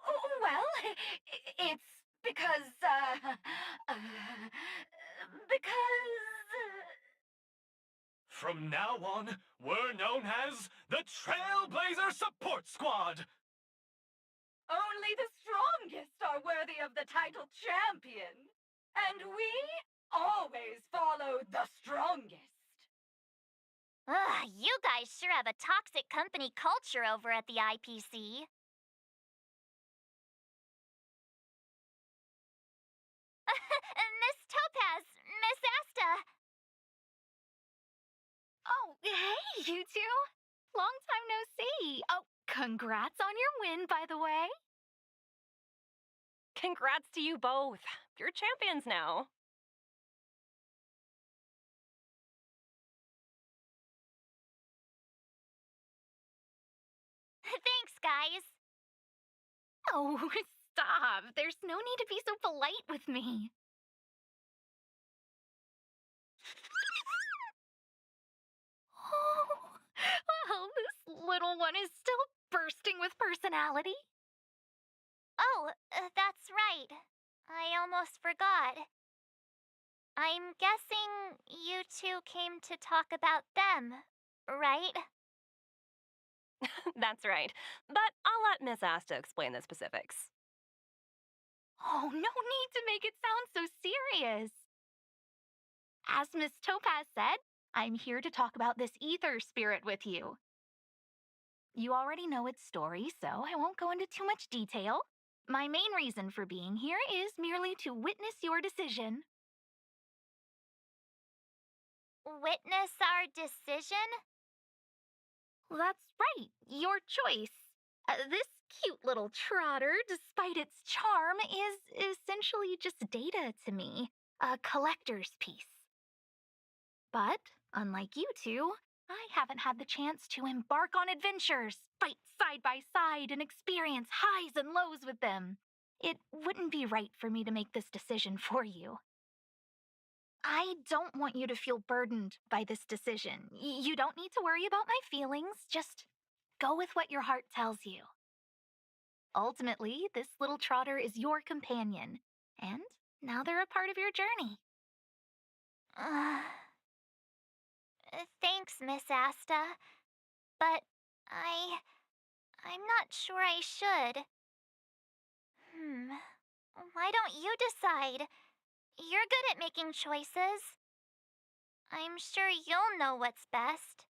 Oh, well, it's because, because... From now on, we're known as the Trailblazer Support Squad! Only the strongest are worthy of the title champion. And we always follow the strongest. Ugh, you guys sure have a toxic company culture over at the IPC. Miss Topaz, Miss Asta. Oh, hey, you two. Long time no see. Oh, congrats on your win, by the way. Congrats to you both. You're champions now. Thanks, guys. Oh, stop. There's no need to be so polite with me. Oh, well, this little one is still bursting with personality. Oh, that's right. I almost forgot. I'm guessing you two came to talk about them, right? That's right. But I'll let Miss Asta explain the specifics. Oh, no need to make it sound so serious. As Miss Topaz said, I'm here to talk about this ether spirit with you. You already know its story, so I won't go into too much detail. My main reason for being here is merely to witness your decision. Witness our decision? That's right, your choice. This cute little trotter, despite its charm, is essentially just data to me, a collector's piece. But, unlike you two, I haven't had the chance to embark on adventures, fight side by side, and experience highs and lows with them. It wouldn't be right for me to make this decision for you. I don't want you to feel burdened by this decision. You don't need to worry about my feelings, just go with what your heart tells you. Ultimately, this little trotter is your companion, and now they're a part of your journey. Thanks, Miss Asta. But I'm not sure I should. Why don't you decide? You're good at making choices. I'm sure you'll know what's best.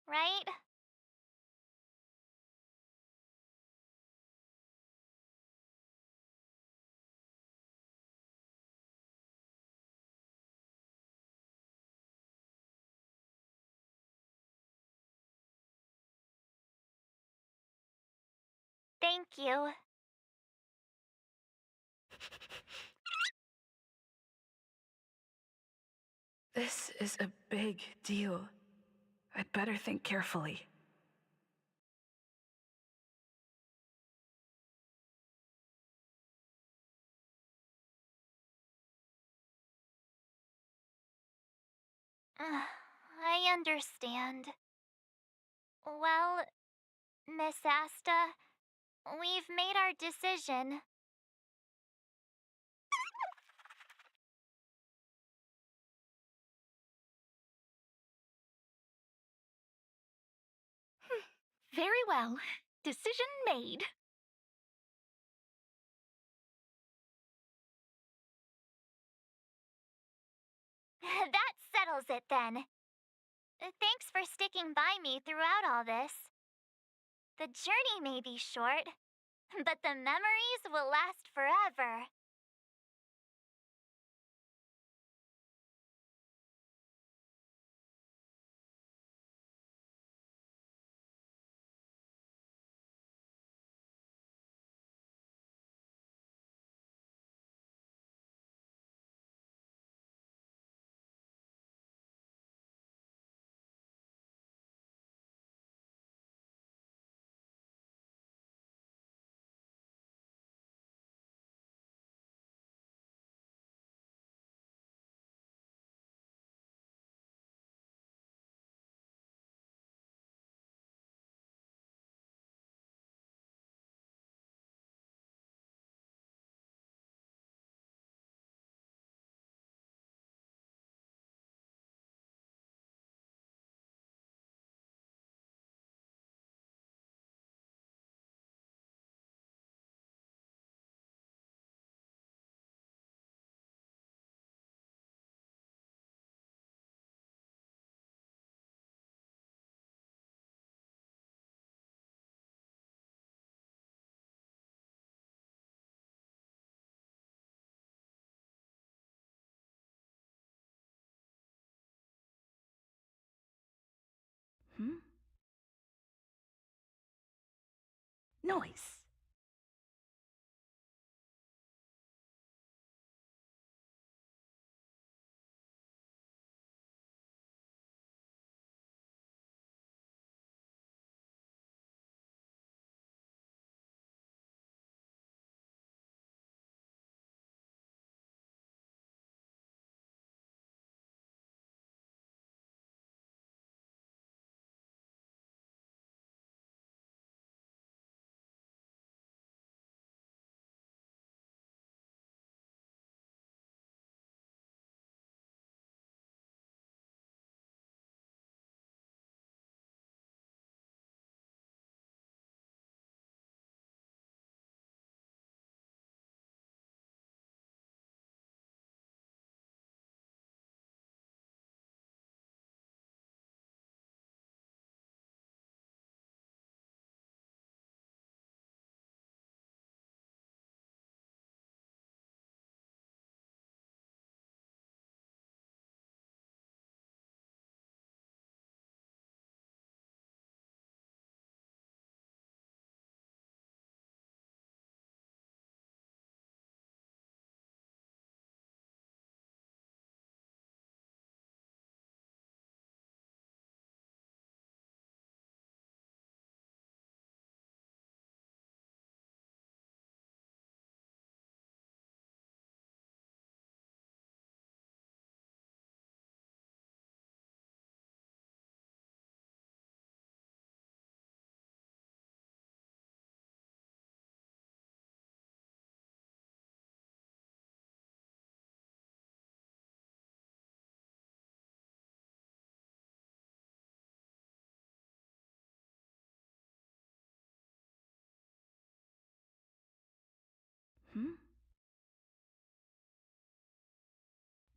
Right? Thank you. This is a big deal. I'd better think carefully. I understand. Well, Miss Asta, we've made our decision. Very well. Decision made. That settles it then. Thanks for sticking by me throughout all this. The journey may be short, but the memories will last forever. Noise.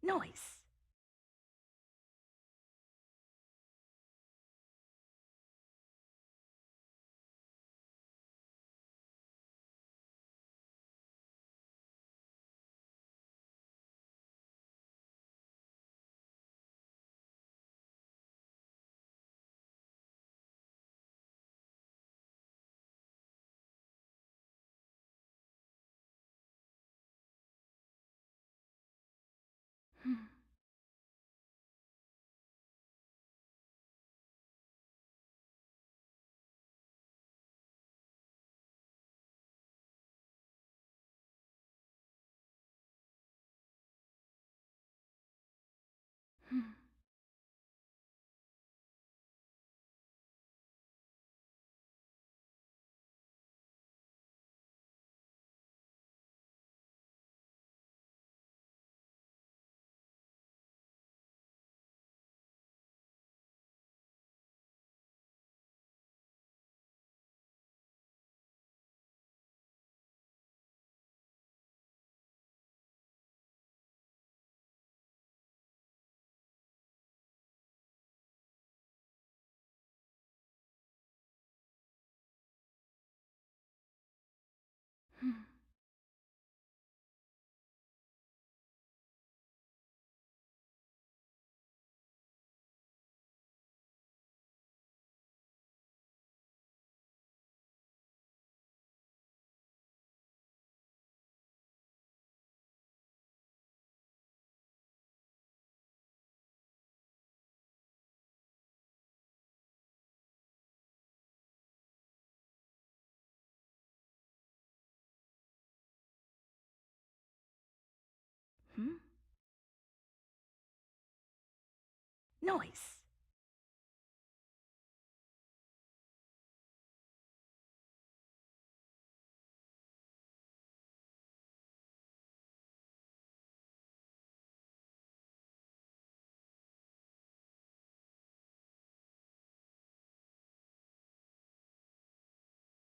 Noise. Noise.